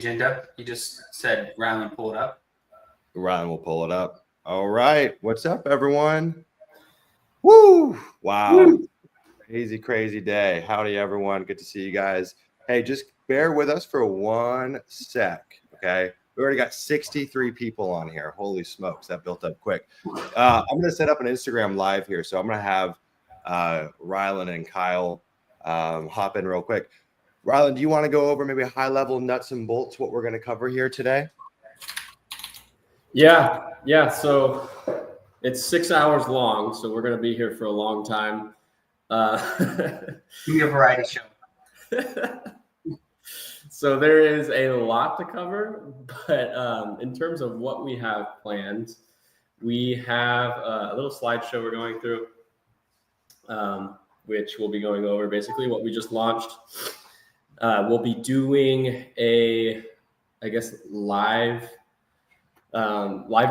agenda. You just said Rylan pull it up. Ryan will pull it up. All right. What's up, everyone? Woo! Wow. Woo. Crazy day. Howdy, everyone. Good to see you guys. Hey, just bear with us for 1 sec, okay? We already got 63 people on here. Holy smokes, that built up quick. I'm going to set up an Instagram live here, so I'm going to have Rylan and Kyle hop in real quick. Rylan, do you want to go over maybe high-level nuts and bolts what we're going to cover here today? Yeah. So it's 6 hours long, so we're going to be here for a long time. Give me a variety show. So there is a lot to cover, but in terms of what we have planned, we have a little slideshow we're going through, which we'll be going over basically what we just launched. We'll be doing a, live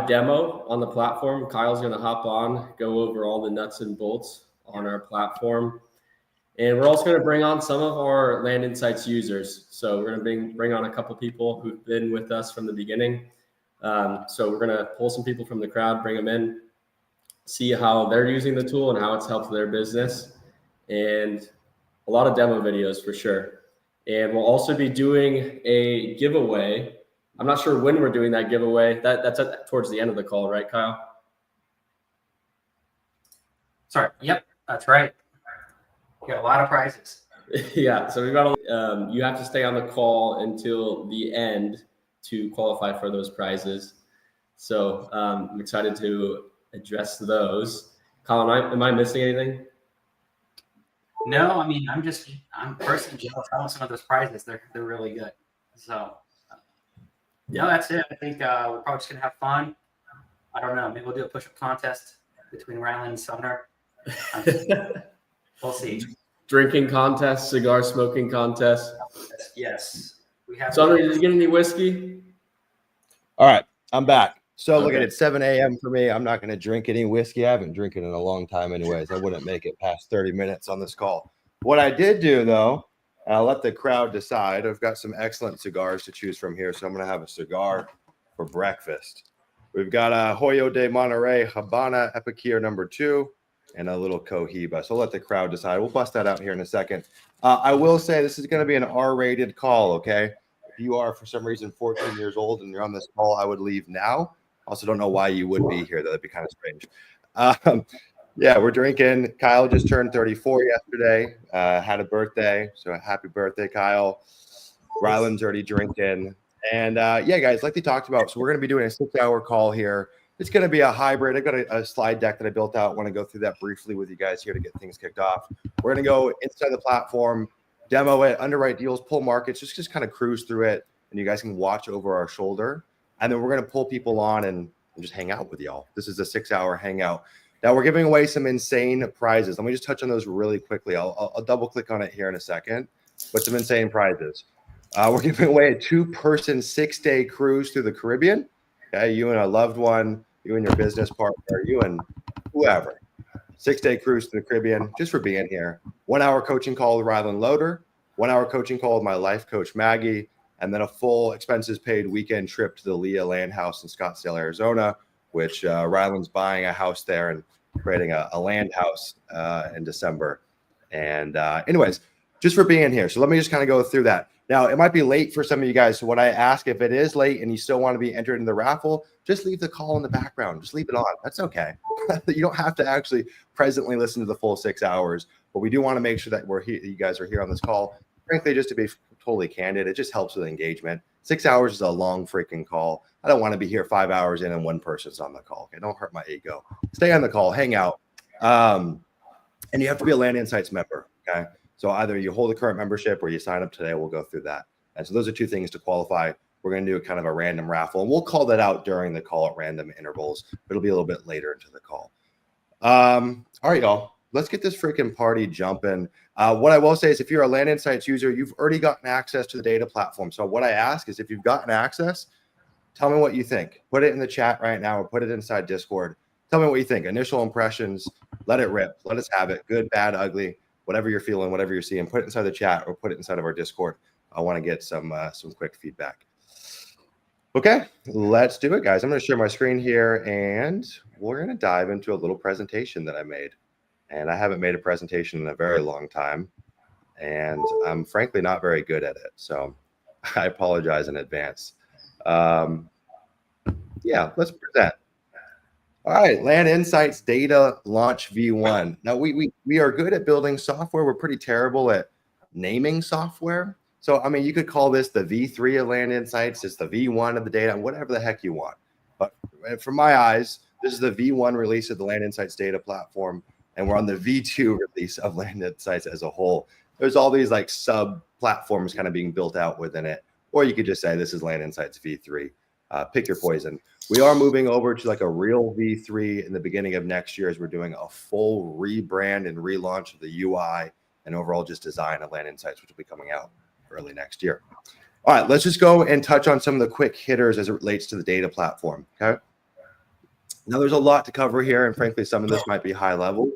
demo on the platform. Kyle's going to hop on, go over all the nuts and bolts on our platform. And we're also going to bring on some of our Land Insights users. So we're going to bring on a couple people who've been with us from the beginning. So we're going to pull some people from the crowd, bring them in, see how they're using the tool and how it's helped their business. And a lot of demo videos for sure. And we'll also be doing a giveaway. I'm not sure when we're doing that giveaway. That's towards the end of the call, right, Kyle? Sorry. Yep, that's right. We got a lot of prizes. Yeah, so we've got you have to stay on the call until the end to qualify for those prizes. So I'm excited to address those. Colin, am I missing anything? No, I mean, I'm personally jealous. I want some of those prizes. They're really good. So, no, that's it. I think we're probably just going to have fun. I don't know. Maybe we'll do a push-up contest between Rylan and Sumner. We'll see. Drinking contest, cigar smoking contest. Yes. We have. Sumner, did you get any whiskey? All right, I'm back. So look at it, 7 a.m. for me. I'm not going to drink any whiskey. I haven't drinking in a long time anyways. I wouldn't make it past 30 minutes on this call. What I did do, though, and I'll let the crowd decide. I've got some excellent cigars to choose from here, so I'm going to have a cigar for breakfast. We've got a Hoyo de Monterrey Habana Epicure number 2 and a little Cohiba. So I'll let the crowd decide. We'll bust that out here in a second. I will say this is going to be an R-rated call, okay? If you are, for some reason, 14 years old and you're on this call, I would leave now. Also don't know why you would be here. That'd be kind of strange. Yeah, we're drinking. Kyle just turned 34 yesterday. Had a birthday. So happy birthday, Kyle. Rylan's already drinking. And yeah, guys, like they talked about, so we're going to be doing a 6-hour call here. It's going to be a hybrid. I've got a slide deck that I built out. I want to go through that briefly with you guys here to get things kicked off. We're going to go inside the platform, demo it, underwrite deals, pull markets, just kind of cruise through it. And you guys can watch over our shoulder. And then we're going to pull people on and just hang out with y'all. This is a 6-hour hangout. Now we're giving away some insane prizes. Let me just touch on those really quickly. I'll double click on it here in a second, but some insane prizes. We're giving away a 2-person 6-day cruise through the Caribbean. Okay, you and a loved one, you and your business partner, you and whoever. 6-day cruise to the Caribbean just for being here. 1-hour coaching call with Rylan Loader, 1-hour coaching call with my life coach Maggie, and then a full expenses paid weekend trip to the Leah Land House in Scottsdale, Arizona, which Rylan's buying a house there and creating a land house in December. And anyways, just for being here. So let me just kind of go through that. Now, it might be late for some of you guys. So what I ask, if it is late and you still want to be entered in the raffle, just leave the call in the background. Just leave it on. That's okay. You don't have to actually presently listen to the full 6 hours, but we do want to make sure that we're here, you guys are here on this call. Frankly, just to be totally candid, it just helps with engagement. 6 hours is a long freaking call. I don't want to be here 5 hours in and one person's on the call. Okay, don't hurt my ego. Stay on the call, hang out. And you have to be a Land Insights member, okay? So either you hold a current membership or you sign up today. We'll go through that. And so those are 2 things to qualify. We're going to do kind of a random raffle, and we'll call that out during the call at random intervals. It'll be a little bit later into the call. All right, y'all. Let's get this freaking party jumping. What I will say is if you're a Land Insights user, you've already gotten access to the data platform. So what I ask is if you've gotten access, tell me what you think. Put it in the chat right now or put it inside Discord. Tell me what you think. Initial impressions. Let it rip. Let us have it. Good, bad, ugly. Whatever you're feeling, whatever you're seeing, put it inside the chat or put it inside of our Discord. I want to get some quick feedback. Okay, let's do it, guys. I'm going to share my screen here, and we're going to dive into a little presentation that I made. And I haven't made a presentation in a very long time, and I'm frankly not very good at it. So I apologize in advance. Yeah, let's present. All right, Land Insights Data Launch V1. Now, we are good at building software. We're pretty terrible at naming software. So, I mean, you could call this the V3 of Land Insights. It's the V1 of the data, whatever the heck you want. But from my eyes, this is the V1 release of the Land Insights data platform, and we're on the V2 release of Land Insights as a whole. There's all these like sub platforms kind of being built out within it. Or you could just say this is Land Insights V3. Pick your poison. We are moving over to like a real V3 in the beginning of next year as we're doing a full rebrand and relaunch of the UI and overall just design of Land Insights, which will be coming out early next year. All right, let's just go and touch on some of the quick hitters as it relates to the data platform. Okay. Now there's a lot to cover here, and frankly, some of this might be high level.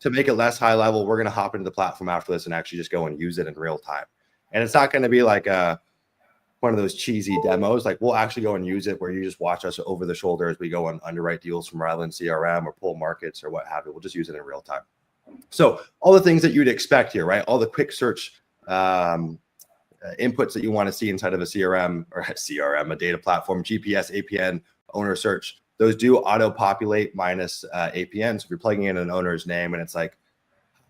To make it less high level, we're going to hop into the platform after this and actually just go and use it in real time. And it's not going to be like one of those cheesy demos. Like we'll actually go and use it where you just watch us over the shoulder as we go and underwrite deals from Ryland CRM or pull markets or what have you. We'll just use it in real time. So all the things that you'd expect here, right? All the quick search inputs that you want to see inside of a CRM or a data platform, GPS, APN, owner search, those do auto-populate minus APN. So if you're plugging in an owner's name and it's like,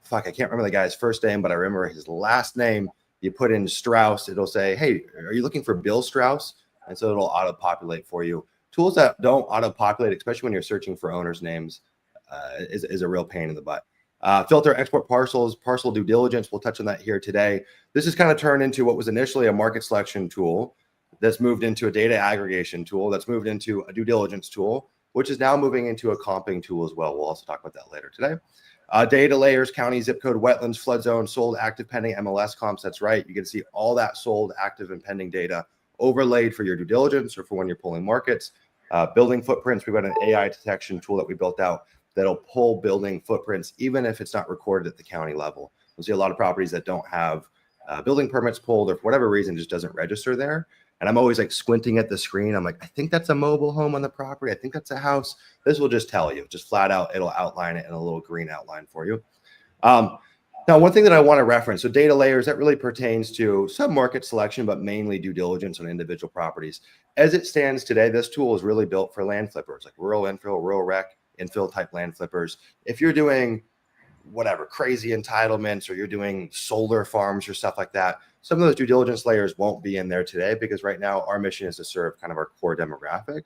fuck, I can't remember the guy's first name, but I remember his last name. You put in Strauss, it'll say, hey, are you looking for Bill Strauss? And so it'll auto-populate for you. Tools that don't auto-populate, especially when you're searching for owners' names, is a real pain in the butt. Filter export parcels, parcel due diligence. We'll touch on that here today. This is kind of turned into what was initially a market selection tool that's moved into a data aggregation tool that's moved into a due diligence tool, which is now moving into a comping tool as well. We'll also talk about that later today. Data layers, county, zip code, wetlands, flood zone, sold, active, pending, MLS comps. That's right. You can see all that sold, active, and pending data overlaid for your due diligence or for when you're pulling markets. Building footprints. We've got an AI detection tool that we built out that'll pull building footprints, even if it's not recorded at the county level. You'll see a lot of properties that don't have building permits pulled or for whatever reason just doesn't register there. And I'm always like squinting at the screen. I'm like, I think that's a mobile home on the property. I think that's a house. This will just tell you, just flat out, it'll outline it in a little green outline for you. Now, one thing that I want to reference, so data layers, that really pertains to some market selection, but mainly due diligence on individual properties. As it stands today, this tool is really built for land flippers, like rural infill, rural rec, infill type land flippers. If you're doing whatever, crazy entitlements, or you're doing solar farms or stuff like that, some of those due diligence layers won't be in there today because right now our mission is to serve kind of our core demographic.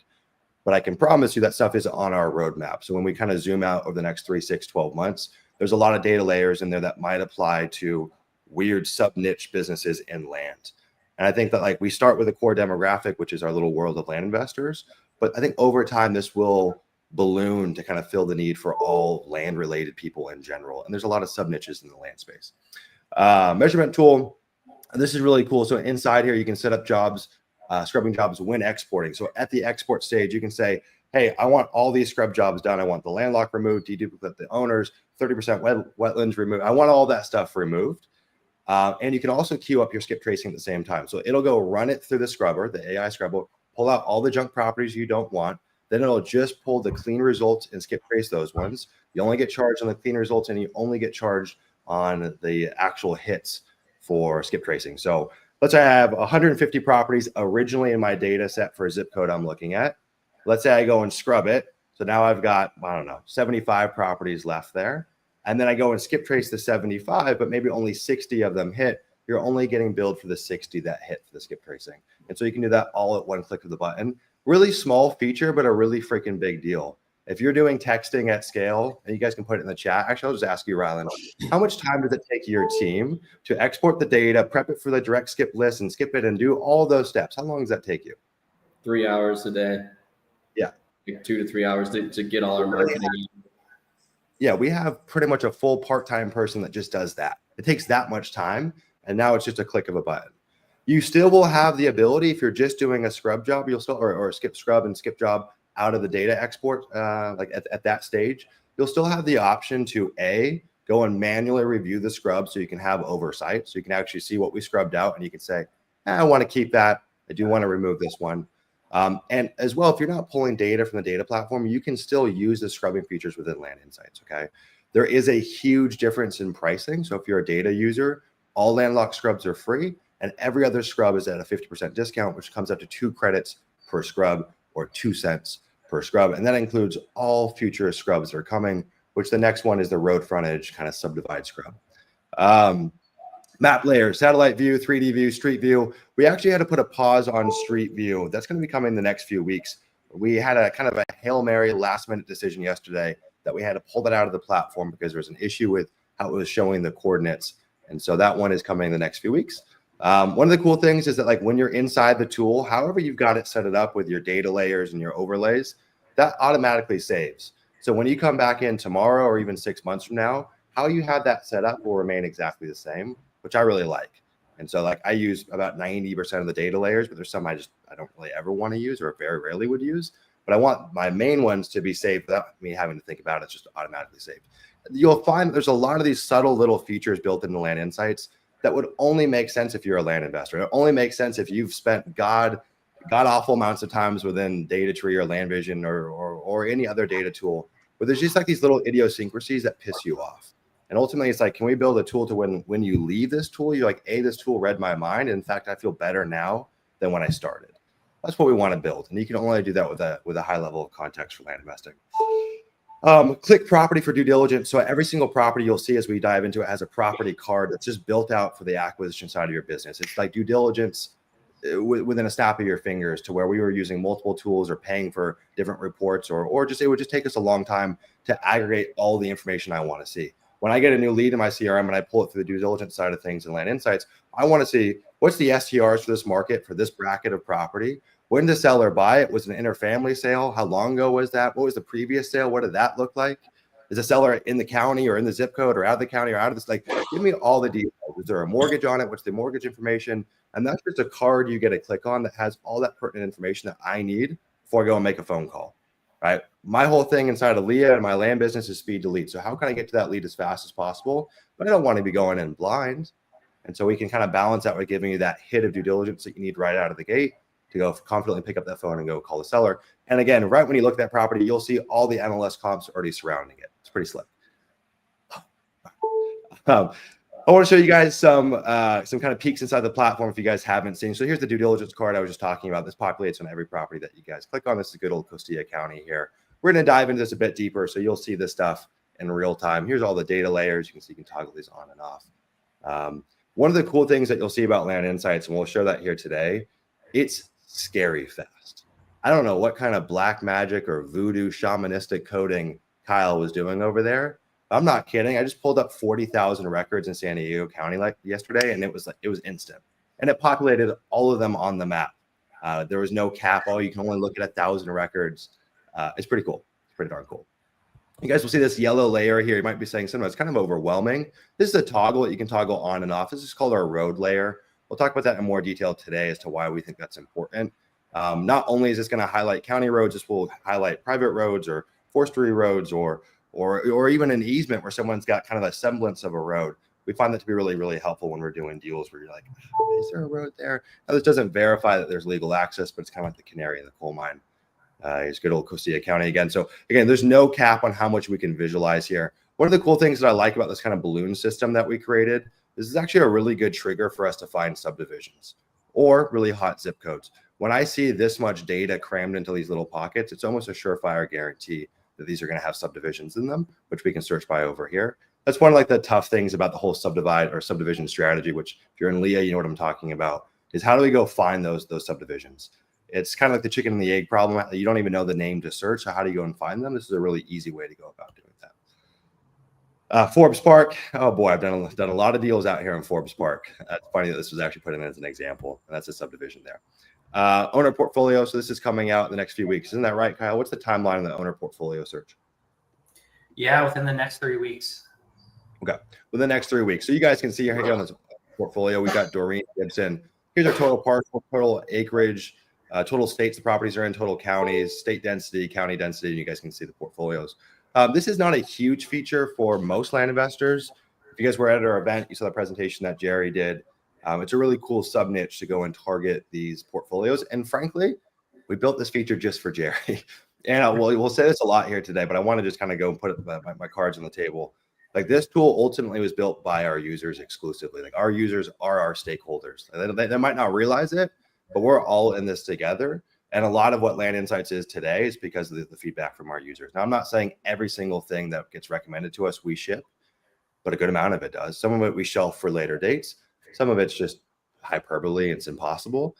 But I can promise you that stuff is on our roadmap. So when we kind of zoom out over the next 3, 6, 12 months, there's a lot of data layers in there that might apply to weird sub-niche businesses in land. And I think that like we start with a core demographic, which is our little world of land investors. But I think over time, this will balloon to kind of fill the need for all land related people in general. And there's a lot of sub niches in the land space. Measurement tool. This is really cool. So inside here, you can set up jobs, scrubbing jobs when exporting. So at the export stage, you can say, hey, I want all these scrub jobs done. I want the landlocked removed, deduplicate the owners, 30% wetlands removed. I want all that stuff removed. And you can also queue up your skip tracing at the same time. So it'll go run it through the scrubber, the AI scrubber, pull out all the junk properties you don't want. Then it'll just pull the clean results and skip trace those ones. You only get charged on the clean results and you only get charged on the actual hits for skip tracing. So let's say I have 150 properties originally in my data set for a zip code I'm looking at. Let's say I go and scrub it. So now I've got, I don't know, 75 properties left there. And then I go and skip trace the 75, but maybe only 60 of them hit. You're only getting billed for the 60 that hit for the skip tracing. And so you can do that all at one click of the button. Really small feature, but a really freaking big deal. If you're doing texting at scale, and you guys can put it in the chat. Actually, I'll just ask you, Ryland, how much time does it take your team to export the data, prep it for the direct skip list and skip it and do all those steps? How long does that take you? 3 hours a day. Yeah. Like 2 to 3 hours to get all our marketing. Yeah, we have pretty much a full part-time person that just does that. It takes that much time, and now it's just a click of a button. You still will have the ability, if you're just doing a scrub job, you'll still, or skip scrub and skip job out of the data export, like at that stage, you'll still have the option to go and manually review the scrub so you can have oversight. So you can actually see what we scrubbed out and you can say, I want to keep that. I do want to remove this one. And as well, if you're not pulling data from the data platform, you can still use the scrubbing features within Land Insights, okay? There is a huge difference in pricing. So if you're a data user, all landlocked scrubs are free, and every other scrub is at a 50% discount, which comes up to 2 credits per scrub or 2 cents per scrub. And that includes all future scrubs that are coming, which the next one is the road frontage kind of subdivide scrub. Map layer, satellite view, 3D view, street view. We actually had to put a pause on street view. That's going to be coming the next few weeks. We had a kind of a Hail Mary last minute decision yesterday that we had to pull that out of the platform because there was an issue with how it was showing the coordinates. And so that one is coming the next few weeks. One of the cool things is that like when you're inside the tool, however you've got it set it up with your data layers and your overlays, that automatically saves. So when you come back in tomorrow or even 6 months from now, how you have that set up will remain exactly the same, which I really like. And so like I use about 90% of the data layers, but there's some I don't really ever want to use or very rarely would use. But I want my main ones to be saved without me having to think about it. It's just automatically saved. You'll find there's a lot of these subtle little features built into Land Insights that would only make sense if you're a land investor. It only makes sense if you've spent god awful amounts of times within Data Tree or Land Vision or any other data tool, where there's just like these little idiosyncrasies that piss you off. And ultimately, it's like, can we build a tool to when you leave this tool, you're like, this tool read my mind. And in fact, I feel better now than when I started. That's what we want to build. And you can only do that with a high level of context for land investing. Click property for due diligence. So every single property you'll see as we dive into it has a property card that's just built out for the acquisition side of your business. It's like due diligence within a snap of your fingers, to where we were using multiple tools or paying for different reports, or just it would just take us a long time to aggregate all the information I want to see. When I get a new lead in my CRM and I pull it through the due diligence side of things in Land Insights, I want to see what's the STRs for this market, for this bracket of property. When did the seller buy it? Was it an interfamily sale? How long ago was that? What was the previous sale? What did that look like? Is the seller in the county or in the zip code or out of the county or out of this? Like, give me all the details. Is there a mortgage on it? What's the mortgage information? And that's just a card you get to click on that has all that pertinent information that I need before I go and make a phone call, right? My whole thing inside of Leah and my land business is speed to lead. So how can I get to that lead as fast as possible? But I don't want to be going in blind. And so we can kind of balance that by giving you that hit of due diligence that you need right out of the gate to go confidently pick up that phone and go call the seller. And again, right when you look at that property, you'll see all the MLS comps already surrounding it. It's pretty slick. I want to show you guys some kind of peeks inside the platform if you guys haven't seen. So here's the due diligence card I was just talking about. This populates on every property that you guys click on. This is good old Costilla County here. We're going to dive into this a bit deeper, so you'll see this stuff in real time. Here's all the data layers. You can see you can toggle these on and off. One of the cool things that you'll see about Land Insights, and we'll show that here today, it's scary fast. I don't know what kind of black magic or voodoo shamanistic coding Kyle was doing over there. I'm not kidding. I just pulled up 40,000 records in San Diego County like yesterday, and it was instant. And it populated all of them on the map. There was no cap. You can only look at 1,000 records. It's pretty cool. It's pretty darn cool. You guys will see this yellow layer here. You might be saying something, it's kind of overwhelming. This is a toggle that you can toggle on and off. This is called our road layer. We'll talk about that in more detail today as to why we think that's important. Not only is this going to highlight county roads, this will highlight private roads or forestry roads or even an easement where someone's got kind of a semblance of a road. We find that to be really, really helpful when we're doing deals where you're like, is there a road there? Now, this doesn't verify that there's legal access, but it's kind of like the canary in the coal mine. It's good old Costilla County again. So again, there's no cap on how much we can visualize here. One of the cool things that I like about this kind of balloon system that we created, this is actually a really good trigger for us to find subdivisions or really hot zip codes. When I see this much data crammed into these little pockets, it's almost a surefire guarantee that these are going to have subdivisions in them, which we can search by over here. That's one of like the tough things about the whole subdivide or subdivision strategy, which if you're in Leah, you know what I'm talking about, is how do we go find those subdivisions? It's kind of like the chicken and the egg problem. You don't even know the name to search. So how do you go and find them? This is a really easy way to go about doing that. Forbes Park. Oh boy, I've done a lot of deals out here in Forbes Park. It's funny that this was actually put in as an example, and that's a subdivision there. Owner portfolio. So this is coming out in the next few weeks. Isn't that right, Kyle? What's the timeline on the owner portfolio search? Yeah, within the next 3 weeks. Okay, within the next 3 weeks. So you guys can see here on this portfolio, we got Doreen Gibson. Here's our total parcel, total acreage, total states the properties are in, total counties, state density, county density, and you guys can see the portfolios. This is not a huge feature for most land investors. If you guys were at our event, you saw the presentation that Jerry did. It's a really cool sub niche to go and target these portfolios. And frankly, we built this feature just for Jerry. And we'll say this a lot here today, but I want to just kind of go and put my cards on the table. Like, this tool ultimately was built by our users exclusively. Like, our users are our stakeholders. They might not realize it, but we're all in this together. And a lot of what Land Insights is today is because of the feedback from our users. Now, I'm not saying every single thing that gets recommended to us we ship, but a good amount of it does. Some of it we shelf for later dates. Some of it's just hyperbole. It's impossible.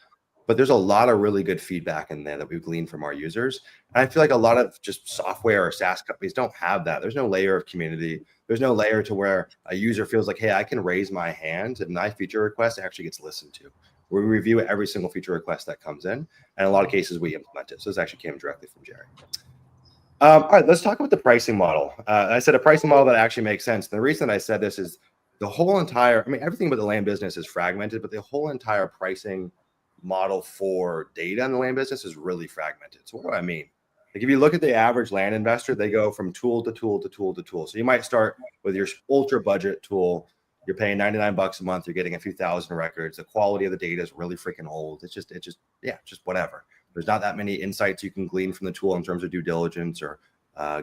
But there's a lot of really good feedback in there that we've gleaned from our users. And I feel like a lot of just software or SaaS companies don't have that. There's no layer of community. There's no layer to where a user feels like, hey, I can raise my hand and my feature request actually gets listened to. We review every single feature request that comes in. And in a lot of cases, we implement it. So this actually came directly from Jerry. All right, let's talk about the pricing model. I said a pricing model that actually makes sense. And the reason I said this is the whole entire, I mean, everything about the land business is fragmented, but the whole entire pricing model for data in the land business is really fragmented. So what do I mean? Like, if you look at the average land investor, they go from tool to tool to tool to tool. So you might start with your ultra budget tool. You're paying $99 a month. You're getting a few thousand records. The quality of the data is really freaking old. It's just whatever. There's not that many insights you can glean from the tool in terms of due diligence or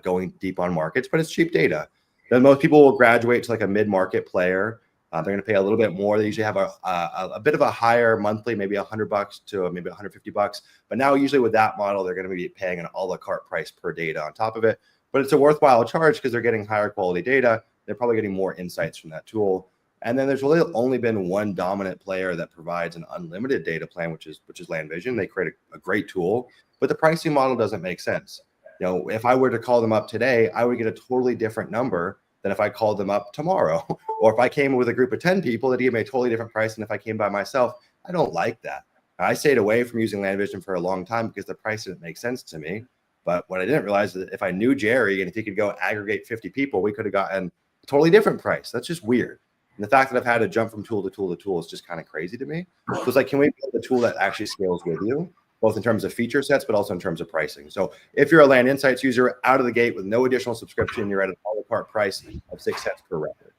going deep on markets, but it's cheap data. Then most people will graduate to like a mid-market player. They're going to pay a little bit more. They usually have a bit of a higher monthly, maybe $100 to maybe $150. But now usually with that model, they're going to be paying an a la carte price per data on top of it. But it's a worthwhile charge because they're getting higher quality data. They're probably getting more insights from that tool. And then there's really only been one dominant player that provides an unlimited data plan, which is LandVision. They create a great tool, but the pricing model doesn't make sense. You know, if I were to call them up today, I would get a totally different number than if I called them up tomorrow. Or if I came with a group of 10 people, they'd give me a totally different price than if I came by myself. I don't like that. I stayed away from using LandVision for a long time because the price didn't make sense to me. But what I didn't realize is that if I knew Jerry and if he could go aggregate 50 people, we could have gotten a totally different price. That's just weird. And the fact that I've had to jump from tool to tool to tool is just kind of crazy to me. So it's like, can we build a tool that actually scales with you, both in terms of feature sets, but also in terms of pricing? So if you're a Land Insights user out of the gate with no additional subscription, you're at an a la carte price of 6 cents per record.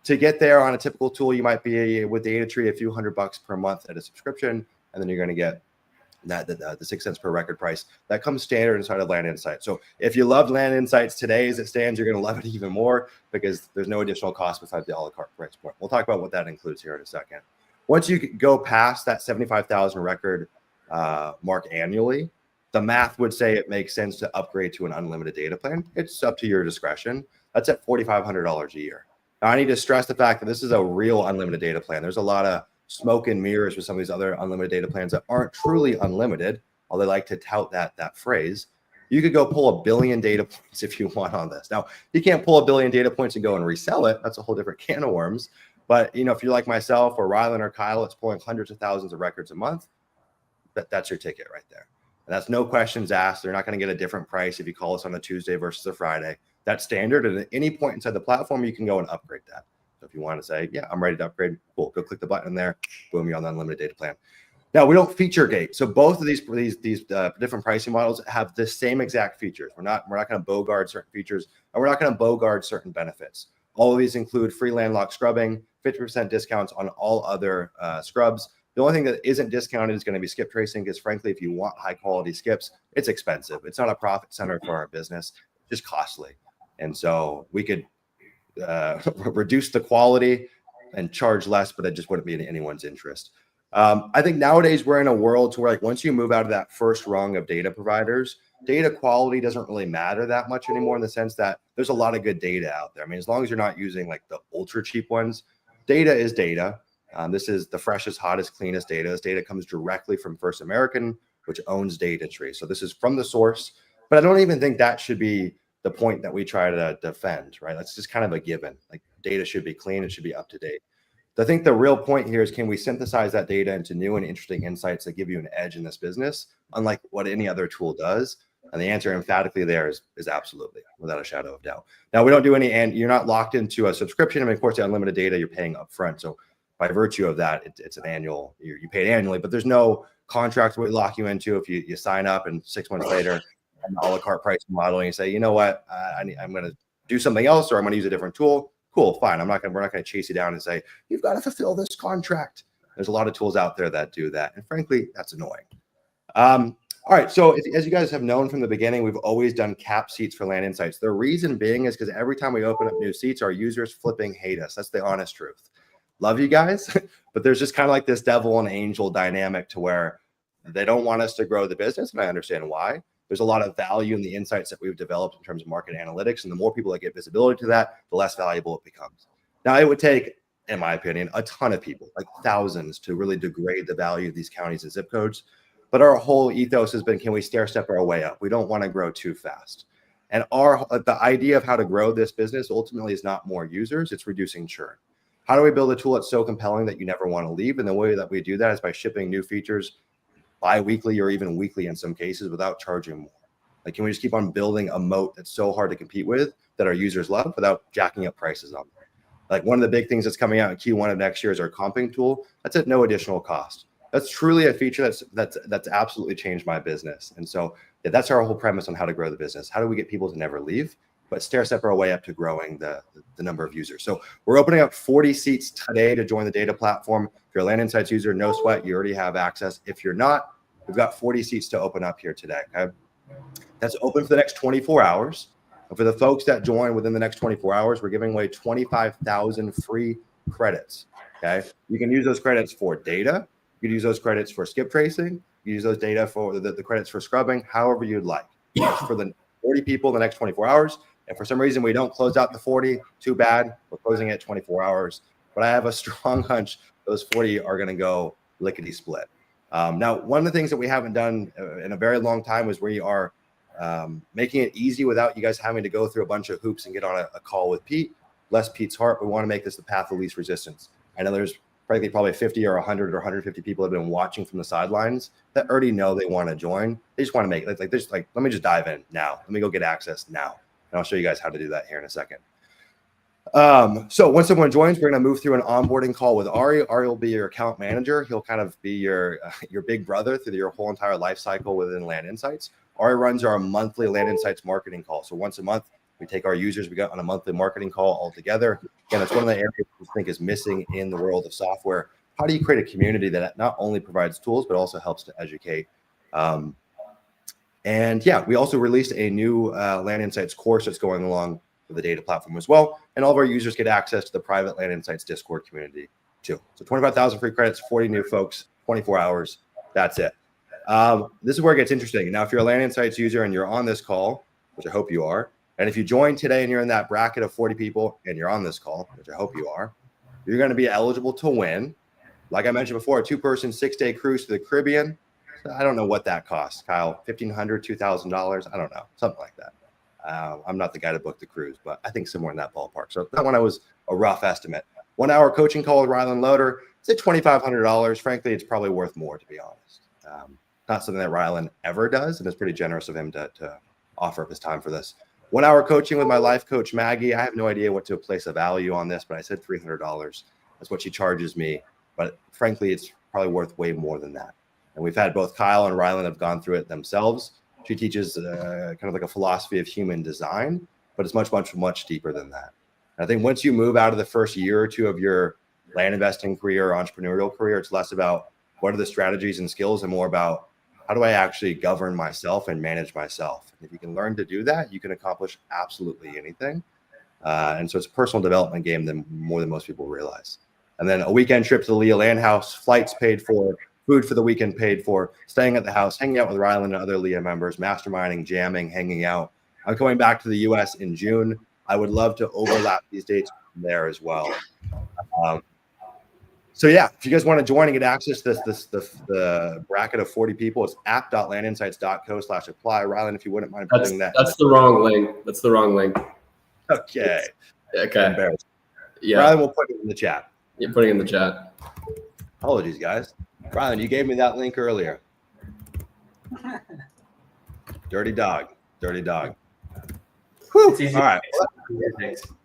To get there on a typical tool, you might be with DataTree a few $100 per month at a subscription, and then you're going to get the 6 cents per record price that comes standard inside of Land Insights. So if you loved Land Insights today as it stands, you're going to love it even more because there's no additional cost besides the a la carte price point. We'll talk about what that includes here in a second. Once you go past that 75,000 record mark annually, the math would say it makes sense to upgrade to an unlimited data plan. It's up to your discretion. That's at $4,500 a year. Now, I need to stress the fact that this is a real unlimited data plan. There's a lot of smoke and mirrors with some of these other unlimited data plans that aren't truly unlimited, although they like to tout that phrase. You could go pull 1 billion data points if you want on this. Now, you can't pull 1 billion data points and go and resell it. That's a whole different can of worms. But you know, if you're like myself or Rylan or Kyle, it's pulling hundreds of thousands of records a month. That's your ticket right there. And that's no questions asked. They're not going to get a different price if you call us on a Tuesday versus a Friday. That's standard. And at any point inside the platform, you can go and upgrade that. So if you want to say, yeah, I'm ready to upgrade, cool, go click the button there. Boom, you're on the unlimited data plan. Now, we don't feature gate. So both of these different pricing models have the same exact features. We're not going to bogard certain features, and we're not going to bogard certain benefits. All of these include free landlocked scrubbing, 50% discounts on all other scrubs. The only thing that isn't discounted is going to be skip tracing, because frankly, if you want high quality skips, it's expensive. It's not a profit center for our business, it's just costly. And so we could reduce the quality and charge less, but it just wouldn't be in anyone's interest. I think nowadays we're in a world to where, like, once you move out of that first rung of data providers, data quality doesn't really matter that much anymore, in the sense that there's a lot of good data out there. I mean, as long as you're not using like the ultra cheap ones, data is data. This is the freshest, hottest, cleanest data. This data comes directly from First American, which owns DataTree. So this is from the source, but I don't even think that should be the point that we try to defend, right? That's just kind of a given. Like, data should be clean. It should be up to date. So I think the real point here is, can we synthesize that data into new and interesting insights that give you an edge in this business, unlike what any other tool does? And the answer emphatically there is absolutely, without a shadow of doubt. Now, we don't do any, and you're not locked into a subscription. I mean, of course, the unlimited data you're paying up front. So by virtue of that, it's an annual, you pay it annually, but there's no contract we lock you into. If you sign up and 6 months later, an a la carte pricing model, and you say, you know what, I'm going to do something else, or I'm going to use a different tool. Cool, fine. We're not going to chase you down and say, you've got to fulfill this contract. There's a lot of tools out there that do that. And frankly, that's annoying. All right. So as you guys have known from the beginning, we've always done cap seats for Land Insights. The reason being is because every time we open up new seats, our users flipping hate us. That's the honest truth. Love you guys, but there's just kind of like this devil and angel dynamic to where they don't want us to grow the business. And I understand why. There's a lot of value in the insights that we've developed in terms of market analytics. And the more people that get visibility to that, the less valuable it becomes. Now, it would take, in my opinion, a ton of people, like thousands, to really degrade the value of these counties and zip codes. But our whole ethos has been, can we stair step our way up? We don't want to grow too fast. And the idea of how to grow this business ultimately is not more users, it's reducing churn. How do we build a tool that's so compelling that you never want to leave? And the way that we do that is by shipping new features bi-weekly or even weekly in some cases without charging more. Like, can we just keep on building a moat that's so hard to compete with that our users love without jacking up prices on them? Like, one of the big things that's coming out in Q1 of next year is our comping tool. That's at no additional cost. That's truly a feature that's absolutely changed my business. And so yeah, that's our whole premise on how to grow the business. How do we get people to never leave, but stair step our way up to growing the number of users? So we're opening up 40 seats today to join the data platform. If you're a Land Insights user, no sweat, you already have access. If you're not, we've got 40 seats to open up here today. Okay? That's open for the next 24 hours. And for the folks that join within the next 24 hours, we're giving away 25,000 free credits. Okay, you can use those credits for data. You can use those credits for skip tracing. You use those data for the credits for scrubbing, however you'd like. That's for the 40 people in the next 24 hours. And for some reason, we don't close out the 40. Too bad. We're closing it 24 hours. But I have a strong hunch those 40 are going to go lickety split. Now, one of the things that we haven't done in a very long time is we are making it easy without you guys having to go through a bunch of hoops and get on a call with Pete. Bless Pete's heart. We want to make this the path of least resistance. I know there's probably 50 or 100 or 150 people have been watching from the sidelines that already know they want to join. They just want to make it let me just dive in now. Let me go get access now. And I'll show you guys how to do that here in a second. So once someone joins, we're going to move through an onboarding call with Ari. Ari will be your account manager. He'll kind of be your big brother through your whole entire life cycle within Land Insights. Ari runs our monthly Land Insights marketing call. So once a month, we take our users, we go on a monthly marketing call all together. Again, it's one of the areas we think is missing in the world of software. How do you create a community that not only provides tools, but also helps to educate? And yeah, we also released a new Land Insights course that's going along with the data platform as well. And all of our users get access to the private Land Insights Discord community too. So 25,000 free credits, 40 new folks, 24 hours. That's it. This is where it gets interesting. Now, if you're a Land Insights user and you're on this call, which I hope you are, and if you join today and you're in that bracket of 40 people and you're on this call, which I hope you are, you're going to be eligible to win. Like I mentioned before, a 2-person 6-day cruise to the Caribbean. I don't know what that costs, Kyle. $1,500, $2,000. I don't know, something like that. I'm not the guy to book the cruise, but I think somewhere in that ballpark. So that one was a rough estimate. 1-hour coaching call with Ryland Loader. It's at $2,500. Frankly, it's probably worth more, to be honest. Not something that Ryland ever does, and it's pretty generous of him to offer up his time for this. 1-hour coaching with my life coach, Maggie. I have no idea what to place a value on this, but I said $300. That's what she charges me. But frankly, it's probably worth way more than that. And we've had both Kyle and Ryland have gone through it themselves. She teaches kind of like a philosophy of human design, but it's much, much, much deeper than that. And I think once you move out of the first year or two of your land investing career or entrepreneurial career, it's less about what are the strategies and skills and more about how do I actually govern myself and manage myself? And if you can learn to do that, you can accomplish absolutely anything. And so it's a personal development game more than most people realize. And then a weekend trip to the Leah Land House, flights paid for, food for the weekend paid for, staying at the house, hanging out with Ryland and other Leah members, masterminding, jamming, hanging out. I'm coming back to the U.S. in June. I would love to overlap these dates there as well. So yeah, if you guys want to join and get access to the bracket of 40 people, it's app.landinsights.co/apply. Ryland, if you wouldn't mind putting that. That's the wrong link. That's the wrong link. Okay. Okay. Yeah. Ryland will put it in the chat. You're putting it in the chat. Apologies, guys. Ryland, you gave me that link earlier. Dirty dog. Dirty dog. Whew. All right. Well,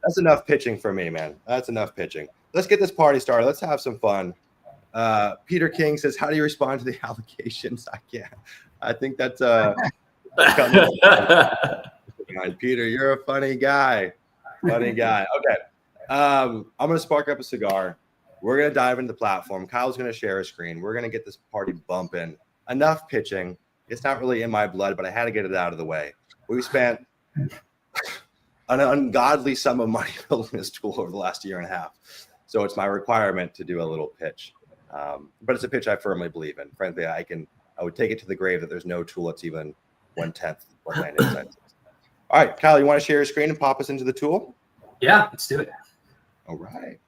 that's enough pitching for me, man. That's enough pitching. Let's get this party started. Let's have some fun. Peter King says, how do you respond to the allegations? I can't. I think that's Peter, you're a funny guy. Funny guy. Okay. I'm going to spark up a cigar. We're going to dive into the platform. Kyle's going to share a screen. We're going to get this party bumping. Enough pitching. It's not really in my blood, but I had to get it out of the way. We spent an ungodly sum of money building this tool over the last year and a half. So it's my requirement to do a little pitch. But it's a pitch I firmly believe in. Frankly, I would take it to the grave that there's no tool that's even 1/10 what Land Insights is. All right, Kyle, you want to share your screen and pop us into the tool? Yeah, let's do it. All right.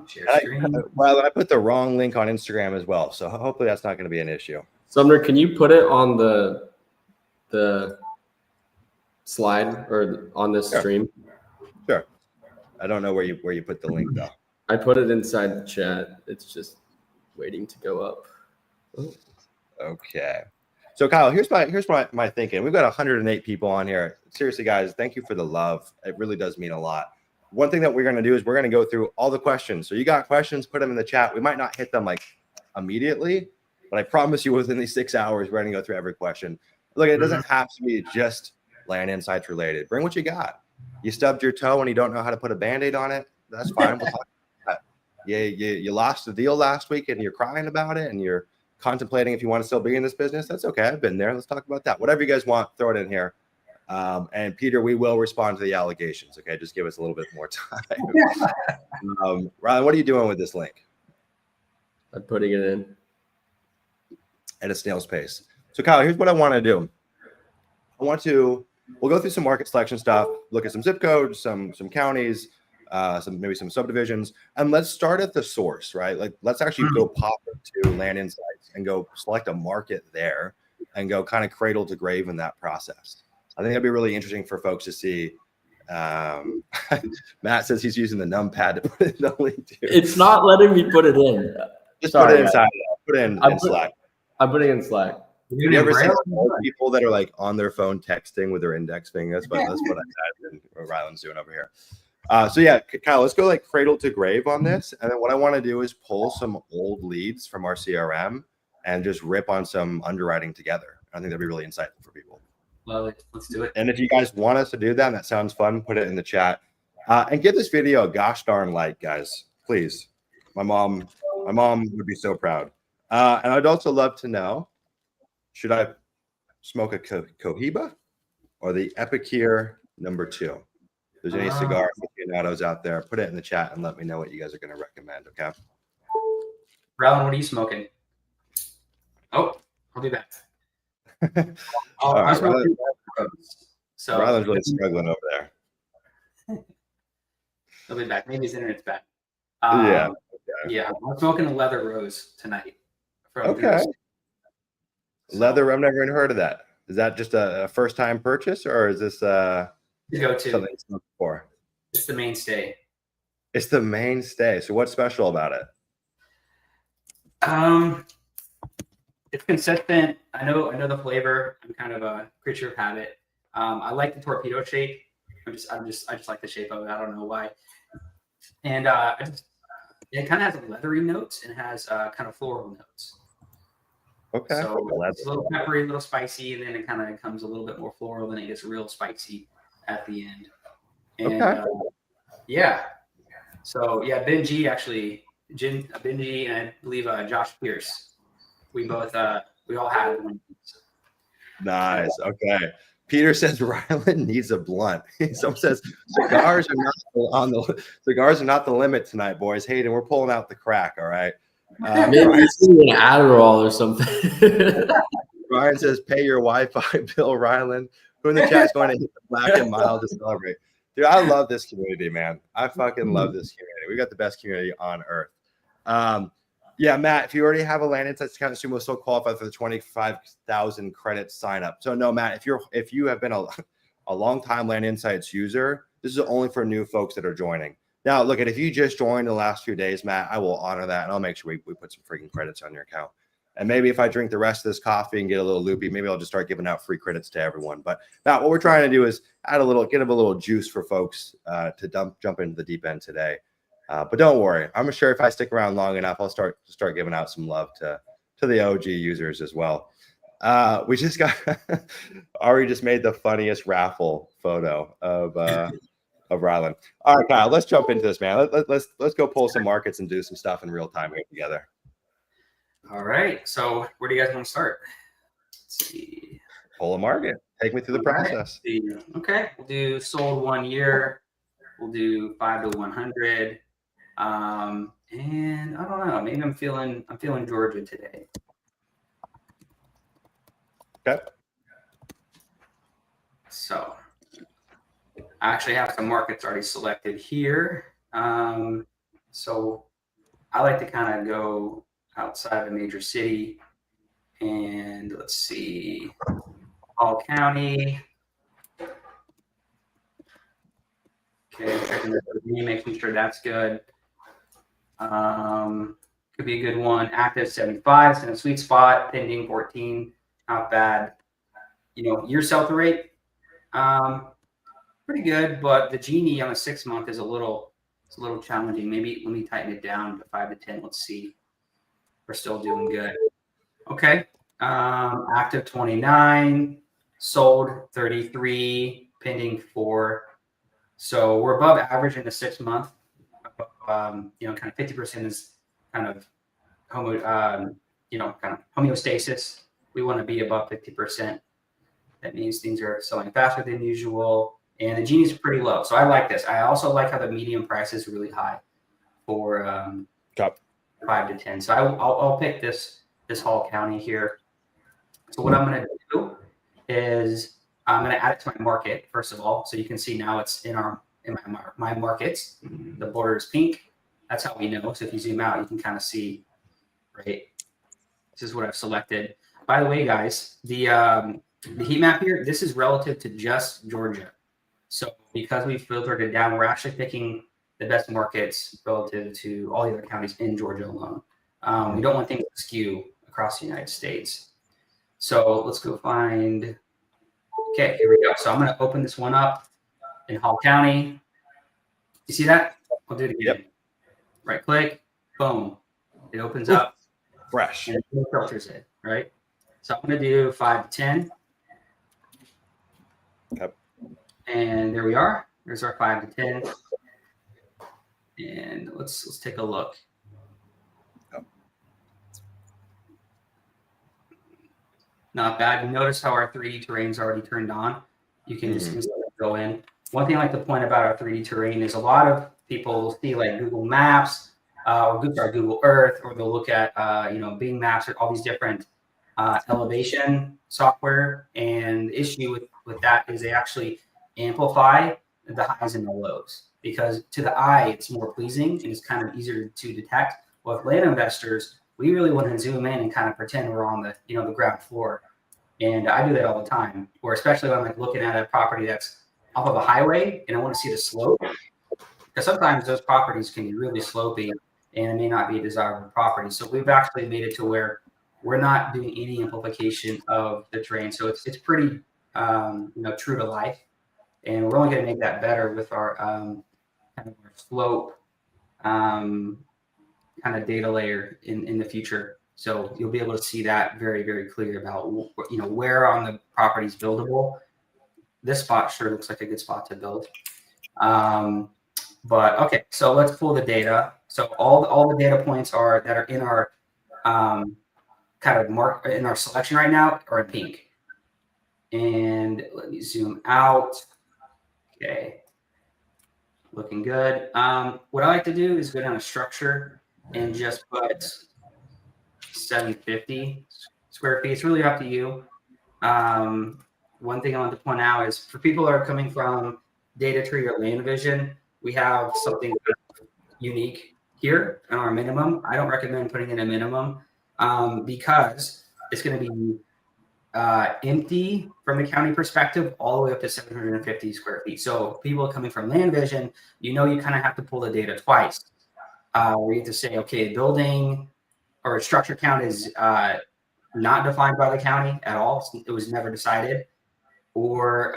Share screen. Well, I put the wrong link on Instagram as well, so hopefully that's not going to be an issue. Sumner, can you put it on the slide or on this stream? Sure. I don't know where you put the link though. I put it inside the chat. It's just waiting to go up. Oh. Okay. So Kyle, here's my thinking. We've got 108 people on here. Seriously, guys, thank you for the love. It really does mean a lot. One thing that we're going to do is we're going to go through all the questions. So you got questions, put them in the chat. We might not hit them like immediately, but I promise you within these 6 hours, we're going to go through every question. Look, it doesn't have to be just Land Insights related. Bring what you got. You stubbed your toe and you don't know how to put a Band-Aid on it. That's fine. We'll talk about that. You lost the deal last week and you're crying about it and you're contemplating if you want to still be in this business. That's okay. I've been there. Let's talk about that. Whatever you guys want, throw it in here. And Peter, we will respond to the allegations. Okay, just give us a little bit more time. Ryan, what are you doing with this link? I'm putting it in at a snail's pace. So Kyle, here's what I want to do. We'll go through some market selection stuff, look at some zip codes, some counties, maybe some subdivisions, and let's start at the source, right? Like let's actually go pop to Land Insights and go select a market there and go kind of cradle to grave in that process. I think that'd be really interesting for folks to see. Matt says he's using the numpad to put it in the link too. It's not letting me put it in. Just put it inside. Put it in Slack. I'm putting it in Slack. You ever see old people that are like on their phone texting with their index finger? That's what I had and Ryland's doing over here. So yeah, Kyle, let's go like cradle to grave on this. And then what I want to do is pull some old leads from our CRM and just rip on some underwriting together. I think that'd be really insightful for people. Love it. Let's do it. And if you guys want us to do that, and that sounds fun, put it in the chat. And give this video a gosh darn like, guys, please. My mom would be so proud. And I'd also love to know, should I smoke a Cohiba or the Epicure number 2? If there's any cigar aficionados out there, put it in the chat and let me know what you guys are going to recommend, okay? Rylan, what are you smoking? Oh, I'll be back. Right, so Rylan's really struggling over there. I'll be back. Maybe his internet's bad. Yeah. Yeah, I'm smoking a leather rose tonight. Okay. Leather, I've never even heard of that. Is that just a first-time purchase, or is this go to something it's looking for? It's the mainstay. It's the mainstay. So what's special about it? It's consistent. I know the flavor. I'm kind of a creature of habit. I like the torpedo shape. I just like the shape of it. I don't know why. And it kind of has leathery notes and has kind of floral notes. Okay. So it's a little peppery, a little spicy, and then it kind of comes a little bit more floral, then it gets real spicy at the end. And, okay. Yeah. So yeah, Benji and I believe Josh Pierce. We both we all had one. Nice. Okay. Peter says Ryland needs a blunt. Someone says cigars are not the limit tonight, boys. Hayden, we're pulling out the crack. All right. Maybe it's an Adderall or something. Ryan says, "Pay your Wi-Fi bill, Ryland." Who in the chat is going to hit the black and mild to celebrate? Dude, I love this community, man. I fucking love this community. We got the best community on earth. Yeah, Matt, if you already have a Land Insights account, you will still qualify for the 25,000 credit sign up. So no, Matt, if you have been a long time Land Insights user, this is only for new folks that are joining. Now, look if you just joined the last few days, Matt, I will honor that and I'll make sure we put some freaking credits on your account. And maybe if I drink the rest of this coffee and get a little loopy, maybe I'll just start giving out free credits to everyone. But Matt, what we're trying to do is get a little juice for folks to jump into the deep end today. But don't worry, I'm sure if I stick around long enough, I'll start giving out some love to the OG users as well. We just got Ari just made the funniest raffle photo of of Ryland. All right, Kyle, let's jump into this, man. Let's go pull some markets and do some stuff in real time here together. All right. So where do you guys want to start? Let's see. Pull a market. Take me through the process. Okay. We'll do sold 1 year. We'll do 5 to 100. And I don't know. Maybe I'm feeling Georgia today. Okay. So I actually have some markets already selected here. So I like to kind of go outside of a major city, and let's see, Hall County. Okay, checking the review, making sure that's good. Could be a good one. Active 75, it's in a sweet spot. Pending 14, not bad. Year sell-through rate, pretty good, but the Gini on a 6 month is a little challenging. Maybe let me tighten it down to 5 to 10. Let's see. We're still doing good. Okay. Active 29, sold 33, pending 4. So we're above average in the 6 month. Kind of 50% is kind of homeostasis. We want to be above 50%. That means things are selling faster than usual, and the Gini's pretty low. So I like this. I also like how the median price is really high for 5 to 10. So I'll pick this Hall County here. So what I'm going to do is I'm going to add it to my market first of all, so you can see now it's in my markets. The border is pink. That's how we know. So if you zoom out, you can kind of see, right? This is what I've selected. By the way, guys, the heat map here, this is relative to just Georgia. So because we filtered it down, we're actually picking the best markets relative to all the other counties in Georgia alone. We don't want things to skew across the United States. So let's go find, okay, here we go. So I'm going to open this one up in Hall County. You see that? I'll do it again. Yep. Right click, boom. It opens up. Fresh. And it filters it, right? So I'm going to do 5 to 10. Okay. And there we are. There's our 5 to 10. And let's take a look. Not bad. You notice how our 3D terrain is already turned on. You can just instantly go in. One thing I like to point about our 3D terrain is a lot of people will see like Google Maps or Google Earth, or they'll look at Bing Maps or all these different elevation software. And the issue with that is they actually amplify the highs and the lows, because to the eye it's more pleasing and it's kind of easier to detect. Well, with land investors, we really want to zoom in and kind of pretend we're on the the ground floor. And I do that all the time, or especially when I'm like looking at a property that's off of a highway and I want to see the slope, because sometimes those properties can be really slopey and it may not be a desirable property. So we've actually made it to where we're not doing any amplification of the terrain. So it's pretty true to life. And we're only going to make that better with our kind of our slope kind of data layer in the future. So you'll be able to see that very, very clear about where on the property is buildable. This spot sure looks like a good spot to build. But okay, so let's pull the data. So all the data points that are in our kind of in our selection right now are in pink. And let me zoom out. Okay, looking good. What I like to do is go down to structure and just put 750 square feet. It's really up to you. One thing I want to point out is for people that are coming from Data Tree or Land Vision, we have something unique here in our minimum. I don't recommend putting in a minimum because it's going to be empty from the county perspective all the way up to 750 square feet. So people coming from Land Vision, you kind of have to pull the data twice. Where you have to say, okay, building or structure count is not defined by the county at all. It was never decided, or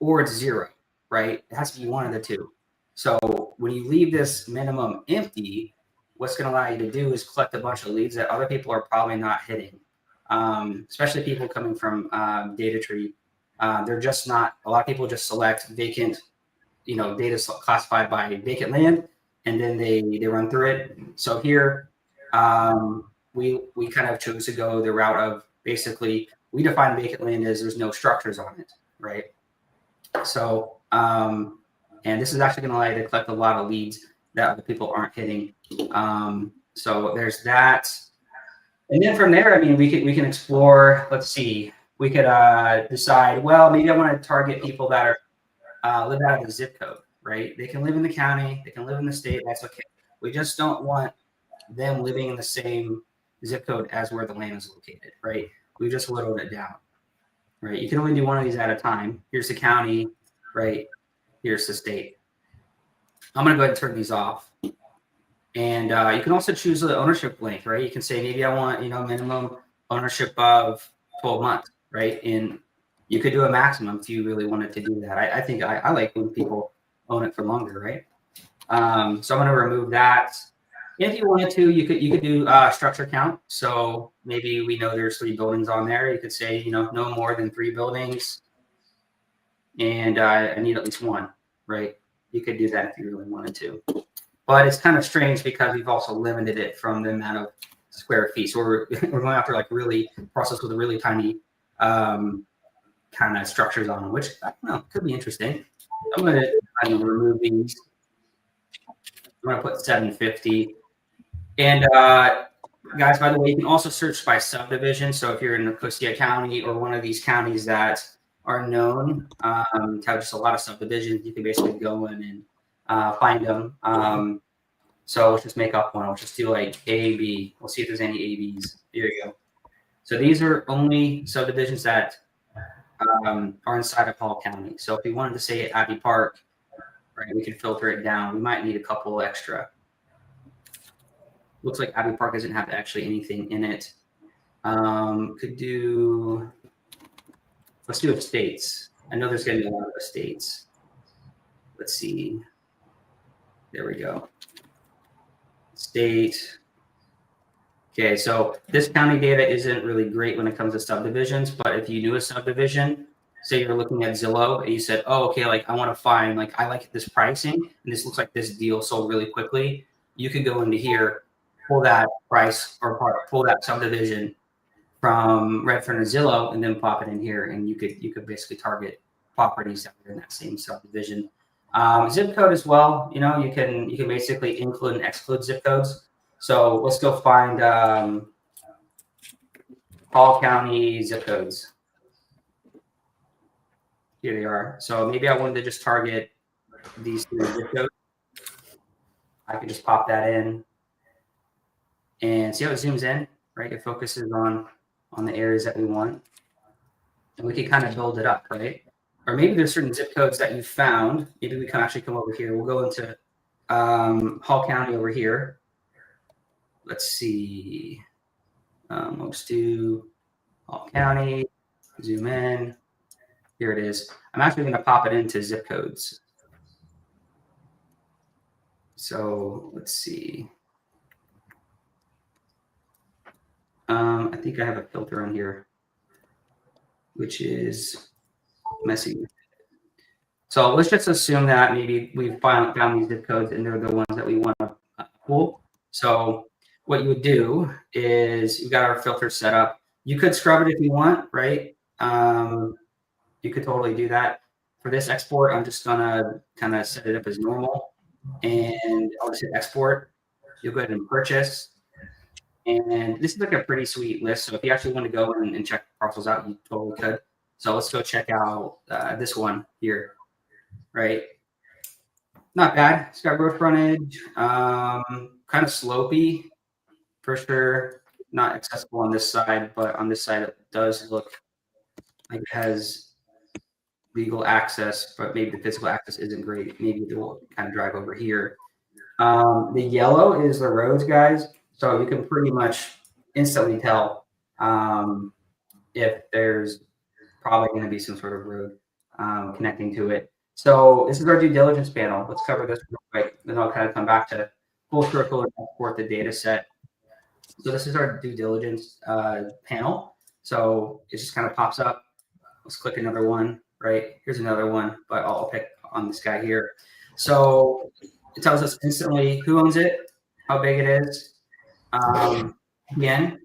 it's zero, right? It has to be one of the two. So when you leave this minimum empty, what's going to allow you to do is collect a bunch of leads that other people are probably not hitting, especially people coming from Data Tree. They're just not. A lot of people just select vacant, data is classified by vacant land, and then they run through it. So here, we kind of chose to go the route of basically we define vacant land as there's no structures on it, right? So, and this is actually going to allow you to collect a lot of leads that other people aren't hitting. So there's that. And then from there, I mean, we can explore. Let's see, we could decide. Well, maybe I want to target people that are live out of the zip code, right? They can live in the county, they can live in the state. That's okay. We just don't want them living in the same zip code as where the land is located, right? We just whittled it down, right? You can only do one of these at a time. Here's the county, right? Here's the state. I'm going to go ahead and turn these off. And you can also choose the ownership length, right? You can say maybe I want, minimum ownership of 12 months, right? And you could do a maximum if you really wanted to do that. I think I like when people own it for longer, right? So I'm going to remove that. If you wanted to, you could do structure count. So maybe we know there's 3 buildings on there. You could say, no more than 3 buildings, and I need at least 1, right? You could do that if you really wanted to. But it's kind of strange because we've also limited it from the amount of square feet. So we're going after like really process with a really tiny kind of structures on them, which I don't know, could be interesting. I'm going to remove these. I'm going to put 750. And guys, by the way, you can also search by subdivision. So if you're in Nicosia County or one of these counties that are known to have just a lot of subdivisions, you can basically go in and find them. So let's just make up one. I'll just do like A, B. We'll see if there's any ABs. Here you go. So these are only subdivisions that are inside of Hall County. So if we wanted to say Abbey Park, right, we can filter it down. We might need a couple extra. Looks like Abbey Park doesn't have actually anything in it. Could do, let's do estates. I know there's going to be a lot of estates. Let's see. There we go. State. Okay, so this county data isn't really great when it comes to subdivisions, but if you knew a subdivision, say you're looking at Zillow and you said, oh, okay, like I want to find, like I like this pricing and this looks like this deal sold really quickly, you could go into here, pull that price or pull that subdivision from Redfin or Zillow and then pop it in here, and you could basically target properties that are in that same subdivision. Zip code as well, you can basically include and exclude zip codes. So let's go find Hall County zip codes. Here they are. So maybe I wanted to just target these 3 zip codes. I can just pop that in and see how it zooms in, right? It focuses on the areas that we want. And we can kind of build it up, right? Or maybe there's certain zip codes that you found. Maybe we can actually come over here. We'll go into Hall County over here. Let's see. We'll just do Hall County, zoom in. Here it is. I'm actually going to pop it into zip codes. So let's see. I think I have a filter on here, which is messy. So let's just assume that maybe we've found these zip codes and they're the ones that we want to pull. So what you would do is you got our filter set up. You could scrub it if you want, right? You could totally do that. For this export, I'm just gonna kind of set it up as normal, and I'll just hit export. You'll go ahead and purchase. And this is like a pretty sweet list. So if you actually want to go and check parcels out, you totally could. So let's go check out this one here, right? Not bad. It's got road frontage, kind of slopey for sure. Not accessible on this side, but on this side it does look like it has legal access, but maybe the physical access isn't great. Maybe we'll kind of drive over here. The yellow is the roads, guys. So you can pretty much instantly tell if there's probably going to be some sort of road connecting to it. So this is our due diligence panel. Let's cover this real quick. Then I'll kind of come back to full circle and export the data set. So this is our due diligence panel. So it just kind of pops up. Let's click another one, right? Here's another one, but I'll on this guy here. So it tells us instantly who owns it, how big it is, again,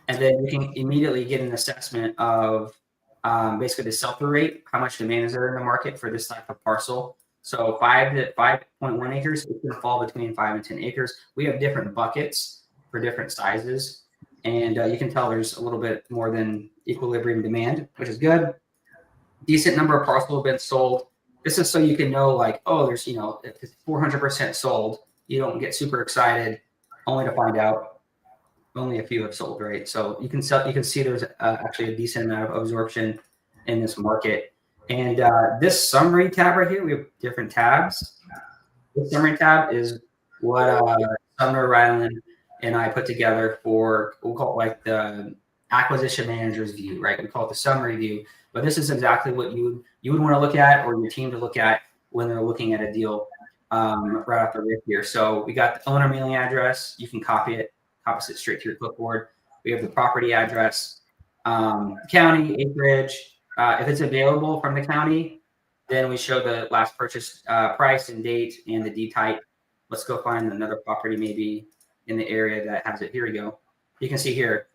and then we can immediately get an assessment of basically the sell-through rate, how much demand is there in the market for this type of parcel. So 5.1 acres, it's going to fall between 5 and 10 acres. We have different buckets for different sizes, and you can tell there's a little bit more than equilibrium demand, which is good. Decent number of parcels have been sold. This is so you can know, like, oh, there's, if it's 400% sold, you don't get super excited, only to find out only a few have sold, right? So you can see there's actually a decent amount of absorption in this market. And this summary tab right here, we have different tabs. This summary tab is what Sumner, Ryland, and I put together for, we'll call it like the acquisition manager's view, right? We call it the summary view. But this is exactly what you would want to look at, or your team to look at when they're looking at a deal right off the rip here. So we got the owner mailing address. You can copy it straight to your clipboard. We have the property address, county, acreage. If it's available from the county, then we show the last purchase price and date and the D type. Let's go find another property maybe in the area that has it. Here we go. You can see here.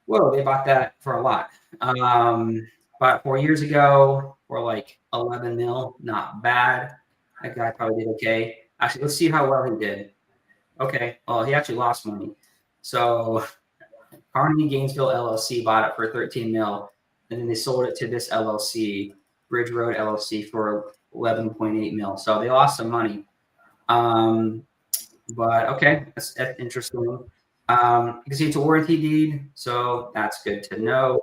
Whoa, they bought that for a lot. About 4 years ago for like 11 mil, not bad. That guy probably did okay. Actually, let's see how well he did. Okay, well, he actually lost money. So Carnegie Gainesville LLC bought it for 13 mil, and then they sold it to this LLC, Bridge Road LLC, for 11.8 mil. So they lost some money. But okay, that's interesting. You can see it's a warranty deed, so that's good to know.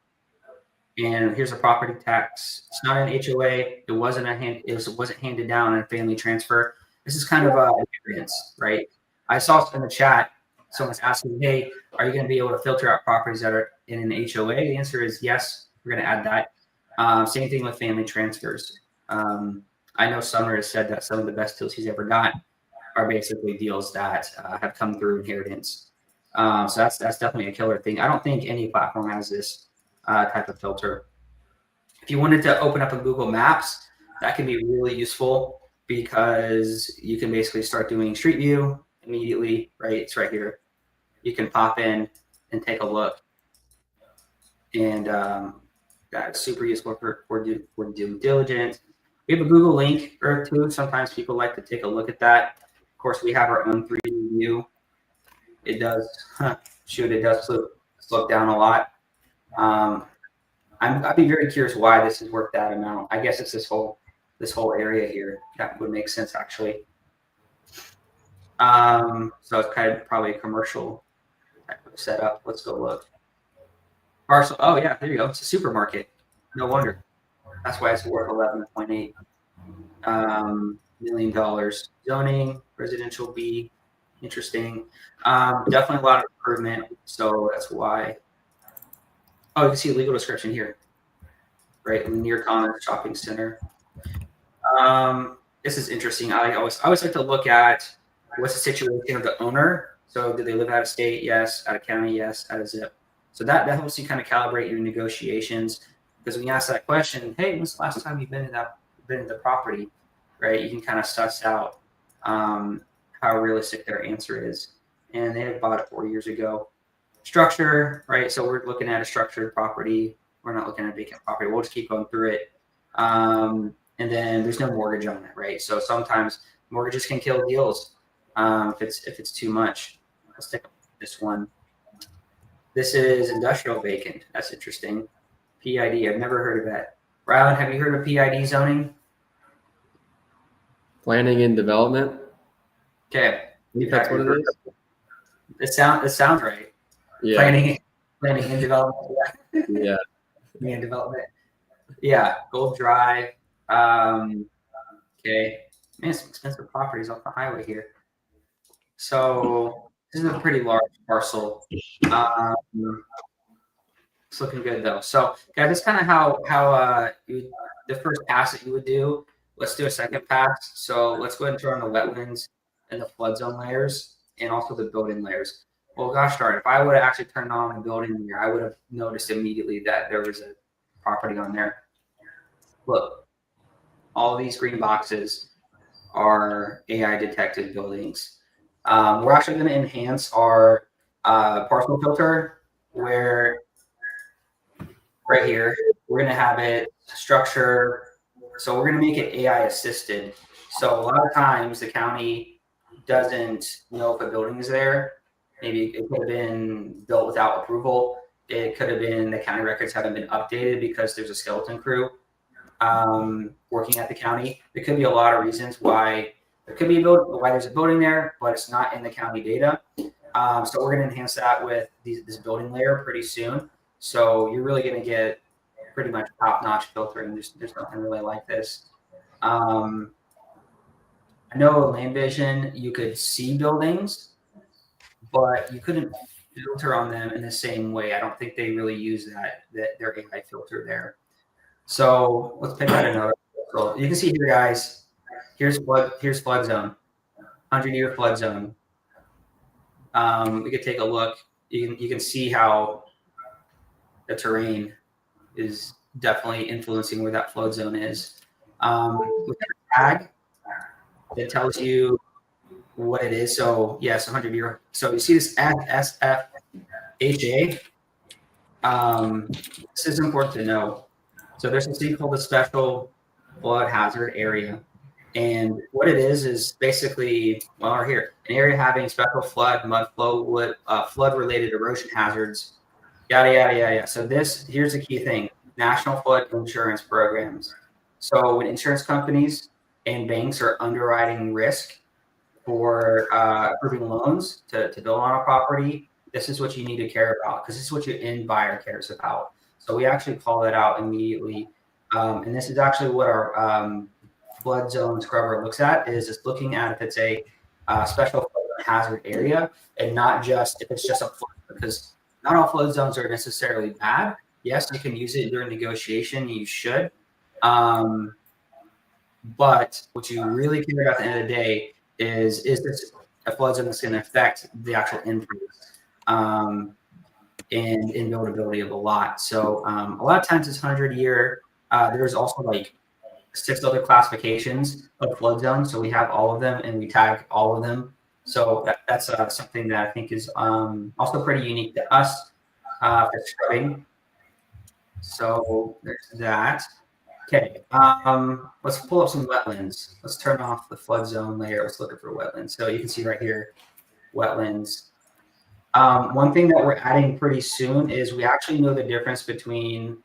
And here's a property tax. It's not an HOA. It wasn't handed down in a family transfer. This is kind of a experience, right? I saw in the chat someone's asking, "Hey, are you going to be able to filter out properties that are in an HOA?" The answer is yes. We're going to add that. Same thing with family transfers. I know Sumner has said that some of the best deals he's ever got are basically deals that have come through inheritance. So that's definitely a killer thing. I don't think any platform has this type of filter. If you wanted to open up a Google Maps, that can be really useful because you can basically start doing Street View immediately, right? It's right here. You can pop in and take a look. And that's super useful for due diligence. We have a Google link or two. Sometimes people like to take a look at that. Of course, we have our own 3D view. It does, it does slow down a lot. I'd be very curious why this is worth that amount. I guess it's this whole area here. That would make sense actually. So it's kind of probably a commercial type of setup. Let's go look. Parcel. Oh yeah, there you go. It's a supermarket. No wonder. That's why it's worth $11.8 million. Zoning, residential B. Interesting. Definitely a lot of improvement. So that's why. Oh, you can see a legal description here, right? Near Commerce Shopping Center. This is interesting. I always like to look at what's the situation of the owner. So do they live out of state? Yes. Out of county? Yes. Out of zip. So that helps you kind of calibrate your negotiations, because when you ask that question, hey, when's the last time you've been in the property, right? You can kind of suss out how realistic their answer is. And they had bought it 4 years ago. Structure, right? So we're looking at a structured property. We're not looking at a vacant property. We'll just keep going through it. And then there's no mortgage on it, right? So sometimes mortgages can kill deals if it's too much. Let's take this one. This is industrial vacant. That's interesting. PID. I've never heard of that. Rylan, have you heard of PID zoning? Planning and development. Okay. That's what it is. It sounds right. Yeah. Planning and development. Yeah. And development. Yeah. Gold Drive. Okay. Man, some expensive properties off the highway here. So this is a pretty large parcel. It's looking good though. So guys, that's kind of how the first pass that you would do. Let's do a second pass. So let's go ahead and turn on the wetlands and the flood zone layers and also the building layers. Well, gosh darn, if I would have actually turned on the building layer, I would have noticed immediately that there was a property on there. Look, all of these green boxes are AI detected buildings. We're actually going to enhance our parcel filter where right here, we're going to have it structure. So we're going to make it AI assisted. So a lot of times the county doesn't know if a building is there. Maybe it could have been built without approval. It could have been the county records haven't been updated because there's a skeleton crew working at the county. There could be a lot of reasons why there could be why there's a building there, but it's not in the county data. So we're going to enhance that with this building layer pretty soon. So you're really going to get pretty much top-notch filtering. There's nothing really like this. I know Land Vision, you could see buildings, but you couldn't filter on them in the same way. I don't think they really use their AI filter there. So let's pick out another. So you can see here, guys. Here's flood zone, 100-year flood zone. We could take a look. You can see how the terrain is definitely influencing where that flood zone is. With the tag, it tells you what it is. So yes, 100-year. So you see this SFHA. This is important to know. So there's this thing called the special flood hazard area. And what it is basically, well, we're here, an area having special flood, mud flow, flood-related erosion hazards, yada, yada, yada, yada. So here's the key thing, national flood insurance programs. So when insurance companies and banks are underwriting risk for approving loans to build on a property, this is what you need to care about because this is what your end buyer cares about. So we actually call that out immediately. And this is actually what our flood zone scrubber looks at, is it's looking at if it's a special flood hazard area and not just if it's just a flood, because not all flood zones are necessarily bad. Yes, you can use it during negotiation, you should. But what you really care about at the end of the day is this a flood zone that's going to affect the actual inputs and buildability of the lot. So a lot of times it's 100-year. There's also like 6 other classifications of flood zones. So we have all of them and we tag all of them. So that's something that I think is also pretty unique to us for scrubbing. So there's that. Okay, let's pull up some wetlands. Let's turn off the flood zone layer. Let's look for wetlands. So you can see right here, wetlands. One thing that we're adding pretty soon is we actually know the difference between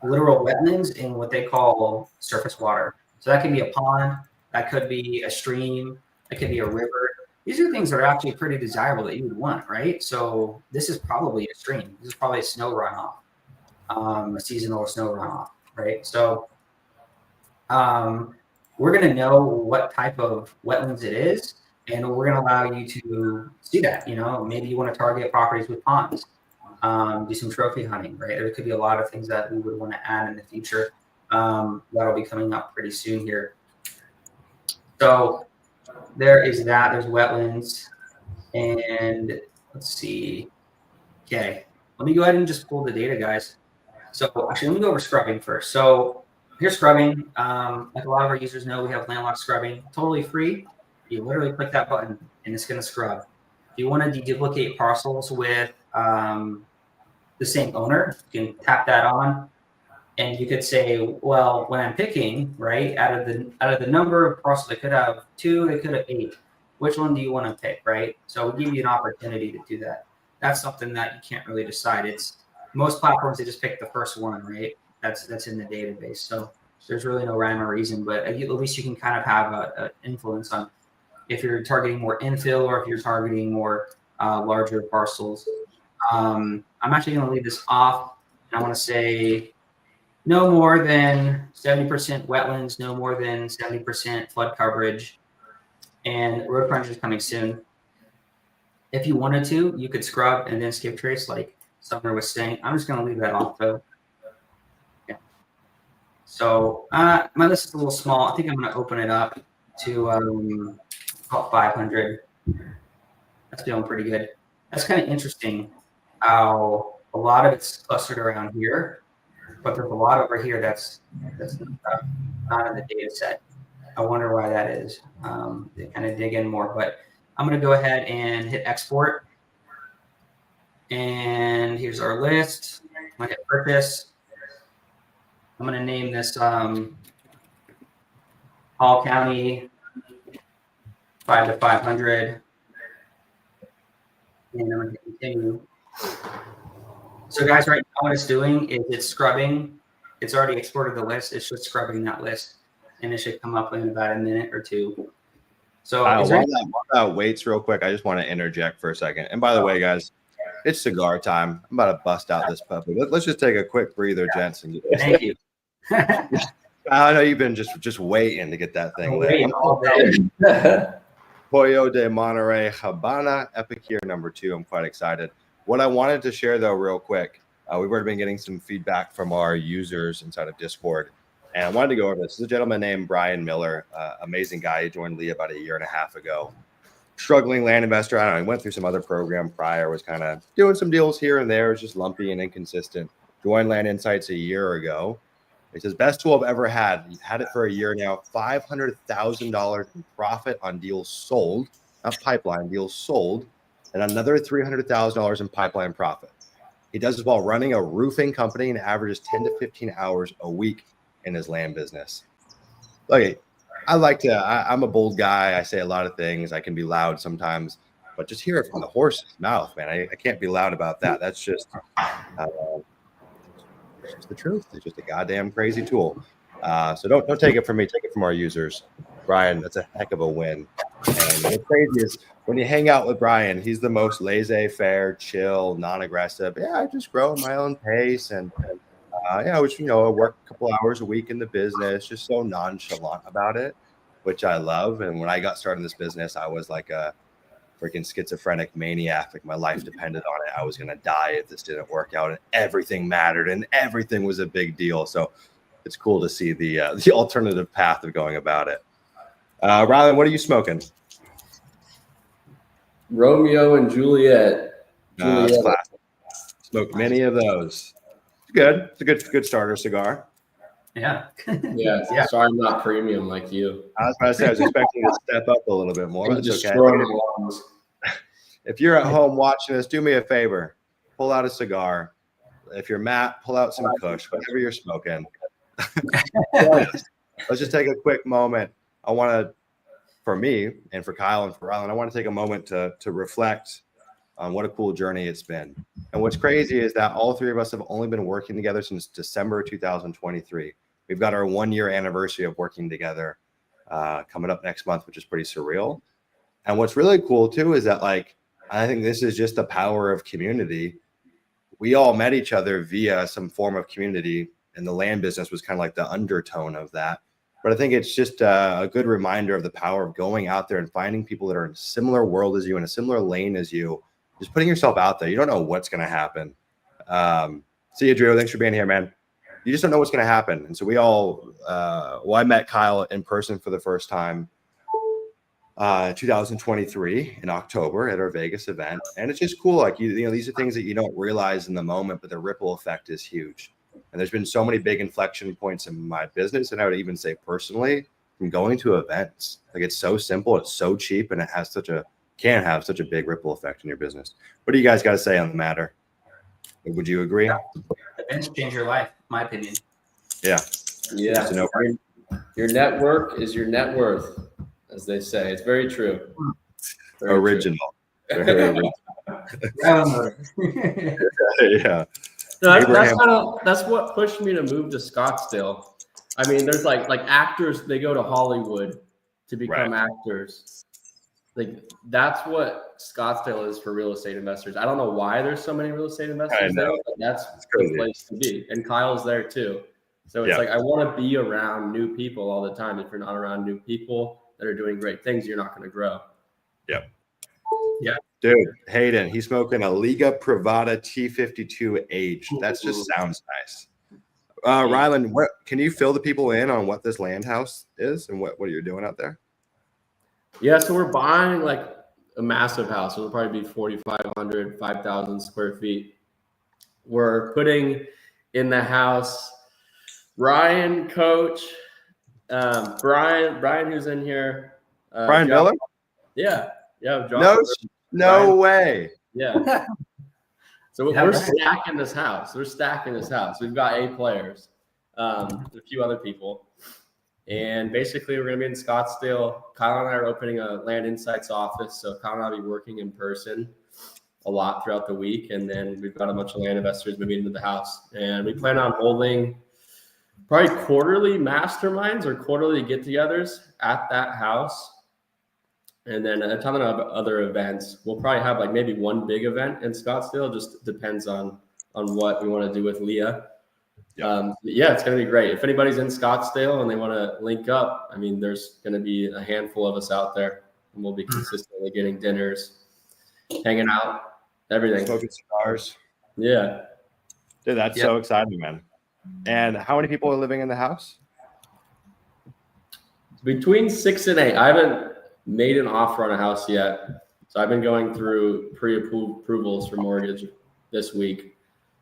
literal wetlands and what they call surface water. So that could be a pond, that could be a stream, that could be a river. These are things that are actually pretty desirable that you would want, right? So this is probably a stream. This is probably a snow runoff, a seasonal snow runoff, right? So we're going to know what type of wetlands it is, and we're going to allow you to see that. You know, maybe you want to target properties with ponds. Do some trophy hunting, right? There could be a lot of things that we would want to add in the future. That'll be coming up pretty soon here. So there is that. There's wetlands. And let's see. Okay. Let me go ahead and just pull the data, guys. So actually, let me go over scrubbing first. So here's scrubbing. Like a lot of our users know, we have landlocked scrubbing, totally free. You literally click that button and it's going to scrub. If you want to deduplicate parcels with the same owner, you can tap that on, and you could say, well, when I'm picking, right, out of the number of parcels, they could have 2, they could have 8. Which one do you want to pick, right? So we'll give you an opportunity to do that. That's something that you can't really decide. It's most platforms, they just pick the first one, right? That's in the database. So there's really no rhyme or reason, but at least you can kind of have an influence on if you're targeting more infill or if you're targeting more larger parcels. I'm actually going to leave this off. I want to say no more than 70% wetlands, no more than 70% flood coverage, and road frontage is coming soon. If you wanted to, you could scrub and then skip trace like Sumner was saying. I'm just going to leave that off though. Yeah. So my list is a little small. I think I'm going to open it up to about 500. That's feeling pretty good. That's kind of interesting how a lot of it's clustered around here. but there's a lot over here that's not in the data set. I wonder why that is. They kind of dig in more, but I'm going to go ahead and hit export. And here's our list. I'm going to hit purchase. I'm going to name this Hall County 5 to 500. And I'm going to continue. So guys, right now what it's doing is it's scrubbing. It's already exported the list. It's just scrubbing that list. And it should come up in about a minute or two. So while that waits real quick, I just want to interject for a second. And by the way, guys, it's cigar time. I'm about to bust out this puppy. Let's just take a quick breather, gents. And thank you. I know you've been just waiting to get that thing lit. All day. Pollo de Monterey Habana Epicure #2. I'm quite excited. What I wanted to share, though, real quick, we've already been getting some feedback from our users inside of Discord. And I wanted to go over this. This is a gentleman named Brian Miller, amazing guy. He joined Lee about 1.5 years ago. Struggling land investor. I don't know. He went through some other program prior, was kind of doing some deals here and there. It was just lumpy and inconsistent. Joined Land Insights 1 year ago. He says, best tool I've ever had. He's had it for 1 year now. $500,000 in profit on deals sold, not pipeline, deals sold, and another $300,000 in pipeline profit. He does this while running a roofing company and averages 10 to 15 hours a week in his land business. Okay, I'm a bold guy. I say a lot of things. I can be loud sometimes, but just hear it from the horse's mouth, man. I can't be loud about that. That's just the truth. It's just a goddamn crazy tool. So don't take it from me. Take it from our users. Brian, that's a heck of a win. And what's crazy is when you hang out with Brian, he's the most laissez-faire, chill, non-aggressive. Yeah, I just grow at my own pace. And I work a couple hours a week in the business, just so nonchalant about it, which I love. And when I got started in this business, I was like a freaking schizophrenic maniac. Like my life depended on it. I was going to die if this didn't work out, and everything mattered and everything was a big deal. So it's cool to see the alternative path of going about it. Rylan, what are you smoking? Romeo and Juliet. That's classic. Smoked many of those. It's good. It's a good starter cigar. Yeah. Yeah. Sorry, I'm not premium like you. I was about to say, I was expecting you to step up a little bit more. That's okay. If you're at home watching this, do me a favor. Pull out a cigar. If you're Matt, pull out some Kush, whatever you're smoking. Let's just take a quick moment. I want to, for me and for Kyle and for Rylan, I want to take a moment to reflect on what a cool journey it's been. And what's crazy is that all three of us have only been working together since December 2023. We've got our 1 year anniversary of working together coming up next month, which is pretty surreal. And what's really cool too is that, like, I think this is just the power of community. We all met each other via some form of community, and the land business was kind of like the undertone of that. But I think it's just a good reminder of the power of going out there and finding people that are in a similar world as you, in a similar lane as you, just putting yourself out there. You don't know what's going to happen. See you, Drew. Thanks for being here, man. You just don't know what's going to happen. And so we all, I met Kyle in person for the first time 2023 in October at our Vegas event. And it's just cool. Like, you know, these are things that you don't realize in the moment, but the ripple effect is huge. And there's been so many big inflection points in my business, and I would even say personally, from going to events. Like, it's so simple, it's so cheap, and it has can have such a big ripple effect in your business. What do you guys got to say on the matter? Would you agree? Yeah. Events change your life, my opinion. Yeah. Your network is your net worth, as they say. It's very true. Very original. True. Very original. Yeah. No, that's what pushed me to move to Scottsdale. I mean, there's like actors, they go to Hollywood to become actors. Like, that's what Scottsdale is for real estate investors. I don't know why there's so many real estate investors there, but that's the place to be. And Kyle's there too. So it's like, I want to be around new people all the time. If you're not around new people that are doing great things, you're not going to grow. Yep. Yeah. Dude, Hayden, he's smoking a Liga Privada T52 aged. That just sounds nice. Rylan, can you fill the people in on what this land house is and what you're doing out there? Yeah, so we're buying like a massive house. It'll probably be 4,500, 5,000 square feet. We're putting in the house. Ryan, Coach, Brian, who's in here. Brian John, Miller? yeah, No, John, no Brian. way. Yeah. So Yeah, we're right. stacking this house. We're stacking this house. We've got 8 players, a few other people. And basically, we're going to be in Scottsdale. Kyle and I are opening a Land Insights office. So Kyle and I will be working in person a lot throughout the week. And then we've got a bunch of land investors moving into the house. And we plan on holding probably quarterly masterminds or quarterly get-togethers at that house. And then a ton of other events. We'll probably have like maybe one big event in Scottsdale. Just depends on what we want to do with Leah. Yeah, it's going to be great. If anybody's in Scottsdale and they want to link up, I mean, there's going to be a handful of us out there, and we'll be consistently getting dinners, hanging out, everything. Smoking cigars. Yeah. Dude, that's so exciting, man. And how many people are living in the house? Between 6 and 8. I haven't made an offer on a house yet. So I've been going through pre-approvals for mortgage this week.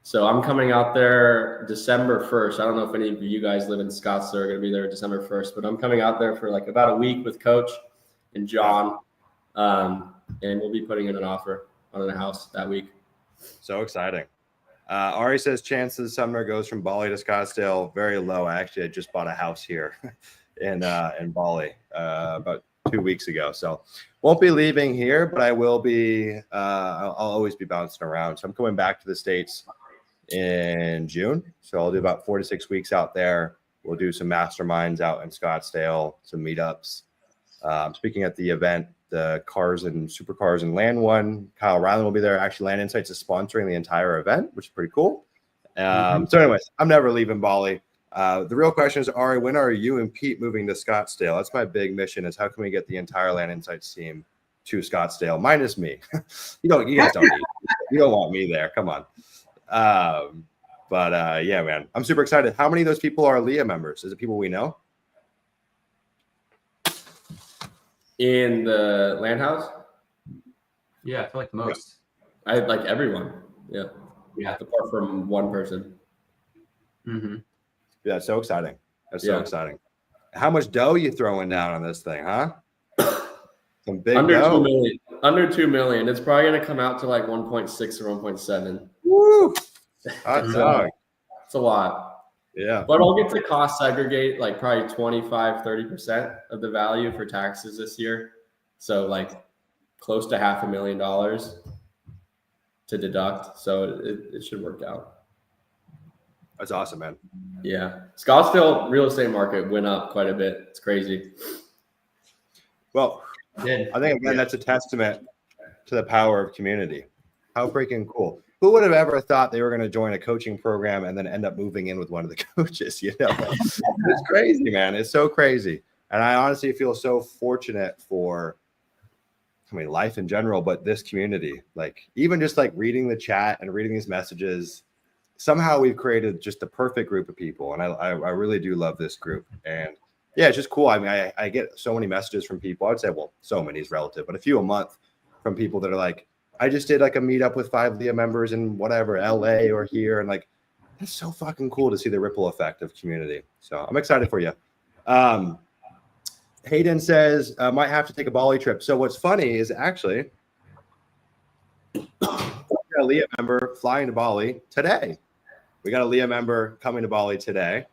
So I'm coming out there December 1st. I don't know if any of you guys live in Scottsdale are going to be there December 1st, but I'm coming out there for like about a week with Coach and John. And we'll be putting in an offer on a house that week. So exciting. Ari says chances Sumner goes from Bali to Scottsdale very low. I just bought a house here in Bali about 2 weeks ago. So won't be leaving here, but I will be. I'll always be bouncing around. So I'm coming back to the States in June. So I'll do about 4 to 6 weeks out there. We'll do some masterminds out in Scottsdale, some meetups. Speaking at the event, the cars and supercars and land one, Kyle Ryland will be there. Actually, Land Insights is sponsoring the entire event, which is pretty cool. So anyways, I'm never leaving Bali. The real question is, Ari, when are you and Pete moving to Scottsdale? That's my big mission, is how can we get the entire Land Insights team to Scottsdale, minus me. You guys don't need, you don't want me there. Come on. But yeah, man, I'm super excited. How many of those people are Leah members? Is it people we know? In the land house? Yeah, I feel like most. I like everyone. Yeah. Yeah. Apart from one person. Mm-hmm. Yeah, it's so exciting. That's so exciting. How much dough you throwing down on this thing, huh? Some big under dough. 2 million. Under 2 million. It's probably going to come out to like 1.6 or 1.7. Woo! Hot dog. It's a lot. Yeah. But I'll get to cost segregate like probably 25-30% of the value for taxes this year. So like close to $500,000 to deduct. So it should work out. That's awesome, man. Yeah. Scottsdale real estate market went up quite a bit. It's crazy. Well, I think, again, that's a testament to the power of community. How freaking cool. Who would have ever thought they were going to join a coaching program and then end up moving in with one of the coaches? You know, it's crazy, man. It's so crazy. And I honestly feel so fortunate for, I mean, life in general, but this community, like even just like reading the chat and reading these messages, somehow we've created just the perfect group of people. And I really do love this group. And yeah, it's just cool. I mean, I get so many messages from people. I'd say, well, so many is relative, but a few a month from people that are like, I just did like a meetup with 5 Leah members in whatever, LA or here. And like, that's so fucking cool to see the ripple effect of community. So I'm excited for you. Hayden says, might have to take a Bali trip. So what's funny is actually a Leah member flying to Bali today. We got a Leah member coming to Bali today.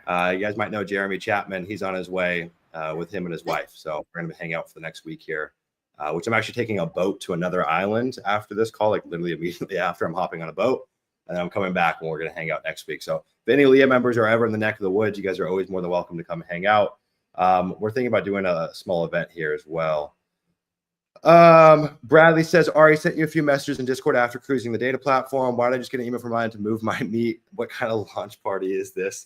You guys might know Jeremy Chapman. He's on his way with him and his wife. So we're going to hang out for the next week here. Which I'm actually taking a boat to another island after this call, like literally immediately after I'm hopping on a boat. And then I'm coming back and we're going to hang out next week. So if any Leah members are ever in the neck of the woods, you guys are always more than welcome to come hang out. We're thinking about doing a small event here as well. Bradley says, Ari sent you a few messages in Discord after cruising the data platform. Why did I just get an email from Ryan to move my meet? What kind of launch party is this?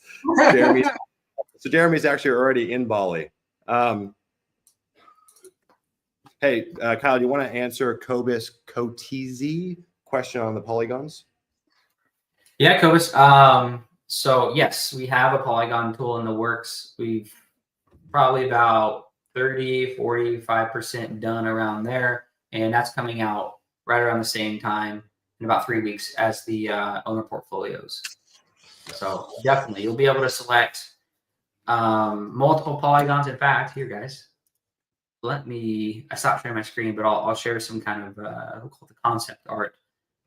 Jeremy's actually already in Bali. Hey, Kyle, do you want to answer Kobus Kotizi question on the polygons? Yeah, Kobus. So yes, we have a Polygon tool in the works. We've probably about 30-45% done around there. And that's coming out right around the same time in about 3 weeks as the owner portfolios. So definitely, you'll be able to select multiple polygons. In fact, here, guys, I stopped sharing my screen, but I'll share some kind of we'll call it the concept art.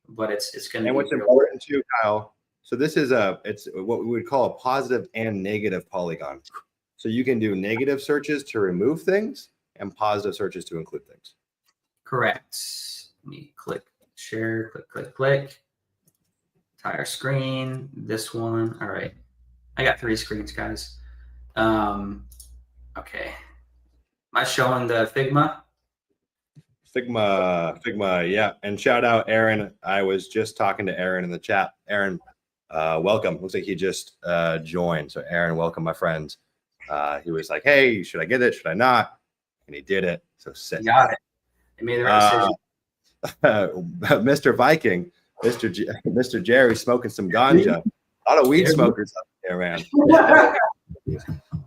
But it's going to And be what's important too, Kyle. So this is it's what we would call a positive and negative polygon. So you can do negative searches to remove things and positive searches to include things. correct. Let me click share, click. Entire screen. This one. All right. I got 3 screens, guys. Okay. Am I showing the Figma? Figma, yeah. And shout out Aaron. I was just talking to Aaron in the chat. Aaron, welcome. Looks like he just joined. So Aaron, welcome, my friend. He was like, hey, should I get it? Should I not? And he did it. So sick. Got it. I made the right decision. Mr. Viking, Mr. Jerry smoking some ganja. A lot of weed smokers up here, man.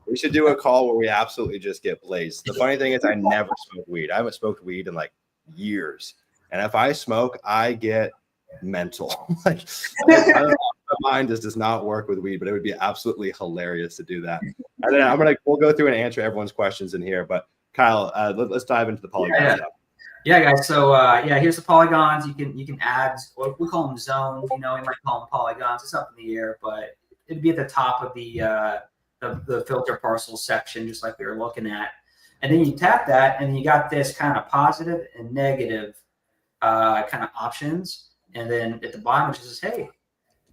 We should do a call where we absolutely just get blazed. The funny thing is I never smoke weed. I haven't smoked weed in like years. And if I smoke, I get mental. Like I don't know, my mind just does not work with weed, but it would be absolutely hilarious to do that. And then we'll go through and answer everyone's questions in here. But Kyle, let's dive into the polygon stuff. Yeah, guys. So here's the polygons. You can add what we call them zones. You know, we might call them polygons. It's up in the air, but it'd be at the top of the filter parcel section, just like we were looking at. And then you tap that, and you got this kind of positive and negative kind of options. And then at the bottom, it says, "Hey,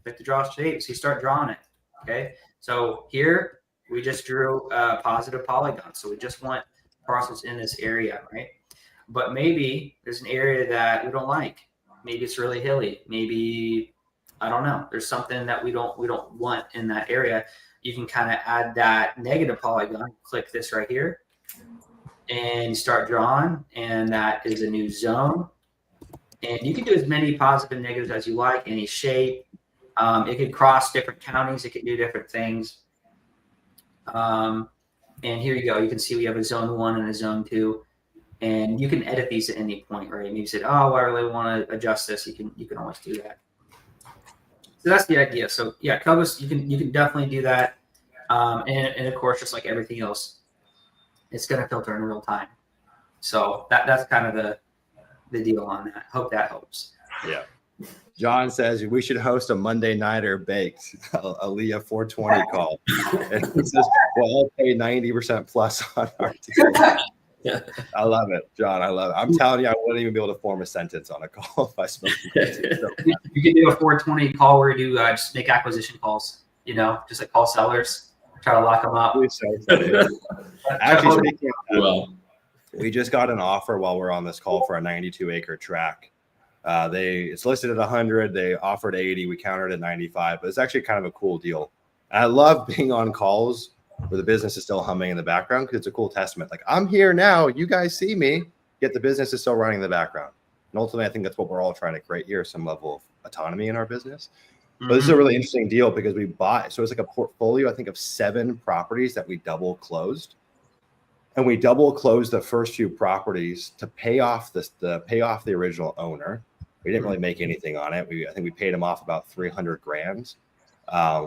click to draw shape." So you start drawing it. Okay. So here we just drew a positive polygon. So we just want parcels in this area, right? But maybe there's an area that we don't like. Maybe it's really hilly. Maybe, I don't know. There's something that we don't want in that area. You can kind of add that negative polygon. Click this right here and start drawing. And that is a new zone. And you can do as many positive and negatives as you like, any shape. It could cross different counties. It could do different things. And here you go. You can see we have a zone 1 and a zone 2. And you can edit these at any point, right? Maybe you said, "Oh, I really want to adjust this." You can always do that. So that's the idea. So yeah, Cobus, you can definitely do that. And of course, just like everything else, it's going to filter in real time. So that's kind of the deal on that. Hope that helps. Yeah. John says we should host a Monday Nighter Baked, a Leah 420 call. And he says we'll all pay 90% plus on our team. Yeah, I love it, John. I love it. I'm telling you, I wouldn't even be able to form a sentence on a call if I spoke. So, you can do a 420 call where you do just make acquisition calls. You know, just like call sellers, try to lock them up. Actually, speaking of that, we just got an offer while we're on this call for a 92-acre tract. It's listed at 100. They offered 80. We countered at 95. But it's actually kind of a cool deal. And I love being on calls where the business is still humming in the background because it's a cool testament. Like, I'm here now, you guys see me, yet the business is still running in the background. And ultimately, I think that's what we're all trying to create here, some level of autonomy in our business. But this is a really interesting deal because we bought, so it's like a portfolio, I think, of 7 properties that we double closed. And we double closed the first few properties to pay off the original owner. We didn't really make anything on it. I think we paid him off about $300,000.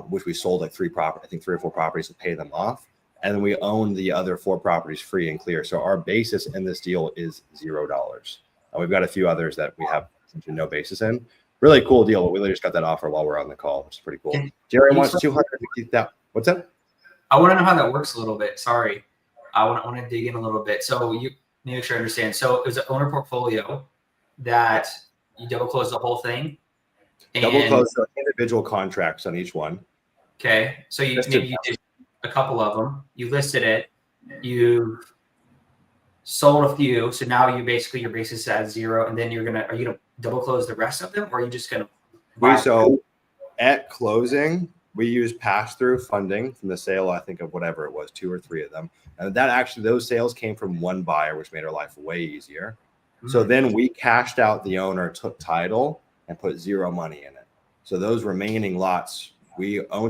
Which we sold like 3 or 4 properties to pay them off. And then we own the other 4 properties free and clear. So our basis in this deal is $0. And we've got a few others that we have essentially no basis in. Really cool deal. But we literally just got that offer while we're on the call, which is pretty cool. Jerry wants 250,000. What's that? I want to know how that works a little bit. Sorry. I want to dig in a little bit. So you make sure I understand. So it was an owner portfolio that you double close the whole thing. Double close the individual contracts on each one. Okay, so you did a couple of them. You listed it. You sold a few. So now you basically your basis is at 0, and then are you gonna double close the rest of them, or are you just gonna? So at closing, we use pass-through funding from the sale. I think of whatever it was, 2 or 3 of them, and those sales came from one buyer, which made our life way easier. So then we cashed out the owner, took title, and put 0 money in it. So those remaining lots we own,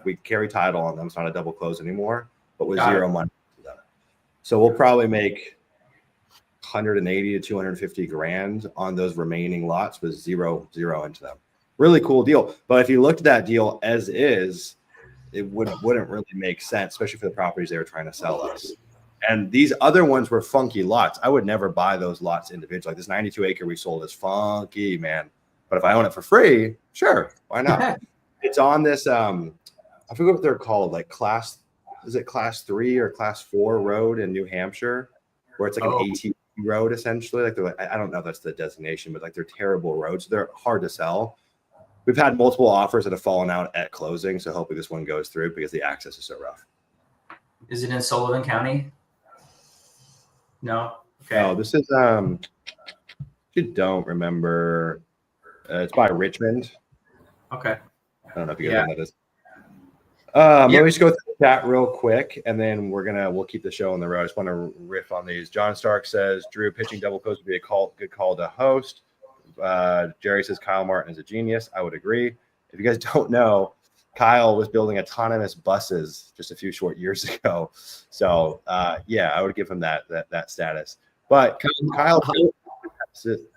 we carry title on them. It's not a double close anymore, but with 0 money to them. So we'll probably make 180 to 250 grand on those remaining lots with zero into them. Really cool deal. But if you looked at that deal as is, it wouldn't really make sense, especially for the properties they were trying to sell us. And these other ones were funky lots. I would never buy those lots individually. Like this 92 acre we sold is funky, man. But if I own it for free, sure, why not? It's on this, I forget what they're called, like is it class 3 or class 4 road in New Hampshire, where it's like an ATV road essentially. Like they're like, I don't know if that's the designation, but like they're terrible roads. They're hard to sell. We've had multiple offers that have fallen out at closing, so hopefully this one goes through because the access is so rough. Is it in Sullivan County? No. Okay. No, this is you don't remember. It's by Richmond. Okay. I don't know if you guys know that is. Let me just go through the chat real quick, and then we'll keep the show on the road. I just want to riff on these. John Stark says Drew pitching double close would be a good call to host. Jerry says Kyle Martin is a genius. I would agree. If you guys don't know, Kyle was building autonomous buses just a few short years ago. So yeah, I would give him that status. But Kyle,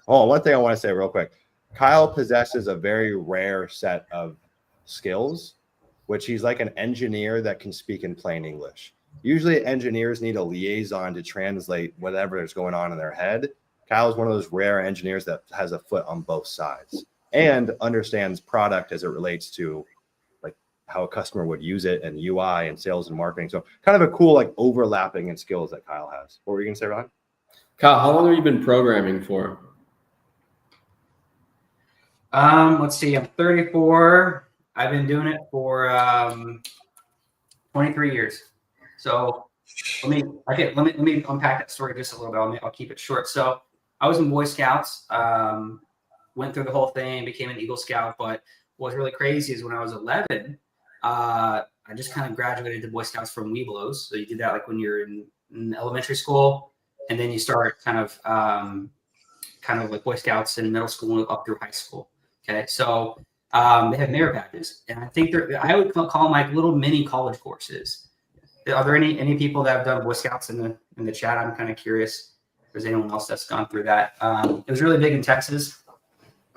one thing I want to say real quick. Kyle possesses a very rare set of skills, which he's like an engineer that can speak in plain English. Usually engineers need a liaison to translate whatever is going on in their head. Kyle is one of those rare engineers that has a foot on both sides and understands product as it relates to like how a customer would use it and UI and sales and marketing. So kind of a cool like overlapping in skills that Kyle has. What were you gonna say, Ron? Kyle, how long have you been programming for? Let's see. I'm 34. I've been doing it for 23 years. So let me unpack that story just a little bit. I'll keep it short. So I was in Boy Scouts. Went through the whole thing, became an Eagle Scout. But what was really crazy is when I was 11, I just kind of graduated to Boy Scouts from Webelos. So you do that like when you're in elementary school, and then you start kind of like Boy Scouts in middle school up through high school. Okay, so they have merit badges, and I think I would call them like little mini college courses. Are there any people that have done Boy Scouts in the chat? I'm kind of curious if there's anyone else that's gone through that. It was really big in Texas,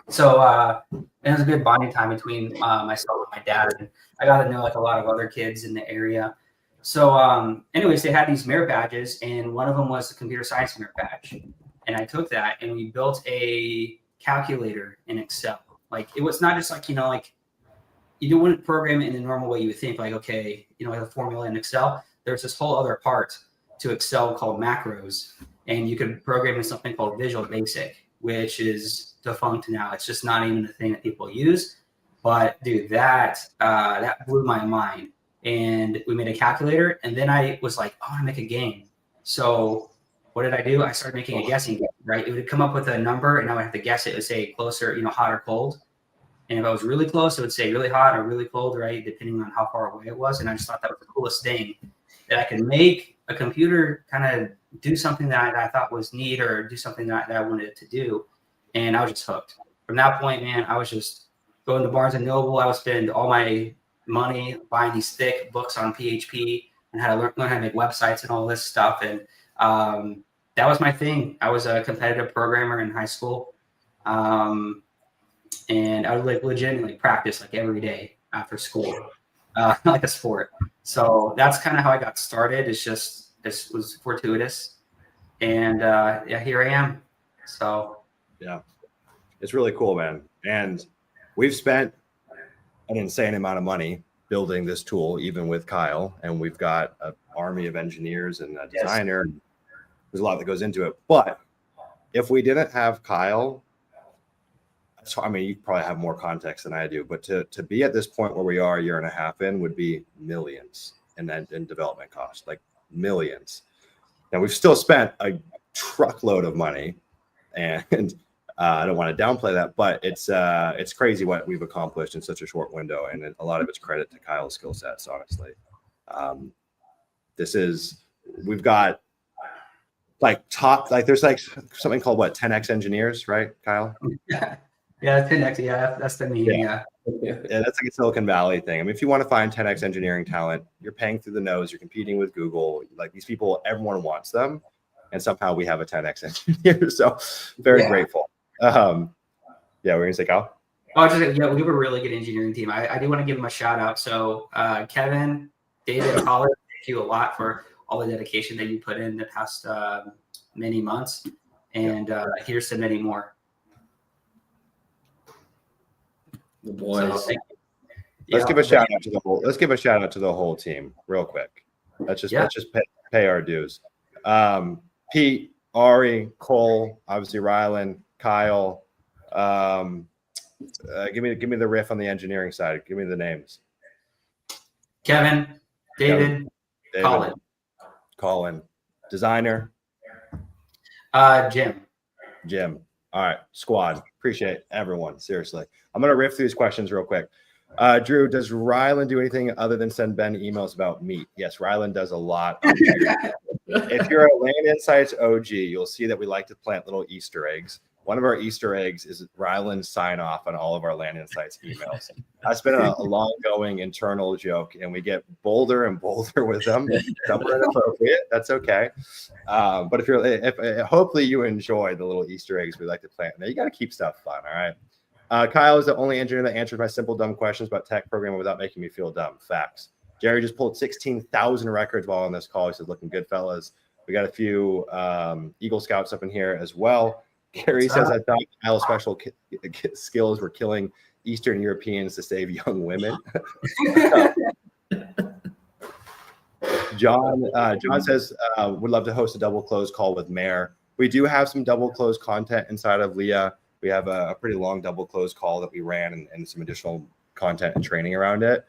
so it was a good bonding time between myself and my dad, and I got to know like a lot of other kids in the area. So, anyways, they had these merit badges, and one of them was the computer science merit badge, and I took that, and we built a calculator in Excel. Like it was not just like like you wouldn't program it in the normal way you would think, like, okay, like a formula in Excel. There's this whole other part to Excel called macros, and you could program in something called Visual Basic, which is defunct now. It's just not even a thing that people use. But dude, that blew my mind. And we made a calculator, and then I was like, I want to make a game. So what did I do? I started making a guessing game, right? It would come up with a number, and I would have to guess it. It would say closer, hot or cold. And if I was really close, it would say really hot or really cold, right? Depending on how far away it was. And I just thought that was the coolest thing, that I could make a computer kind of do something that I thought was neat, or do something that I wanted it to do. And I was just hooked. From that point, man, I was just going to Barnes & Noble. I would spend all my money buying these thick books on PHP and how to learn how to make websites and all this stuff. And that was my thing. I was a competitive programmer in high school. And I would like legitimately practice like every day after school, like a sport. So that's kind of how I got started. This was fortuitous. And yeah, here I am. So yeah, it's really cool, man. And we've spent an insane amount of money building this tool, even with Kyle, and we've got an army of engineers and a designer. Yes. There's a lot that goes into it. But if we didn't have Kyle, I mean, you probably have more context than I do, but to be at this point where we are a year and a half in would be millions in development costs, like millions. Now we've still spent a truckload of money, and I don't want to downplay that, but it's crazy what we've accomplished in such a short window, and a lot of it's credit to Kyle's skill sets, honestly. We've got there's like something called 10x engineers, right, Kyle? Yeah, 10x. Yeah, that's the name. Yeah, that's like a Silicon Valley thing. I mean, if you want to find 10x engineering talent, you're paying through the nose. You're competing with Google. Like these people, everyone wants them, and somehow we have a 10x engineer. So very grateful. Yeah, we're gonna say Kyle. Oh, yeah, we have a really good engineering team. I do want to give them a shout out. So Kevin, David, and Colin, thank you a lot for all the dedication that you put in the past many months. And here's to many more. The boys. So, Let's give a shout out to the whole. Let's give a shout out to the whole team real quick. Let's just pay our dues. Pete, Ari, Cole, obviously Rylan, Kyle. Give me the riff on the engineering side. Give me the names. Kevin, David, Colin, designer, Jim. All right, squad. Appreciate everyone. Seriously, I'm gonna riff through these questions real quick. Drew, does Rylan do anything other than send Ben emails about meat? Yes, Rylan does a lot. If you're a Land Insights OG, you'll see that we like to plant little Easter eggs. One of our Easter eggs is Rylan's sign off on all of our Land Insights emails. That's been a long-going internal joke, and we get bolder and bolder with them. Some are inappropriate. That's okay. But if hopefully you enjoy the little Easter eggs we like to plant. Now you got to keep stuff fun. All right. Kyle is the only engineer that answers my simple, dumb questions about tech programming without making me feel dumb. Facts. Jerry just pulled 16,000 records while on this call. He said, looking good, fellas. We got a few Eagle Scouts up in here as well. Gary says, I thought Kyle's special skills were killing Eastern Europeans to save young women. John says, would love to host a double close call with Mayor. We do have some double close content inside of Leah. We have a pretty long double close call that we ran and some additional content and training around it.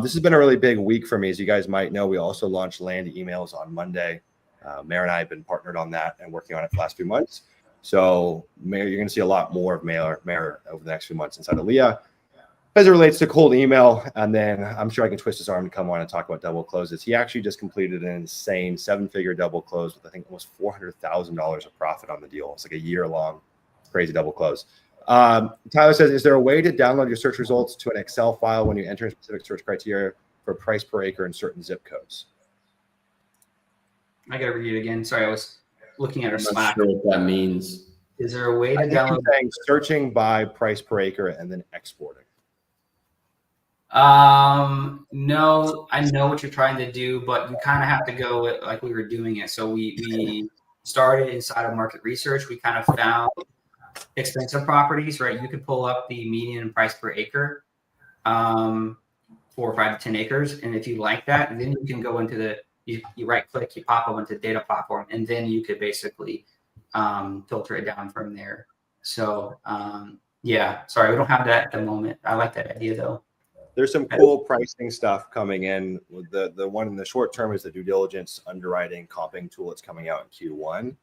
This has been a really big week for me. As you guys might know, we also launched Land Emails on Monday. Mayor and I have been partnered on that and working on it for the last few months. So Mayor, you're going to see a lot more of Mayor over the next few months inside of Leah as it relates to cold email. And then I'm sure I can twist his arm to come on and talk about double closes. He actually just completed an insane 7-figure double close with, I think, almost $400,000 of profit on the deal. It's like a year-long crazy double close. Tyler says, is there a way to download your search results to an Excel file when you enter specific search criteria for price per acre in certain zip codes? I got to read it again. Sorry, I was looking at our Slack. I'm not sure what that means. Is there a way to download? Searching by price per acre and then exporting. No, I know what you're trying to do, but you kind of have to go with, like we were doing it. So we started inside of market research. We kind of found expensive properties, right? You could pull up the median price per acre for 5 to 10 acres. And if you like that, and then you can go into you right click, you pop up into data platform, and then you could basically filter it down from there. So yeah, sorry, we don't have that at the moment. I like that idea though. There's some cool pricing stuff coming in. The one in the short term is the due diligence underwriting comping tool that's coming out in Q1.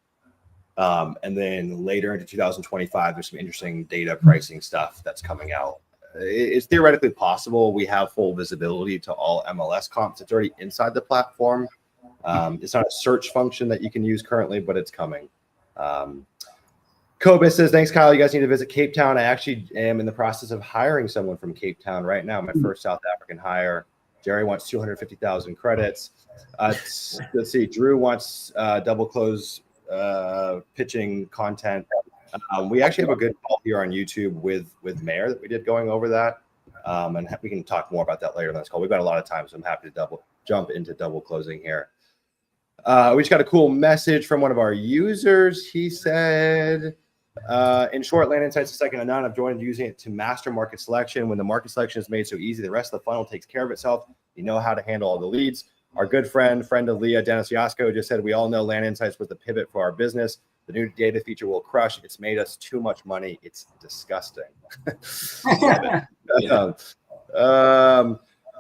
And then later into 2025, there's some interesting data pricing stuff that's coming out. It's theoretically possible. We have full visibility to all MLS comps. It's already inside the platform. It's not a search function that you can use currently, but it's coming. Kobus says, thanks, Kyle. You guys need to visit Cape Town. I actually am in the process of hiring someone from Cape Town right now, my first South African hire. Jerry wants 250,000 credits. Let's see. Drew wants double close pitching content. We actually have a good call here on YouTube with Mayor that we did going over that. And we can talk more about that later in this call. We've got a lot of time, so I'm happy to jump into double closing here. We just got a cool message from one of our users. He said, in short, Land Insights is second to none. I've joined using it to master market selection. When the market selection is made so easy, the rest of the funnel takes care of itself. You know how to handle all the leads. Our good friend of Leah, Dennis Yasko, just said, we all know Land Insights was the pivot for our business. The new data feature will crush. It's made us too much money. It's disgusting.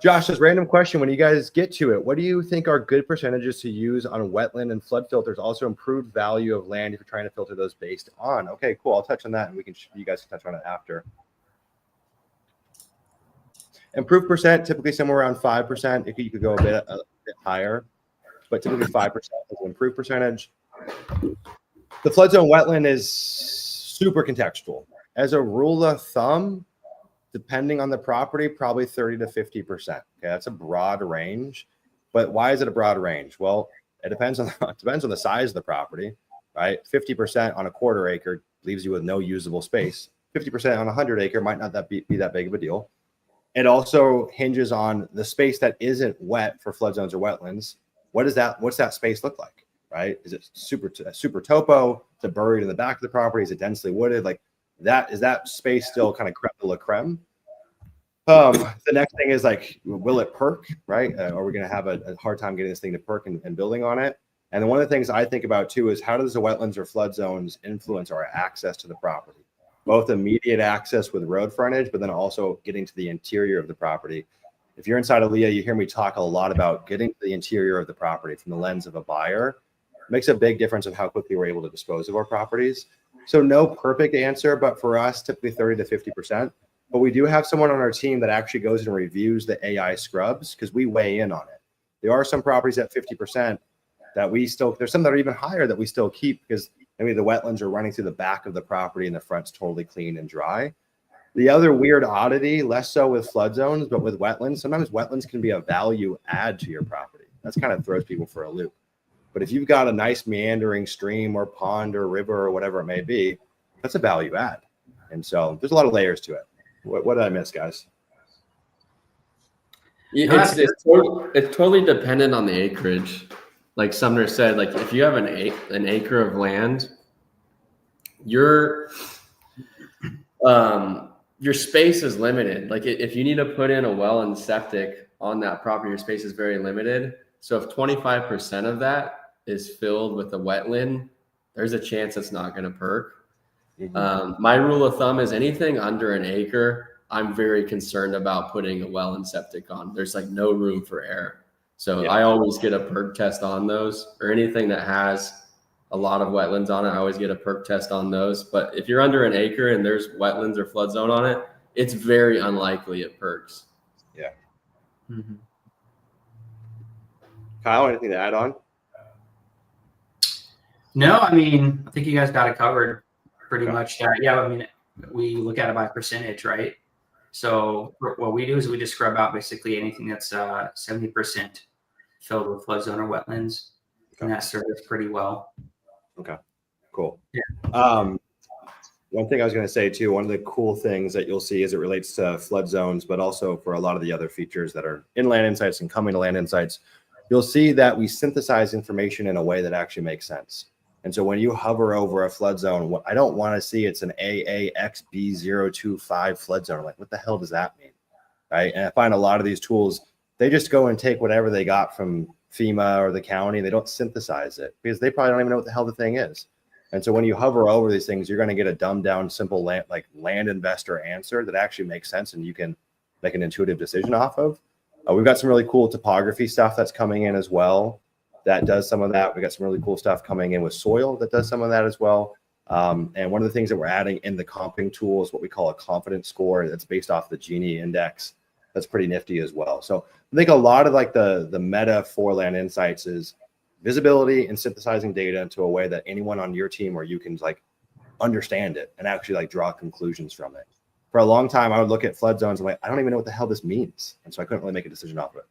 Josh says, random question. When you guys get to it, what do you think are good percentages to use on wetland and flood filters? Also improved value of land if you're trying to filter those based on. Okay, cool. I'll touch on that and you guys can touch on it after. Improved percent, typically somewhere around 5%. You could go a bit higher, but typically 5% is an improved percentage. The flood zone wetland is super contextual. As a rule of thumb, depending on the property, probably 30 to 50%. Okay, that's a broad range. But why is it a broad range? Well, it depends on the size of the property, right? 50% on a quarter acre leaves you with no usable space. 50% on a 100-acre might not be that big of a deal. It also hinges on the space that isn't wet for flood zones or wetlands. What's that space look like, right? Is it super topo? Is it buried in the back of the property? Is it densely wooded? Like that, is that space still kind of creme de la creme? The next thing is like, will it perk, right? Are we going to have a hard time getting this thing to perk and building on it? And then one of the things I think about too is how does the wetlands or flood zones influence our access to the property? Both immediate access with road frontage, but then also getting to the interior of the property. If you're inside of Leah, you hear me talk a lot about getting to the interior of the property from the lens of a buyer. It makes a big difference in how quickly we're able to dispose of our properties. So no perfect answer, but for us, typically 30 to 50%. But we do have someone on our team that actually goes and reviews the AI scrubs because we weigh in on it. There are some properties at 50% that there's some that are even higher that we still keep because maybe the wetlands are running through the back of the property and the front's totally clean and dry. The other weird oddity, less so with flood zones, but with wetlands, sometimes wetlands can be a value add to your property. That's kind of throws people for a loop. But if you've got a nice meandering stream or pond or river or whatever it may be, that's a value add. And so there's a lot of layers to it. What did I miss, guys? It's totally dependent on the acreage. Like Sumner said, like if you have an acre of land, your space is limited. Like if you need to put in a well and septic on that property, your space is very limited. So if 25% of that is filled with a wetland, there's a chance it's not going to perk. My rule of thumb is anything under an acre, I'm very concerned about putting a well and septic on. There's like no room for error. So I always get a perk test on those, or anything that has a lot of wetlands on it. I always get a perk test on those. But if you're under an acre and there's wetlands or flood zone on it, it's very unlikely it perks. Yeah. Kyle, anything to add on? No, I mean, I think you guys got it covered pretty much. Yeah, I mean, we look at it by percentage, right? So what we do is we just scrub out basically anything that's 70% filled with flood zone or wetlands, and that serves us pretty well. Okay, cool. Yeah. One thing I was going to say too, one of the cool things that you'll see as it relates to flood zones, but also for a lot of the other features that are in Land Insights and coming to Land Insights, you'll see that we synthesize information in a way that actually makes sense. And so when you hover over a flood zone, what I don't want to see it's an AAXB025 flood zone. Like, what the hell does that mean? Right. And I find a lot of these tools, they just go and take whatever they got from FEMA or the county. They don't synthesize it because they probably don't even know what the hell the thing is. And so when you hover over these things, you're going to get a dumbed down, simple land investor answer that actually makes sense and you can make an intuitive decision off of. We've got some really cool topography stuff that's coming in as well. That does some of that. We got some really cool stuff coming in with soil that does some of that as well. And one of the things that we're adding in the comping tool is what we call a confidence score that's based off the Gini index. That's pretty nifty as well. So I think a lot of like the meta for Land Insights is visibility and synthesizing data into a way that anyone on your team or you can like understand it and actually like draw conclusions from it. For a long time, I would look at flood zones and like, I don't even know what the hell this means. And so I couldn't really make a decision off of it.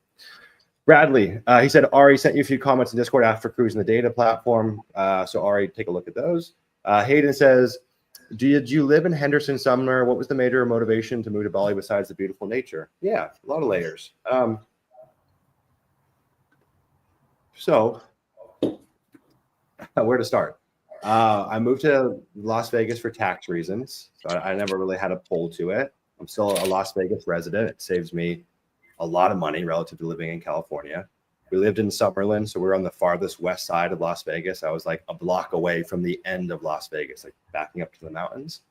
Bradley, he said, Ari sent you a few comments in Discord after cruising the data platform. So Ari, take a look at those. Hayden says, did you live in Henderson, Sumner? What was the major motivation to move to Bali besides the beautiful nature? Yeah, a lot of layers. So where to start? I moved to Las Vegas for tax reasons. So I never really had a pull to it. I'm still a Las Vegas resident. It saves me a lot of money relative to living in California. We lived in Summerlin, so we were on the farthest west side of Las Vegas. I was like a block away from the end of Las Vegas, like backing up to the mountains.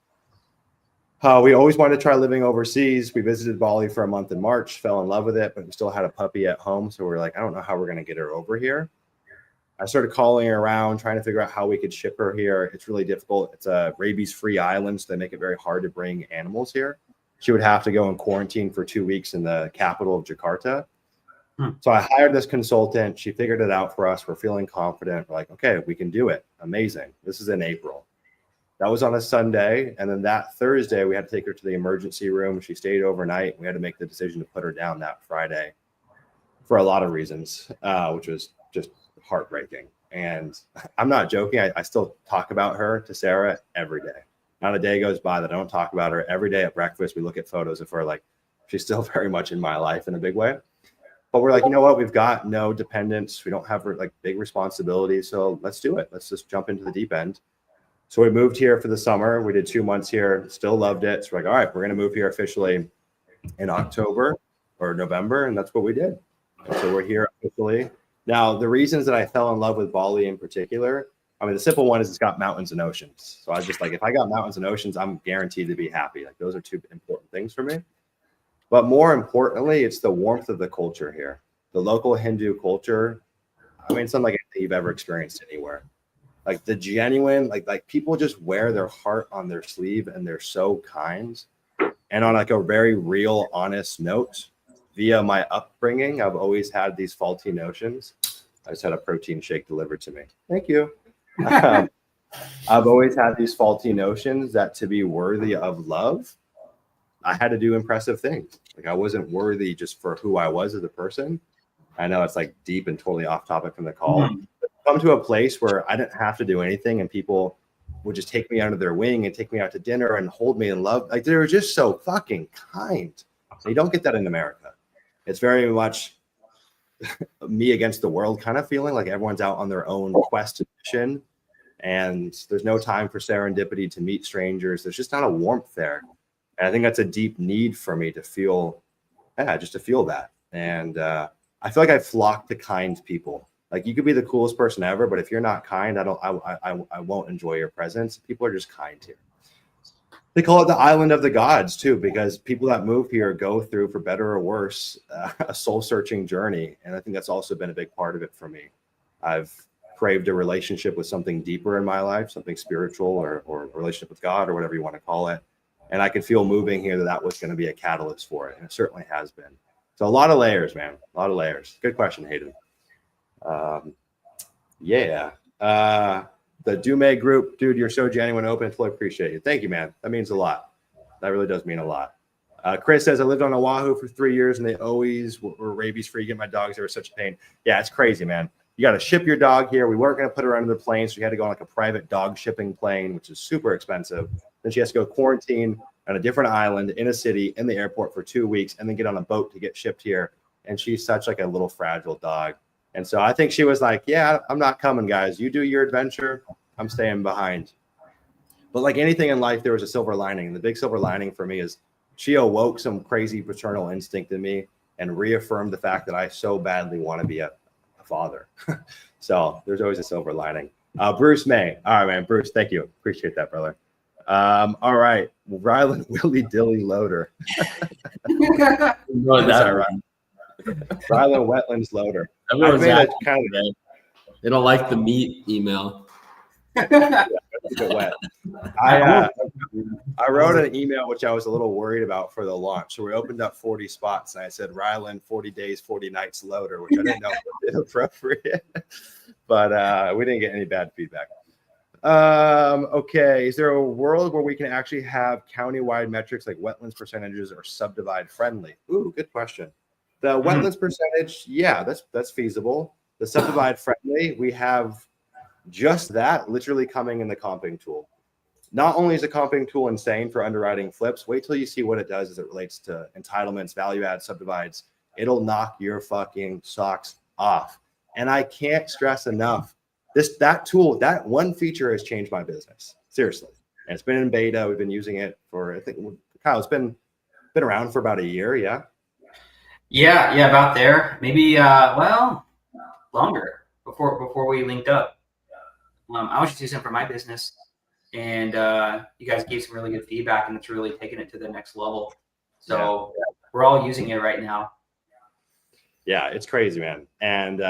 We always wanted to try living overseas. We visited Bali for a month in March, fell in love with it, but we still had a puppy at home. So we're like, I don't know how we're going to get her over here. I started calling around, trying to figure out how we could ship her here. It's really difficult. It's a rabies-free island, so they make it very hard to bring animals here. She would have to go in quarantine for 2 weeks in the capital of Jakarta. So I hired this consultant. She figured it out for us. We're feeling confident. We're like, okay, we can do it. Amazing. This is in April. That was on a Sunday. And then that Thursday, we had to take her to the emergency room. She stayed overnight. We had to make the decision to put her down that Friday for a lot of reasons, which was just heartbreaking. And I'm not joking. I still talk about her to Sarah every day. Not a day goes by that I don't talk about her. Every day at breakfast, we look at photos of her. Like, she's still very much in my life in a big way. But we're like, you know what? We've got no dependents. We don't have like big responsibilities. So let's do it. Let's just jump into the deep end. So we moved here for the summer. We did 2 months here, still loved it. So we're like, all right, we're going to move here officially in October or November. And that's what we did. And so we're here officially. Now, the reasons that I fell in love with Bali in particular, I mean, the simple one is it's got mountains and oceans. So I was just like, if I got mountains and oceans, I'm guaranteed to be happy. Like, those are two important things for me. But more importantly, it's the warmth of the culture here. The local Hindu culture, I mean, it's unlike anything you've ever experienced anywhere. Like the genuine, like people just wear their heart on their sleeve and they're so kind. And on like a very real, honest note, via my upbringing, I've always had these faulty notions. I just had a protein shake delivered to me. Thank you. I've always had these faulty notions that to be worthy of love, I had to do impressive things. Like I wasn't worthy just for who I was as a person. I know it's like deep and totally off topic from the call. But come to a place where I didn't have to do anything and people would just take me under their wing and take me out to dinner and hold me in love. Like they were just so fucking kind. So you don't get that in America. It's very much me against the world kind of feeling, like everyone's out on their own quest and mission. And there's no time for serendipity to meet strangers. There's just not a warmth there. And I think that's a deep need for me to feel, just to feel that. And I feel like I flock to kind people. Like you could be the coolest person ever, but if you're not kind, I won't enjoy your presence. People are just kind here. They call it the island of the gods too, because people that move here go through, for better or worse, a soul-searching journey. And I think that's also been a big part of it for me. I've craved a relationship with something deeper in my life, something spiritual or a relationship with God or whatever you want to call it. And I could feel moving here that was going to be a catalyst for it. And it certainly has been. So a lot of layers, man. A lot of layers. Good question, Hayden. The Dume group, dude, you're so genuine, open. Totally appreciate you. Thank you, man. That means a lot. That really does mean a lot. Chris says, I lived on Oahu for 3 years and they always were rabies free. Get my dogs. They were such a pain. Yeah, it's crazy, man. You got to ship your dog here. We weren't going to put her under the plane. So we had to go on like a private dog shipping plane, which is super expensive. Then she has to go quarantine on a different island in a city in the airport for 2 weeks and then get on a boat to get shipped here. And she's such like a little fragile dog. And so I think she was like, yeah, I'm not coming, guys. You do your adventure. I'm staying behind. But like anything in life, there was a silver lining. And the big silver lining for me is she awoke some crazy paternal instinct in me and reaffirmed the fact that I so badly want to be a father. So there's always a silver lining. Bruce May. All right, man. Bruce, thank you. Appreciate that, brother. All right. Ryland Willy Dilly Loader. That's that right? Ryland Wetlands Loader. Everyone's kind of, they don't like the meat email. Yeah, keep it wet. I wrote an email which I was a little worried about for the launch. So we opened up 40 spots and I said Ryland 40 days, 40 nights loader, which I didn't know was inappropriate. But we didn't get any bad feedback. Okay. Is there a world where we can actually have county-wide metrics like wetlands percentages or subdivide friendly? Ooh, good question. The wetlands percentage, yeah, that's feasible. The subdivide friendly, we have just that literally coming in the comping tool. Not only is the comping tool insane for underwriting flips, wait till you see what it does as it relates to entitlements, value add, subdivides. It'll knock your fucking socks off. And I can't stress enough, that tool, that one feature has changed my business. Seriously. And it's been in beta. We've been using it for, I think, Kyle, it's been around for about a year, yeah? Yeah, about there. Maybe longer before we linked up. I was just using it for my business, and you guys gave some really good feedback, and it's really taken it to the next level. So we're all using it right now. Yeah, it's crazy, man. And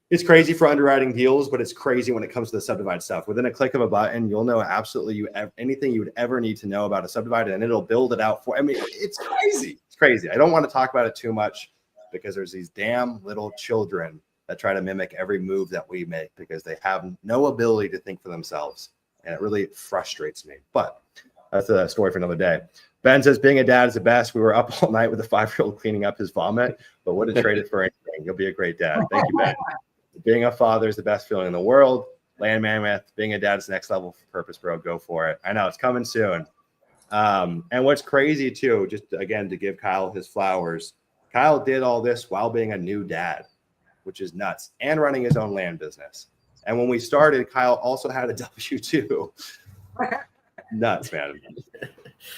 it's crazy for underwriting deals, but it's crazy when it comes to the subdivide stuff. Within a click of a button, you'll know absolutely anything you would ever need to know about a subdivide, and it'll build it out for. I mean, it's crazy. It's crazy. I don't want to talk about it too much because there's these damn little children that try to mimic every move that we make because they have no ability to think for themselves, and it really frustrates me. But that's a story for another day. Ben says, being a dad is the best. We were up all night with a 5-year-old cleaning up his vomit, but wouldn't trade it for anything. You'll be a great dad. Thank you, Ben. Being a father is the best feeling in the world. Land Mammoth, being a dad's next level for purpose, bro. Go for it. I know it's coming soon. And what's crazy too, just again, to give Kyle his flowers, Kyle did all this while being a new dad, which is nuts, and running his own land business. And when we started, Kyle also had a W-2. Nuts, man.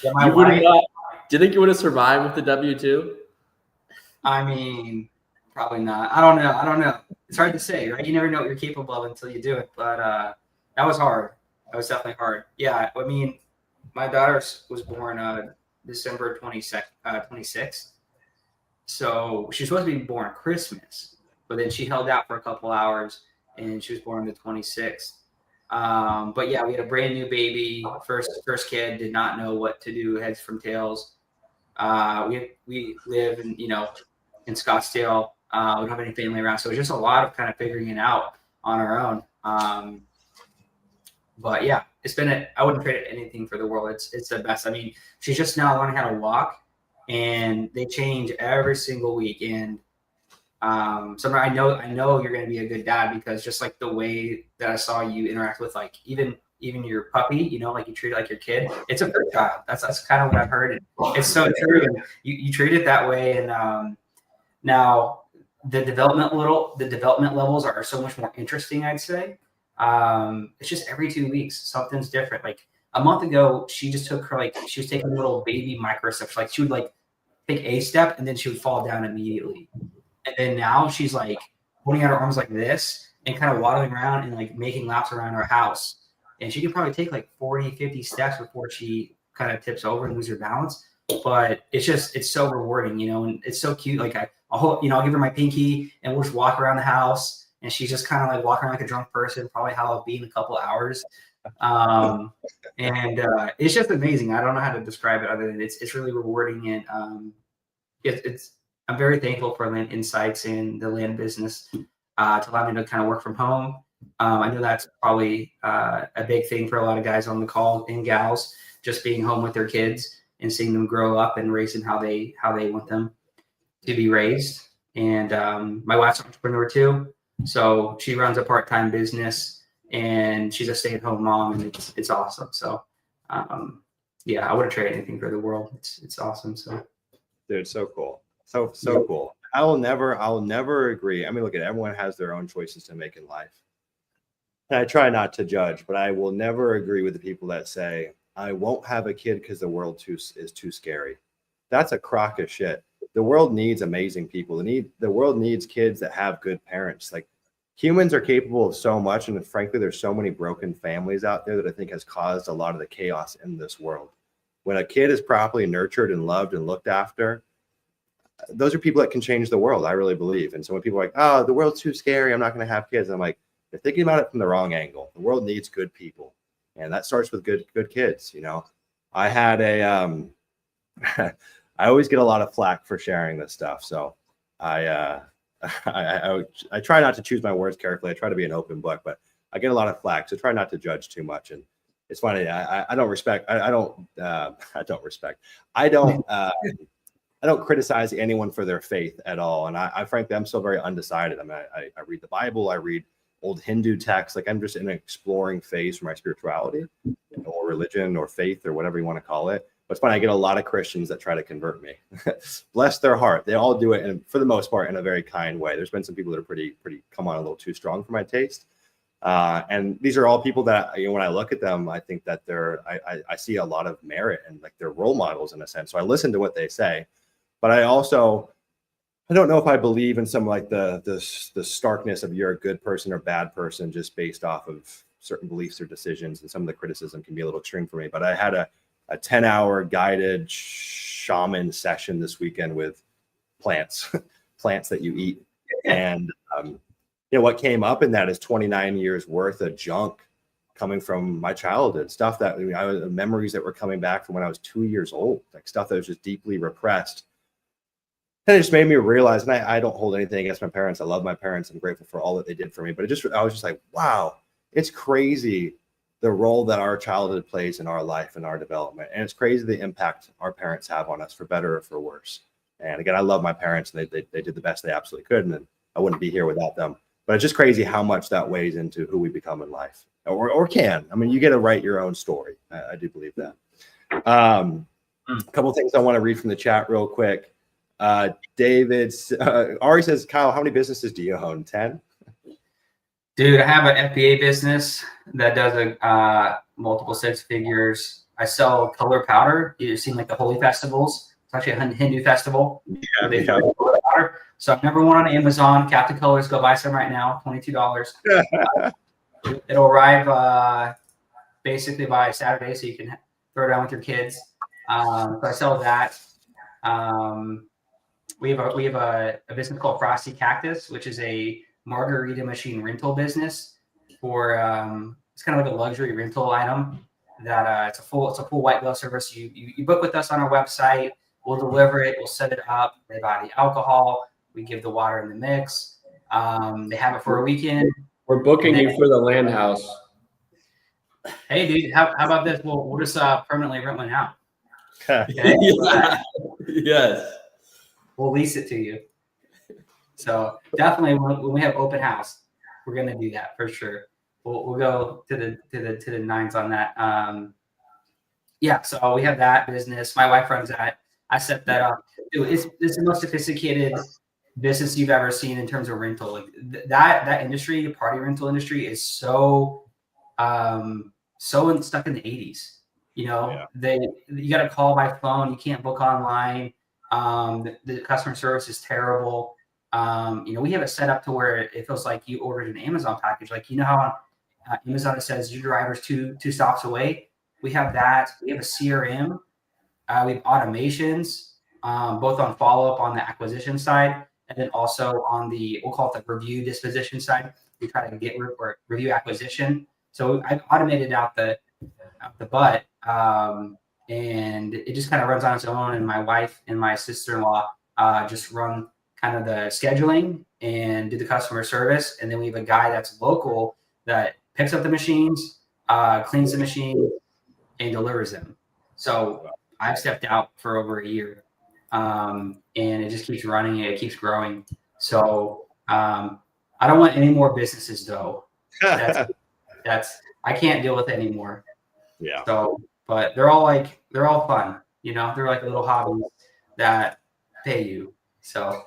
Yeah, You would have not. Do you think you would have survived with the W-2? I mean, probably not. I don't know. It's hard to say, right? You never know what you're capable of until you do it. But that was hard. That was definitely hard. Yeah, I mean, my daughter was born December 26th. So she was supposed to be born Christmas, but then she held out for a couple hours, and she was born the 26th. But yeah, we had a brand new baby, first kid, did not know what to do, heads from tails. We live in Scottsdale. We don't have any family around, so it's just a lot of kind of figuring it out on our own. But yeah, I wouldn't trade anything for the world. It's the best. I mean, she's just now learning how to walk, and they change every single week. And Summer, I know you're going to be a good dad, because just like the way that I saw you interact with like even your puppy, like you treat it like your kid. It's a good child. That's kind of what I've heard. It's so true. And you treat it that way. And now the development levels are so much more interesting, I'd say. It's just every 2 weeks something's different. Like a month ago, she just took her she was taking little baby micro steps. Like she would take a step and then she would fall down immediately. And then now she's holding out her arms like this and kind of waddling around and making laps around her house. And she can probably take 40, 50 steps before she kind of tips over and lose her balance. But it's so rewarding, and it's so cute. I'll give her my pinky and we'll just walk around the house, and she's just kind of walking around like a drunk person, probably how I'll be in a couple of hours. And it's just amazing. I don't know how to describe it other than it's really rewarding. And I'm very thankful for Land Insights and the land business to allow me to kind of work from home. I know that's probably a big thing for a lot of guys on the call and gals, just being home with their kids and seeing them grow up and raise them how they want them to be raised. And my wife's an entrepreneur too, so she runs a part-time business and she's a stay-at-home mom, and it's awesome. So yeah, I wouldn't trade anything for the world. It's awesome. So dude, so cool. So cool. I'll never agree. I mean, look, everyone has their own choices to make in life. And I try not to judge, but I will never agree with the people that say, I won't have a kid because the world is too scary. That's a crock of shit. The world needs amazing people. The world needs kids that have good parents. Humans are capable of so much. And frankly, there's so many broken families out there that I think has caused a lot of the chaos in this world. When a kid is properly nurtured and loved and looked after, those are people that can change the world, I really believe. And so when people are like, oh, the world's too scary, I'm not going to have kids, I'm like, you're thinking about it from the wrong angle. The world needs good people, and that starts with good kids. I had I always get a lot of flack for sharing this stuff, so I try not to choose my words carefully. I try to be an open book, but I get a lot of flack, so try not to judge too much. And it's funny, I don't criticize anyone for their faith at all. And I frankly, I'm still very undecided. I mean, I read the Bible, I read old Hindu texts. I'm just in an exploring phase for my spirituality or religion or faith or whatever you want to call it. But it's funny, I get a lot of Christians that try to convert me. Bless their heart. They all do it, and for the most part, in a very kind way. There's been some people that are pretty come on a little too strong for my taste. And these are all people that, when I look at them, I think that I see a lot of merit, and they're role models in a sense. So I listen to what they say. But I don't know if I believe in some the starkness of you're a good person or bad person just based off of certain beliefs or decisions. And some of the criticism can be a little extreme for me. But I had a 10-hour guided shaman session this weekend with plants that you eat. And what came up in that is 29 years worth of junk coming from my childhood, stuff that memories that were coming back from when I was 2 years old, stuff that was just deeply repressed. And it just made me realize, and I don't hold anything against my parents. I love my parents. I'm grateful for all that they did for me. But I was just like, wow, it's crazy the role that our childhood plays in our life and our development. And it's crazy the impact our parents have on us, for better or for worse. And again, I love my parents, and they did the best they absolutely could. And I wouldn't be here without them. But it's just crazy how much that weighs into who we become in life, or can. I mean, you get to write your own story. I do believe that. A couple of things I want to read from the chat real quick. David's Ari says, Kyle, how many businesses do you own? 10? Dude, I have an FBA business that does multiple six figures. I sell color powder. You've seen like the holy festivals. It's actually a Hindu festival. Yeah, They sell color powder. So I'm number one on Amazon. Captain Colors, go buy some right now. $22. It'll arrive basically by Saturday, so you can throw it down with your kids. So I sell that. We have a business called Frosty Cactus, which is a margarita machine rental business for it's kind of like a luxury rental item that it's a full white glove service. You book with us on our website, we'll deliver it, we'll set it up, they buy the alcohol, we give the water in the mix. They have it for a weekend. We're booking you for the land house. Hey dude, how about this? We'll just permanently rent one out. Okay? Yes. We'll lease it to you. So definitely when we have open house, we're gonna do that for sure. We'll go to the nines on that. Yeah, so we have that business. My wife runs that. I set that up. Dude, it's the most sophisticated business you've ever seen in terms of rental. Like that industry, the party rental industry, is so stuck in the 80s. You know, you got to call by phone. You can't book online. The customer service is terrible. You know, we have it set up to where it feels like you ordered an Amazon package. Like, you know how on Amazon it says your driver's two stops away. We have that. We have a CRM. We have automations, both on follow up on the acquisition side, and then also on we'll call it the review disposition side. We try to get review acquisition. So I've automated out the butt, and it just kind of runs on its own. And my wife and my sister-in-law just run kind of the scheduling and do the customer service. And then we have a guy that's local that picks up the machines, cleans the machine, and delivers them. So I've stepped out for over a year, and it just keeps running. It keeps growing. So I don't want any more businesses though. I can't deal with it anymore. Yeah. So, but they're all fun. You know, they're like little hobbies that pay you. So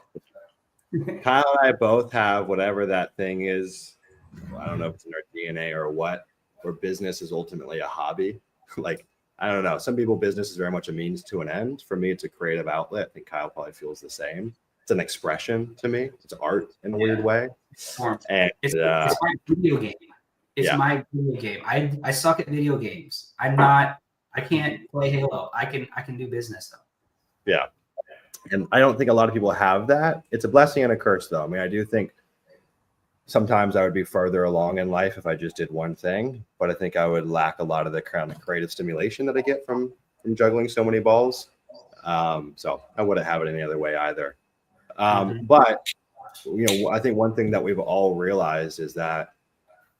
Kyle and I both have whatever that thing is. I don't know if it's in our DNA or what, where business is ultimately a hobby. Like, I don't know. Some people, business is very much a means to an end. For me, it's a creative outlet. I think Kyle probably feels the same. It's an expression to me. It's art in a weird way. And it's my video game. It's my video game. I suck at video games. I can't play Halo. I can do business though. Yeah. And I don't think a lot of people have that. It's a blessing and a curse though. I mean, I do think sometimes I would be further along in life if I just did one thing, but I think I would lack a lot of the kind of creative stimulation that I get from juggling so many balls. So I wouldn't have it any other way either. But, you know, I think one thing that we've all realized is that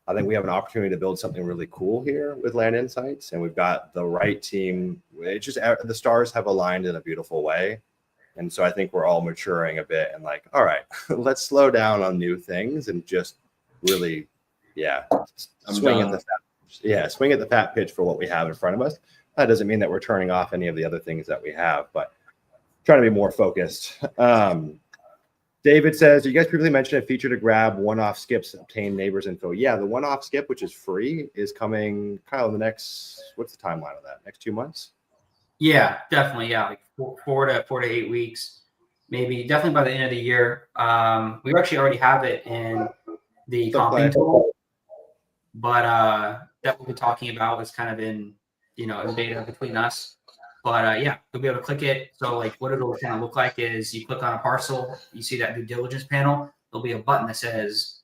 I think we have an opportunity to build something really cool here with Land Insights, and we've got the right team. It's just the stars have aligned in a beautiful way. And so I think we're all maturing a bit and like, all right, let's slow down on new things and just really, swing at the fat pitch for what we have in front of us. That doesn't mean that we're turning off any of the other things that we have, but trying to be more focused. David says, you guys previously mentioned a feature to grab one-off skips, obtain neighbors info. Yeah, the one-off skip, which is free, is coming, Kyle, in the next, what's the timeline of that? Next 2 months? Yeah, definitely. Yeah, like four to 8 weeks, maybe. Definitely by the end of the year. We actually already have it in the comping tool, but that we'll be talking about is kind of in beta between us. But yeah, you'll be able to click it. So like what it'll kind of look like is you click on a parcel, you see that due diligence panel. There'll be a button that says,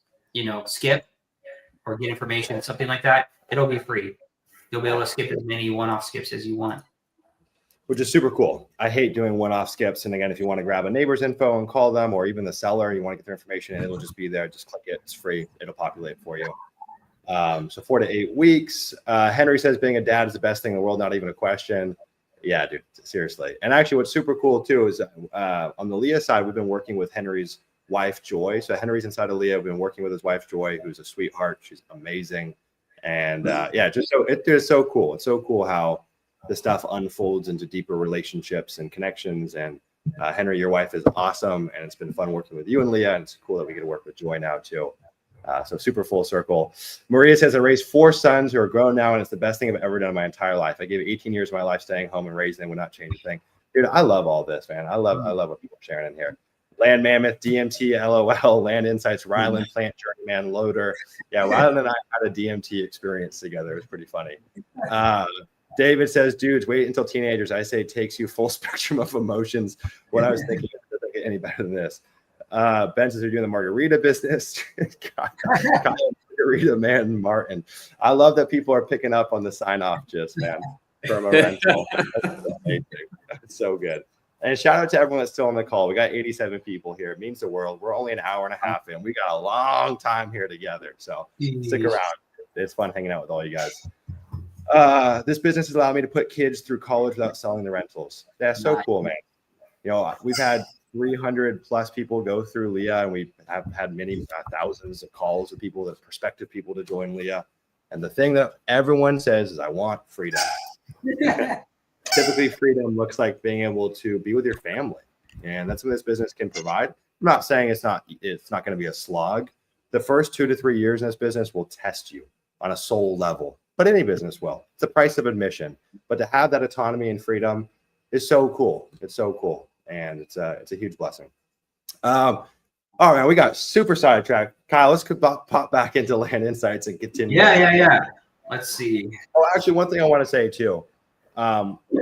skip or get information, something like that. It'll be free. You'll be able to skip as many one-off skips as you want. Which is super cool. I hate doing one-off skips. And again, if you want to grab a neighbor's info and call them, or even the seller, you want to get their information, and it'll just be there. Just click it. It's free. It'll populate for you. So 4 to 8 weeks. Henry says being a dad is the best thing in the world. Not even a question. Yeah, dude, seriously. And actually what's super cool too is on the Leah side, we've been working with Henry's wife, Joy. So Henry's inside of Leah. We've been working with his wife, Joy, who's a sweetheart. She's amazing. And it is so cool. It's so cool how the stuff unfolds into deeper relationships and connections. And Henry, your wife is awesome. And it's been fun working with you and Leah. And it's cool that we get to work with Joy now too. So super full circle. Maria says, I raised 4 sons who are grown now, and it's the best thing I've ever done in my entire life. I gave 18 years of my life staying home and raising them, would not change a thing. Dude, I love all this, man. I love what people are sharing in here. Land Mammoth, DMT, LOL, Land Insights, Ryland, Plant Journeyman, Loader. Yeah, Ryland and I had a DMT experience together. It was pretty funny. David says, dudes, wait until teenagers. I say it takes you full spectrum of emotions. What I was thinking, it doesn't get any better than this. Ben says, you're doing the margarita business. Margarita man, Martin. I love that people are picking up on the sign off gist, man, from a rental. That's amazing. That's so good. And shout out to everyone that's still on the call. We got 87 people here. It means the world. We're only an hour and a half in. We got a long time here together. So stick around. It's fun hanging out with all you guys. This business has allowed me to put kids through college without selling the rentals. That's so cool, man. You know, we've had 300 plus people go through Leah, and we have had many thousands of calls with people, that prospective people to join Leah. And the thing that everyone says is, I want freedom. Typically, freedom looks like being able to be with your family, and that's what this business can provide. I'm not saying it's not going to be a slog. The first 2 to 3 years in this business will test you on a soul level, but any business will. It's the price of admission. But to have that autonomy and freedom is so cool. It's so cool, and it's a huge blessing. All right, we got super sidetracked. Kyle, let's pop back into Land Insights and continue. Yeah. Let's see. Oh, actually, one thing I want to say too.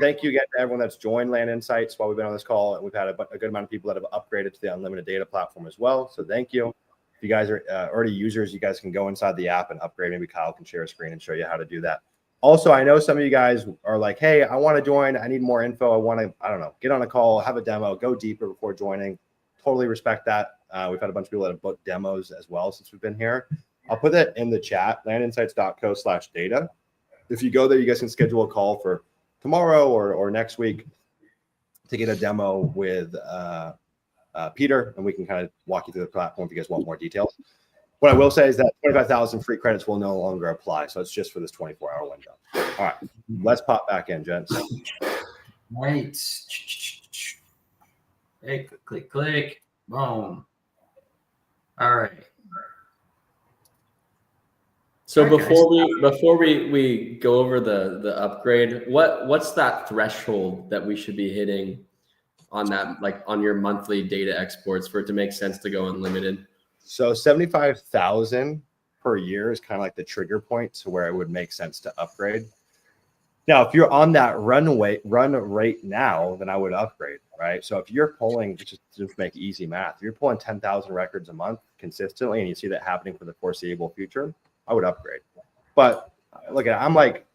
Thank you again to everyone that's joined Land Insights while we've been on this call, and we've had a good amount of people that have upgraded to the unlimited data platform as well. So thank you. If you guys are already users, you guys can go inside the app and upgrade. Maybe Kyle can share a screen and show you how to do that. Also, I know some of you guys are like, hey, I want to join. I need more info. I want to, I don't know, get on a call, have a demo, go deeper before joining. Totally respect that. We've had a bunch of people that have booked demos as well since we've been here. I'll put that in the chat, landinsights.co/data. If you go there, you guys can schedule a call for tomorrow or next week to get a demo with Peter, and we can kind of walk you through the platform if you guys want more details. What I will say is that 25,000 free credits will no longer apply, so it's just for this 24-hour window. All right, let's pop back in, gents. Right. Hey, click, boom. All right. So before we go over the upgrade, what's that threshold that we should be hitting on that, like on your monthly data exports, for it to make sense to go unlimited? So 75,000 per year is kind of like the trigger point to where it would make sense to upgrade. Now, if you're on that run rate now, then I would upgrade, right? So if you're pulling, just to make easy math, if you're pulling 10,000 records a month consistently, and you see that happening for the foreseeable future, I would upgrade. But look, I'm like,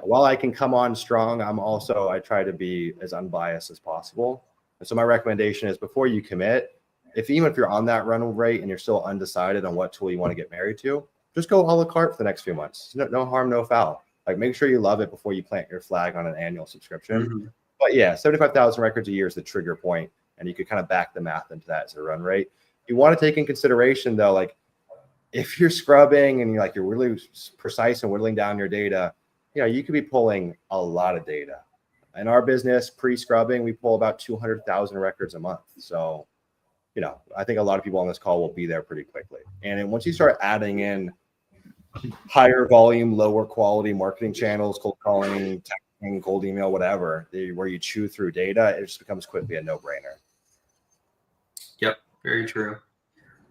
while I can come on strong, I try to be as unbiased as possible. And so my recommendation is, before you commit, even if you're on that run rate and you're still undecided on what tool you want to get married to, just go a la carte for the next few months. No harm, no foul. Like, make sure you love it before you plant your flag on an annual subscription. Mm-hmm. But yeah, 75,000 records a year is the trigger point, and you could kind of back the math into that as a run rate. You want to take in consideration though, like, if you're scrubbing and you're really precise and whittling down your data, you could be pulling a lot of data. In our business, pre-scrubbing, we pull about 200,000 records a month. So, I think a lot of people on this call will be there pretty quickly. And then once you start adding in higher volume, lower quality marketing channels, cold calling, texting, cold email, whatever, where you chew through data, it just becomes quickly a no-brainer. Yep, very true.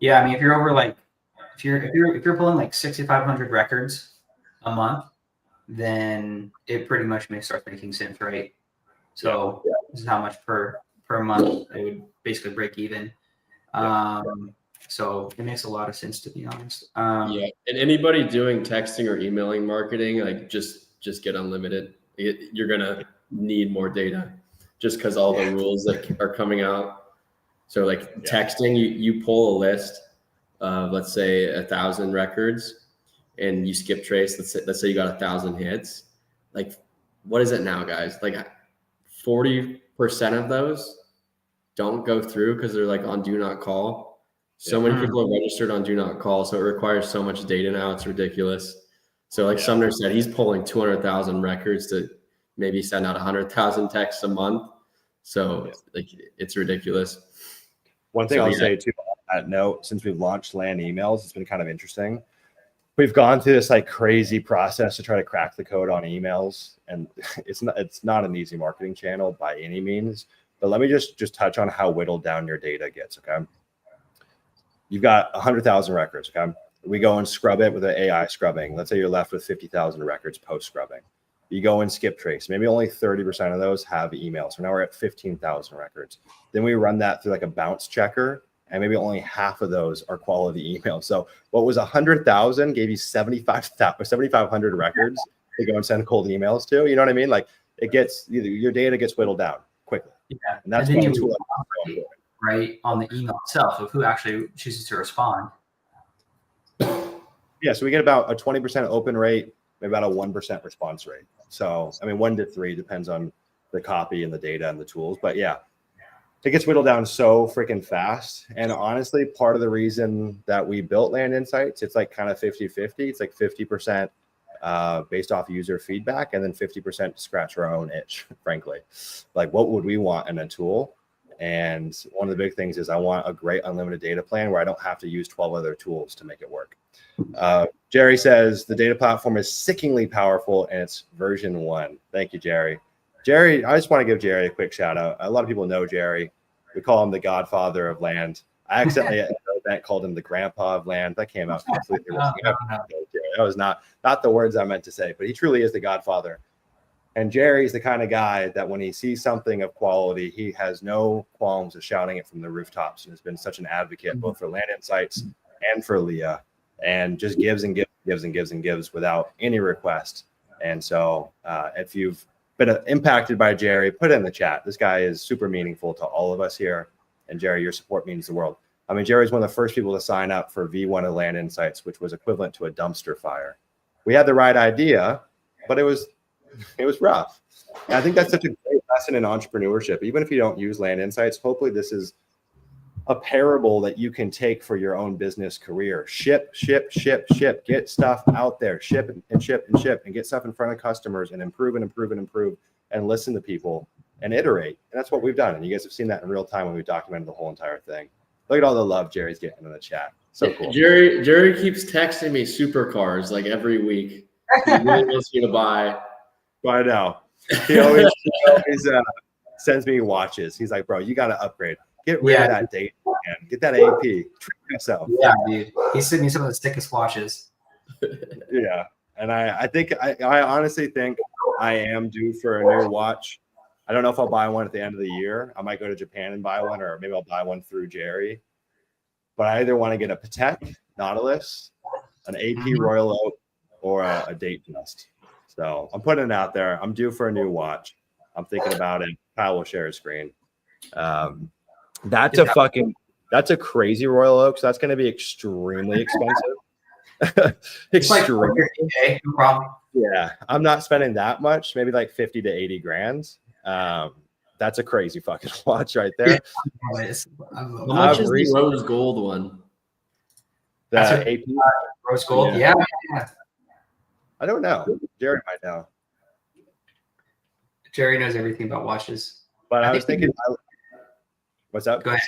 Yeah, I mean, if you're over if you're pulling like 6,500 records a month, then it pretty much starts making sense, right? So this is how much per month it would basically break even. So it makes a lot of sense, to be honest. And anybody doing texting or emailing marketing, like just get unlimited. You're gonna need more data, just because all the rules that are coming out. So texting, you pull a list of, let's say, 1,000 records, and you skip trace. Let's say you got 1,000 hits. Like, what is it now, guys? Like 40% of those don't go through because they're on do not call. So many people are registered on Do Not Call, so it requires so much data now. It's ridiculous. So like Sumner said, he's pulling 200,000 records to maybe send out 100,000 texts a month. So like it's ridiculous. One thing I'll say too on that note, since we've launched land emails, it's been kind of interesting. We've gone through this like crazy process to try to crack the code on emails, and it's not an easy marketing channel by any means. But let me just touch on how whittled down your data gets. Okay, you've got 100,000 records. Okay, we go and scrub it with an AI scrubbing. Let's say you're left with 50,000 records post scrubbing. You go and skip trace. Maybe only 30% of those have emails. So now we're at 15,000 records. Then we run that through like a bounce checker, and maybe only half of those are quality emails. So what was 100,000 gave you 7,500 records to go and send cold emails to. You know what I mean? Like your data gets whittled down quickly. Yeah, and that's and one tool. Right on the email itself of who actually chooses to respond. Yeah, so we get about a 20% open rate, maybe about a 1% response rate. So, I mean, 1 to 3 depends on the copy and the data and the tools. But yeah, it gets whittled down so freaking fast. And honestly, part of the reason that we built Land Insights, it's like kind of 50-50. It's like 50% based off user feedback, and then 50% to scratch our own itch, frankly. Like, what would we want in a tool? And one of the big things is I want a great unlimited data plan where I don't have to use 12 other tools to make it work. Jerry says the data platform is sickeningly powerful and it's version 1. Thank you, Jerry. Jerry, I just want to give Jerry a quick shout out. A lot of people know Jerry. We call him the godfather of land. I accidentally at an event called him the grandpa of land. That came out completely wrong. That was not the words I meant to say, but he truly is the godfather. And Jerry's the kind of guy that when he sees something of quality, he has no qualms of shouting it from the rooftops, and has been such an advocate both for Land Insights and for Leah, and just gives and gives and gives and gives and gives without any request. And so if you've been impacted by Jerry, put it in the chat. This guy is super meaningful to all of us here. And Jerry, your support means the world. I mean, Jerry's one of the first people to sign up for V1 of Land Insights, which was equivalent to a dumpster fire. We had the right idea, but it was rough. And I think that's such a great lesson in entrepreneurship. Even if you don't use Land Insights, hopefully this is a parable that you can take for your own business career. Ship, get stuff out there, ship and ship and ship, and get stuff in front of customers and improve and improve and improve and listen to people and iterate. And that's what we've done. And you guys have seen that in real time when we documented the whole entire thing. Look at all the love Jerry's getting in the chat. So cool. Jerry keeps texting me supercars like every week. He really wants me to buy. I know. He always sends me watches. He's like, bro, you got to upgrade. Get rid of that date, man. Get that AP. Treat yourself. Yeah, dude. He sent me some of the sickest watches. Yeah. And I honestly think I am due for a new watch. I don't know if I'll buy one at the end of the year. I might go to Japan and buy one, or maybe I'll buy one through Jerry. But I either want to get a Patek Nautilus, an AP Royal Oak, or a date just. So I'm putting it out there. I'm due for a new watch. I'm thinking about it. Kyle will share his screen. That's a crazy Royal Oak. So that's going to be extremely expensive. Extremely. Okay, no problem. Yeah, I'm not spending that much. Maybe like 50 to 80 grand. That's a crazy fucking watch right there. How much is the rose gold one? The AP rose gold. Yeah. I don't know. Jerry might know. Jerry knows everything about watches. But I was thinking, what's up? Go ahead.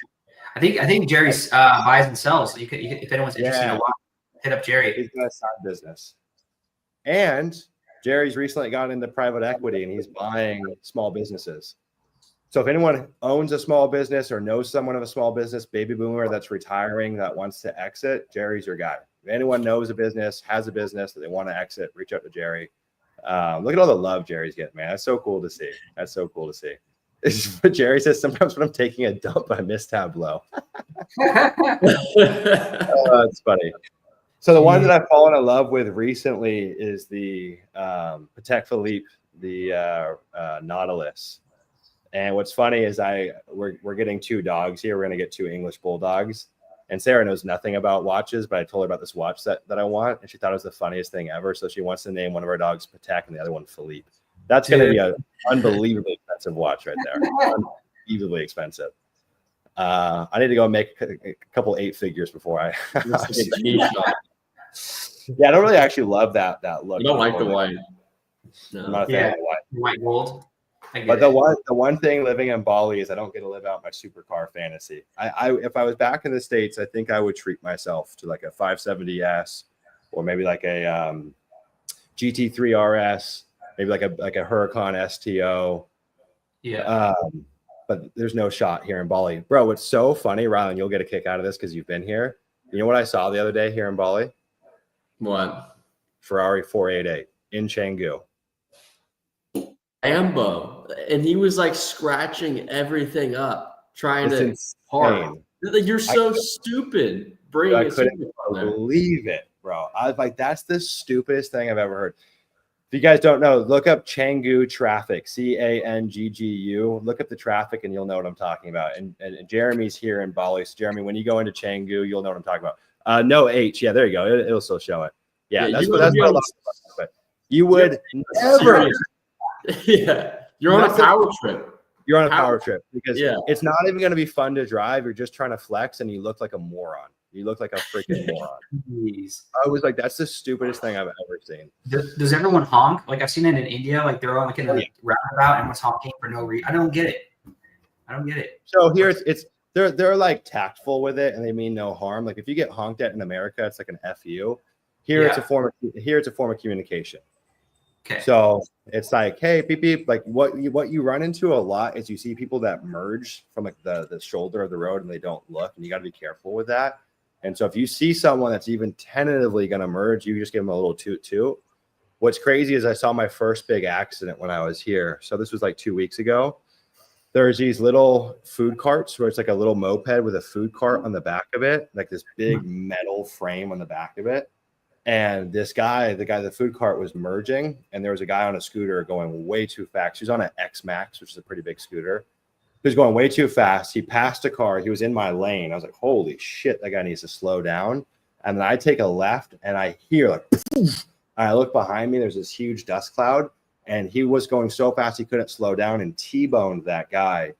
I think Jerry buys and sells. So you can, if anyone's interested in a watch, hit up Jerry. He's got a side business. And Jerry's recently got into private equity, and he's buying small businesses. So if anyone owns a small business or knows someone of a small business, baby boomer that's retiring that wants to exit, Jerry's your guy. If anyone knows a business, has a business that they want to exit, reach out to Jerry. Look at all the love Jerry's getting, man. That's so cool to see. That's so cool to see. This is what Jerry says. Sometimes when I'm taking a dump, I miss Tableau. Oh, that's funny. So the one that I've fallen in love with recently is the Patek Philippe, the Nautilus. And what's funny is we're getting 2 dogs here. We're going to get 2 English bulldogs. And Sarah knows nothing about watches, but I told her about this watch set that I want, and she thought it was the funniest thing ever. So she wants to name one of our dogs Patek and the other one Philippe. That's going to be an unbelievably expensive watch right there. Unbelievably expensive. I need to go make a couple 8 figures before I. Looks like a cheap shot. Yeah, I don't really actually love that look. You don't like the white. I'm No. not a fan Yeah, of the white. white gold. I get But it. the one thing living in Bali is I don't get to live out my supercar fantasy. I if I was back in the States, I think I would treat myself to like a 570S or maybe like a GT3 RS, maybe like a Huracan STO. Yeah. But there's no shot here in Bali. Bro, what's so funny, Rylan, you'll get a kick out of this because you've been here. You know what I saw the other day here in Bali? What? Ferrari 488 in Canggu. Lambo. And he was like scratching everything up, trying It's to park. insane. Like, you're so stupid bringing I a couldn't supercar there. believe it, bro. I was like, that's the stupidest thing I've ever heard. If you guys don't know, look up Canggu traffic, Canggu. Look up the traffic and you'll know what I'm talking about. And Jeremy's here in Bali. So Jeremy, when you go into Canggu, you'll know what I'm talking about. No H. Yeah, there you go. It'll still show it. Yeah, Yeah, that's you what would be I on love about it. You would never. serious. Yeah, you're on a power trip. You're on a power trip because Yeah. it's not even going to be fun to drive. You're just trying to flex and you look like a moron. You look like a freaking moron. Jeez. I was like, that's the stupidest thing I've ever seen. Does everyone honk? Like I've seen it in India. Like they're all like in a roundabout and was honking for no reason. I don't get it. So here it's they're like tactful with it and they mean no harm. Like if you get honked at in America, it's like an FU. Here it's a form of communication. Okay. So it's like, hey, beep beep. Like what you run into a lot is you see people that merge from like the shoulder of the road and they don't look, and you got to be careful with that. And so if you see someone that's even tentatively going to merge, you just give them a little toot toot. What's crazy is I saw my first big accident when I was here. So this was like 2 weeks ago. There's these little food carts where it's like a little moped with a food cart on the back of it, like this big metal frame on the back of it. And this guy, the food cart was merging, and there was a guy on a scooter going way too fast. He was on an X Max, which is a pretty big scooter. He was going way too fast. He passed a car. He was in my lane. I was like, holy shit, that guy needs to slow down. And then I take a left and I hear like, poof, and I look behind me. There's this huge dust cloud. And he was going so fast he couldn't slow down and T-boned that guy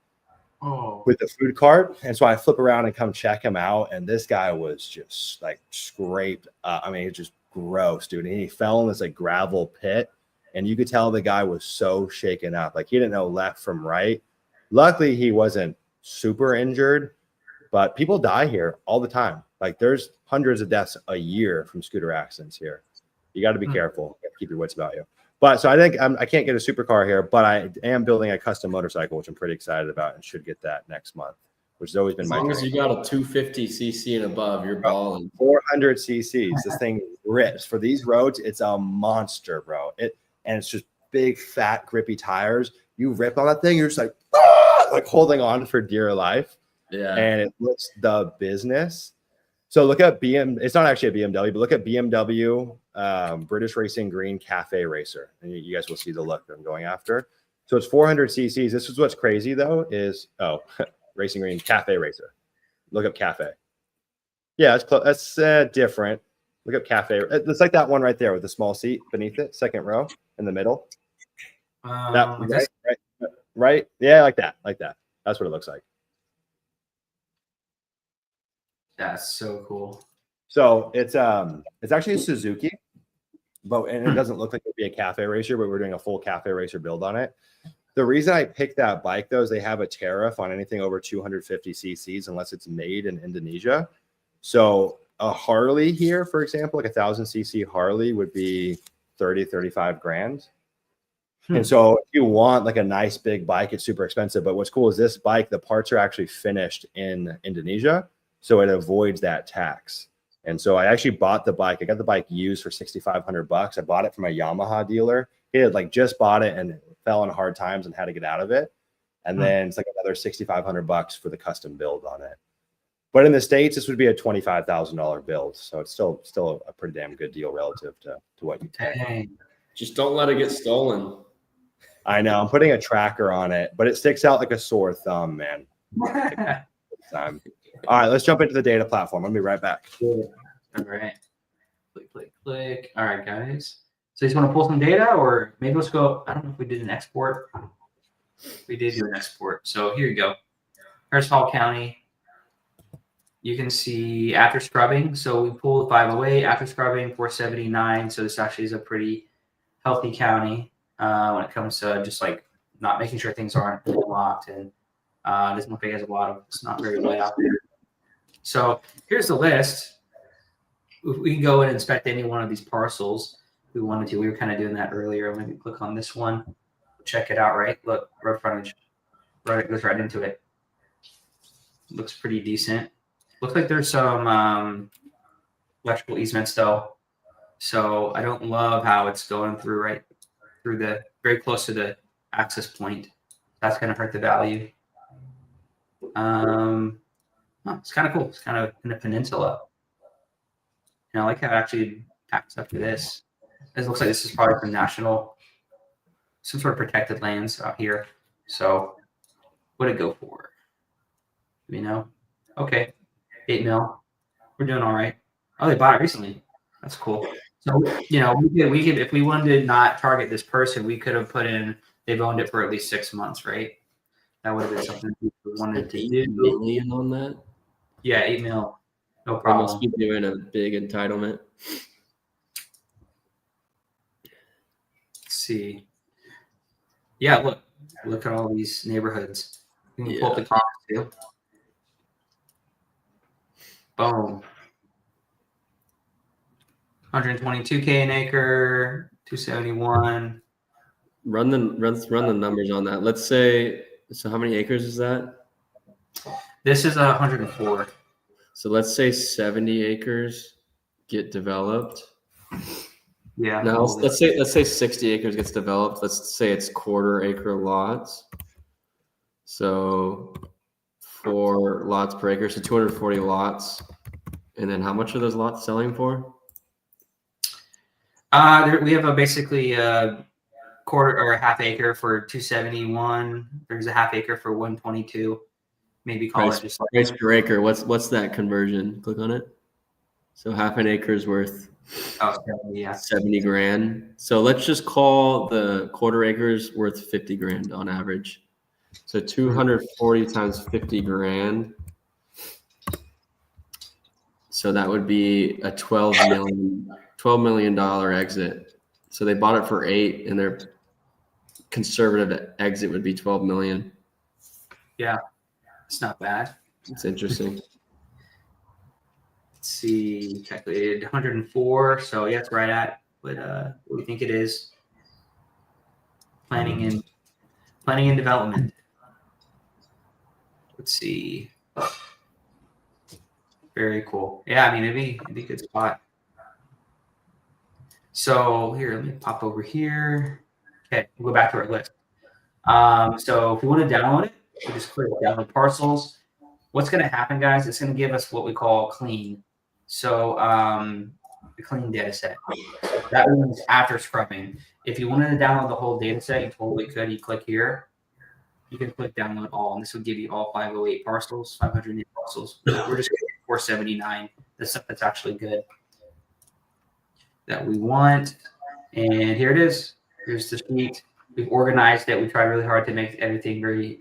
with the food cart. And so I flip around and come check him out. And this guy was just like scraped up. I mean, it's just gross, dude. And he fell in this like gravel pit. And you could tell the guy was so shaken up. Like he didn't know left from right. Luckily, he wasn't super injured, but people die here all the time. Like there's hundreds of deaths a year from scooter accidents here. You got to be careful. You gotta keep your wits about you. But so I think I can't get a supercar here, but I am building a custom motorcycle, which I'm pretty excited about and should get that next month, which has always been my dream. As long as you got a 250cc and above, you're balling. 400 cc's. This thing rips. For these roads, it's a monster, bro. And it's just big, fat, grippy tires. You rip on that thing, you're just like, like holding on for dear life. Yeah. And it looks the business. So look at it's not actually a BMW, but look at BMW British Racing Green Cafe Racer. And you guys will see the look that I'm going after. So it's 400 cc's. This is what's crazy though is, Racing Green Cafe Racer. Look up Cafe. Yeah, that's different. Look up Cafe. It's like that one right there with the small seat beneath it, second row in the middle. Right. Yeah, like that. That's what it looks like. That's so cool. So it's actually a Suzuki, and it doesn't look like it'd be a cafe racer, but we're doing a full cafe racer build on it. The reason I picked that bike though is they have a tariff on anything over 250 cc's unless it's made in Indonesia. So a Harley here, for example, like 1,000cc Harley would be 35 grand. And so if you want like a nice big bike, it's super expensive. But what's cool is this bike, the parts are actually finished in Indonesia. So it avoids that tax. And so I actually bought the bike. I got the bike used for $6,500. I bought it from a Yamaha dealer. He had like just bought it and fell in hard times and had to get out of it. And then it's like another $6,500 for the custom build on it. But in the States, this would be a $25,000 build. So it's still a pretty damn good deal relative to what you pay. Just don't let it get stolen. I know. I'm putting a tracker on it, but it sticks out like a sore thumb, man. All right, let's jump into the data platform. I'll be right back. All right. Click. All right, guys. So you just want to pull some data, or maybe let's go. I don't know if we did an export. We did do an export. So here you go. Here's Hall County. you can see after scrubbing. So we pulled 508 after scrubbing 479. So this actually is a pretty healthy county when it comes to just like not making sure things aren't locked, and doesn't look like it has a lot of, it's not very wet out there. So here's the list. We can go and inspect any one of these parcels if we wanted to. We were kind of doing that earlier. Let me click on this one, check it out. Right, look, road frontage, right, goes right into it. Looks pretty decent. Looks like there's some electrical easements though, so I don't love how it's going through right through the very close to the access point. That's going to hurt the value. Oh, it's kind of cool. It's kind of in a peninsula. I like how it actually packs up to this. It looks like this is probably some sort of protected lands out here. So what did it go for? Do we know? Okay, 8 mil. We're doing all right. Oh, they bought it recently. That's cool. So we could if we wanted to not target this person, we could have put in they've owned it for at least 6 months, right? That would have been something we wanted to do. $8 million on that. Yeah, 8 mil. No They problem. must be doing a big entitlement. Let's see. Yeah, look at all these neighborhoods. You can pull up the comps too. Boom. 122K an acre, 271. Run the numbers on that. Let's say, so how many acres is that? This is 104. So let's say 70 acres get developed. Yeah. Now let's say 60 acres gets developed. Let's say it's quarter acre lots. So 4 lots per acre, so 240 lots. And then how much are those lots selling for? We have basically a quarter or a half acre for 271. There's a half acre for 122. Maybe call Price, it just like price per acre. What's that conversion? Click on it. So half an acre is worth 70 grand. So let's just call the quarter acres worth 50 grand on average. So 240 times 50 grand. So that would be a $12 million exit. So they bought it for 8, and their conservative exit would be 12 million. Yeah, it's not bad. It's interesting. Let's see, calculated 104. So yeah, it's right at what we think it is. Planning and development. Let's see. Very cool. Yeah, I mean it'd be a good spot. So here, let me pop over here. Okay, we'll go back to our list. So if we want to download it, we just click download parcels. What's going to happen, guys? It's going to give us what we call clean. So the clean data set. That means after scrubbing. If you wanted to download the whole data set, you totally could. You click here. You can click download all, and this will give you all 508 parcels, 508 parcels. We're just going to get 479. The stuff that's actually good that we want. And here it is. Here's the sheet. We've organized it. We tried really hard to make everything very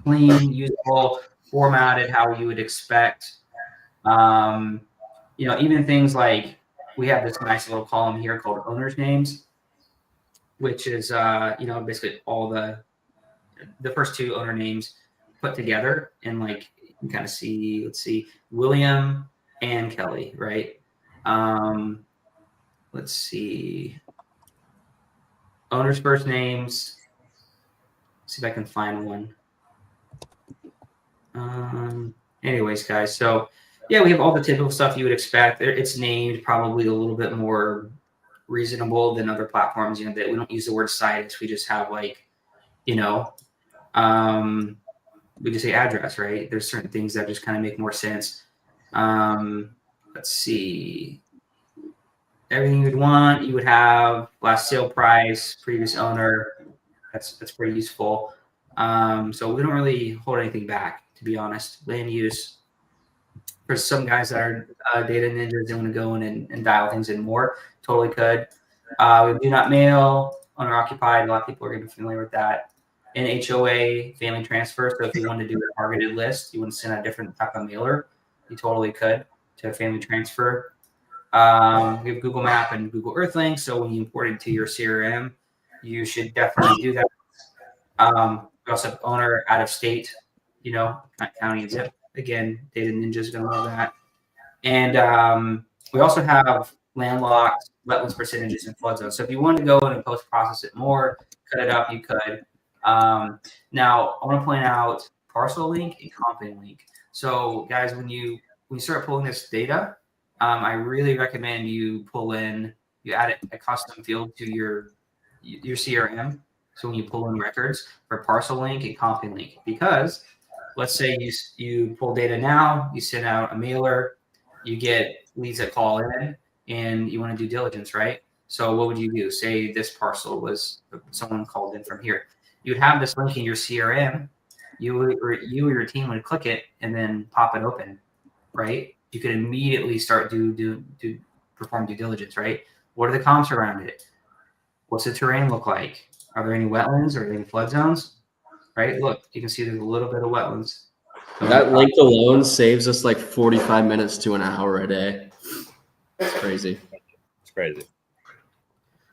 clean, usable, formatted how you would expect. Even things like we have this nice little column here called owners' names, which is basically all the first 2 owner names put together, and like you can kind of see. Let's see, William and Kelly, right? Let's see. Owners' first names. Let's see if I can find one. Anyways, guys, so yeah, we have all the typical stuff you would expect. It's named probably a little bit more reasonable than other platforms. That we don't use the word situs. We just have we just say address, right? There's certain things that just kind of make more sense. Let's see. Everything you'd want, you would have last sale price, previous owner. That's pretty useful. So we don't really hold anything back, to be honest. Land use. For some guys that are data ninjas, they want to go in and dial things in more. Totally could. We do not mail, owner occupied. A lot of people are going to be familiar with that. And HOA, family transfer. So if you want to do a targeted list, you want to send a different type of mailer. you totally could to a family transfer. We have Google Map and Google Earth Link. So when you import it to your CRM, you should definitely do that. We also have owner out of state, not county and zip. Again, Data Ninja's going to love that. And we also have landlocked wetlands percentages and flood zones. So if you wanted to go in and post-process it more, cut it up, you could. Now, I want to point out parcel link and company link. So guys, when you start pulling this data, I really recommend you add a custom field to your CRM. So when you pull in records for parcel link and company link, because let's say you pull data now, you send out a mailer, you get leads that call in, and you want to do diligence, right? So what would you do? Say this parcel was someone called in from here. You would have this link in your CRM. You or your team would click it and then pop it open, right? You could immediately start perform due diligence, right? What are the comps around it? What's the terrain look like? Are there any wetlands or any flood zones? Right? Look, you can see there's a little bit of wetlands. That link alone saves us like 45 minutes to an hour a day. It's crazy. It's crazy.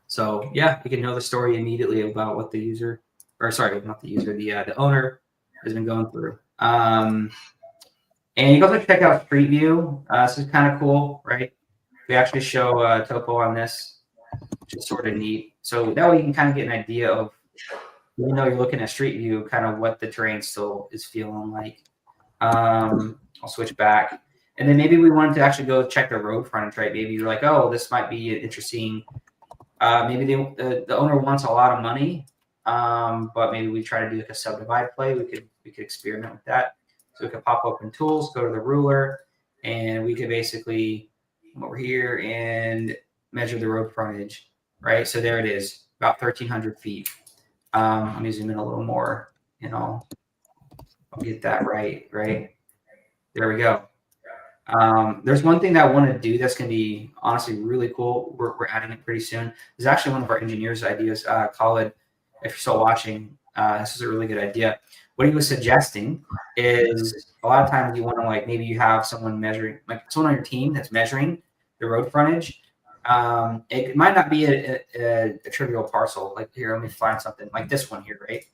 So yeah, you can know the story immediately about what the user, or sorry, not the user, the owner has been going through. And you can also check out Street View. This is kind of cool, right? We actually show topo on this, which is sort of neat. So that way you can kind of get an idea of, even though you're looking at Street View, kind of what the terrain still is feeling like. I'll switch back. And then maybe we wanted to actually go check the road frontage, right? Maybe you're like, oh, this might be interesting. Maybe the owner wants a lot of money, but maybe we try to do like a subdivide play. We could experiment with that. So we could pop open tools, go to the ruler, and we could basically come over here and measure the road frontage, right? So there it is, about 1,300 feet. Let me zoom in a little more, I'll get that right? There we go. There's one thing that I want to do that's going to be honestly really cool. We're adding it pretty soon. It's actually one of our engineers' ideas. Khalid, if you're still watching, this is a really good idea. What he was suggesting is a lot of times you want to maybe you have someone measuring, like someone on your team that's measuring the road frontage. It might not be a trivial parcel. Like here, let me find something like this one here, right?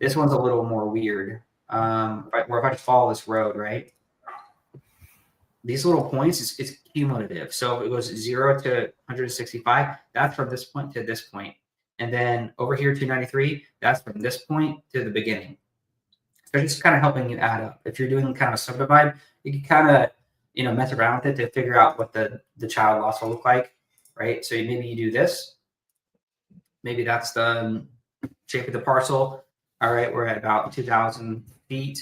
This one's a little more weird. Where if I just follow this road, right? These little points, it's cumulative. So if it goes 0 to 165, that's from this point to this point. And then over here, 293, that's from this point to the beginning. So it's just kind of helping you add up. If you're doing kind of a subdivide, you can kind of, mess around with it to figure out what the child loss will look like, right? So maybe you do this. Maybe that's the shape of the parcel. All right, we're at about 2,000 feet.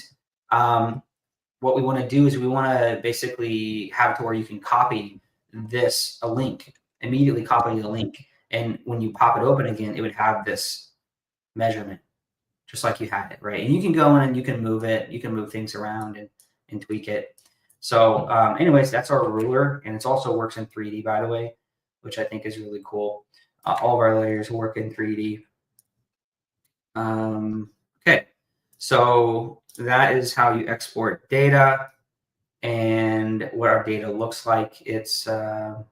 What we want to do is we want to basically have it to where you can copy a link, immediately copy the link. And when you pop it open again, it would have this measurement, just like you had it, right? And you can go in and you can move it. You can move things around and tweak it. So anyways, that's our ruler. And it also works in 3D, by the way, which I think is really cool. All of our layers work in 3D. Okay, so that is how you export data and what our data looks like. It's I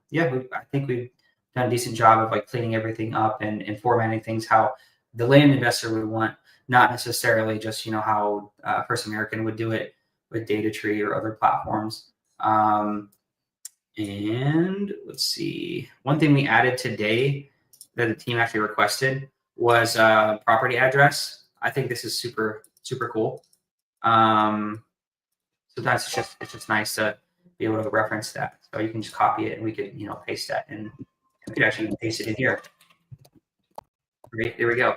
think we've done a decent job of cleaning everything up and formatting things how the land investor would want, not necessarily just how First American would do it with DataTree or other platforms. And let's see, one thing we added today that the team actually requested was property address. I think this is super cool. Sometimes it's just nice to be able to reference that. So you can just copy it and we could paste that, and we could actually paste it in here. Right, there we go.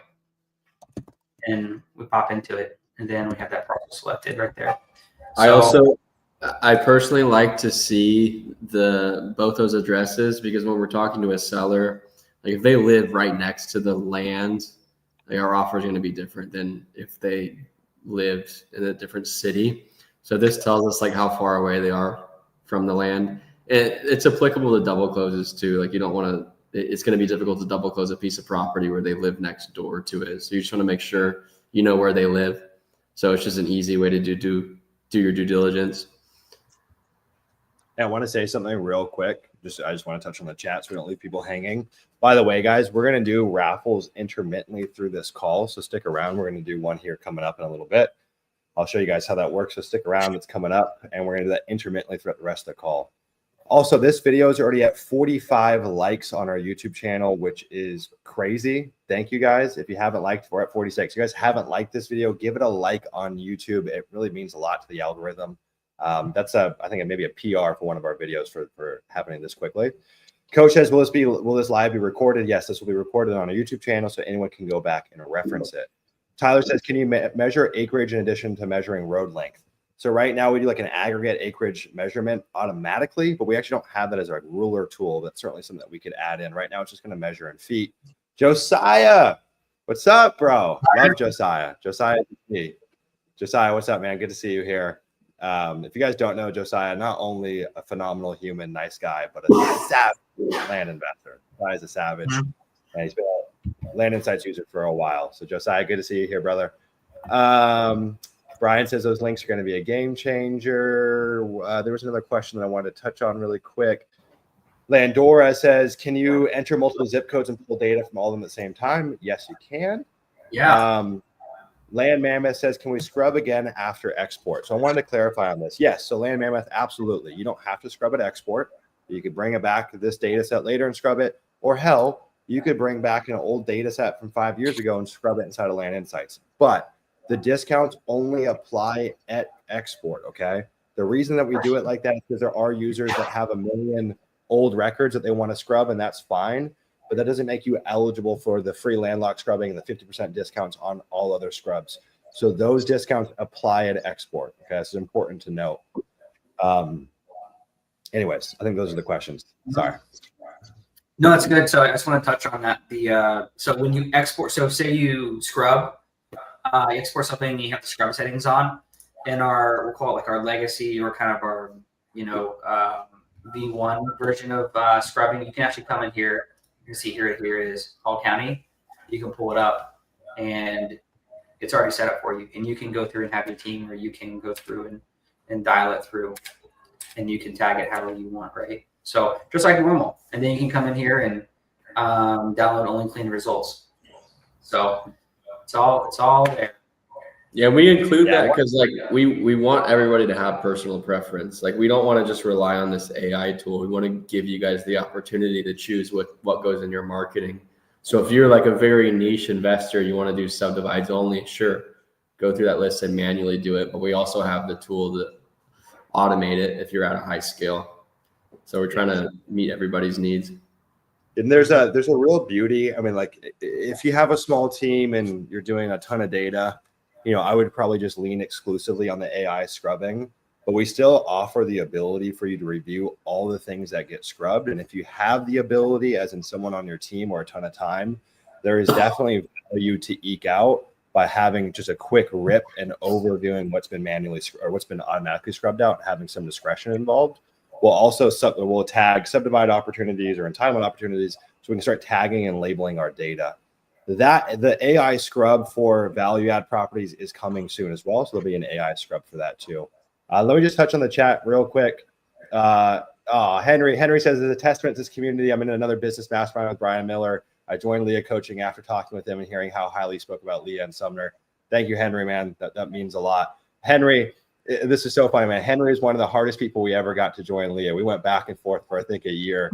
And we pop into it, and then we have that parcel selected right there. So, I personally like to see both those addresses, because when we're talking to a seller, if they live right next to the land, our offer is going to be different than if they lived in a different city. So this tells us how far away they are from the land. It's applicable to double closes too. You don't want to. It's going to be difficult to double close a piece of property where they live next door to it. So you just want to make sure you know where they live. So it's just an easy way to do your due diligence. I want to say something real quick. I just want to touch on the chat so we don't leave people hanging. By the way, guys, we're going to do raffles intermittently through this call. So stick around. We're going to do one here coming up in a little bit. I'll show you guys how that works. So stick around. It's coming up, and we're going to do that intermittently throughout the rest of the call. Also, this video is already at 45 likes on our YouTube channel, which is crazy. Thank you guys. If you haven't liked, we're at 46. If you guys haven't liked this video, give it a like on YouTube. It really means a lot to the algorithm. That's I think maybe a PR for one of our videos for happening this quickly. Coach says, will this live be recorded? Yes, this will be recorded on our YouTube channel so anyone can go back and reference it. Tyler says, can you measure acreage in addition to measuring road length? So right now we do like an aggregate acreage measurement automatically, but we actually don't have that as our ruler tool. That's certainly something that we could add in. Right now it's just going to measure in feet. Josiah, what's up, bro? Love Josiah. Josiah, what's up, man? Good to see you here. If you guys don't know Josiah, not only a phenomenal human, nice guy, but a savage land investor. Guy's a savage. And he's been a Land Insights user for a while. So Josiah, good to see you here, brother. Brian says those links are going to be a game changer. There was another question that I wanted to touch on really quick. Landora says, can you enter multiple zip codes and pull data from all of them at the same time? Yes, you can. Yeah. Land Mammoth says, can we scrub again after export? So I wanted to clarify on this. Yes. So Land Mammoth, absolutely. You don't have to scrub at export. You could bring it back to this data set later and scrub it. Or hell, you could bring back an old data set from 5 years ago and scrub it inside of Land Insights. But the discounts only apply at export, okay? The reason that we do it like that is because there are users that have a million old records that they want to scrub, and that's fine. But that doesn't make you eligible for the free landlocked scrubbing and the 50% discounts on all other scrubs. So those discounts apply at export, okay? This is important to note. Anyways, I think those are the questions. Sorry. No, that's good. So I just want to touch on that. So when you export, so say you scrub, you export something and you have the scrub settings on, and we'll call it like our legacy or kind of our, V1 version of scrubbing. You can actually come in here. You can see here it is Hall County. You can pull it up and it's already set up for you. And you can go through and have your team, or you can go through and dial it through, and you can tag it however you want, right? So just like normal. And then you can come in here and download only clean results. So it's all there. Yeah, we include that because like we want everybody to have personal preference. Like we don't want to just rely on this AI tool. We want to give you guys the opportunity to choose what goes in your marketing. So if you're like a very niche investor, you want to do subdivides only, sure, go through that list and manually do it. But we also have the tool to automate it if you're at a high scale. So we're trying to meet everybody's needs. And there's a real beauty. I mean, like if you have a small team and you're doing a ton of data, I would probably just lean exclusively on the AI scrubbing, but we still offer the ability for you to review all the things that get scrubbed. And if you have the ability, as in someone on your team or a ton of time, there is definitely value to eke out by having just a quick rip and overviewing what's been manually or what's been automatically scrubbed out, having some discretion involved. We'll tag subdivide opportunities or entitlement opportunities so we can start tagging and labeling our data. That the AI scrub for value add properties is coming soon as well. So there'll be an AI scrub for that too. Let me just touch on the chat real quick. Henry says, as a testament to this community, I'm in another business mastermind with Brian Miller. I joined Leah Coaching after talking with him and hearing how highly he spoke about Leah and Sumner. Thank you, Henry, man. That means a lot. Henry, this is so funny, man. Henry is one of the hardest people we ever got to join Leah. We went back and forth for I think a year.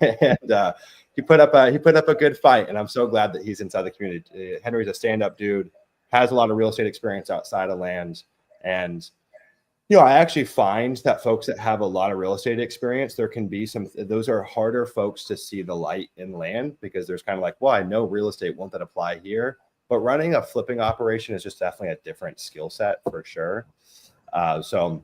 And he put up a good fight, and I'm so glad that he's inside the community. Henry's a stand-up dude, has a lot of real estate experience outside of land, and I actually find that folks that have a lot of real estate experience, there can be those are harder folks to see the light in land because there's kind of like, well, I know real estate, won't that apply here? But running a flipping operation is just definitely a different skill set for sure. So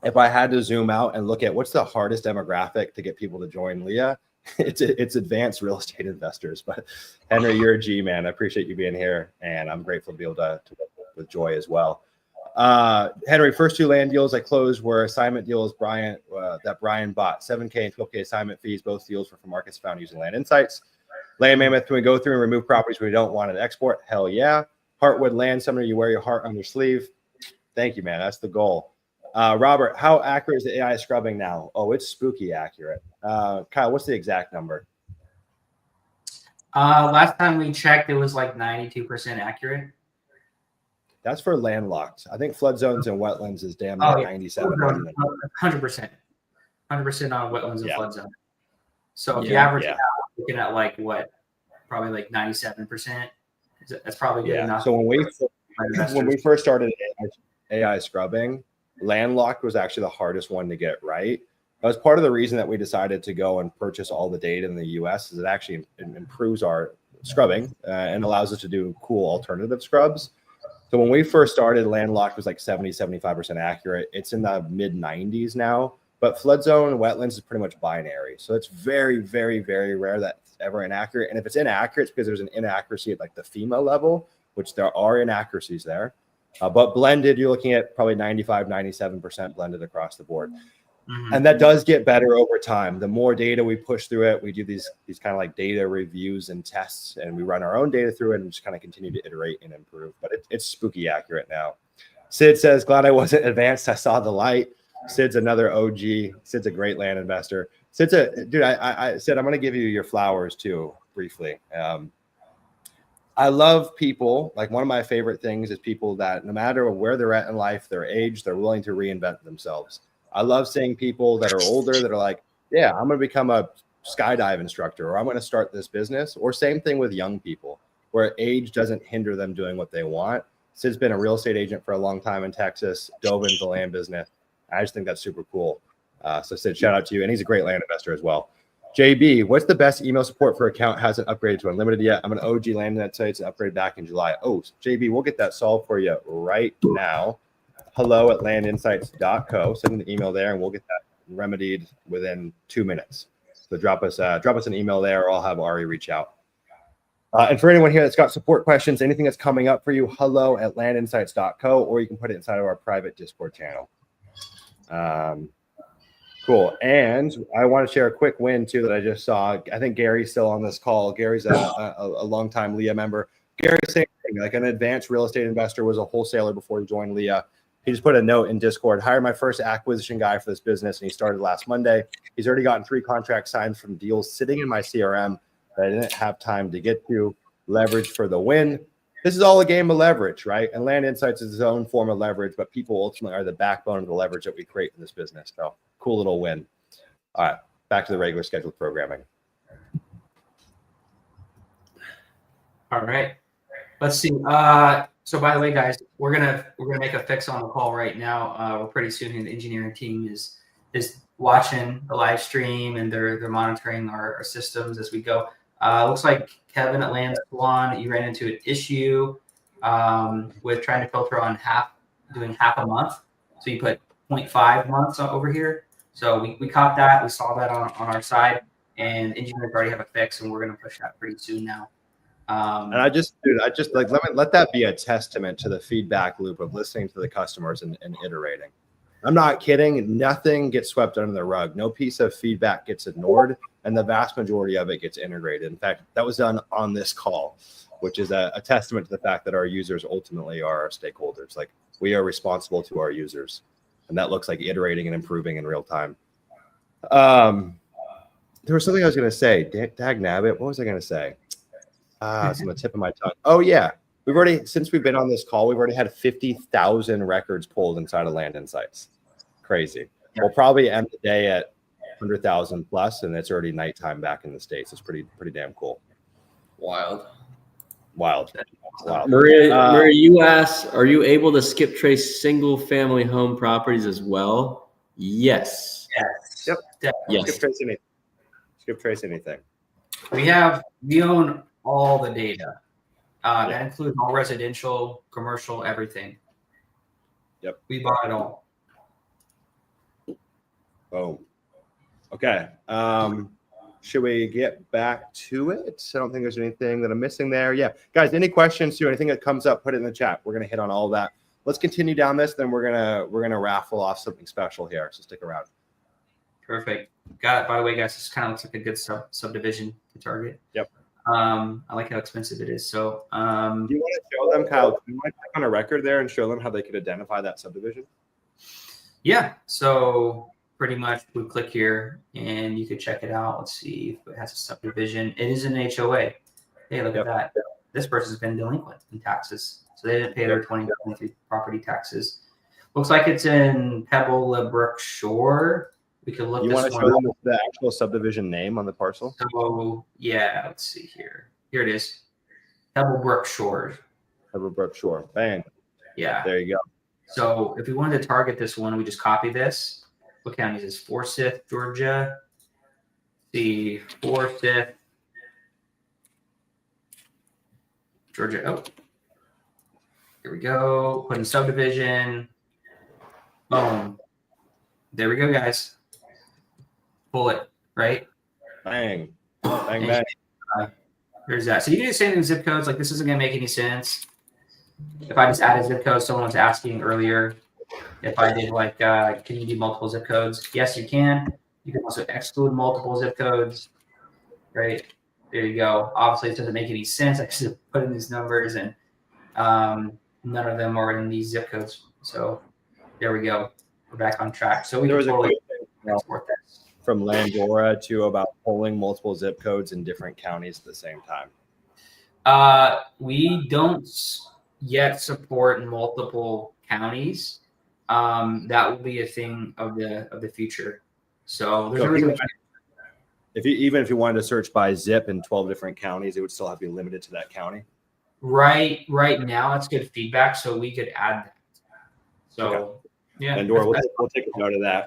if I had to zoom out and look at what's the hardest demographic to get people to join Leah, it's advanced real estate investors. But Henry, you're a G, man. I appreciate you being here, and I'm grateful to be able to work with Joy as well. Henry, first 2 land deals I closed were assignment deals that Brian bought. 7K and 12K assignment fees. Both deals were from markets found using Land Insights. Land Mammoth, can we go through and remove properties we don't want to export? Hell yeah. Heartwood Land, Sumner, you wear your heart on your sleeve. Thank you, man. That's the goal. Robert, how accurate is the AI scrubbing now? Oh, it's spooky accurate. Kyle, what's the exact number? Last time we checked, it was like 92% accurate. That's for landlocked. I think flood zones and wetlands is damn near 97. 100%. 100% on wetlands and flood zone. So if you Yeah. average it out, looking at like what, probably like 97%. That's probably good enough. So when we first started AI scrubbing, landlocked was actually the hardest one to get right. That was part of the reason that we decided to go and purchase all the data in the US, is it actually improves our scrubbing and allows us to do cool alternative scrubs. So when we first started, landlocked was like 70-75% accurate. It's in the mid 90s now, but flood zone and wetlands is pretty much binary. So it's very, very, very rare that it's ever inaccurate. And if it's inaccurate, it's because there's an inaccuracy at like the FEMA level, which there are inaccuracies there. But blended, you're looking at probably 95-97% blended across the board. Mm-hmm. And that does get better over time. The more data we push through it, we do these kind of like data reviews and tests, and we run our own data through it and just kind of continue to iterate and improve. But it's spooky accurate now. Sid says, glad I wasn't advanced. I saw the light. Sid's another OG. Sid's a great land investor. Sid's a dude. I said I'm going to give you your flowers too briefly. I love people. Like, one of my favorite things is people that no matter where they're at in life, their age, they're willing to reinvent themselves. I love seeing people that are older that are like, yeah, I'm going to become a skydive instructor, or I'm going to start this business. Or same thing with young people, where age doesn't hinder them doing what they want. Sid's been a real estate agent for a long time in Texas, dove into the land business. I just think that's super cool. So Sid, shout out to you. And he's a great land investor as well. JB, what's the best email support for account? Hasn't upgraded to unlimited yet. I'm an OG landnet site. It's upgraded back in July. Oh, JB, we'll get that solved for you right now. hello@landinsights.co. Send an email there and we'll get that remedied within 2 minutes. So drop us an email there, or I'll have Ari reach out. And for anyone here that's got support questions, anything that's coming up for you, hello@landinsights.co, or you can put it inside of our private Discord channel. Cool. And I want to share a quick win too that I just saw. I think Gary's still on this call. Gary's a longtime Leah member. Gary's saying, like, an advanced real estate investor, was a wholesaler before he joined Leah. He just put a note in Discord, hired my first acquisition guy for this business, and he started last Monday. He's already gotten 3 contracts signed from deals sitting in my CRM that I didn't have time to get to. Leverage for the win. This is all a game of leverage, right? And Land Insights is its own form of leverage, but people ultimately are the backbone of the leverage that we create in this business. So cool little win. All right, back to the regular scheduled programming. All right, let's see. So by the way, guys, we're gonna make a fix on the call right now. We're pretty soon, and the engineering team is watching the live stream, and they're monitoring our systems as we go. Looks like Kevin at Land Salon, you ran into an issue with trying to filter on doing half a month. So you put 0.5 months over here. So we caught that. We saw that on our side, and engineers already have a fix, and we're going to push that pretty soon now. And I just like let that be a testament to the feedback loop of listening to the customers and iterating. I'm not kidding. Nothing gets swept under the rug. No piece of feedback gets ignored, and the vast majority of it gets integrated. In fact, that was done on this call, which is a testament to the fact that our users ultimately are our stakeholders. Like, we are responsible to our users, and that looks like iterating and improving in real time. There was something I was going to say. Dag nabbit. What was I going to say? It's on the tip of my tongue. Oh yeah. Since we've been on this call, we've already had 50,000 records pulled inside of Land Insights. Crazy. We'll probably end the day at 100,000 plus, and it's already nighttime back in the States. It's pretty damn cool. Wild. Maria, you asked, are you able to skip trace single family home properties as well? Yes. Yep. Yes. Skip trace anything. We own all the data. That includes all residential, commercial, everything. Yep. We bought it all. Boom. Okay. Should we get back to it? I don't think there's anything that I'm missing there. Yeah. Guys, any questions too? Anything that comes up, put it in the chat. We're going to hit on all of that. Let's continue down this. Then we're going to raffle off something special here. So stick around. Perfect. Got it. By the way, guys, this kind of looks like a good subdivision to target. Yep. I like how expensive it is. So do you want to show them, Kyle? Do you want to click on a record there and show them how they could identify that subdivision? Yeah. So pretty much we click here and you could check it out. Let's see if it has a subdivision. It is an HOA. Hey, look at that. This person's been delinquent in taxes. So they didn't pay their 2023 property taxes. Looks like it's in Pebblebrook Shore. We could look You want this to one show up. them the actual subdivision name on the parcel? So yeah, let's see here. Here it is. Pebblebrook Shores. Pebblebrook Shore. Bang. Yeah. There you go. So if we wanted to target this one, we just copy this. What county is this? Forsyth, Georgia. The Forsyth, Georgia. Oh, here we go. Put in subdivision. Boom. There we go, guys. Pull it, right? Bang. Bang, bang. There's that. So you can do the same thing with zip codes. Like, this isn't going to make any sense. If I just add a zip code, someone was asking earlier if I did like, can you do multiple zip codes? Yes, you can. You can also exclude multiple zip codes, right? There you go. Obviously, it doesn't make any sense. I just put in these numbers and none of them are in these zip codes. So there we go. We're back on track. So we There can was a totally quick export this. from Landora to about pulling multiple zip codes in different counties at the same time. We don't yet support multiple counties. That will be a thing of the future. So there's So a reason. even if you wanted to search by zip in 12 different counties, it would still have to be limited to that county. Right now, it's good feedback, so we could add that. So yeah, Landora, we'll take a note of that.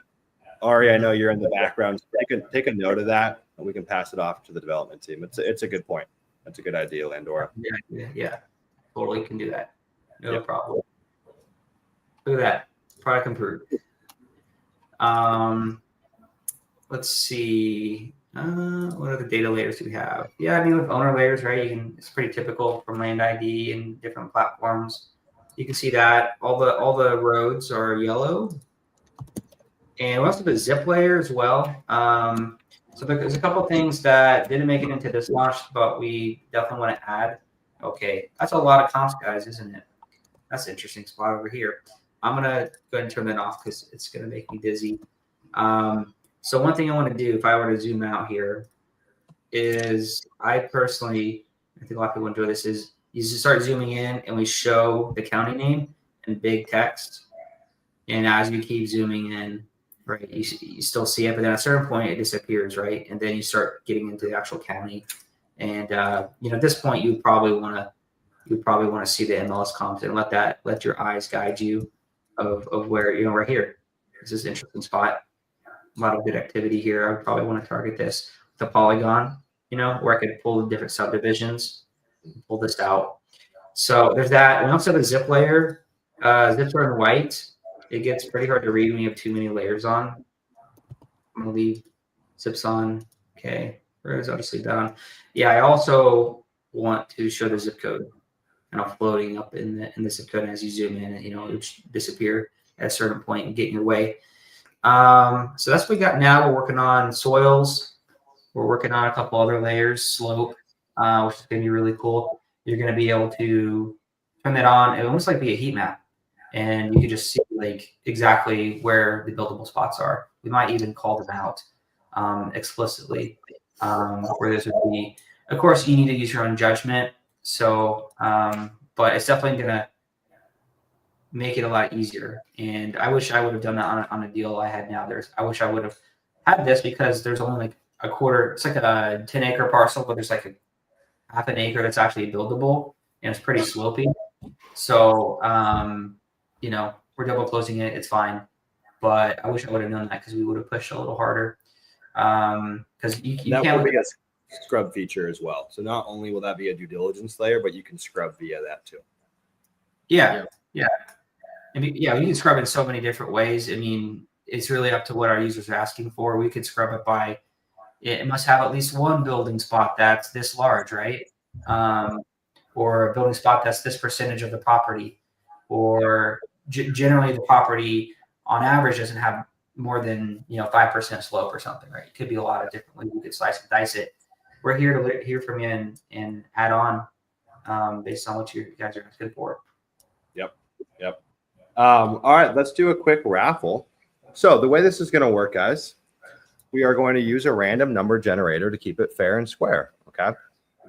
Ari, I know you're in the background. So take a note of that, and we can pass it off to the development team. It's a good point. That's a good idea, Landora. Yeah, totally can do that. No problem. Look at that, product improved. Let's see. What other data layers do we have? Yeah, I mean, with owner layers, right? It's pretty typical from Land ID and different platforms. You can see that all the roads are yellow, and we also have a zip layer as well. So there's a couple of things that didn't make it into this launch, but we definitely want to add. Okay, that's a lot of comps, guys, isn't it? That's an interesting spot over here. I'm gonna go ahead and turn that off because it's gonna make me dizzy. So one thing I want to do, if I were to zoom out here, is I personally, I think a lot of people enjoy this, is you just start zooming in and we show the county name in big text. And as you keep zooming in, right, you still see it, but then at a certain point it disappears, right? And then you start getting into the actual county. And at this point you probably want to see the MLS comps and let your eyes guide you of where, right here. This is an interesting spot. A lot of good activity here. I would probably want to target this with a polygon, where I could pull the different subdivisions, pull this out. So there's that. We also have a zip layer. Zips are in white. It gets pretty hard to read when you have too many layers on. I'm going to leave zips on. Okay. I'll just leave that on. Yeah, I also want to show the zip code floating up in the zip code. And as you zoom in, it would disappear at a certain point and get in your way. So that's what we got now. We're working on soils. We're working on a couple other layers, slope, which is going to be really cool. You're going to be able to turn that on. It almost like be a heat map. And you can just see like exactly where the buildable spots are. We might even call them out explicitly where this would be. Of course, you need to use your own judgment. So, but it's definitely going to make it a lot easier. And I wish I would have done that on a deal I had now. I wish I would have had this because there's only like a quarter. It's like a 10-acre parcel, but there's like a half an acre that's actually buildable, and it's pretty slopey. So, we're double closing it. It's fine. But I wish I would have done that because we would have pushed a little harder. Because you that can't will be a scrub feature as well. So not only will that be a due diligence layer, but you can scrub via that too. Yeah. I mean, you can scrub in so many different ways. I mean, it's really up to what our users are asking for. We could scrub it by, it must have at least one building spot that's this large, right? Or a building spot that's this percentage of the property. Or generally the property on average doesn't have more than 5% slope or something, right? It could be a lot of different ways you could slice and dice it. We're here to hear from you and add on based on what you guys are asking for. Yep. All right, let's do a quick raffle. So the way this is going to work, guys, we are going to use a random number generator to keep it fair and square. Okay.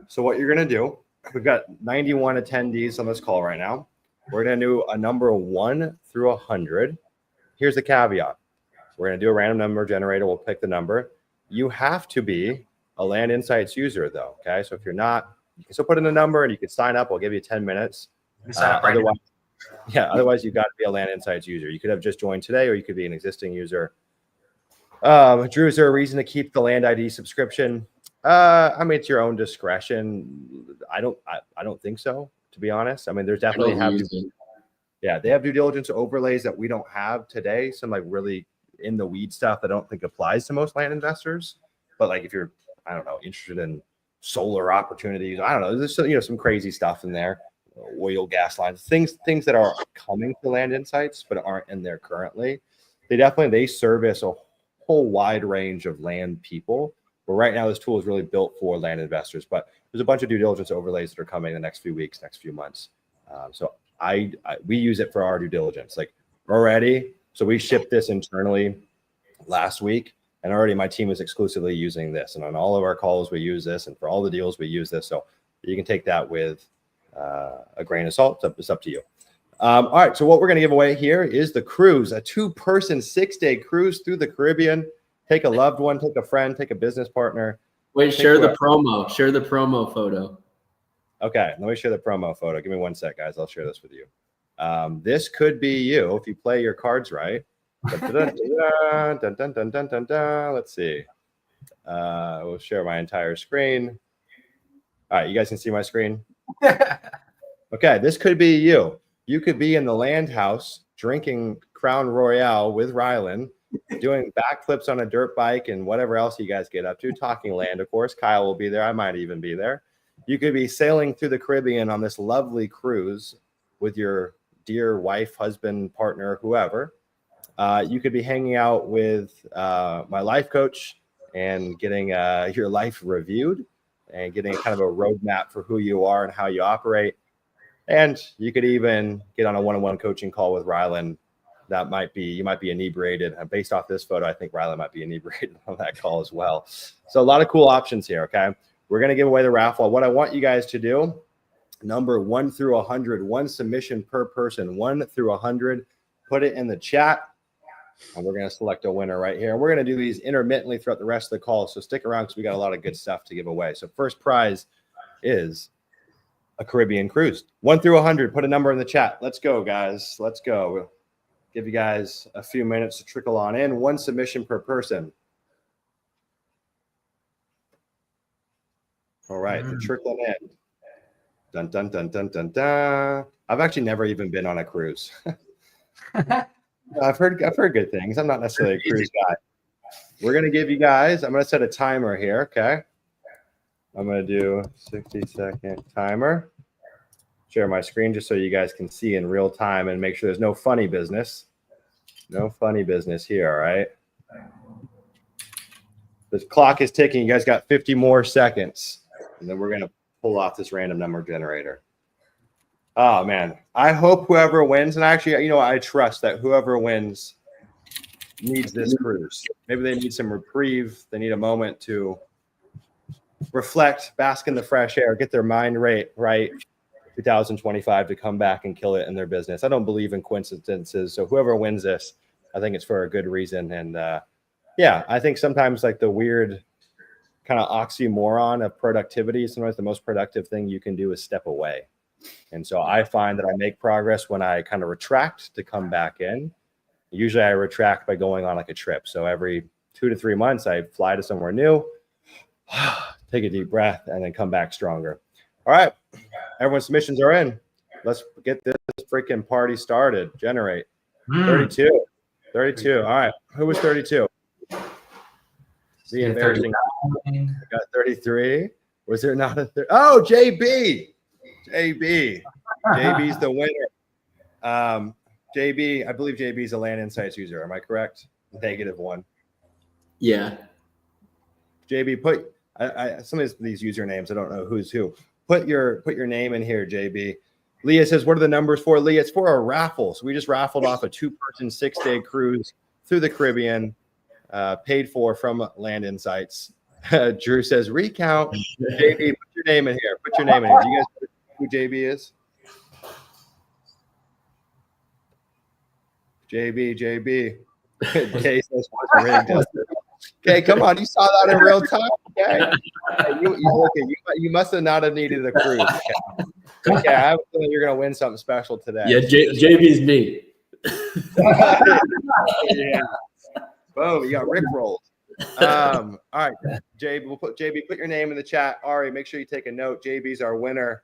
So what you're going to do, we've got 91 attendees on this call right now. We're going to do a number 1 through 100. Here's the caveat. We're going to do a random number generator. We'll pick the number. You have to be a Land Insights user, though. Okay. So if you're not, you can still put in a number and you can sign up. We'll give you 10 minutes. Otherwise, you've got to be a Land Insights user. You could have just joined today, or you could be an existing user. Drew, is there a reason to keep the Land ID subscription? I mean, it's your own discretion. I don't think so, to be honest. I mean, there's definitely they have due diligence overlays that we don't have today. Some like really in the weed stuff that I don't think applies to most land investors. But like if you're, I don't know, interested in solar opportunities, I don't know, there's some crazy stuff in there, oil, gas lines, things that are coming to Land Insights but aren't in there currently. They service a whole wide range of land people. But right now, this tool is really built for land investors. But there's a bunch of due diligence overlays that are coming in the next few weeks, next few months. So we use it for our due diligence. Like already, so we shipped this internally last week, and already my team is exclusively using this. And on all of our calls, we use this, and for all the deals, we use this. So you can take that with a grain of salt. It's up to you. All right. So what we're going to give away here is the cruise, a 2-person 6-day cruise through the Caribbean. Take a loved one, take a friend, take a business partner. Wait, share the promo. Share the promo photo. Okay, let me share the promo photo. Give me 1 sec, guys. I'll share this with you. This could be you if you play your cards right. Let's see. We'll share my entire screen. All right, you guys can see my screen? Okay, this could be you. You could be in the land house drinking Crown Royale with Rylan, doing backflips on a dirt bike and whatever else you guys get up to, talking land, of course. Kyle will be there. I might even be there. You could be sailing through the Caribbean on this lovely cruise with your dear wife, husband, partner, whoever. You could be hanging out with my life coach and getting your life reviewed and getting kind of a roadmap for who you are and how you operate. And you could even get on a one-on-one coaching call with Rylan. You might be inebriated. Based off this photo, I think Rylan might be inebriated on that call as well. So a lot of cool options here, okay? We're going to give away the raffle. What I want you guys to do, number 1 through 100, 1 submission per person, 1 through 100, put it in the chat, and we're going to select a winner right here. And we're going to do these intermittently throughout the rest of the call, so stick around because we got a lot of good stuff to give away. So first prize is a Caribbean cruise. 1 through 100, put a number in the chat. Let's go, guys. Let's go. We'll give you guys a few minutes to trickle on in. 1 submission per person. All right, the trickling in. Dun, dun, dun, dun, dun, dun. I've actually never even been on a cruise. I've heard good things. I'm not necessarily a cruise guy. We're going to give you guys, I'm going to set a timer here, okay? I'm going to do 60-second timer. Share my screen just so you guys can see in real time and make sure there's no funny business. No funny business here, all right? The clock is ticking. You guys got 50 more seconds. And then we're going to pull off this random number generator. Oh, man. I hope whoever wins, and actually, I trust that whoever wins needs this cruise. Maybe they need some reprieve. They need a moment to reflect, bask in the fresh air, get their mind right. 2025 to come back and kill it in their business. I don't believe in coincidences. So whoever wins this, I think it's for a good reason. And I think sometimes like the weird kind of oxymoron of productivity, sometimes the most productive thing you can do is step away. And so I find that I make progress when I kind of retract to come back in. Usually I retract by going on like a trip. So every 2 to 3 months, I fly to somewhere new, take a deep breath, and then come back stronger. All right. Everyone's submissions are in. Let's get this freaking party started. Generate. 32. All right. Who was 32? The embarrassing. I got 33. Was there not a third? Oh, JB. JB's the winner. JB, I believe JB's a Land Insights user. Am I correct? -1. Yeah. JB, put some of these usernames. I don't know who's who. Put your name in here, JB. Leah says, "What are the numbers for?" Leah, it's for a raffle. So we just raffled off a 2-person 6-day cruise through the Caribbean, paid for from Land Insights. Drew says, recount. JB, put your name in here. Put your name in here. Do you guys know who JB is? JB. Kay says, what's rigged? Okay, come on. You saw that in real time. Okay. You must have not have needed a cruise. Okay, I have a feeling you're going to win something special today. Yeah, JB's me. Yeah. Boom, you got Rick rolled. All right, JB, put your name in the chat. Ari, make sure you take a note. JB's our winner.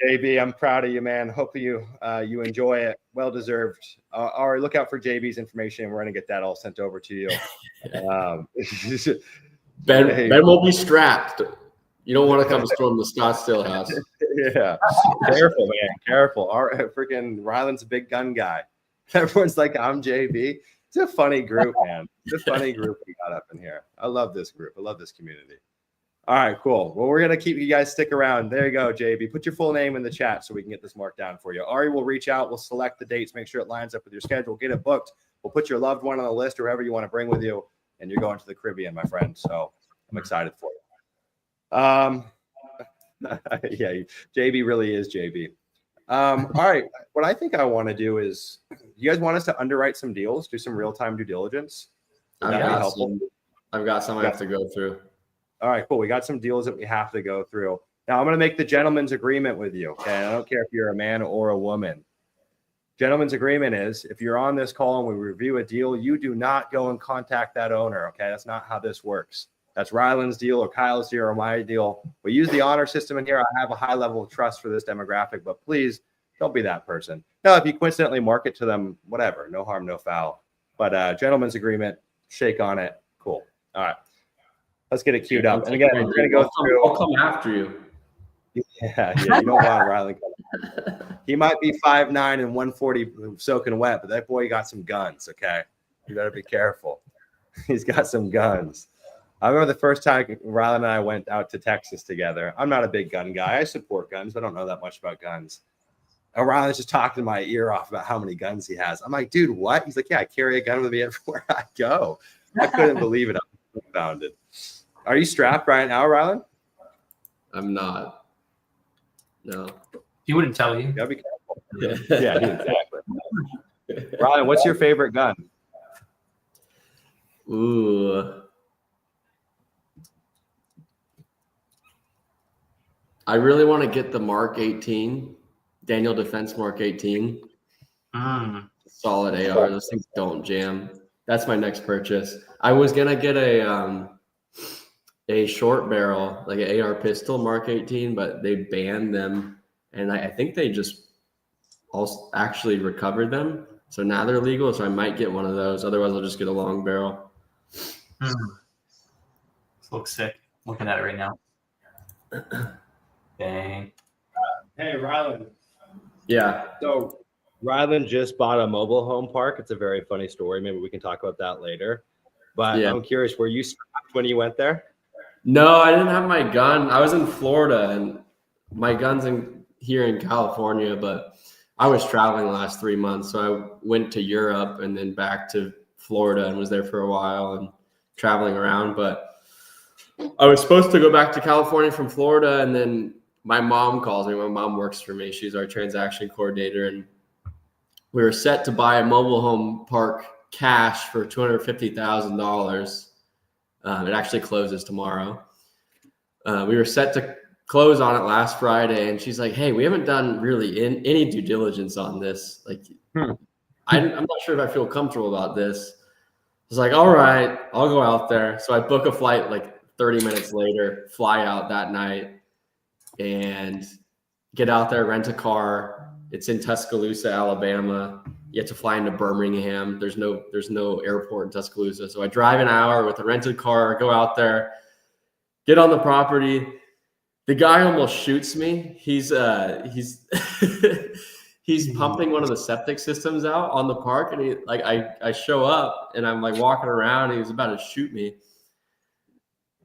JB, I'm proud of you, man. Hopefully you enjoy it. Well deserved. Ari, look out for JB's information. We're gonna get that all sent over to you. Ben will be strapped. You don't want to come storm the Scottsdale house. Yeah, careful, man. Careful. Freaking Ryland's a big gun guy. Everyone's like, I'm JB. It's a funny group, man. It's a funny group we got up in here. I love this group. I love this community. All right, cool. Well, we're going to keep you guys stick around. There you go, JB. Put your full name in the chat so we can get this marked down for you. Ari will reach out. We'll select the dates, make sure it lines up with your schedule, get it booked. We'll put your loved one on the list or whoever you want to bring with you, and you're going to the Caribbean, my friend. So I'm excited for you. Yeah, JB really is JB. All right. What I think I want to do is, you guys want us to underwrite some deals, do some real-time due diligence? I've got some I have to go through. All right, cool. We got some deals that we have to go through. Now I'm going to make the gentleman's agreement with you. Okay. I don't care if you're a man or a woman. Gentleman's agreement is, if you're on this call and we review a deal, you do not go and contact that owner. Okay. That's not how this works. That's Ryland's deal or Kyle's deal or my deal. We use the honor system in here. I have a high level of trust for this demographic, but please don't be that person. Now, if you coincidentally market to them, whatever, no harm, no foul. But gentleman's agreement, shake on it. Cool. All right. Let's get it queued up. And again, we're going to go through. I'll come after you. Yeah, you don't want Ryland. He might be 5'9" and 140 soaking wet, but that boy got some guns, okay? You better be careful. He's got some guns. I remember the first time Ryland and I went out to Texas together. I'm not a big gun guy. I support guns, but I don't know that much about guns. And Ryland's just talking my ear off about how many guns he has. I'm like, dude, what? He's like, yeah, I carry a gun with me everywhere I go. I couldn't believe it. I'm confounded. Are you strapped right now, Ryland? I'm not. No. He wouldn't tell you. You gotta be careful. Yeah, exactly. Ryland, what's your favorite gun? Ooh. I really want to get the Mark 18, Daniel Defense Mark 18. Solid AR. Those things don't jam. That's my next purchase. I was gonna get a short barrel, like an AR pistol Mark 18, but they banned them, and I think they just also actually recovered them. So now they're legal. So I might get one of those. Otherwise, I'll just get a long barrel. This looks sick. Looking at it right now. Dang. Hey, Ryland. Yeah. So Ryland just bought a mobile home park. It's a very funny story. Maybe we can talk about that later. But yeah. I'm curious, were you strapped when you went there? No, I didn't have my gun. I was in Florida, and my gun's here in California, but I was traveling the last 3 months. So I went to Europe and then back to Florida and was there for a while and traveling around. But I was supposed to go back to California from Florida, and then my mom calls me. My mom works for me. She's our transaction coordinator, and we were set to buy a mobile home park cash for $250,000. It actually closes tomorrow. We were set to close on it last Friday, and she's like, "Hey, we haven't done really any due diligence on this. Like, I'm not sure if I feel comfortable about this." I was like, "All right, I'll go out there." So I book a flight like 30 minutes later, fly out that night, and get out there, rent a car. It's in Tuscaloosa, Alabama. You have to fly into Birmingham. There's no airport in Tuscaloosa. So I drive an hour with a rented car, go out there, get on the property. The guy almost shoots me. He's he's pumping one of the septic systems out on the park, and I show up and I'm like walking around, and he was about to shoot me.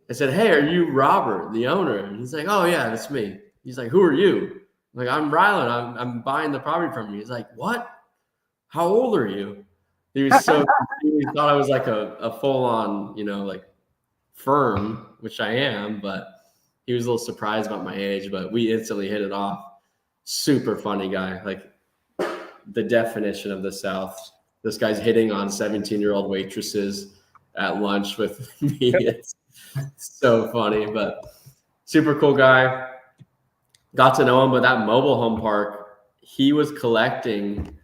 I said, "Hey, are you Robert, the owner?" And he's like, "Oh yeah, that's me." He's like, "Who are you?" I'm like, "I'm Ryland. I'm buying the property from you." He's like, "What? How old are you?" He was so confused. He thought I was like a full on, like firm, which I am, but he was a little surprised about my age, but we instantly hit it off. Super funny guy, like the definition of the South. This guy's hitting on 17-year-old waitresses at lunch with me. It's so funny, but super cool guy. Got to know him, but that mobile home park, he was collecting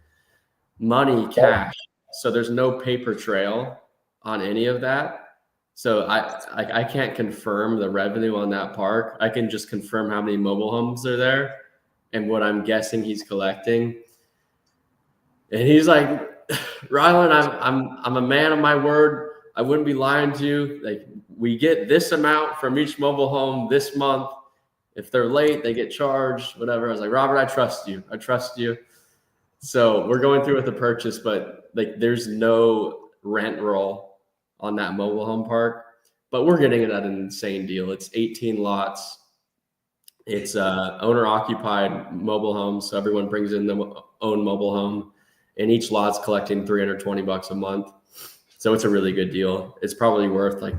money cash. So there's no paper trail on any of that. So I can't confirm the revenue on that park. I can just confirm how many mobile homes are there and what I'm guessing he's collecting. And he's like, Rylan, I'm a man of my word. I wouldn't be lying to you. Like, we get this amount from each mobile home this month. If they're late, they get charged, whatever. I was like, Robert, I trust you. I trust you. So we're going through with the purchase, but like there's no rent roll on that mobile home park, but we're getting it at an insane deal. It's 18 lots. It's owner occupied mobile homes. So everyone brings in their own mobile home, and each lot's collecting $320 a month. So it's a really good deal. It's probably worth like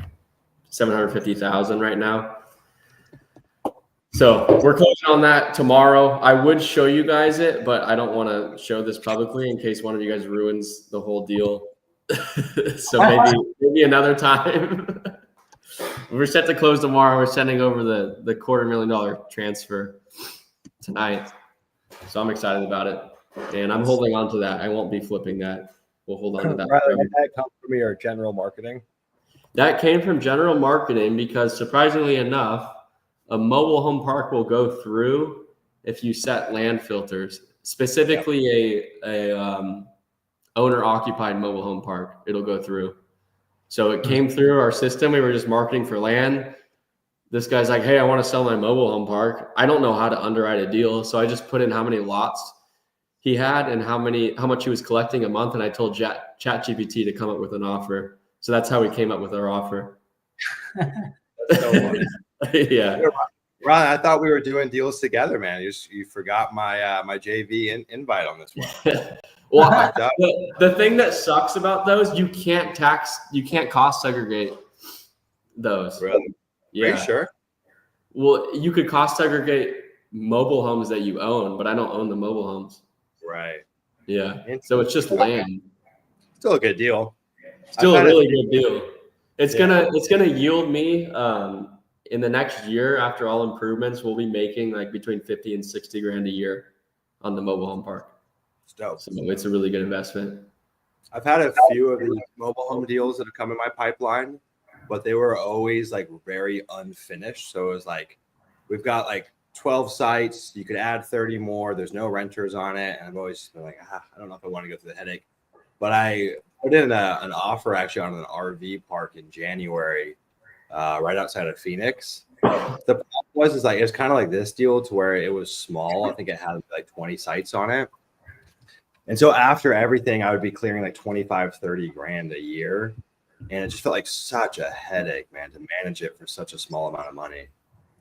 $750,000 right now. So we're closing on that tomorrow. I would show you guys it, but I don't want to show this publicly in case one of you guys ruins the whole deal. So maybe another time. We're set to close tomorrow. We're sending over the $250,000 transfer tonight. So I'm excited about it. And I'm holding on to that. I won't be flipping that. We'll hold on to that. Rather than that come from your general marketing? That came from general marketing because surprisingly enough, a mobile home park will go through if you set land filters, specifically a owner occupied mobile home park. It'll go through. So it came through our system. We were just marketing for land. This guy's like, hey, I want to sell my mobile home park. I don't know how to underwrite a deal. So I just put in how many lots he had and how much he was collecting a month. And I told ChatGPT to come up with an offer. So that's how we came up with our offer. Yeah. Ron, I thought we were doing deals together, man. You forgot my my JV invite on this one. Well, the thing that sucks about those, you can't cost segregate those. Really? Yeah. Are you sure? Well, you could cost segregate mobile homes that you own, but I don't own the mobile homes. Right. Yeah. So it's just land. Still a good deal. Still a really good deal. It's gonna yield me in the next year, after all improvements, we'll be making like between 50 and 60 grand a year on the mobile home park. It's dope. So it's a really good investment. I've had a few of these mobile home deals that have come in my pipeline, but they were always like very unfinished. So it was like, we've got like 12 sites. You could add 30 more. There's no renters on it. And I've always been like, I don't know if I want to go through the headache. But I put in an offer actually on an RV park in January, right outside of Phoenix. The problem is like, it's kind of like this deal to where it was small. I think it had like 20 sites on it. And so after everything, I would be clearing like 25, 30 grand a year. And it just felt like such a headache, man, to manage it for such a small amount of money.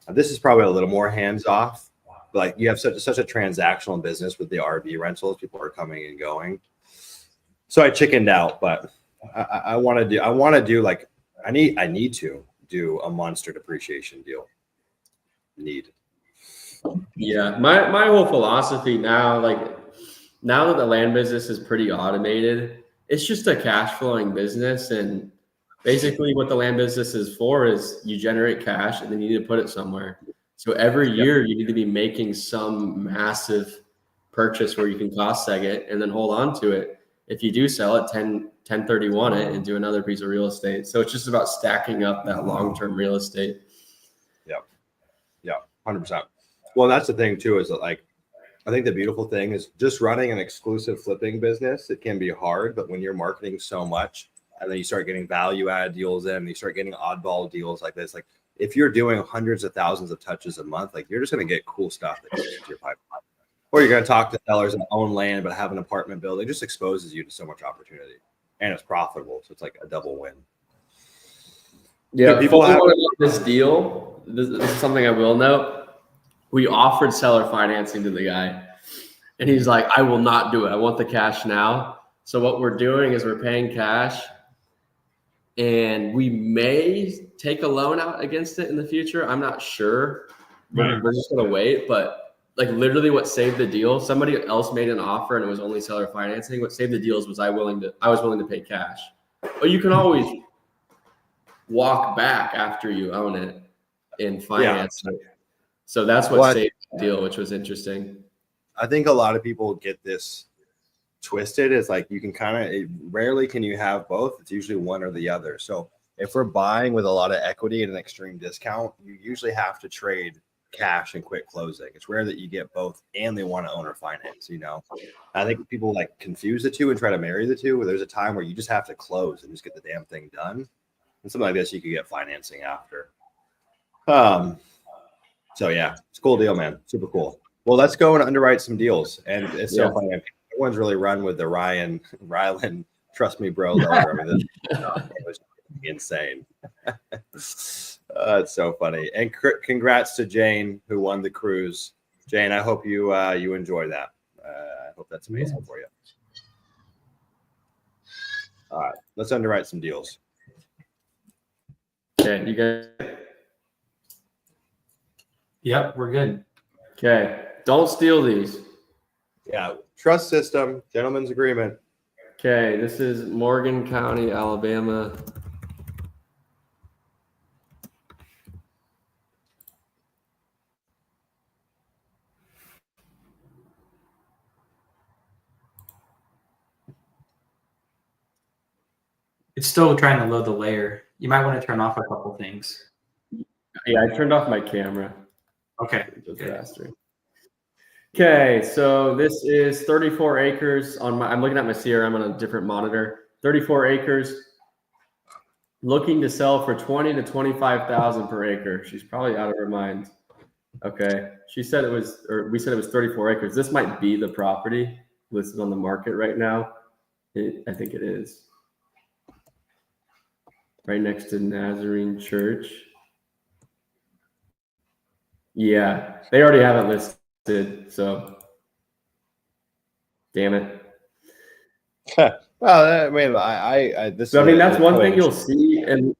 This is probably a little more hands off. Like you have such a transactional business with the RV rentals. People are coming and going. So I chickened out, but I want to do like, I need to do a monster depreciation deal. Yeah. My whole philosophy now, like now that the land business is pretty automated, it's just a cash flowing business. And basically what the land business is for is you generate cash and then you need to put it somewhere. So every year you need to be making some massive purchase where you can cost seg it and then hold on to it. If you do sell it, 1031 it and do another piece of real estate. So it's just about stacking up that long-term real estate. Yeah, 100%. Well, that's the thing too, is that like, I think the beautiful thing is just running an exclusive flipping business. It can be hard, but when you're marketing so much and then you start getting value add deals in, and you start getting oddball deals like this, like if you're doing hundreds of thousands of touches a month, like you're just going to get cool stuff that goes into your pipeline. Or you're going to talk to sellers that own land but have an apartment building. It just exposes you to so much opportunity, and it's profitable. So it's like a double win. Yeah, people have this deal. This is something I will note. We offered seller financing to the guy, and he's like, "I will not do it. I want the cash now." So what we're doing is we're paying cash, and we may take a loan out against it in the future. I'm not sure. We're just gonna wait. But like literally, what saved the deal? Somebody else made an offer, and it was only seller financing. What saved the deals was I was willing to pay cash. But you can always walk back after you own it and finance it. So that's what saved the deal, which was interesting. I think a lot of people get this twisted. Is like you can rarely can you have both. It's usually one or the other. So if we're buying with a lot of equity at an extreme discount, you usually have to trade cash and quick closing. It's rare that you get both and they want to owner finance, you know. I think people like confuse the two and try to marry the two, where there's a time where you just have to close and just get the damn thing done. And something like this, you could get financing after. So yeah, it's a cool deal, man. Super cool. Well, let's go and underwrite some deals. And it's so funny. Everyone's really run with the Rylan, trust me, bro. Loader. I mean, it was insane. It's so funny. And congrats to Jane, who won the cruise. Jane, I hope you enjoy that. I hope that's amazing for you. All right, let's underwrite some deals. Okay, you guys. Yep, we're good. Okay, don't steal these. Yeah, trust system, gentleman's agreement. Okay, this is Morgan County, Alabama. It's still trying to load the layer. You might want to turn off a couple things. Yeah, I turned off my camera. Okay. Faster. Okay, so this is 34 acres on I'm looking at my CRM on a different monitor. 34 acres, looking to sell for 20 to 25,000 per acre. She's probably out of her mind. Okay, we said it was 34 acres. This might be the property listed on the market right now. I think it is. Right next to Nazarene Church. Yeah, they already have it listed, so damn it. Well, I mean, that's one thing you'll see. And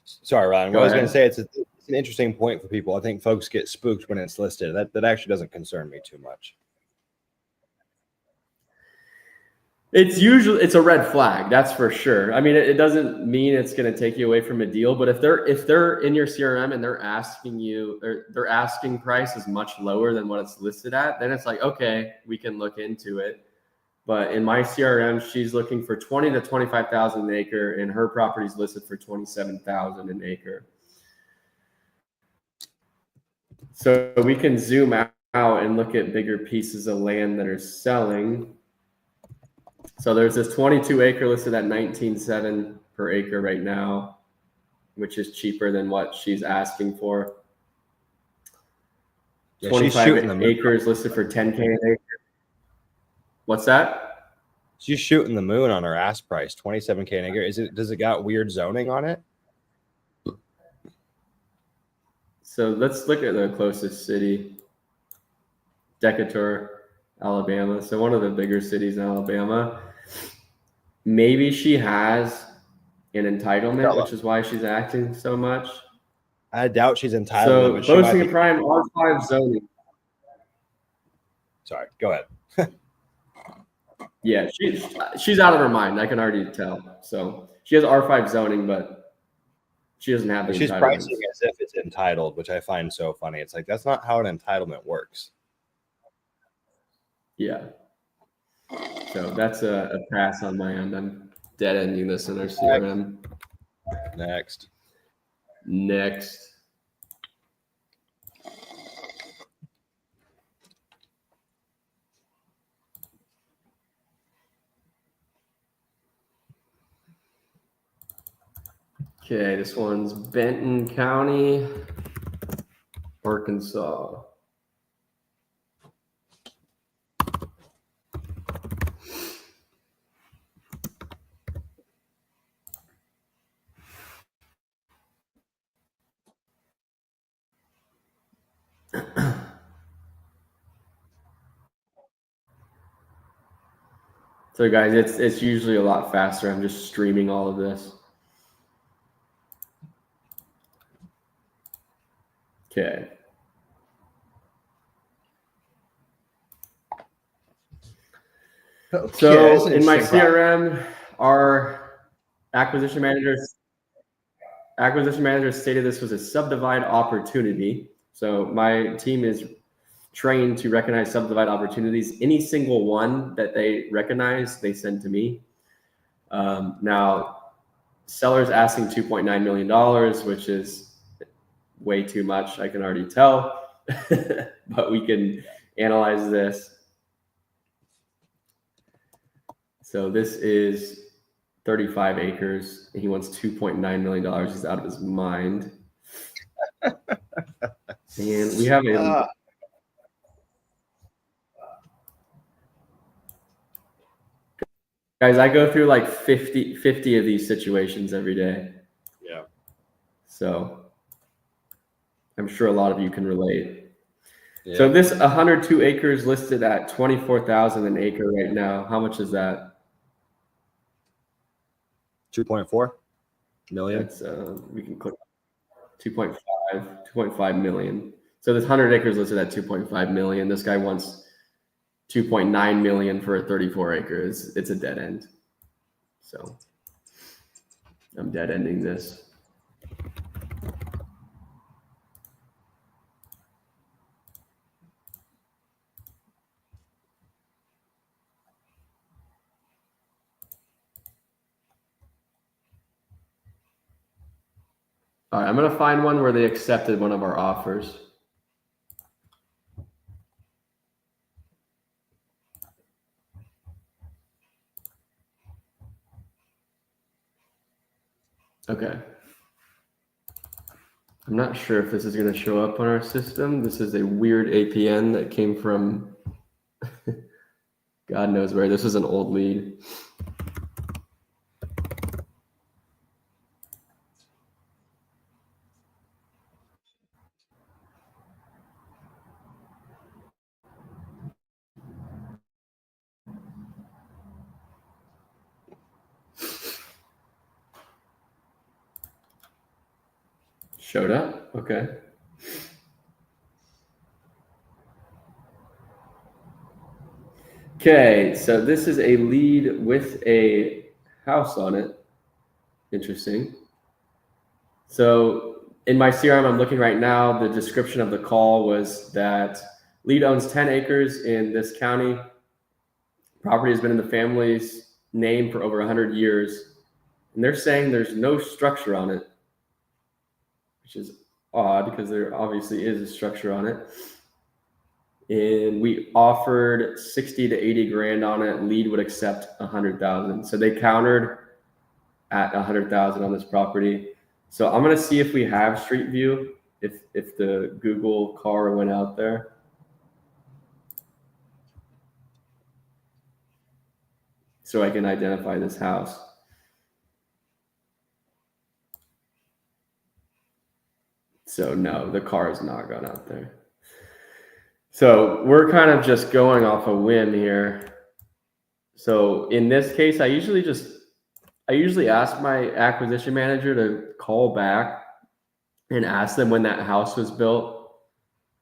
sorry, Ryan. What I was going to say, it's an interesting point for people. I think folks get spooked when it's listed. That actually doesn't concern me too much. It's a red flag, that's for sure. I mean, it doesn't mean it's going to take you away from a deal, but if they're in your CRM and they're asking you, or their asking price is much lower than what it's listed at, then it's like, okay, we can look into it. But in my CRM, she's looking for 20 to 25,000 an acre, and her property's listed for 27,000 an acre. So we can zoom out and look at bigger pieces of land that are selling. So there's this 22 acre listed at 19.7 per acre right now, which is cheaper than what she's asking for. Yeah, 25 acres listed for 10K an acre. What's that? She's shooting the moon on her ask price, 27K an acre. Does it got weird zoning on it? So let's look at the closest city, Decatur, Alabama. So one of the bigger cities in Alabama. Maybe she has an entitlement, which is why she's acting so much. I doubt she's entitled. So boasting of prime R5 zoning. Sorry, go ahead. Yeah, she's out of her mind. I can already tell. So she has R5 zoning, but she doesn't have the entitlement. She's pricing as if it's entitled, which I find so funny. It's like, that's not how an entitlement works. Yeah. So that's a pass on my end. I'm dead ending this in our CRM. Next. Okay, this one's Benton County, Arkansas. So guys, it's usually a lot faster. I'm just streaming all of this. Okay. Okay, So that's an in my interesting problem. CRM, our acquisition manager stated this was a subdivide opportunity. So my team is trained to recognize subdivide opportunities. Any single one that they recognize, they send to me. Now, seller's asking $2.9 million, which is way too much, I can already tell, but we can analyze this. So this is 35 acres. He wants $2.9 million. He's out of his mind. And we have a guys, I go through like 50 of these situations every day. Yeah. So I'm sure a lot of you can relate. Yeah. So this 102 acres listed at 24,000 an acre right now. How much is that? 2.4 million. That's we can click 2.5 million. So this 100 acres listed at 2.5 million. This guy wants 2.9 million for a 34 acres. It's a dead end. So I'm dead ending this. All right, I'm going to find one where they accepted one of our offers. Okay. I'm not sure if this is going to show up on our system. This is a weird APN that came from God knows where. This is an old lead. Showed up. Okay. Okay, so this is a lead with a house on it. Interesting. So in my CRM, I'm looking right now, the description of the call was that lead owns 10 acres in this county. Property has been in the family's name for over 100 years. And they're saying there's no structure on it, which is odd because there obviously is a structure on it. And we offered 60 to 80 grand on it. Lead would accept 100,000. So they countered at 100,000 on this property. So I'm gonna see if we have Street View, if the Google car went out there. So I can identify this house. So no, the car has not gone out there. So we're kind of just going off a whim here. So in this case, I usually ask my acquisition manager to call back and ask them when that house was built.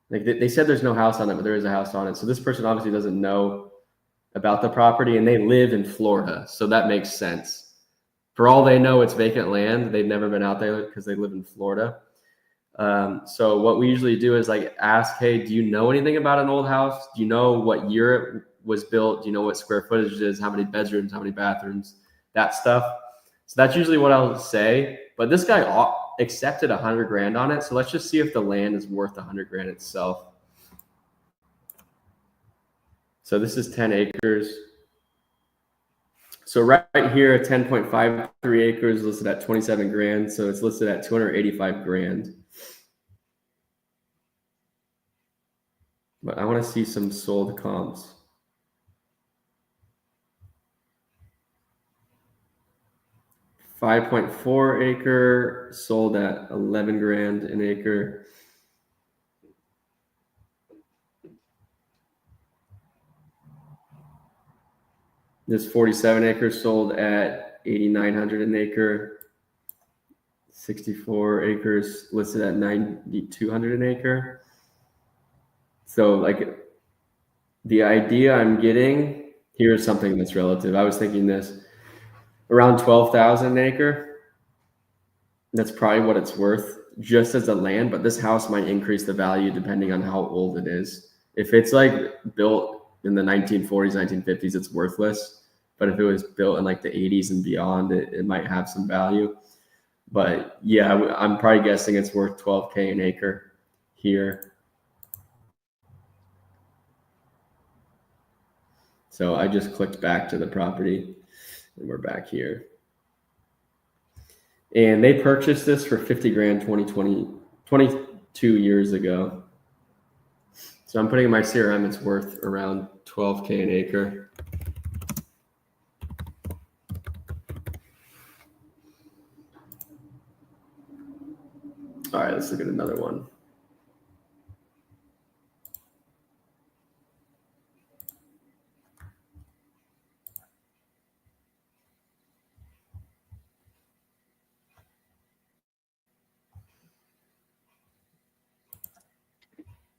Like they said there's no house on it, but there is a house on it. So this person obviously doesn't know about the property, and they live in Florida. So that makes sense. For all they know, it's vacant land. They've never been out there because they live in Florida. So what we usually do is like ask, hey, do you know anything about an old house? Do you know what year it was built? Do you know what square footage it is? How many bedrooms, how many bathrooms, that stuff. So that's usually what I'll say. But this guy accepted 100 grand on it. So let's just see if the land is worth 100 grand itself. So this is 10 acres. So right here, 10.53 acres listed at 27 grand. So it's listed at 285 grand. But I want to see some sold comps. .4 acre sold at 11 grand an acre. This 47 acres sold at 8,900 an acre. 64 acres listed at 9,200 an acre. So like the idea I'm getting here is something that's relative. I was thinking this around 12,000 an acre. That's probably what it's worth just as a land, but this house might increase the value depending on how old it is. If it's like built in the 1940s, 1950s, it's worthless. But if it was built in like the 80s and beyond, it might have some value. But yeah, I'm probably guessing it's worth 12K an acre here. So I just clicked back to the property and we're back here. And they purchased this for 50 grand 22 years ago. So I'm putting in my CRM, it's worth around 12K an acre. All right, let's look at another one.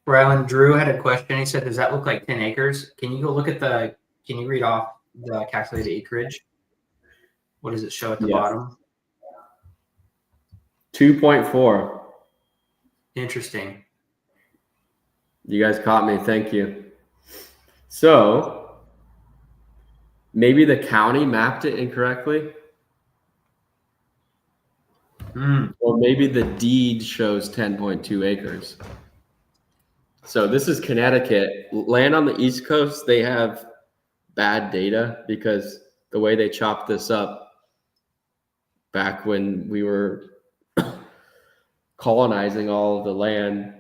Rylan Drew had a question. He said, does that look like 10 acres? Can you go look at can you read off the calculated acreage? What does it show at the bottom? 2.4. Interesting. You guys caught me. Thank you. So maybe the county mapped it incorrectly. Or maybe the deed shows 10.2 acres. So this is Connecticut. Land on the East Coast, they have bad data because the way they chopped this up back when we were colonizing all of the land,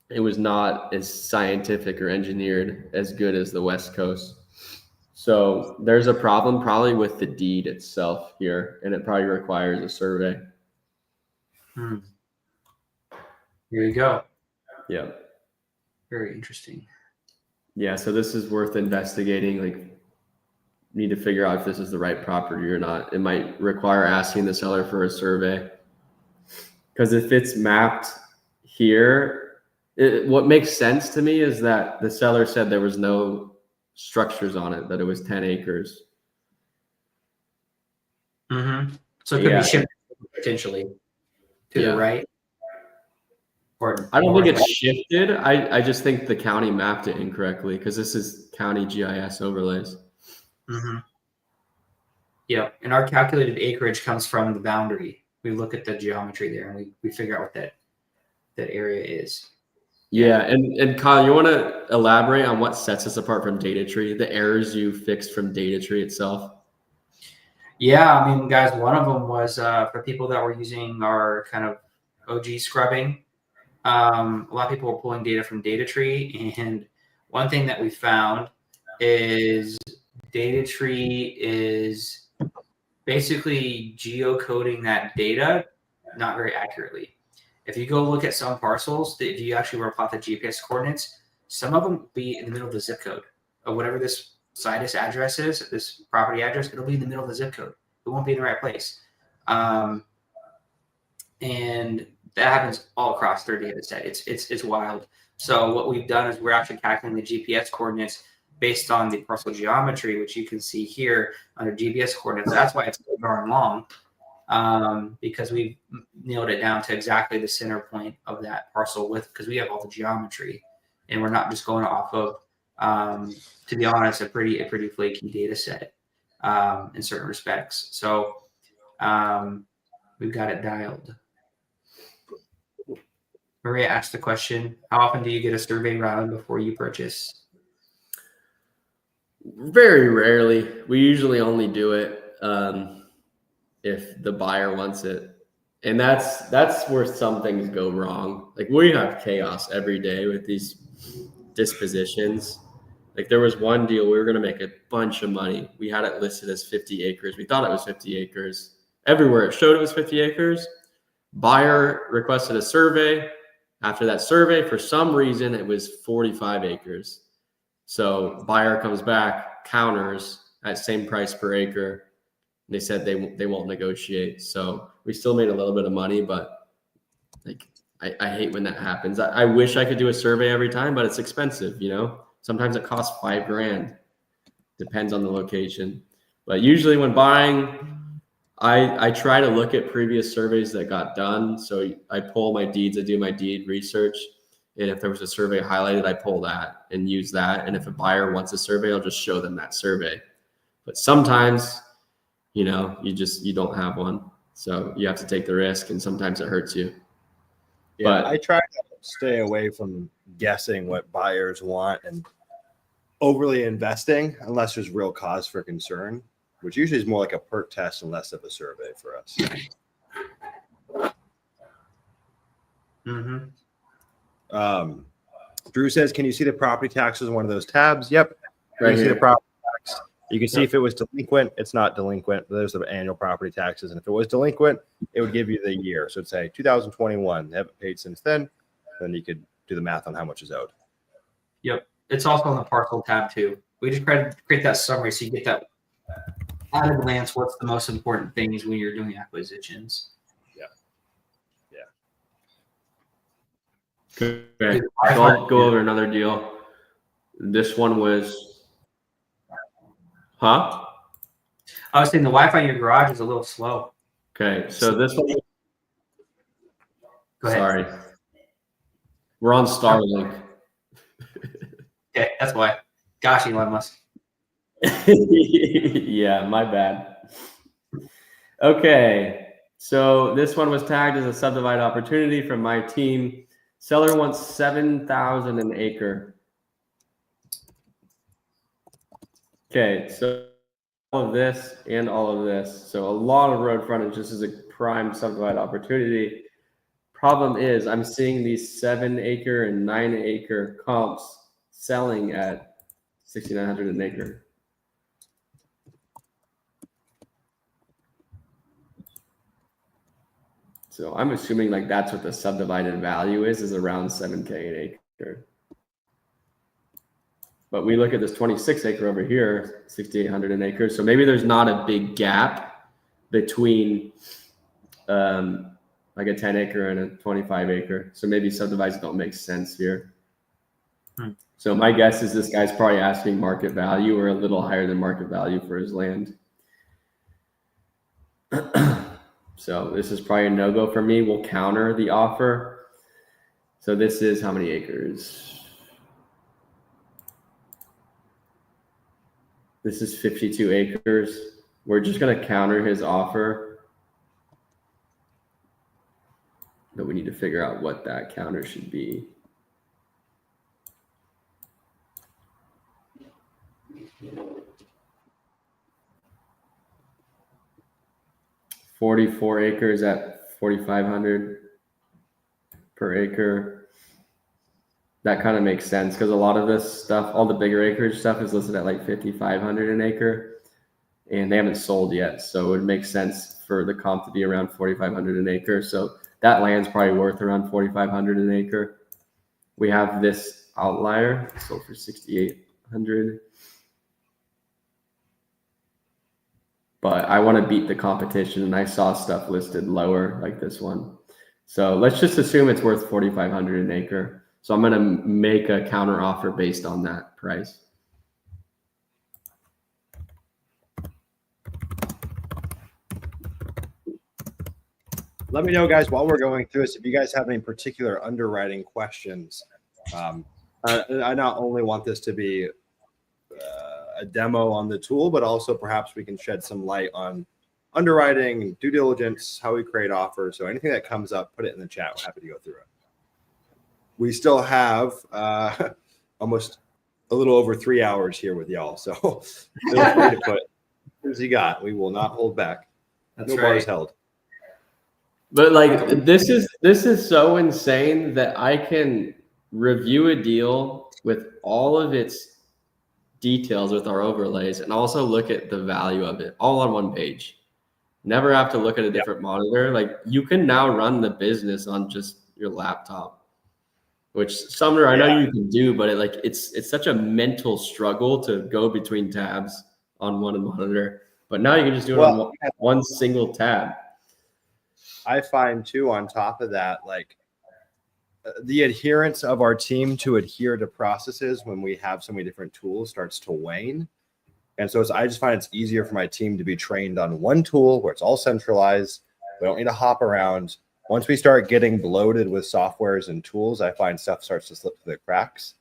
it was not as scientific or engineered as good as the West Coast. So there's a problem probably with the deed itself here, and it probably requires a survey. Here you go. Yeah. Very interesting. Yeah, so this is worth investigating. Like, need to figure out if this is the right property or not. It might require asking the seller for a survey. Because if it's mapped here, what makes sense to me is that the seller said there was no structures on it, that it was 10 acres. So it could be shifted potentially to the right. Or I don't think it's shifted. I just think the county mapped it incorrectly because this is county GIS overlays. Yeah, and our calculated acreage comes from the boundary. We look at the geometry there and we figure out what that area is. Yeah, and Kyle, you want to elaborate on what sets us apart from data tree, the errors you fixed from data tree itself? Yeah, I mean, guys, one of them was for people that were using our kind of OG scrubbing. A lot of people were pulling data from data tree, and one thing that we found is data tree is basically geocoding that data not very accurately. If you go look at some parcels, if you actually were to plot the GPS coordinates, some of them will be in the middle of the zip code of whatever this situs address is, this property address. It'll be in the middle of the zip code. It won't be in the right place. And that happens all across their data set. It's wild. So what we've done is we're actually calculating the GPS coordinates based on the parcel geometry, which you can see here under GPS coordinates. That's why it's so darn long, because we've nailed it down to exactly the center point of that parcel width, because we have all the geometry, and we're not just going off of, to be honest, a pretty flaky data set in certain respects. So we've got it dialed. Maria asked the question, how often do you get a survey round before you purchase? Very rarely. We usually only do it if the buyer wants it. And that's where some things go wrong. Like, we have chaos every day with these dispositions. Like, there was one deal, we were going to make a bunch of money. We had it listed as 50 acres. We thought it was 50 acres. Everywhere it showed it was 50 acres. Buyer requested a survey. After that survey, for some reason, it was 45 acres. So buyer comes back, counters, at same price per acre. They said they won't negotiate. So we still made a little bit of money, but like I hate when that happens. I wish I could do a survey every time, but it's expensive, you know? Sometimes it costs $5,000. Depends on the location. But usually when buying, I try to look at previous surveys that got done. So I pull my deeds, I do my deed research. And if there was a survey highlighted, I pull that and use that. And if a buyer wants a survey, I'll just show them that survey. But sometimes, you know, you don't have one. So you have to take the risk, and sometimes it hurts you. Yeah, But I try to stay away from guessing what buyers want and overly investing unless there's real cause for concern, which usually is more like a perk test and less of a survey for us. Drew says, can you see the property taxes in one of those tabs? Yep. right You see the here. property tax. You can see if it was delinquent. It's not delinquent. There's the annual property taxes. And if it was delinquent, it would give you the year. So it'd say 2021. They haven't paid since then. Then you could do the math on how much is owed. Yep. It's also in the parcel tab too. We just try to create that summary so you get that at a glance what's the most important things when you're doing acquisitions. Okay. So I'll go over another deal. This one was, huh? I was saying the Wi-Fi in your garage is a little slow. Okay. So this one, Go ahead. sorry. We're on Starlink. Okay, that's why. Gosh, Elon Musk. Yeah, my bad. Okay. So this one was tagged as a subdivide opportunity from my team. Seller wants 7,000 an acre. Okay, so all of this and all of this. So a lot of road frontage. This is a prime subdivide opportunity. Problem is, I'm seeing these 7-acre and 9-acre comps selling at 6,900 an acre. So I'm assuming like that's what the subdivided value is around 7K an acre. But we look at this 26-acre over here, 6,800 an acre. So maybe there's not a big gap between like a 10-acre and a 25-acre. So maybe subdivides don't make sense here. So my guess is this guy's probably asking market value or a little higher than market value for his land. So this is probably a no-go for me. We'll counter the offer. So this is how many acres? This is 52 acres. We're just going to counter his offer. But we need to figure out what that counter should be. $44 acres at 4,500 per acre. That kind of makes sense because a lot of this stuff, all the bigger acreage stuff is listed at like 5,500 an acre and they haven't sold yet. So it would make sense for the comp to be around 4,500 an acre. So that land's probably worth around 4,500 an acre. We have this outlier sold for 6,800. But I want to beat the competition, and I saw stuff listed lower like this one. So let's just assume it's worth 4,500 an acre. So I'm going to make a counter offer based on that price. Let me know, guys, while we're going through this, if you guys have any particular underwriting questions. I not only want this to be a demo on the tool, but also perhaps we can shed some light on underwriting, due diligence, how we create offers. So anything that comes up, put it in the chat. We're happy to go through it. We still have almost a little over 3 hours here with y'all. So feel free to put as you got. We will not hold back. That's no right. bars held. But like this is so insane that I can review a deal with all of its details with our overlays and also look at the value of it all on one page. Never have to look at a different monitor. Like you can now run the business on just your laptop, which Sumner, I know you can do, but it's such a mental struggle to go between tabs on one monitor. But now you can just do it Well, on one single tab. I find too, on top of that, like the adherence of our team to adhere to processes when we have so many different tools starts to wane. And so I just find it's easier for my team to be trained on one tool where it's all centralized. We don't need to hop around. Once we start getting bloated with softwares and tools, I find stuff starts to slip through the cracks.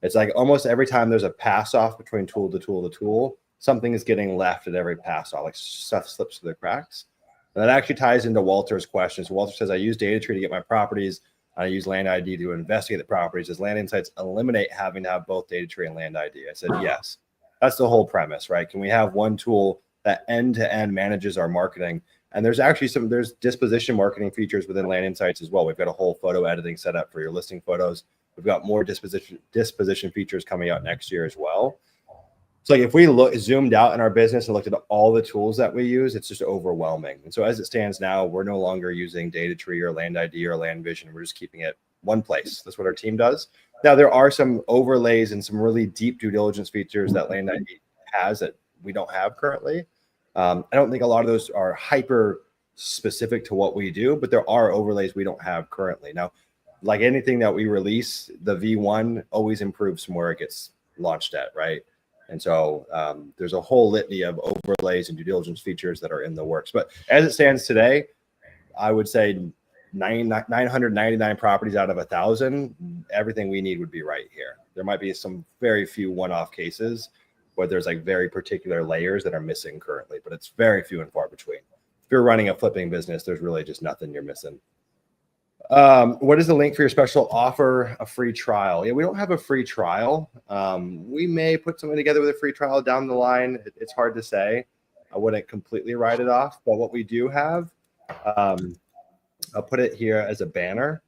It's like almost every time there's a pass off between tool to tool to tool, something is getting left at every pass off, like stuff slips through the cracks. And that actually ties into Walter's question. So Walter says, I use data tree to get my properties. I use land ID to investigate the properties. Does Land Insights eliminate having to have both data tree and land ID? I said, yes. That's the whole premise, right? Can we have one tool that end-to-end manages our marketing? And there's actually there's disposition marketing features within Land Insights as well. We've got a whole photo editing setup for your listing photos. We've got more disposition features coming out next year as well. So like if we zoomed out in our business and looked at all the tools that we use, it's just overwhelming. And so as it stands now, we're no longer using data tree or land ID or land vision. We're just keeping it one place. That's what our team does. Now, there are some overlays and some really deep due diligence features that land ID has that we don't have currently. I don't think a lot of those are hyper specific to what we do, but there are overlays we don't have currently. Now, like anything that we release, the V1 always improves from where it gets launched at, right? And so there's a whole litany of overlays and due diligence features that are in the works. But as it stands today, I would say 999 properties out of 1,000, everything we need would be right here. There might be some very few one-off cases where there's like very particular layers that are missing currently, but it's very few and far between. If you're running a flipping business, there's really just nothing you're missing. What is the link for your special offer? A free trial? Yeah, we don't have a free trial. We may put something together with a free trial down the line. It's hard to say. I wouldn't completely write it off, but what we do have, I'll put it here as a banner.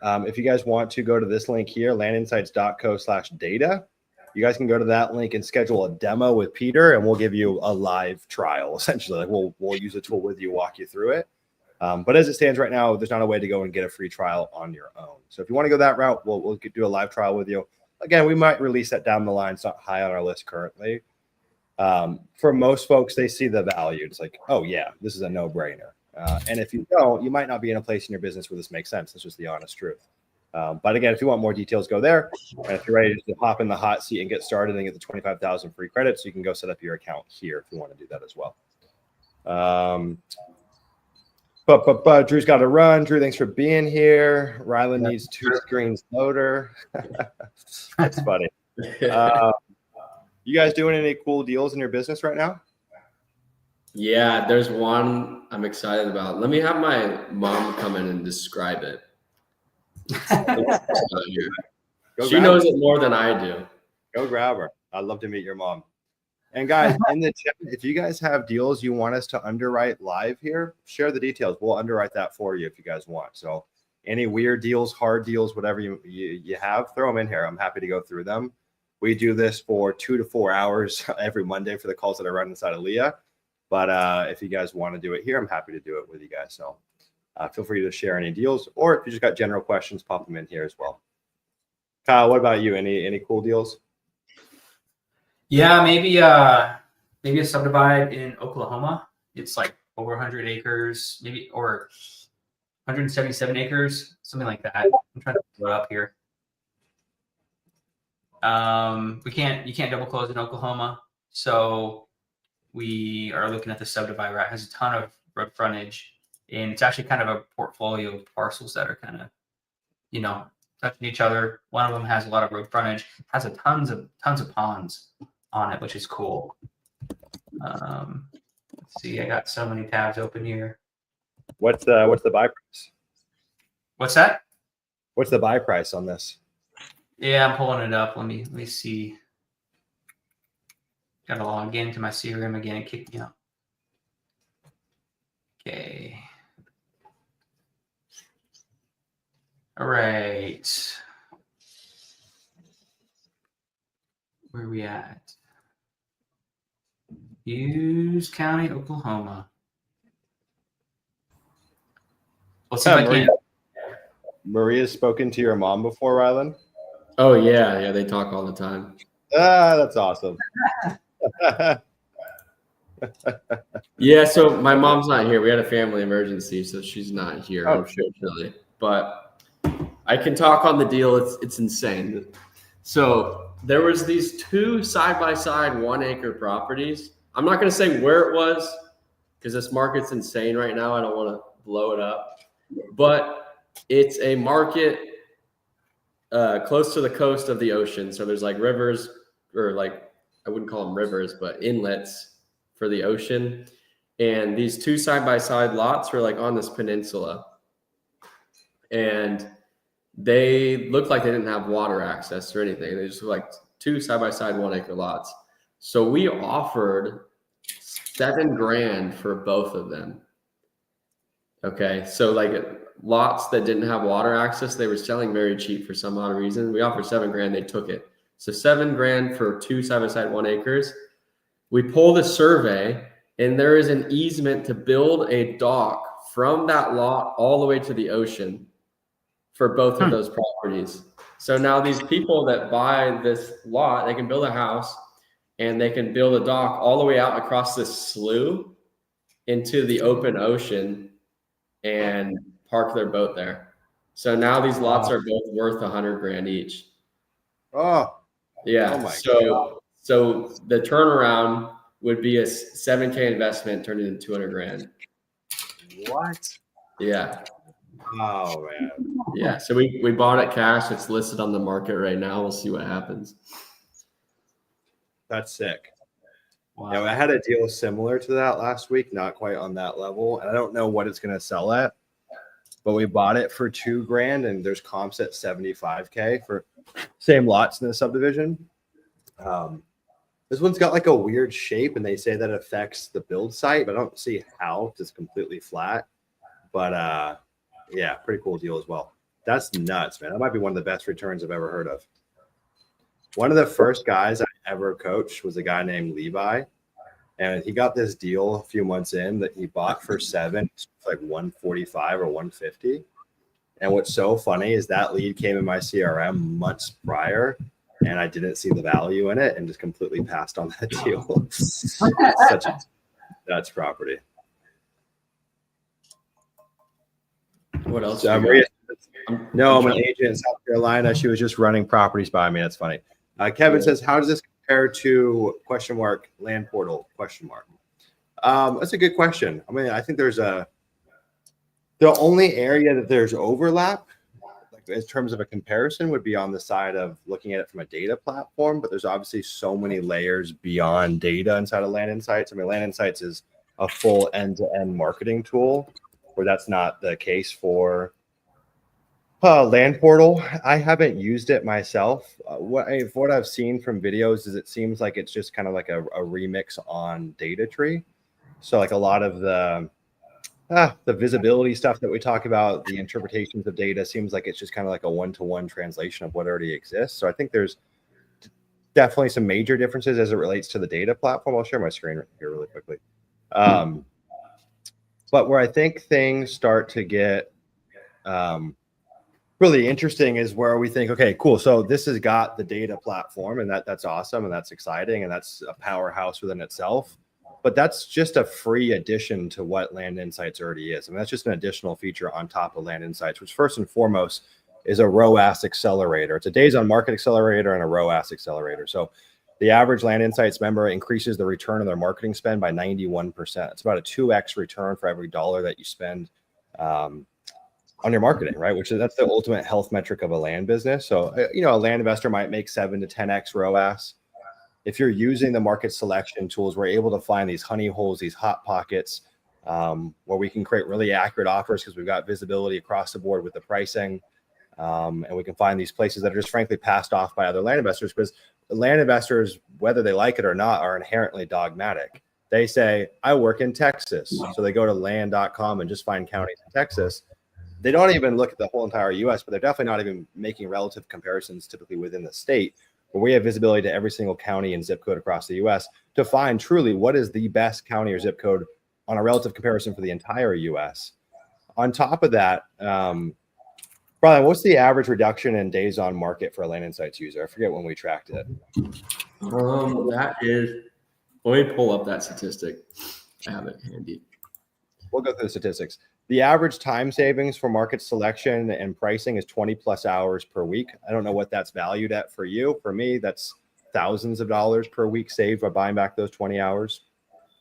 If you guys want to go to this link here, landinsights.co/data, you guys can go to that link and schedule a demo with Peter, and we'll give you a live trial. Essentially, like we'll use a tool with you, walk you through it. But as it stands right now, there's not a way to go and get a free trial on your own. So if you want to go that route, we'll do a live trial with you. Again, we might release that down the line. It's not high on our list currently. For most folks, they see the value. It's like, oh yeah, this is a no-brainer. And if you don't, you might not be in a place in your business where this makes sense. That's just the honest truth. But again, if you want more details, go there. And if you're ready to hop in the hot seat and get started and get the 25,000 free credits, you can go set up your account here if you want to do that as well. But Drew's got to run. Drew, thanks for being here. Rylan needs 2 screens loader. That's funny. You guys doing any cool deals in your business right now? Yeah, there's one I'm excited about. Let me have my mom come in and describe it. She knows it more than I do. Go grab her. I'd love to meet your mom. And guys, in the chat, if you guys have deals you want us to underwrite live here, share the details. We'll underwrite that for you if you guys want. So any weird deals, hard deals, whatever you have, throw them in here. I'm happy to go through them. We do this for 2 to 4 hours every Monday for the calls that I run inside of Leah. But if you guys want to do it here, I'm happy to do it with you guys. So feel free to share any deals, or if you just got general questions, pop them in here as well. Kyle, what about you? Any cool deals? Yeah, maybe a subdivide in Oklahoma. It's like over 100 acres, maybe, or 177 acres, something like that. I'm trying to pull it up here. You can't double close in Oklahoma, so we are looking at the subdivide route. It has a ton of road frontage, and it's actually kind of a portfolio of parcels that are kind of, touching each other. One of them has a lot of road frontage, has a tons of ponds on it, which is cool. Let's see, I got so many tabs open here. What's the buy price? What's that? What's the buy price on this? Yeah, I'm pulling it up. Let me see. Gotta log into my CRM again and kick me out. Okay. All right. Where are we at? Hughes County, Oklahoma. Let's see if I can. Maria's spoken to your mom before, Rylan? Oh, yeah. Yeah, they talk all the time. That's awesome. Yeah, so my mom's not here. We had a family emergency, so she's not here, Oh. unfortunately. But I can talk on the deal. It's insane. So there was these two side-by-side 1 acre properties. I'm not going to say where it was because this market's insane right now. I don't want to blow it up, but it's a market close to the coast of the ocean. So there's like rivers, or like, I wouldn't call them rivers, but inlets for the ocean. And these two side-by-side lots were like on this peninsula. And they looked like they didn't have water access or anything. They just looked like two side-by-side 1 acre lots. So we offered $7,000 for both of them. Okay. So like lots that didn't have water access, they were selling very cheap for some odd reason. We offered $7,000, they took it. So $7,000 for two side-by-side 1 acres. We pull the survey, and there is an easement to build a dock from that lot all the way to the ocean for both of those properties. So now these people that buy this lot, they can build a house and they can build a dock all the way out across this slough into the open ocean and park their boat there. So now these lots are both worth $100,000 each. Oh, Yeah. Oh my So the turnaround would be a $7,000 investment turned into $200,000. what? Yeah. Oh man. Yeah. So we bought it cash. It's listed on the market right now. We'll see what happens. That's sick. Wow. Yeah, I had a deal similar to that last week, not quite on that level. And I don't know what it's going to sell at, but we bought it for $2,000 and there's comps at $75,000 for same lots in the subdivision. This one's got like a weird shape and they say that affects the build site, but I don't see how. It's completely flat. But yeah, pretty cool deal as well. That's nuts, man. That might be one of the best returns I've ever heard of. One of the first guys I ever coached was a guy named Levi. And he got this deal a few months in that he bought for $7,000, like $145 or $150. And what's so funny is that lead came in my CRM months prior, and I didn't see the value in it and just completely passed on that deal. Such a nuts property. What else? So you I'm an agent in South Carolina. She was just running properties by me. That's funny. Kevin says, how does this compare to ? Land portal ? That's a good question. I mean, I think the only area that there's overlap, like in terms of a comparison, would be on the side of looking at it from a data platform. But there's obviously so many layers beyond data inside of Land Insights. I mean, Land Insights is a full end-to-end marketing tool, where that's not the case for Land Portal. I haven't used it myself. What I've seen from videos is it seems like it's just kind of like a remix on Data Tree. So like a lot of the visibility stuff that we talk about, the interpretations of data, seems like it's just kind of like a one-to-one translation of what already exists. So I think there's definitely some major differences as it relates to the data platform. I'll share my screen here really quickly. But where I think things start to get really interesting is where we think, okay, cool. So this has got the data platform, and that's awesome, and that's exciting, and that's a powerhouse within itself. But that's just a free addition to what Land Insights already is. I mean, that's just an additional feature on top of Land Insights, which first and foremost is a ROAS accelerator. It's a days on market accelerator and a ROAS accelerator. So the average Land Insights member increases the return on their marketing spend by 91%. It's about a 2x return for every dollar that you spend on your marketing, right? That's the ultimate health metric of a land business. So, a land investor might make 7 to 10x ROAS. If you're using the market selection tools, we're able to find these honey holes, these hot pockets, where we can create really accurate offers because we've got visibility across the board with the pricing. And we can find these places that are just frankly passed off by other land investors, because land investors, whether they like it or not, are inherently dogmatic. They say, I work in Texas. So they go to land.com and just find counties in Texas. They don't even look at the whole entire US, but they're definitely not even making relative comparisons typically within the state, where we have visibility to every single county and zip code across the US to find truly what is the best county or zip code on a relative comparison for the entire US. On top of that, Brian, what's the average reduction in days on market for a Land Insights user? I forget when we tracked it. That is, Let me pull up that statistic. I have it handy. We'll go through the statistics. The average time savings for market selection and pricing is 20 plus hours per week. I don't know what that's valued at for you. For me, that's thousands of dollars per week saved by buying back those 20 hours.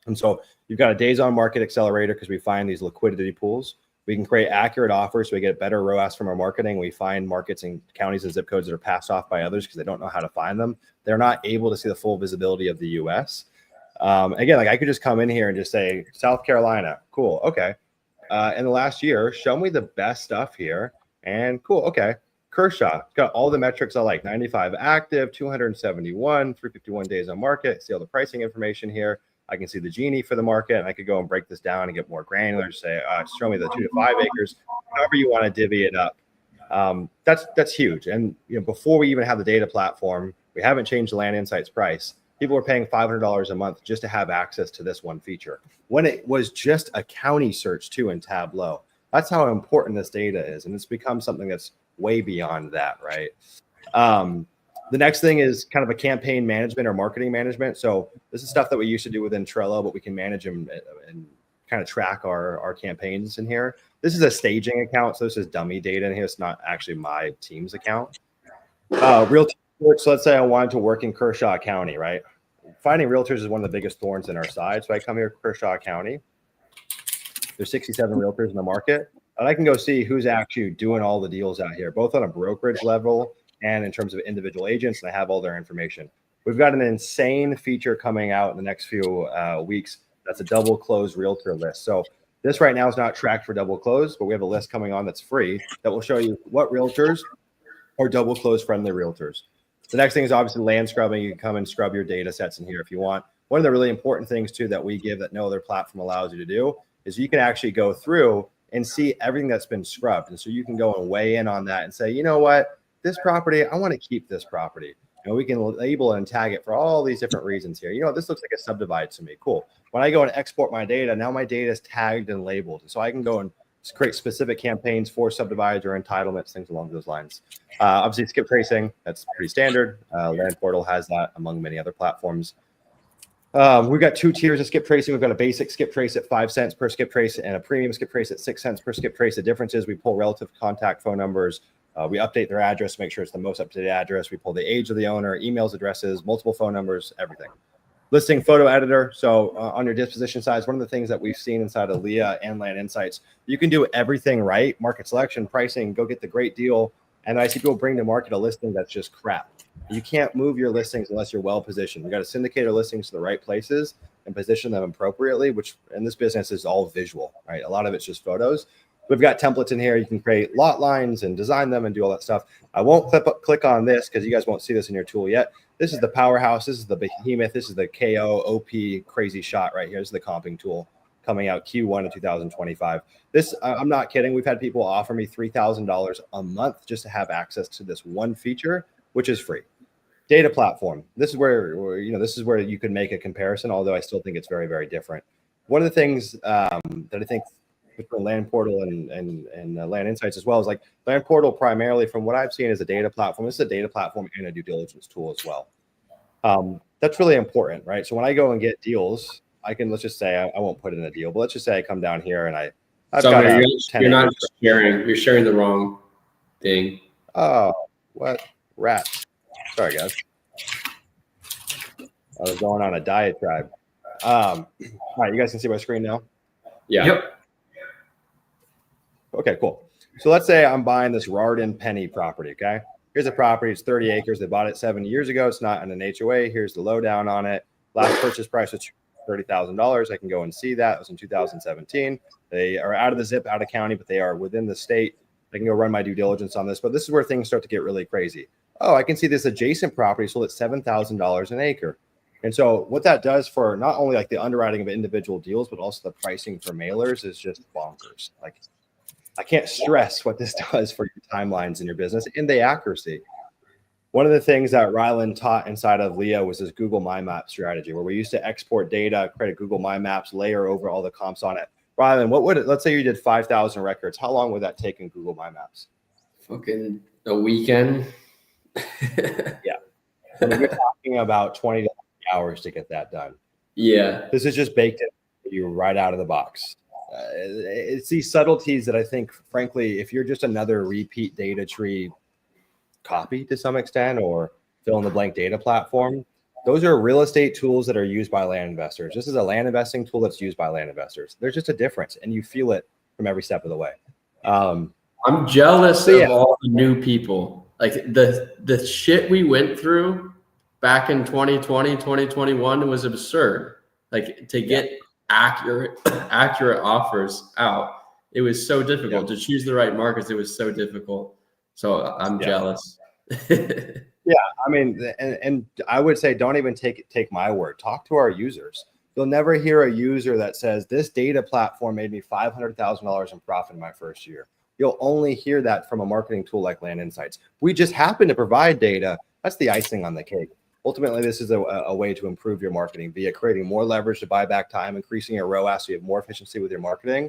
And so you've got a days on market accelerator because we find these liquidity pools. We can create accurate offers so we get better ROAS from our marketing. We find markets and counties and zip codes that are passed off by others because they don't know how to find them. They're not able to see the full visibility of the US. Again, like I could just come in here and just say, South Carolina, cool, okay. In the last year, show me the best stuff here. And cool, okay. Kershaw, got all the metrics I like, 95 active, 271, 351 days on market. See all the pricing information here. I can see the Gini for the market, and I could go and break this down and get more granular. Say, show me the 2 to 5 acres, however you want to divvy it up. That's huge. And before we even have the data platform, we haven't changed the Land Insights price. People are paying $500 a month just to have access to this one feature. When it was just a county search too in Tableau, that's how important this data is, and it's become something that's way beyond that, right? The next thing is kind of a campaign management or marketing management. So this is stuff that we used to do within Trello, but we can manage them and kind of track our campaigns in here. This is a staging account. So this is dummy data in here. It's not actually my team's account. Realtor, so let's say I wanted to work in Kershaw County, right? Finding realtors is one of the biggest thorns in our side. So I come here to Kershaw County. There's 67 realtors in the market. And I can go see who's actually doing all the deals out here, both on a brokerage level and in terms of individual agents, and I have all their information. We've got an insane feature coming out in the next few weeks. That's a double close realtor list. So this right now is not tracked for double close, but we have a list coming on that's free that will show you what realtors are double close friendly realtors. The next thing is obviously land scrubbing. You can come and scrub your data sets in here if you want. One of the really important things too that we give that no other platform allows you to do is you can actually go through and see everything that's been scrubbed. And so you can go and weigh in on that and say, you know what? This property, I want to keep this property. We can label and tag it for all these different reasons here. This looks like a subdivide to me. Cool. When I go and export my data, now my data is tagged and labeled. So I can go and create specific campaigns for subdivides or entitlements, things along those lines. Obviously, skip tracing, that's pretty standard. Land Portal has that among many other platforms. We've got 2 tiers of skip tracing. We've got a basic skip trace at 5 cents per skip trace and a premium skip trace at 6 cents per skip trace. The difference is we pull relative contact phone numbers. We update their address to make sure it's the most up-to-date address. We pull the age of the owner, emails, addresses, multiple phone numbers, everything. Listing photo editor. So on your disposition size, one of the things that we've seen inside of Leah and Land Insights, you can do everything right. Market selection, pricing, go get the great deal. And I see people bring to market a listing that's just crap. You can't move your listings unless you're well positioned. We got to syndicate our listings to the right places and position them appropriately, which in this business is all visual, right? A lot of it's just photos. We've got templates in here. You can create lot lines and design them and do all that stuff. I won't click on this because you guys won't see this in your tool yet. This is the powerhouse. This is the behemoth. This is the KO OP crazy shot right here. This is the comping tool coming out Q1 of 2025. This, I'm not kidding. We've had people offer me $3,000 a month just to have access to this one feature, which is free. Data platform. This is where you could make a comparison, although I still think it's very, very different. One of the things that I think between Land Portal and Land Insights as well is like Land Portal primarily from what I've seen is a data platform. This is a data platform and a due diligence tool as well. That's really important, right? So when I go and get deals, I can, let's just say I won't put in a deal, but let's just say I come down here and I've got you're not sharing. You're sharing the wrong thing. Oh, what rats? Sorry, guys. I was going on a diatribe. All right, you guys can see my screen now? Yeah. Yep. Okay, cool. So let's say I'm buying this Rardin Penny property, okay? Here's a property. It's 30 acres. They bought it 7 years ago. It's not in an HOA. Here's the lowdown on it. Last purchase price was $30,000. I can go and see that. It was in 2017. They are out of the zip, out of county, but they are within the state. I can go run my due diligence on this. But this is where things start to get really crazy. Oh, I can see this adjacent property sold at $7,000 an acre. And so what that does for not only like the underwriting of individual deals, but also the pricing for mailers is just bonkers. Like, I can't stress what this does for your timelines in your business and the accuracy. One of the things that Rylan taught inside of Leah was this Google My Maps strategy, where we used to export data, create a Google My Maps, layer over all the comps on it. Rylan, what would it, let's say you did 5,000 records. How long would that take in Google My Maps? Fucking a weekend. Yeah. I mean, you're talking about 20 to 30 hours to get that done. Yeah. This is just baked in for you right out of the box. It's these subtleties that I think, frankly, if you're just another repeat data tree copy to some extent or fill in the blank data platform, those are real estate tools that are used by land investors. This is a land investing tool that's used by land investors. There's just a difference, and you feel it from every step of the way. I'm jealous of all the new people. Like the shit we went through back in 2020, 2021 was absurd. Like to get accurate offers out, it was so difficult to choose the right markets. It was so difficult. So I'm jealous. I mean, and I would say don't even take my word. Talk to our users. You'll never hear a user that says this data platform made me $500,000 in profit in my first year. You'll only hear that from a marketing tool like Land Insights. We just happen to provide data. That's the icing on the cake. Ultimately, this is a way to improve your marketing via creating more leverage to buy back time, increasing your ROAS so you have more efficiency with your marketing,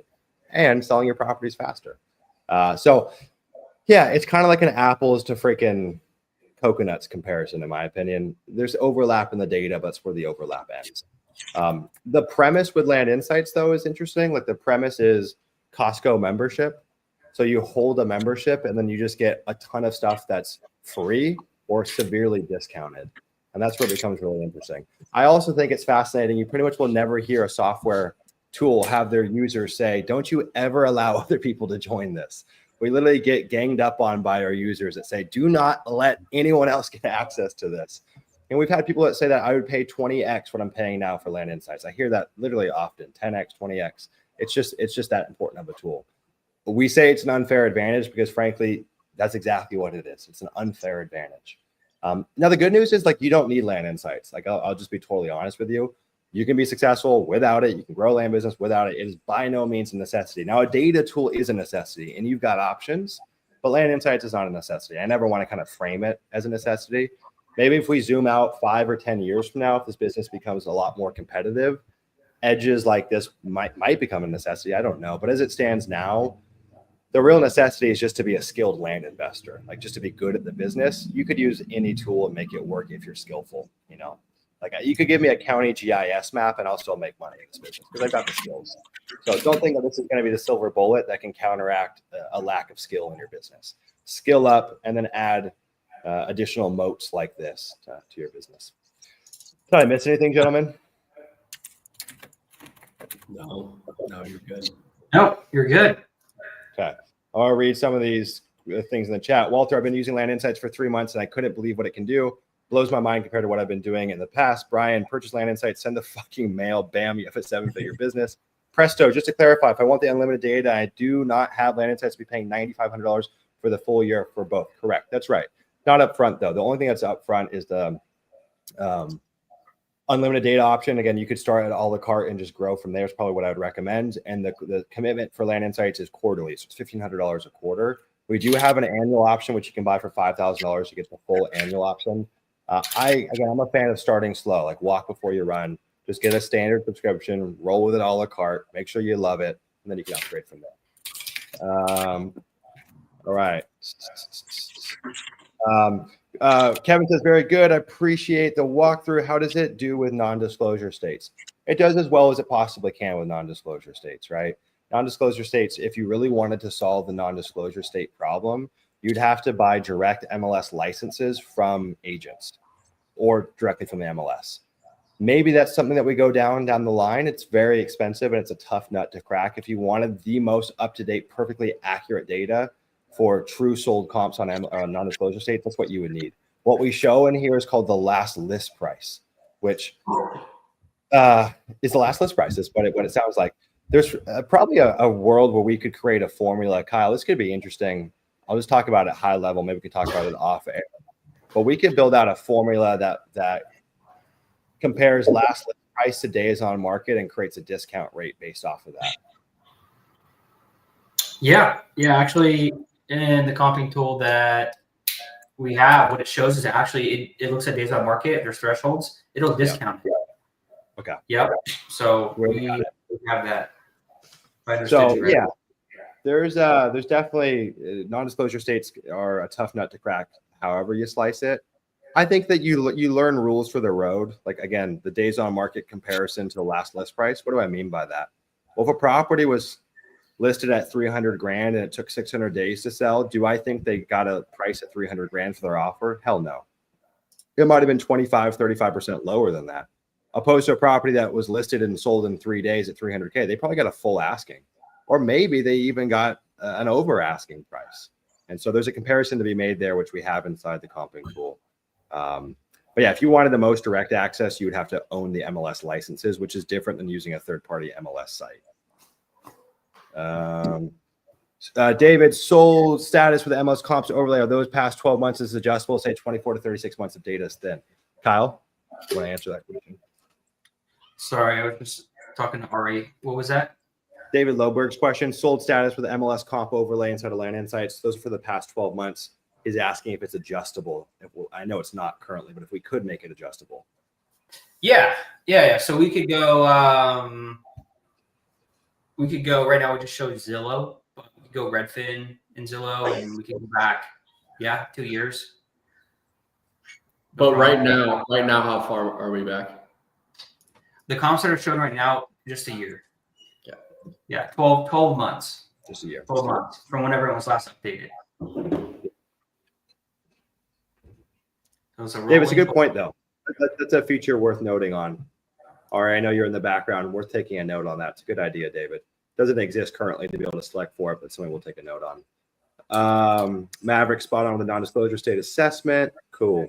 and selling your properties faster. So, yeah, it's kind of like an apples to freaking coconuts comparison, in my opinion. There's overlap in the data, but that's where the overlap ends. The premise with Land Insights, though, is interesting. Like the premise is Costco membership. So you hold a membership and then you just get a ton of stuff that's free or severely discounted. And that's where it becomes really interesting. I also think it's fascinating. You pretty much will never hear a software tool have their users say, don't you ever allow other people to join this. We literally get ganged up on by our users that say, do not let anyone else get access to this. And we've had people that say that I would pay 20x what I'm paying now for Land Insights. I hear that literally often, 10x, 20x. It's just that important of a tool. We say it's an unfair advantage because, frankly, that's exactly what it is. It's an unfair advantage. Now, the good news is, like, you don't need Land Insights. Like, I'll just be totally honest with you. You can be successful without it. You can grow a land business without it. It is by no means a necessity. Now, a data tool is a necessity, and you've got options, but Land Insights is not a necessity. I never want to kind of frame it as a necessity. Maybe if we zoom out 5 or 10 years from now, if this business becomes a lot more competitive, edges like this might become a necessity. I don't know. But as it stands now, the real necessity is just to be a skilled land investor, like just to be good at the business. You could use any tool and make it work if you're skillful, you know. Like you could give me a county GIS map and I'll still make money in this business because I've got the skills. So don't think that this is going to be the silver bullet that can counteract a lack of skill in your business. Skill up and then add additional moats like this to your business. Did I miss anything, gentlemen? No, you're good. No, you're good. Okay. I'll read some of these things in the chat. Walter, I've been using Land Insights for 3 months and I couldn't believe what it can do. Blows my mind compared to what I've been doing in the past. Brian, purchase Land Insights, send the fucking mail. Bam, you have a 7-figure business. Presto, just to clarify, if I want the unlimited data, I do not have Land Insights to be paying $9,500 for the full year for both. Correct. That's right. Not up front, though. The only thing that's up front is the unlimited data option. Again, you could start at a la carte and just grow from there is probably what I would recommend. And the commitment for Land Insights is quarterly. So it's $1,500 a quarter. We do have an annual option, which you can buy for $5,000 to get the full annual option. I'm a fan of starting slow, like walk before you run. Just get a standard subscription, roll with it a la carte, make sure you love it, and then you can upgrade from there. All right. Kevin says, very good. I appreciate the walkthrough. How does it do with non-disclosure states? It does as well as it possibly can with non-disclosure states, right? Non-disclosure states, if you really wanted to solve the non-disclosure state problem, you'd have to buy direct MLS licenses from agents or directly from the MLS. Maybe that's something that we go down the line. It's very expensive and it's a tough nut to crack. If you wanted the most up-to-date, perfectly accurate data for true sold comps on non-disclosure states, that's what you would need. What we show in here is called the last list price, which is the last list price. That's what it sounds like. There's probably a world where we could create a formula. Kyle, this could be interesting. I'll just talk about it high level. Maybe we could talk about it off air. But we could build out a formula that compares last list price to days on market and creates a discount rate based off of that. Yeah. Actually, in the comping tool that we have, what it shows is actually it looks at days on market. There's thresholds. It'll discount it. Okay. Yep. So we have that. So yeah. There's definitely non-disclosure states are a tough nut to crack, however you slice it. I think that you learn rules for the road. Like, again, the days on market comparison to the last list price. What do I mean by that? Well, if a property was listed at 300 grand and it took 600 days to sell, do I think they got a price at 300 grand for their offer? Hell no. It might have been 25, 35% lower than that. Opposed to a property that was listed and sold in 3 days at 300K, they probably got a full asking, or maybe they even got an over asking price. And so there's a comparison to be made there, which we have inside the comping tool. But yeah, if you wanted the most direct access, you would have to own the MLS licenses, which is different than using a third-party MLS site. David, sold status with MLS comps overlay. Are those past 12 months is adjustable? Say 24 to 36 months of data is thin. Kyle, you want to answer that question? Sorry, I was just talking to Ari. What was that? David Loberg's question, sold status with MLS comp overlay inside of Land Insights. Those are for the past 12 months. He's asking if it's adjustable. I know it's not currently, but if we could make it adjustable. Yeah. So we could go right now. We just showed Zillow, but we could go Redfin and Zillow, and we can go back. Yeah, 2 years. But right now, how far are we back? The comps that are shown right now, just a year. Yeah. Yeah, 12 months. Just a year. 12 months from whenever it was last updated. Dave, it's a good point, though. That's a feature worth noting on. All right, I know you're in the background. Worth taking a note on that. It's a good idea, David. Doesn't exist currently to be able to select for it, but something we'll take a note on. Maverick, spot on with the non-disclosure state assessment. Cool.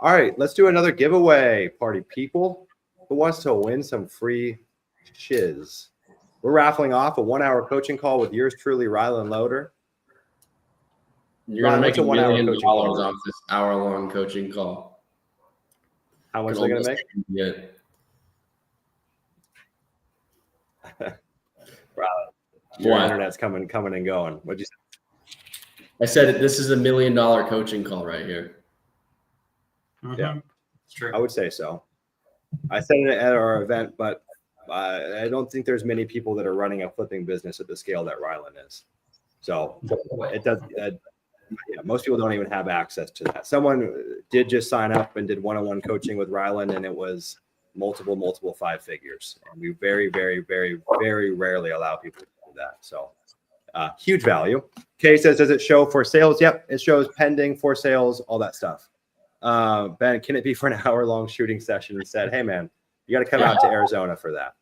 All right, let's do another giveaway, party people. Who wants to win some free shiz? We're raffling off a 1-hour coaching call with yours truly, Rylan Loader. You're going to make a $1 million coaching call off this hour-long coaching call. How much are they going to make? Yeah. Your internet's coming and going. What'd you say? I said this is $1 million coaching call right here. Mm-hmm. Yeah, it's true. I would say so. I said it at our event, but I don't think there's many people that are running a flipping business at the scale that Rylan is. So it does. Most people don't even have access to that. Someone did just sign up and did one-on-one coaching with Rylan, and it was multiple 5 figures. And we very, very, very, very rarely allow people to do that. So huge value. Kay says, does it show for sales? Yep, it shows pending, for sales, all that stuff. Ben, can it be for an hour-long shooting session instead? Hey, man, you got to come out to Arizona for that.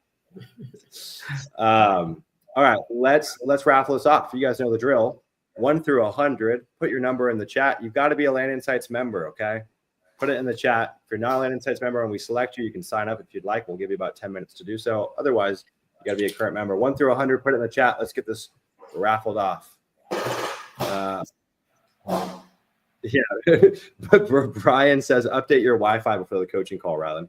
All right, let's raffle this off. You guys know the drill. 1 through 100. Put your number in the chat. You've got to be a Land Insights member, okay? Put it in the chat. If you're not a Land Insights member and we select you, you can sign up if you'd like. We'll give you about 10 minutes to do so. Otherwise, you got to be a current member. 1 through 100. Put it in the chat. Let's get this raffled off. Yeah. Brian says, update your Wi-Fi before the coaching call, Rylan.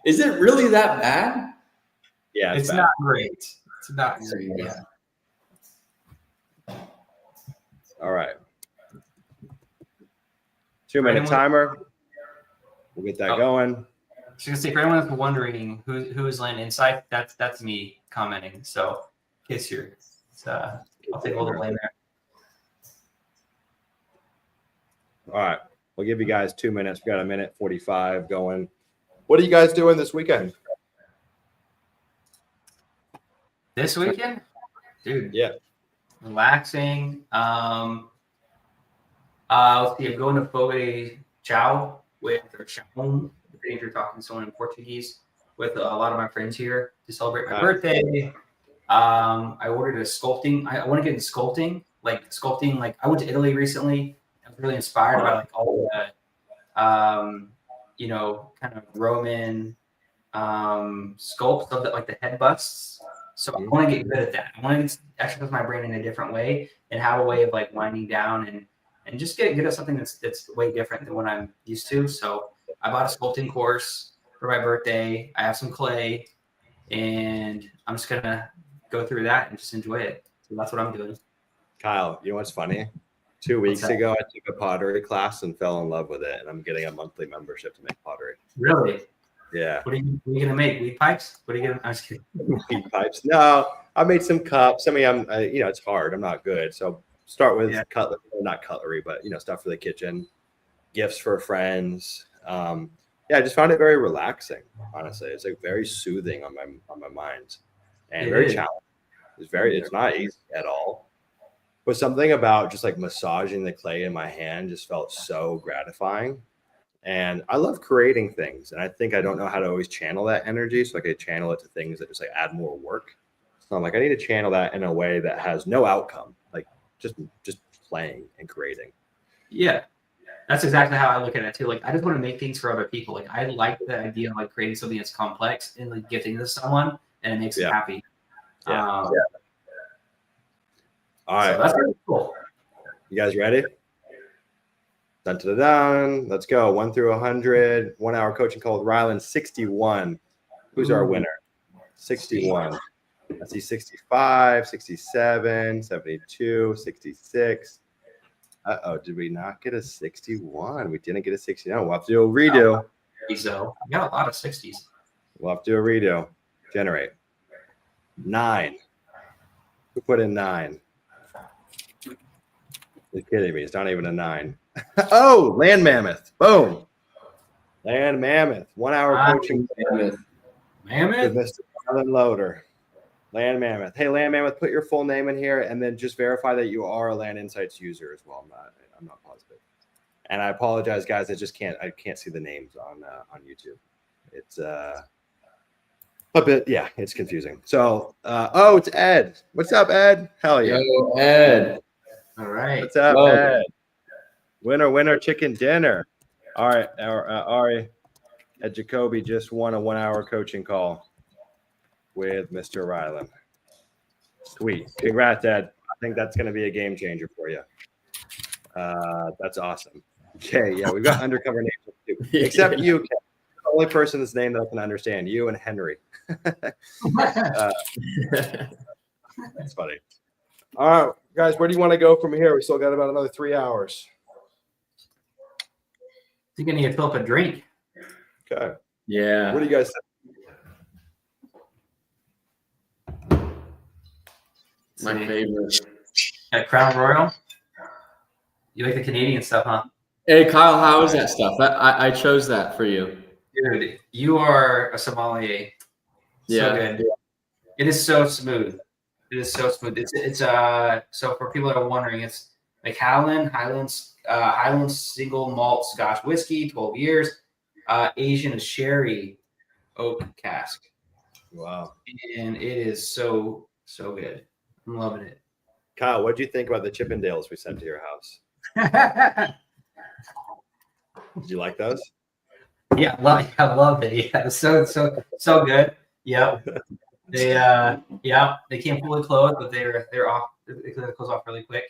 Is it really that bad? Yeah, it's not great. It's not great. Yeah. All right. 2-minute timer. We'll get that going. I was gonna say, for anyone that's wondering who is Land Insight, that's me commenting. So in case you're, I'll take all the blame there. All right. We'll give you guys 2 minutes. We got 1:45 going. What are you guys doing this weekend? This weekend? Dude. Yeah. Relaxing. Let's see, I'm going to Fogo Chao if you're talking to someone in Portuguese, with a lot of my friends here to celebrate my birthday. I ordered a sculpting. I want to get into sculpting. Like I went to Italy recently. I was really inspired by like all the, kind of Roman sculpts of like the head busts. So I want to get good at that. I want to exercise my brain in a different way and have a way of like winding down and just get at something that's way different than what I'm used to. So I bought a sculpting course for my birthday. I have some clay, and I'm just gonna go through that and just enjoy it. So that's what I'm doing. Kyle, you know what's funny? 2 weeks ago, I took a pottery class and fell in love with it, and I'm getting a monthly membership to make pottery. Really? Yeah. What are you gonna make? Weed pipes? What are you gonna? I'm just kidding. Weed pipes? No, I made some cups. I mean, it's hard. I'm not good. So start with cutlery, not cutlery, but stuff for the kitchen. gifts for friends. Yeah, I just found it very relaxing. Honestly, it's like very soothing on my mind, and very challenging. It's not easy at all. But something about just like massaging the clay in my hand just felt so gratifying. And I love creating things. And I think I don't know how to always channel that energy. So I could channel it to things that just like add more work. So I'm like, I need to channel that in a way that has no outcome, like just playing and creating. Yeah. That's exactly how I look at it too. Like, I just want to make things for other people. Like, I like the idea of like creating something that's complex and like gifting it to someone, and it makes them happy. Yeah. All right. So that's really cool. You guys ready? Dun, dun, dun, dun. Let's go. 1 through 100. 1 hour coaching call with Rylan. 61. Who's our winner? 61. I see 65, 67, 72, 66. Uh-oh, did we not get a 61? We didn't get a 69. We'll have to do a redo. So I got a lot of 60s. We'll have to do a redo. Generate. 9. Who put in 9? You're kidding me. It's not even a 9. Oh, Land Mammoth. Boom. Land Mammoth. 1 hour coaching. Mammoth. With Mr. Alan Loader. Land Mammoth. Hey, Land Mammoth, put your full name in here and then just verify that you are a Land Insights user as well. I'm not positive. And I apologize, guys. I can't see the names on YouTube. It's a bit, yeah, it's confusing. So, it's Ed. What's up, Ed? Hell yeah. Yo, Ed. All right. What's up, Ed? Winner, chicken dinner. All right, Ari at Jacoby just won a 1 hour coaching call with Mr. Rylan. Sweet. Congrats, Ed. I think that's going to be a game changer for you. That's awesome. Okay, yeah, we've got undercover names too. Except you, Ken. The only person's name that I can understand, you and Henry. That's funny. All right, guys, where do you want to go from here? We still got about another 3 hours. I think I need to fill up a drink. Okay. Yeah. What do you guys think? My favorite. Crown Royal. You like the Canadian stuff, huh? Hey, Kyle, how is that stuff? I chose that for you. Dude, you are a sommelier. So good. It is so smooth. It is so smooth. It's so for people that are wondering, it's like Highlands single malt Scotch whiskey, 12 years, Asian sherry oak cask. Wow. And it is so good. I'm loving it. Kyle, what do you think about the Chippendales we sent to your house? Did you like those? Yeah, I love it. Yeah, so good. Yep. They came fully clothed, but they're off. They close off really quick.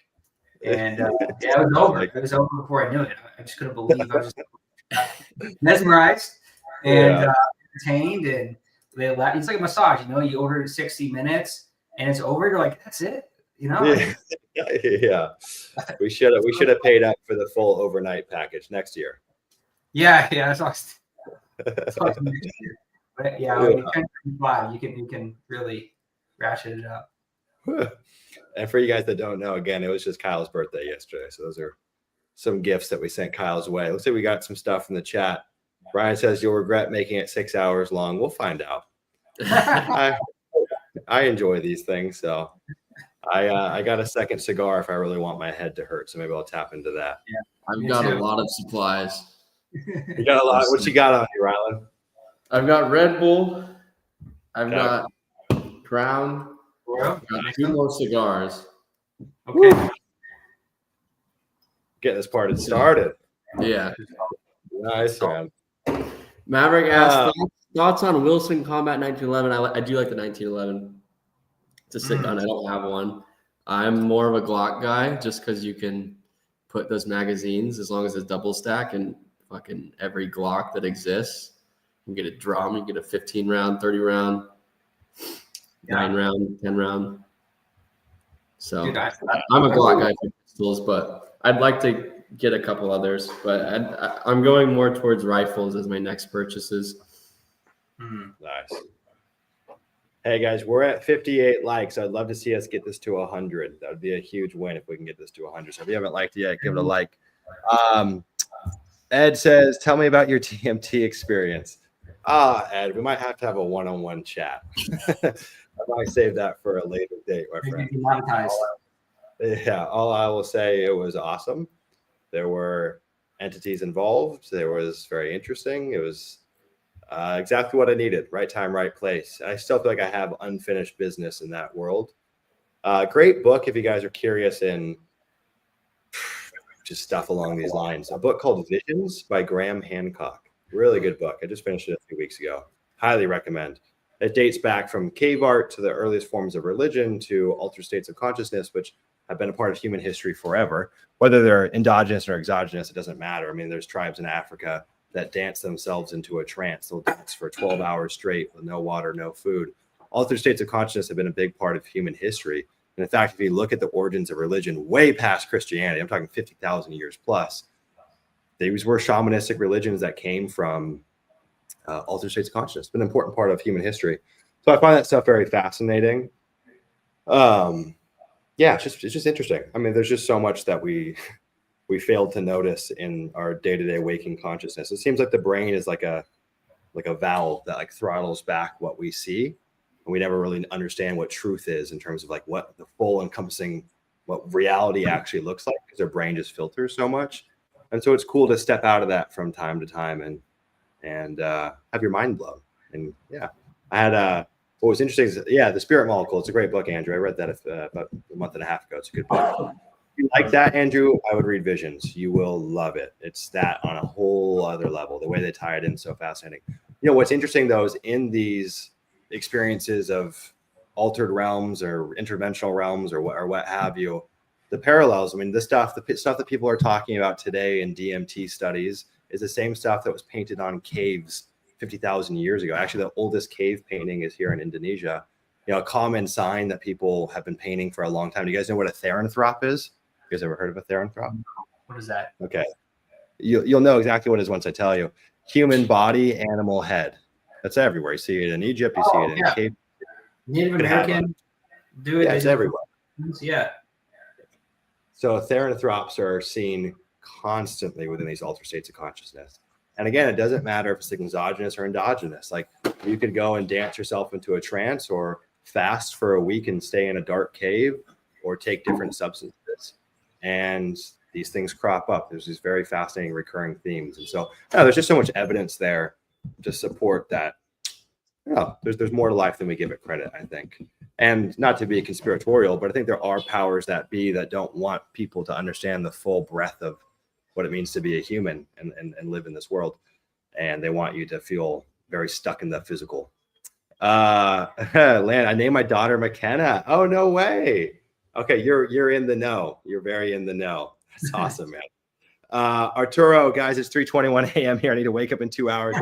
And it was over. It was over before I knew it. I just couldn't believe I was just mesmerized and entertained. And it's like a massage. You know, you order 60 minutes and it's over. You're like, that's it. You know. Yeah. We should have paid up for the full overnight package next year. Yeah. That's awesome. But yeah, when you turn 25, you can really ratchet it up. And for you guys that don't know, again, it was just Kyle's birthday yesterday. So those are some gifts that we sent Kyle's way. Let's say we got some stuff from the chat. Brian says you'll regret making it 6 hours long. We'll find out. I enjoy these things. So I got a second cigar if I really want my head to hurt. So maybe I'll tap into that. Yeah, I've got a lot of supplies. You got a lot. What you got on you, Rylan? I've got Red Bull. I've got Crown. I've got 2 more cigars. Okay. Get this party started. Yeah. Nice, man. Maverick asked thoughts on Wilson Combat 1911. I do like the 1911. It's a sick gun. I don't have one. I'm more of a Glock guy just because you can put those magazines as long as it's double stack and fucking every Glock that exists. You can get a drum, you can get a 15 round, 30 round, 9 round, 10 round. So Dude, I'm a Glock guy for pistols, but I'd like to get a couple others. But I'm going more towards rifles as my next purchases. Nice. Hey guys, we're at 58 likes. I'd love to see us get this to 100. That would be a huge win if we can get this to 100. So if you haven't liked it yet, give it a like. Ed says, tell me about your TMT experience. Ed, we might have to have a one-on-one chat. I might save that for a later date, my friend. Demonetized. Yeah, all I will say, it was awesome. There were entities involved. There was very interesting. It was exactly what I needed. Right time, right place. I still feel like I have unfinished business in that world. Great book if you guys are curious in just stuff along these lines. A book called Visions by Graham Hancock. Really good book. I just finished it a few weeks ago. Highly recommend. It dates back from cave art to the earliest forms of religion to altered states of consciousness, which have been a part of human history forever. Whether they're endogenous or exogenous, it doesn't matter. I mean, there's tribes in Africa that dance themselves into a trance. They'll dance for 12 hours straight with no water, no food. Altered states of consciousness have been a big part of human history. And in fact, if you look at the origins of religion way past Christianity, I'm talking 50,000 years plus, these were shamanistic religions that came from altered states of consciousness. It's been an important part of human history. So I find that stuff very fascinating. Yeah, it's just interesting. I mean, there's just so much that we failed to notice in our day-to-day waking consciousness. It seems like the brain is like a valve that like throttles back what we see. And we never really understand what truth is in terms of like what the full encompassing, what reality actually looks like, because our brain just filters so much. And so it's cool to step out of that from time to time and have your mind blown. And yeah, I had what was interesting is, yeah, The Spirit Molecule. It's a great book, Andrew. I read that about a month and a half ago. It's a good book. If you like that, Andrew, I would read Visions. You will love it. It's that on a whole other level. The way they tie it in is so fascinating. You know, what's interesting though is in these experiences of altered realms or interventional realms or what have you, the parallels. I mean, the stuff that people are talking about today in DMT studies is the same stuff that was painted on caves 50,000 years ago. Actually, the oldest cave painting is here in Indonesia. You know, a common sign that people have been painting for a long time. Do you guys know what a therianthrope is? You guys ever heard of a therianthrope? What is that? Okay. You'll know exactly what it is once I tell you. Human body, animal head. That's everywhere. You see it in Egypt. You see it in cave. Native American do it. Yeah, it's everywhere. Yeah. So therianthropes are seen constantly within these altered states of consciousness. And again, it doesn't matter if it's exogenous or endogenous. Like you could go and dance yourself into a trance or fast for a week and stay in a dark cave or take different substances. And these things crop up. There's these very fascinating recurring themes. And so there's just so much evidence there to support that. There's more to life than we give it credit, I think. And not to be conspiratorial, but I think there are powers that be that don't want people to understand the full breadth of what it means to be a human and live in this world. And they want you to feel very stuck in the physical. Lan, I named my daughter McKenna. Oh, no way. Okay, you're in the know. You're very in the know. That's awesome, man. Arturo, guys, it's 3:21 a.m. here. I need to wake up in 2 hours.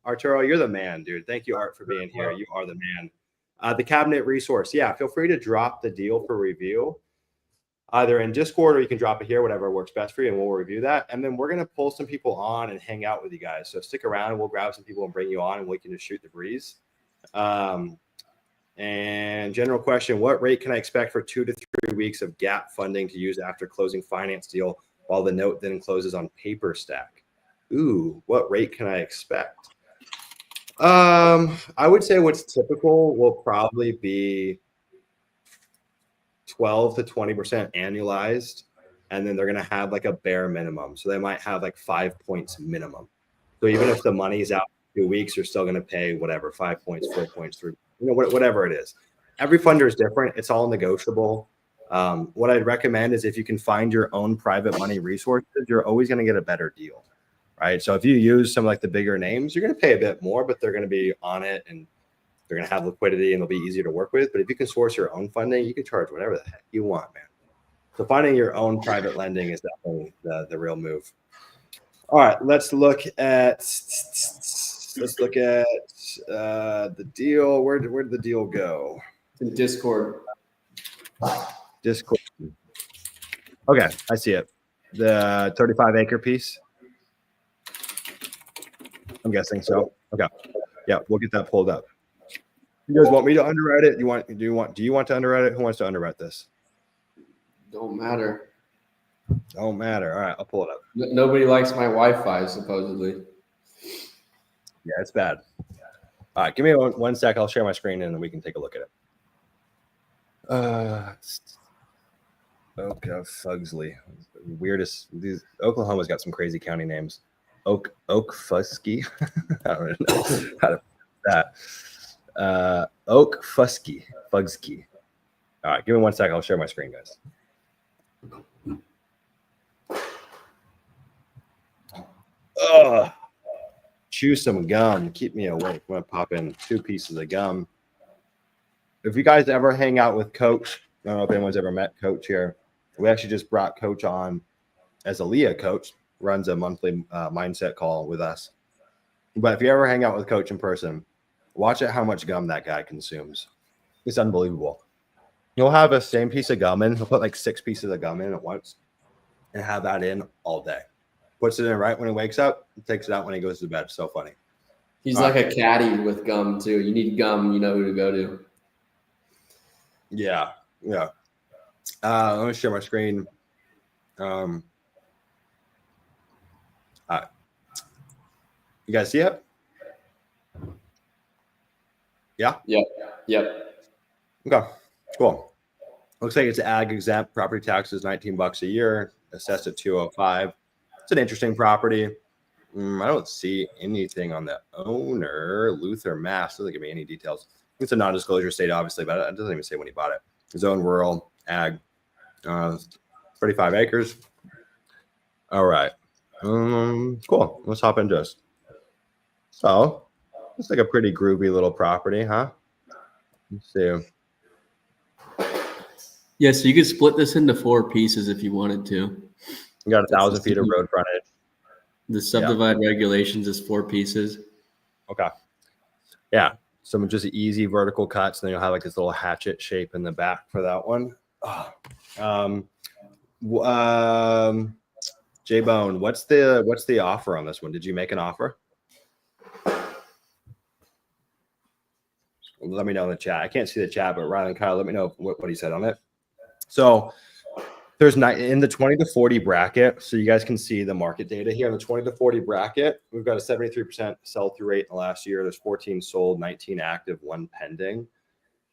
Arturo, you're the man, dude. Thank you, Art, for being here. You are the man. The cabinet resource. Yeah, feel free to drop the deal for review, either in Discord or you can drop it here, whatever works best for you, and we'll review that. And then we're going to pull some people on and hang out with you guys. So stick around. We'll grab some people and bring you on, and we can just shoot the breeze. And general question, what rate can I expect for 2 to 3 weeks of gap funding to use after closing finance deal while the note then closes on paper stack? Ooh, what rate can I expect? I would say what's typical will probably be 12 to 20% annualized, and then they're going to have like a bare minimum. So they might have like 5 points minimum. So even if the money's out 2 weeks, you're still going to pay whatever, 5 points, 4 points, 3, whatever it is. Every funder is different. It's all negotiable. What I'd recommend is if you can find your own private money resources, you're always going to get a better deal. Right. So if you use some like the bigger names, you're going to pay a bit more, but they're going to be on it and they're going to have liquidity and they'll be easier to work with. But if you can source your own funding, you can charge whatever the heck you want, man. So finding your own private lending is definitely the real move. All right, let's look at the deal. Where did the deal go? In Discord. Discord. Okay, I see it. The 35-acre piece. I'm guessing so. Okay. Yeah, we'll get that pulled up. You guys want me to underwrite it? Do you want to underwrite it? Who wants to underwrite this? Don't matter. Don't matter. All right, I'll pull it up. Nobody likes my Wi-Fi, supposedly. Yeah, it's bad. All right, give me one sec. I'll share my screen and then we can take a look at it. Fugsley. Weirdest. These Oklahoma's got some crazy county names. Oak Fusky. I don't know how to that. Oak Fugsky. All right, give me one sec. I'll share my screen, guys. Ugh. Chew some gum. Keep me awake. I'm gonna pop in 2 pieces of gum. If you guys ever hang out with Coach, I don't know if anyone's ever met Coach here. We actually just brought Coach on as a Leah coach, runs a monthly mindset call with us. But if you ever hang out with Coach in person, watch how much gum that guy consumes. It's unbelievable. He'll have a same piece of gum in. He'll put like 6 pieces of gum in at once and have that in all day. Puts it in right when he wakes up, takes it out when he goes to bed. So funny. He's like a caddy with gum too. You need gum, you know who to go to. Yeah. Let me share my screen. You guys see it? Yeah. Yep. Okay. Cool. Looks like it's ag exempt. Property taxes $19 a year. Assessed at $205. It's an interesting property. I don't see anything on the owner. Luther, Mass. Doesn't give me any details. It's a non-disclosure state, obviously, but it doesn't even say when he bought it. Zone rural ag, 35 acres. All right. Cool. Let's hop into this. So, it's like a pretty groovy little property, huh? Let's see. Yeah, so you could split this into 4 pieces if you wanted to. You got 1,000 feet of road frontage. The subdivide regulations is 4 pieces. Okay. Yeah. Some just easy vertical cuts. And then you'll have like this little hatchet shape in the back for that one. J-Bone, what's the offer on this one? Did you make an offer? Let me know in the chat. I can't see the chat, but Ryan and Kyle, let me know what he said on it. So there's in the 20 to 40 bracket. So you guys can see the market data here in the 20 to 40 bracket. We've got a 73% sell-through rate in the last year. There's 14 sold, 19 active, 1 pending.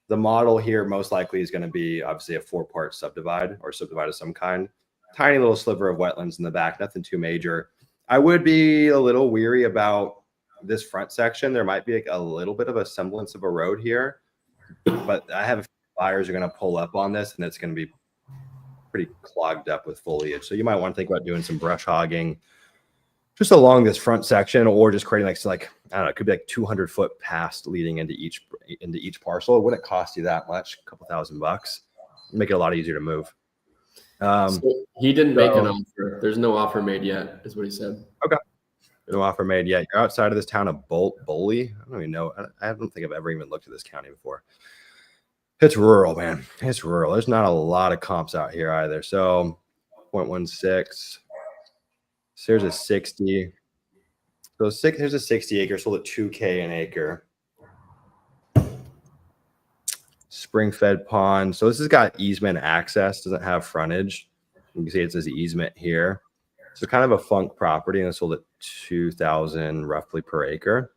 The model here most likely is going to be obviously a 4-part subdivide or subdivide of some kind. Tiny little sliver of wetlands in the back, nothing too major. I would be a little weary about this front section. There might be like a little bit of a semblance of a road here, but I have a few buyers are going to pull up on this and it's going to be pretty clogged up with foliage. So you might want to think about doing some brush hogging just along this front section, or just creating like I don't know, it could be like 200-foot path leading into each parcel. It wouldn't cost you that much, a couple $1,000. Make it a lot easier to move. So he didn't make an offer. There's no offer made yet, is what he said. Okay. No offer made yet. You're outside of this town of Boley. I don't even know. I don't think I've ever even looked at this county before. It's rural, man. It's rural. There's not a lot of comps out here either. So 0.16. So here's a 60. So here's a 60 acre sold at $2K an acre. Spring-fed pond. So this has got easement access. Doesn't have frontage. You can see it says easement here. So kind of a funk property, and it's sold at $2,000 roughly per acre.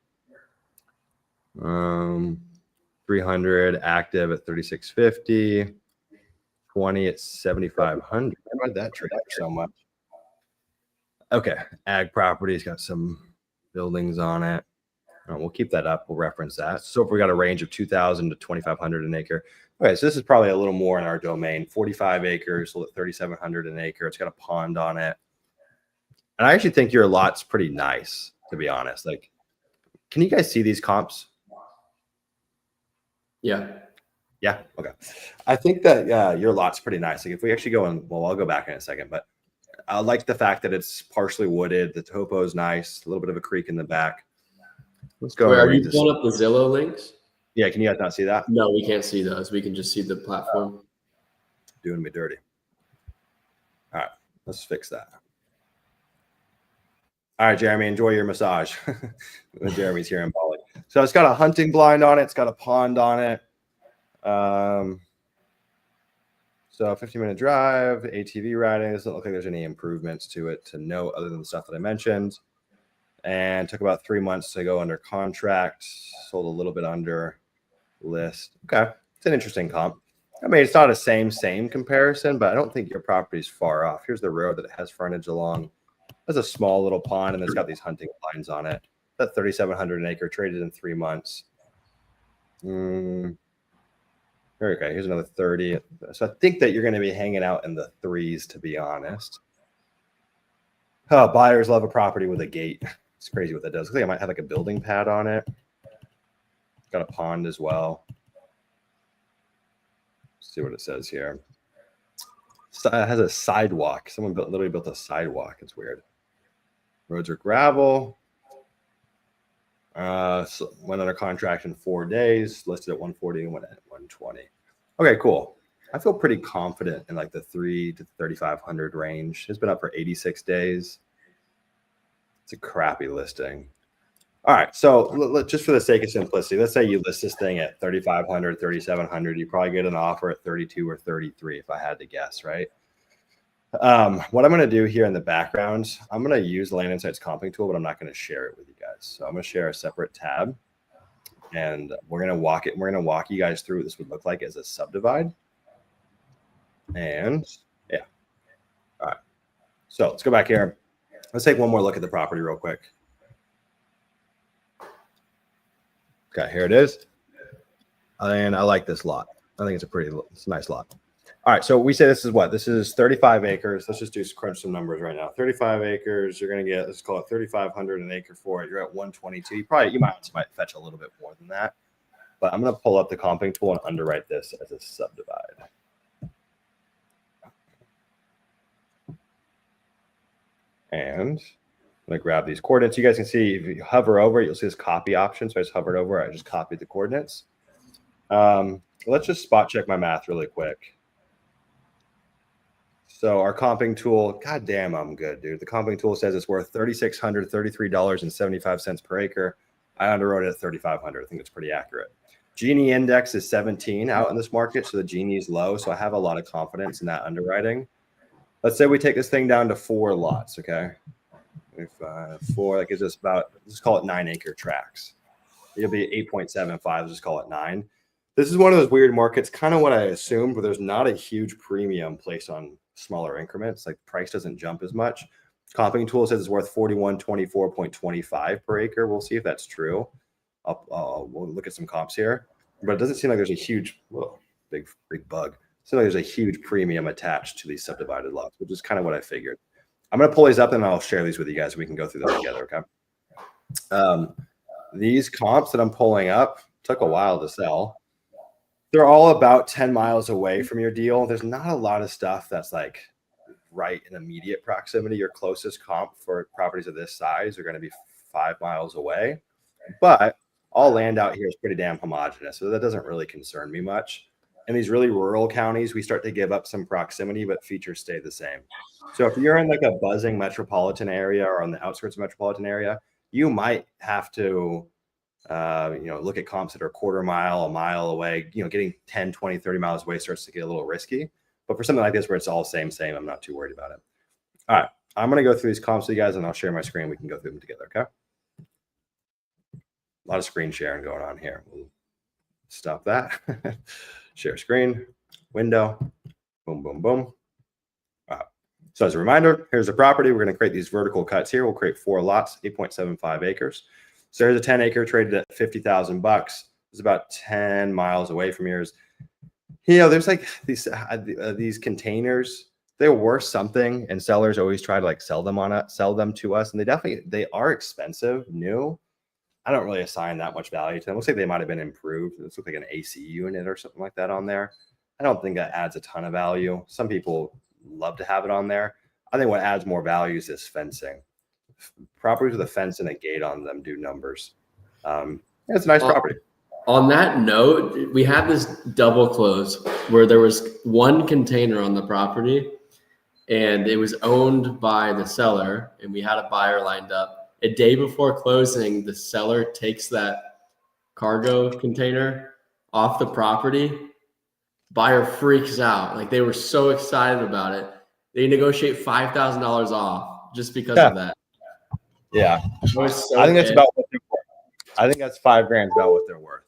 300 active at $3,650. 20 at $7,500. Why did that trade up so much? Okay, ag property's got some buildings on it. We'll keep that up. We'll reference that. So if we got a range of 2,000 to 2,500 an acre. Okay, so this is probably a little more in our domain. 45 acres, sold at 3,700 an acre. It's got a pond on it. And I actually think your lot's pretty nice, to be honest. Like, can you guys see these comps? Yeah. Okay. I think that your lot's pretty nice. Like if we actually go in, well, I'll go back in a second, but I like the fact that it's partially wooded. The topo is nice. A little bit of a creek in the back. Let's go. Are you pulling up the Zillow links? Yeah. Can you guys not see that? No, we can't see those. We can just see the platform. Doing me dirty. All right. Let's fix that. All right, Jeremy, enjoy your massage. Jeremy's here in Bali. So it's got a hunting blind on it. It's got a pond on it. So 15-minute drive, ATV riding. Doesn't look like there's any improvements to it to note other than the stuff that I mentioned. And took about 3 months to go under contract. Sold a little bit under list. Okay, it's an interesting comp. I mean, it's not a same comparison, but I don't think your property's far off. Here's the road that it has frontage along. There's a small little pond, and it's got these hunting lines on it. That 3,700 an acre traded in 3 months. Okay, here's another 30. So I think that you're going to be hanging out in the threes, to be honest. Oh, buyers love a property with a gate. It's crazy what that does. I think I might have like a building pad on it. Got a pond as well. Let's see what it says here. It has a sidewalk. Someone literally built a sidewalk. It's weird. Roads are gravel. So went under contract in 4 days. Listed at 140 and went at 120. Okay, cool. I feel pretty confident in like the 3 to 3,500 range. It's been up for 86 days. It's a crappy listing. All right, so just for the sake of simplicity, let's say you list this thing at 3,500, 3,700. You probably get an offer at 32 or 33 if I had to guess, right? What I'm going to do here in the background, I'm going to use the Land Insights comping tool, but I'm not going to share it with you guys. So I'm going to share a separate tab, and we're going to walk it. We're going to walk you guys through what this would look like as a subdivide. And yeah, all right. So let's go back here. Let's take one more look at the property real quick. Okay, here it is. And I like this lot. I think it's a nice lot. All right, so we say this is what? This is 35 acres. Let's just crunch some numbers right now. 35 acres, you're going to get, let's call it 3,500 an acre for it. You're at 122. You might fetch a little bit more than that. But I'm going to pull up the comping tool and underwrite this as a subdivide. And I'm going to grab these coordinates. You guys can see if you hover over it, you'll see this copy option. So I just hovered over it. I just copied the coordinates. Let's just spot check my math really quick. So our comping tool, God damn, I'm good, dude. The comping tool says it's worth $3,633.75 per acre. I underwrote it at 3,500. I think it's pretty accurate. Gini index is 17 out in this market, so the Gini is low. So I have a lot of confidence in that underwriting. Let's say we take this thing down to 4 lots, okay? If 4, that gives us about, let's call it 9 acre tracts. It'll be 8.75. Let's just call it 9. This is one of those weird markets, kind of what I assumed, but there's not a huge premium placed on smaller increments. Like price doesn't jump as much. Comping tool says it's worth 4124.25 per acre. We'll see if that's true. We'll look at some comps here, but it doesn't seem like there's a huge, big bug. It seems like there's a huge premium attached to these subdivided lots, which is kind of what I figured. I'm going to pull these up and I'll share these with you guys so we can go through them together, okay? These comps that I'm pulling up took a while to sell. They're all about 10 miles away from your deal. There's not a lot of stuff that's like right in immediate proximity. Your closest comp for properties of this size are going to be 5 miles away. But all land out here is pretty damn homogenous, so that doesn't really concern me much. In these really rural counties, we start to give up some proximity, but features stay the same. So if you're in like a buzzing metropolitan area or on the outskirts of metropolitan area, you might have to look at comps that are a mile away. Getting 10, 20, 30 miles away starts to get a little risky. But for something like this where it's all same, I'm not too worried about it. All right, I'm going to go through these comps with you guys and I'll share my screen. We can go through them together, okay? A lot of screen sharing going on here. We'll stop that. Share screen, window, boom, boom, boom. So as a reminder, here's the property. We're going to create these vertical cuts here. We'll create 4 lots, 8.75 acres. So here's a 10 acre traded at $50,000. It's about 10 miles away from yours. There's like these containers. They're worth something, and sellers always try to like sell them to us, and they are expensive, new. I don't really assign that much value to them. Looks like they might have been improved. This looks like an AC unit or something like that on there. I don't think that adds a ton of value. Some people love to have it on there. I think what adds more value is this fencing. Properties with a fence and a gate on them do numbers. It's a nice property. On that note, we had this double close where there was one container on the property and it was owned by the seller, and we had a buyer lined up. A day before closing, the seller takes that cargo container off the property, Buyer freaks out. Like they were so excited about it. They negotiate $5,000 off just because of that. Yeah. I was so I think that's pissed. about what they're worth. I think that's $5,000 about what they're worth.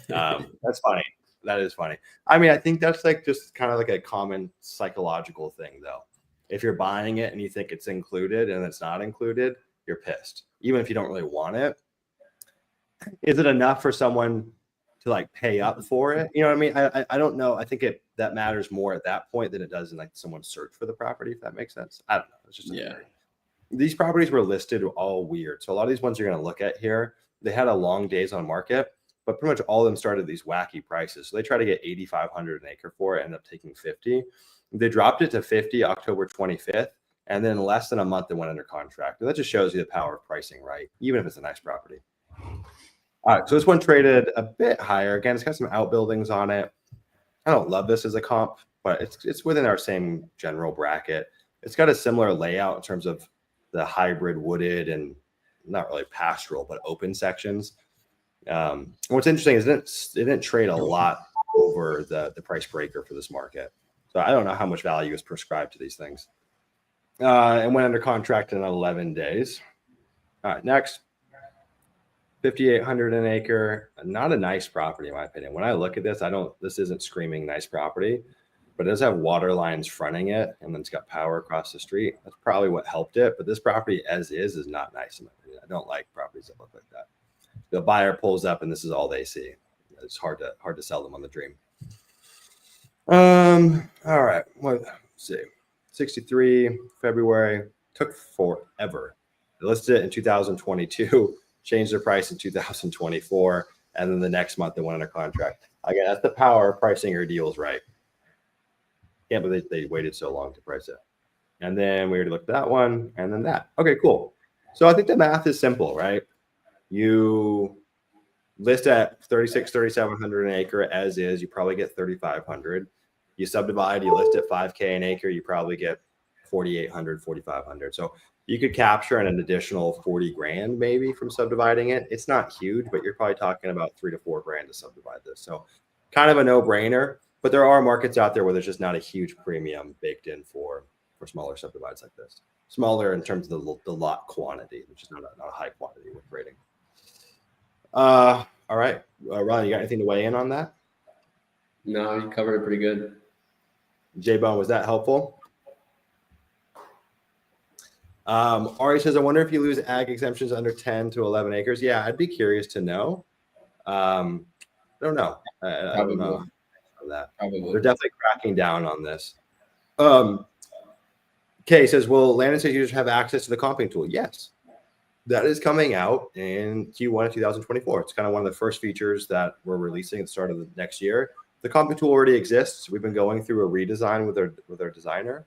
That's funny. That is funny. I mean, I think that's like just kind of like a common psychological thing, though. If you're buying it and you think it's included and it's not included, you're pissed. Even if you don't really want it, is it enough for someone to like pay up for it? You know what I mean? I don't know. I think that matters more at that point than it does in like someone's search for the property, if that makes sense. I don't know. It's just these properties were listed all weird. So a lot of these ones you're going to look at here, they had a long days on market, but pretty much all of them started these wacky prices. So they try to get 8,500 an acre for it, ended up taking 50. They dropped it to 50 October 25th. And then less than a month, they went under contract. And that just shows you the power of pricing, right? Even if it's a nice property. All right, so this one traded a bit higher. Again, it's got some outbuildings on it. I don't love this as a comp, but it's within our same general bracket. It's got a similar layout in terms of the hybrid wooded and not really pastoral, but open sections. What's interesting is it didn't trade a lot over the price breaker for this market. So I don't know how much value is prescribed to these things. And went under contract in 11 days. All right, next. 5,800 an acre, not a nice property in my opinion. When I look at this, this isn't screaming nice property, but it does have water lines fronting it, and then it's got power across the street. That's probably what helped it. But this property as is not nice in my opinion. I don't like properties that look like that. The buyer pulls up and this is all they see. It's hard to sell them on the dream. All right. Let's see. 63 February, took forever. They listed it in 2022. Changed their price in 2024, and then the next month they went under contract. Again, that's the power of pricing your deals right. Can't believe they waited so long to price it. And then we already looked at that one, and then that. Okay, cool. So I think the math is simple, right? You list at 3,700 an acre as is, you probably get 3,500. You subdivide, you list at 5K an acre, you probably get 4,800, 4,500. So you could capture an additional 40 grand maybe from subdividing it. It's not huge, but you're probably talking about 3 to 4 grand to subdivide this. So kind of a no-brainer, but there are markets out there where there's just not a huge premium baked in for smaller subdivides like this. Smaller in terms of the lot quantity, which is not a high quantity with rating. All right, Ron, you got anything to weigh in on that? No, you covered it pretty good. J-Bone, was that helpful? Ari says, I wonder if you lose ag exemptions under 10 to 11 acres. Yeah, I'd be curious to know. I don't know. I don't know that. Probably. They're definitely cracking down on this. Kay says, will land and state users have access to the comping tool? Yes. That is coming out in Q1 of 2024. It's kind of one of the first features that we're releasing at the start of the next year. The comping tool already exists. We've been going through a redesign with our designer.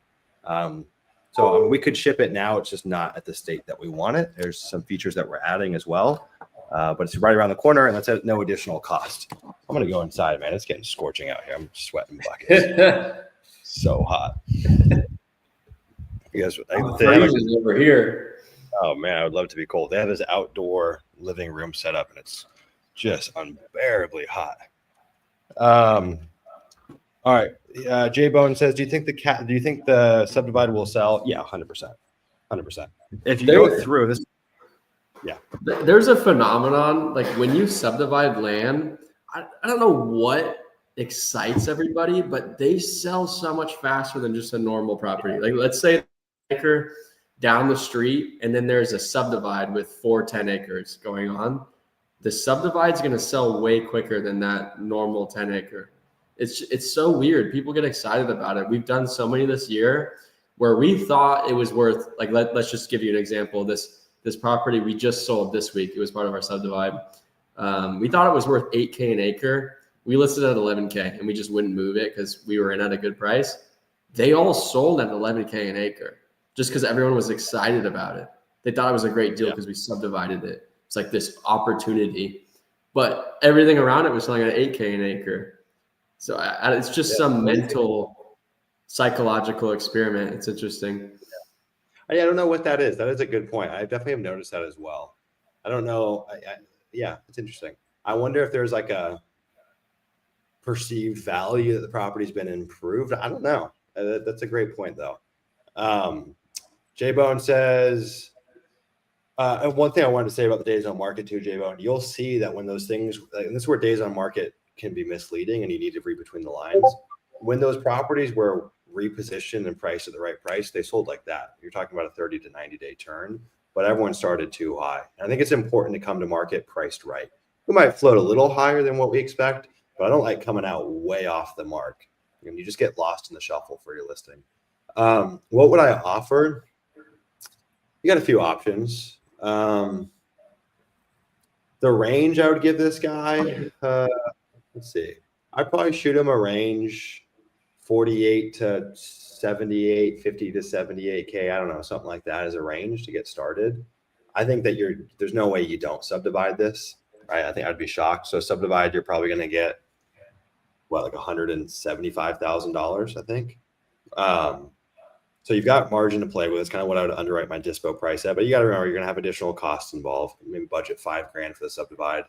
So we could ship it now. It's just not at the state that we want it. There's some features that we're adding as well, but it's right around the corner, and that's at no additional cost. I'm going to go inside, man. It's getting scorching out here. I'm sweating buckets. So hot. You guys, over here. Oh, man, I would love to be cold. They have this outdoor living room set up, and it's just unbearably hot. All right. J-Bone says, do you think the subdivide will sell? Yeah, 100%. 100%. If you go through this. Yeah. There's a phenomenon, like when you subdivide land, I don't know what excites everybody, but they sell so much faster than just a normal property. Like let's say an acre down the street, and then there's a subdivide with 4 10 acres going on. The subdivide's going to sell way quicker than that normal 10 acre. It's so weird. People get excited about it. We've done so many this year where we thought it was worth, like, let's just give you an example. This property we just sold this week. It was part of our subdivide. We thought it was worth 8K an acre. We listed it at 11K and we just wouldn't move it because we were in at a good price. They all sold at 11K an acre just because everyone was excited about it. They thought it was a great deal because we subdivided it. It's like this opportunity, but everything around it was selling at 8K an acre. So it's just some mental psychological experiment. It's interesting. I don't know what that is. That is a good point. I definitely have noticed that as well. I don't know. Yeah, it's interesting. I wonder if there's like a perceived value that the property's been improved. I don't know. That's a great point though. J-Bone says, and one thing I wanted to say about the days on market too, J-Bone, you'll see that when those things, and this is where days on market can be misleading and you need to read between the lines. When those properties were repositioned and priced at the right price, they sold like that. You're talking about a 30 to 90 day turn, but everyone started too high. And I think it's important to come to market priced right. We might float a little higher than what we expect, but I don't like coming out way off the mark. You just get lost in the shuffle for your listing. What would I offer? You got a few options. The range I would give this guy, let's see. I'd probably shoot him a range 48 to 78, 50 to 78K. I don't know, something like that as a range to get started. I think that there's no way you don't subdivide this, right? I think I'd be shocked. So subdivide, you're probably going to get like $175,000, I think. So you've got margin to play with. It's kind of what I would underwrite my dispo price at, but you got to remember you're going to have additional costs involved. Maybe budget $5,000 for the subdivide.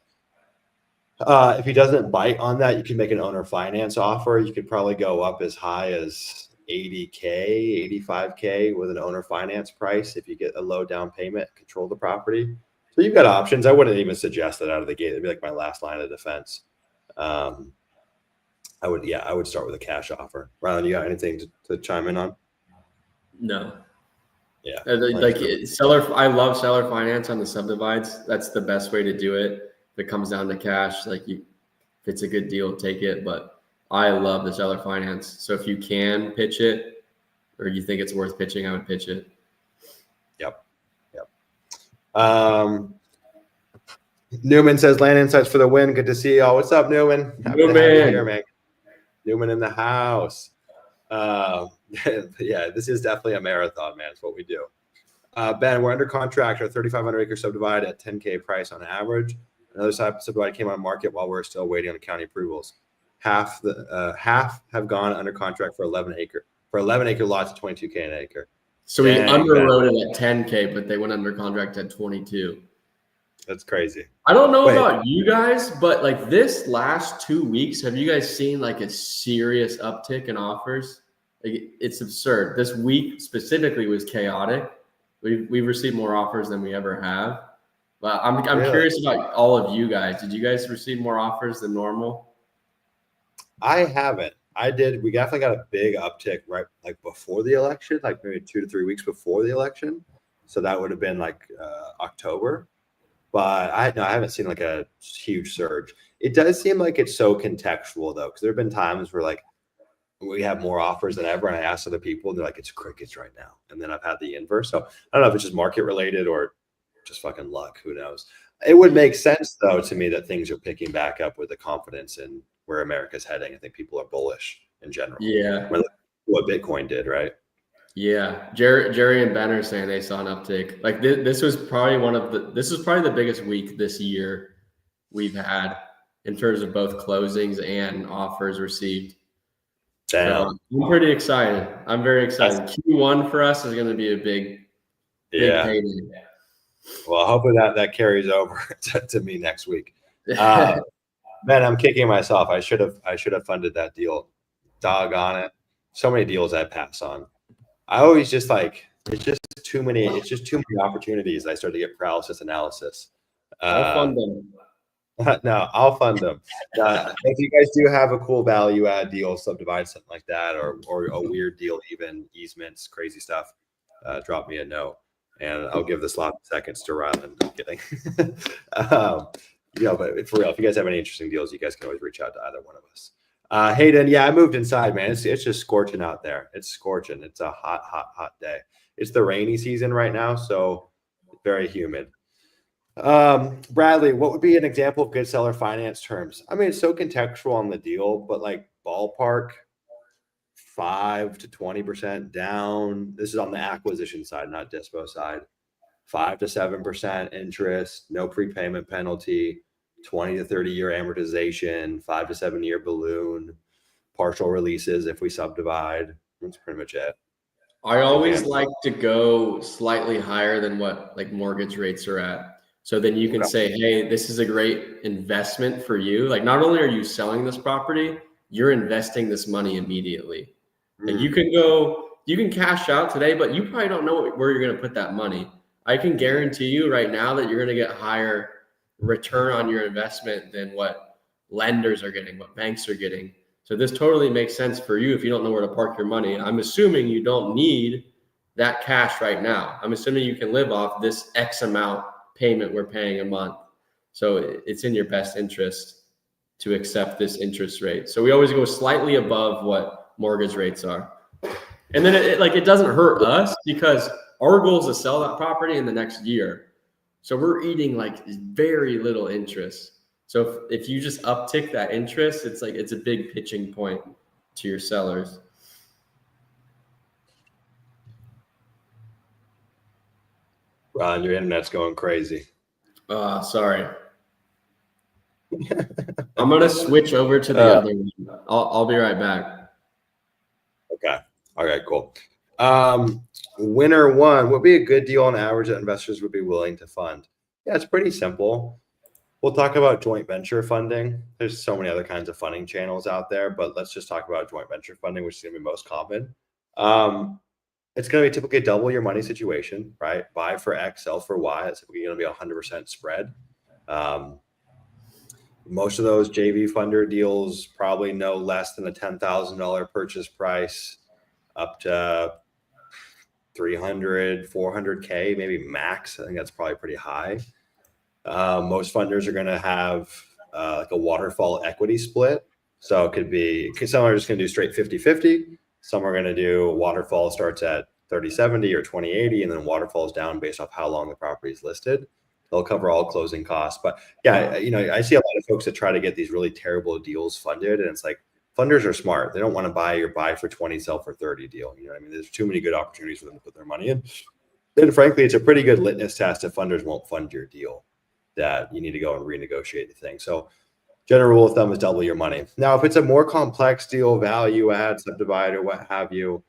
If he doesn't bite on that, you can make an owner finance offer. You could probably go up as high as 80K, 85K with an owner finance price if you get a low down payment, control the property. So you've got options. I wouldn't even suggest that out of the gate. It'd be like my last line of defense. I would start with a cash offer. Rylan, you got anything to chime in on? No. Yeah. Seller. I love seller finance on the subdivides. That's the best way to do it. If it comes down to cash, if it's a good deal, take it. But I love the seller finance. So if you can pitch it, or you think it's worth pitching, I would pitch it. Yep. Newman says land insights for the win. Good to see you all. What's up, Newman? Happy to have you here, man. Newman in the house. Yeah, this is definitely a marathon, man. It's what we do. Ben, we're under contract our 3,500 acre subdivide at 10K price on average. Another subdivide came on market while we're still waiting on the county approvals. Half have gone under contract for 11 acre lots at 22K an acre. So we underwrote it at 10K, but they went under contract at 22. That's crazy. I don't know about you guys, but this last 2 weeks, have you guys seen a serious uptick in offers? It's absurd. This week specifically was chaotic. We've received more offers than we ever have. But I'm really curious about all of you guys. Did you guys receive more offers than normal? I haven't. I did. We definitely got a big uptick right before the election, maybe 2 to 3 weeks before the election. So that would have been October. But I haven't seen a huge surge. It does seem like it's so contextual though, because there have been times where we have more offers than ever, and I ask other people, and they're like, "It's crickets right now." And then I've had the inverse. So I don't know if it's just market related or just fucking luck. Who knows? It would make sense though to me that things are picking back up with the confidence in where America's heading. I think people are bullish in general. Yeah. What Bitcoin did, right? Yeah. Jerry and Ben are saying they saw an uptick. This was probably the biggest week this year we've had in terms of both closings and offers received. Damn. So I'm pretty excited. I'm very excited. Q1 for us is going to be a big payday. Well, hopefully that carries over to me next week. Man, I'm kicking myself. I should have funded that deal. Doggone it. So many deals I pass on. I always just it's just too many opportunities. I start to get paralysis analysis. I'll fund them. No, I'll fund them. If you guys do have a cool value add deal, subdivide something like that, or a weird deal, even easements, crazy stuff, drop me a note, and I'll give the slot seconds to Rylan. I'm kidding. But for real, if you guys have any interesting deals, you guys can always reach out to either one of us. Hayden, I moved inside, man. It's just scorching out there. It's scorching. It's a hot day. It's the rainy season right now, so very humid. Bradley, what would be an example of good seller finance terms? I mean, it's so contextual on the deal, but ballpark 5 to 20% down. This is on the acquisition side, not dispo side. 5 to 7% interest, no prepayment penalty, 20 to 30 year amortization, 5 to 7 year balloon, partial releases if we subdivide. That's pretty much it. I always like to go slightly higher than what mortgage rates are at. So then you can say, hey, this is a great investment for you. Not only are you selling this property, you're investing this money immediately. Like you can cash out today, but you probably don't know where you're going to put that money. I can guarantee you right now that you're going to get higher return on your investment than what lenders are getting, what banks are getting. So this totally makes sense for you if you don't know where to park your money. I'm assuming you don't need that cash right now. I'm assuming you can live off this X amount payment we're paying a month. So it's in your best interest to accept this interest rate. So we always go slightly above what mortgage rates are. And then it doesn't hurt us because our goal is to sell that property in the next year. So we're eating like very little interest. So if you just uptick that interest, it's a big pitching point to your sellers. Ron, your internet's going crazy. Sorry. I'm gonna switch over to the other one. I'll be right back. Okay. All right, cool. Winner one would be a good deal on average that investors would be willing to fund. Yeah, it's pretty simple. We'll talk about joint venture funding. There's so many other kinds of funding channels out there, but let's just talk about joint venture funding, which is going to be most common. It's going to be typically double your money situation, right? Buy for X, sell for Y. It's typically going to be 100% spread. Most of those JV funder deals probably no less than a $10,000 purchase price, up to 300, 400K, maybe max. I think that's probably pretty high. Most funders are going to have like a waterfall equity split. So it could be, some are just going to do straight 50-50. Some are going to do waterfall starts at 30-70 or 20-80, and then waterfalls down based off how long the property is listed. They'll cover all closing costs. But yeah, I see a lot of folks that try to get these really terrible deals funded, and it's like, funders are smart. They don't want to buy your buy for 20, sell for 30 deal. You know what I mean? There's too many good opportunities for them to put their money in. And frankly, it's a pretty good litmus test if funders won't fund your deal, that you need to go and renegotiate the thing. So general rule of thumb is double your money. Now, if it's a more complex deal, value add, subdivide, or what have you,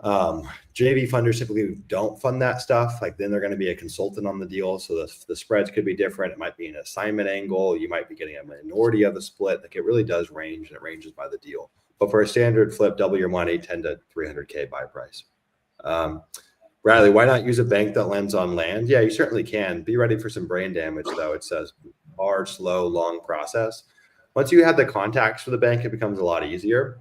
JV funders typically don't fund that stuff. Like then they're going to be a consultant on the deal. So the spreads could be different. It might be an assignment angle. You might be getting a minority of the split. Like it really does range, and it ranges by the deal. But for a standard flip, double your money, 10 to 300K buy price. Bradley, why not use a bank that lends on land? Yeah, you certainly can. Be ready for some brain damage, though. It says hard, slow, long process. Once you have the contacts for the bank, it becomes a lot easier.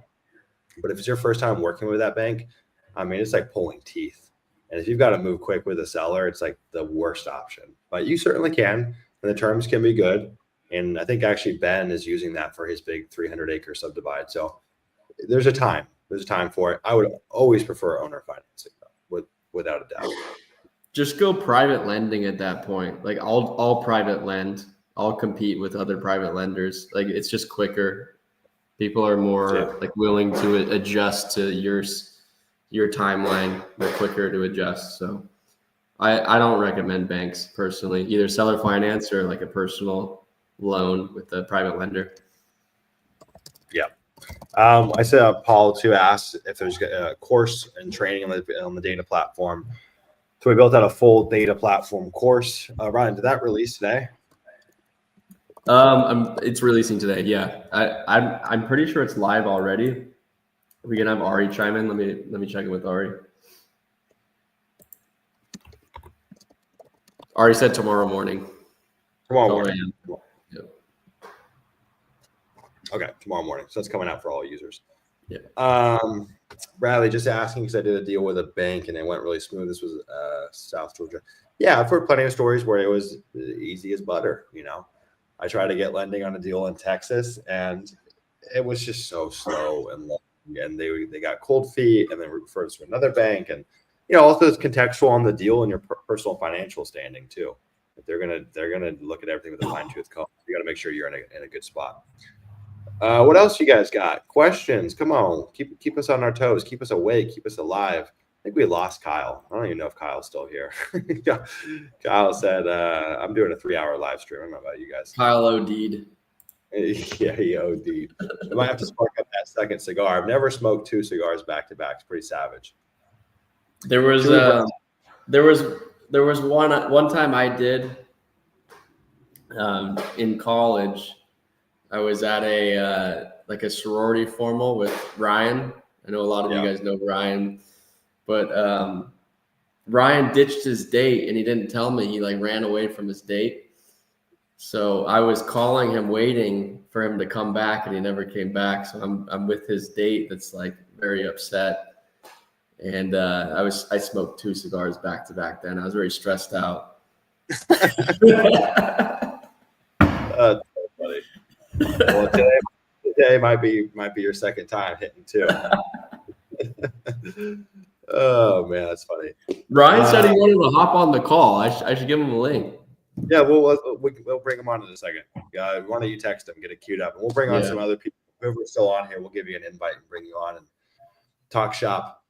But if it's your first time working with that bank, I mean, it's like pulling teeth. And if you've got to move quick with a seller, it's like the worst option. But you certainly can, and the terms can be good. And I think actually Ben is using that for his big 300-acre subdivide. So there's a time. There's a time for it. I would always prefer owner financing, though, without a doubt. Just go private lending at that point. Like I'll private lend. I'll compete with other private lenders. Like it's just quicker. People are more like willing to adjust to your timeline. They're quicker to adjust. So I don't recommend banks personally, either seller finance or like a personal loan with a private lender. Yeah. I said Paul too asked if there's a course and training on the data platform. So we built out a full data platform course. Ryan, did that release today? It's releasing today. Yeah, I'm pretty sure it's live already. We can have Ari chime in. Let me check it with Ari. Ari said tomorrow morning. Tomorrow morning. Yep. Okay, tomorrow morning. So that's coming out for all users. Yeah. Bradley, just asking because I did a deal with a bank and it went really smooth. This was South Georgia. Yeah, I've heard plenty of stories where it was easy as butter. I tried to get lending on a deal in Texas, and it was just so slow and long. And they got cold feet, and then referred us to another bank. And also it's contextual on the deal and your personal financial standing too. If they're gonna look at everything with a fine-tooth comb, you got to make sure you're in a good spot. What else you guys got? Questions? Come on, keep us on our toes, keep us awake, keep us alive. I think we lost Kyle. I don't even know if Kyle's still here. Kyle said, I'm doing a 3-hour live stream. I don't know about you guys. Kyle OD'd. Yeah, he OD'd. I might have to spark up that second cigar. I've never smoked 2 cigars back to back. It's pretty savage. There was one time I did in college. I was at like a sorority formal with Ryan. I know a lot of you guys know Ryan, but Ryan ditched his date and he didn't tell me. He like ran away from his date. So I was calling him, waiting for him to come back, and he never came back. So I'm with his date that's like very upset. And I smoked 2 cigars back to back then. I was very stressed out. That's so funny. Well, today might be your second time hitting 2. Oh man, that's funny. Ryan said he wanted to hop on the call. I should give him a link. Yeah, we'll bring him on in a second. Why don't you text him, get it queued up, and we'll bring on some other people. Whoever's still on here, we'll give you an invite and bring you on and talk shop.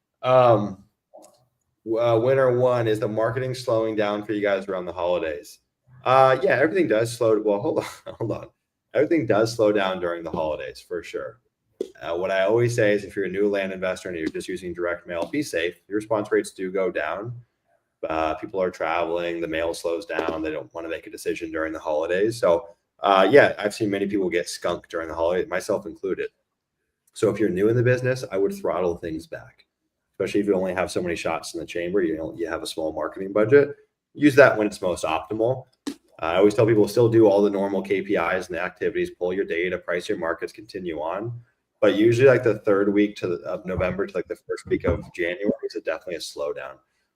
Winner 1, is the marketing slowing down for you guys around the holidays? Yeah, everything does slow. Well, hold on. Everything does slow down during the holidays for sure. What I always say is, if you're a new land investor and you're just using direct mail, be safe. Your response rates do go down. People are traveling, the mail slows down. They don't want to make a decision during the holidays. So yeah, I've seen many people get skunked during the holiday, myself included. So if you're new in the business, I would throttle things back, especially if you only have so many shots in the chamber. You have a small marketing budget. Use that when it's most optimal. I always tell people, still do all the normal KPIs and the activities, pull your data, price your markets, continue on. But usually like the third week of November to like the first week of January is definitely a slowdown.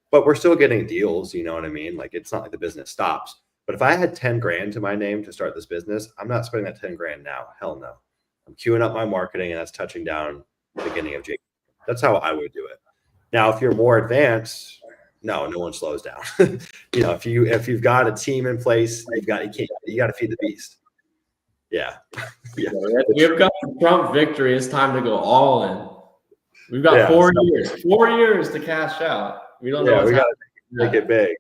But we're still getting deals, you know what I mean? Like, it's not like the business stops. But if I had 10 grand to my name to start this business, I'm not spending that 10 grand now. Hell no. I'm queuing up my marketing, and that's touching down beginning of January. That's how I would do it. Now, if you're more advanced, no one slows down. If you've got a team in place, you got to feed the beast. Yeah. Yeah. We've got the Trump victory. It's time to go all in. We've got 4 years to cash out. We don't know. We got to make it big.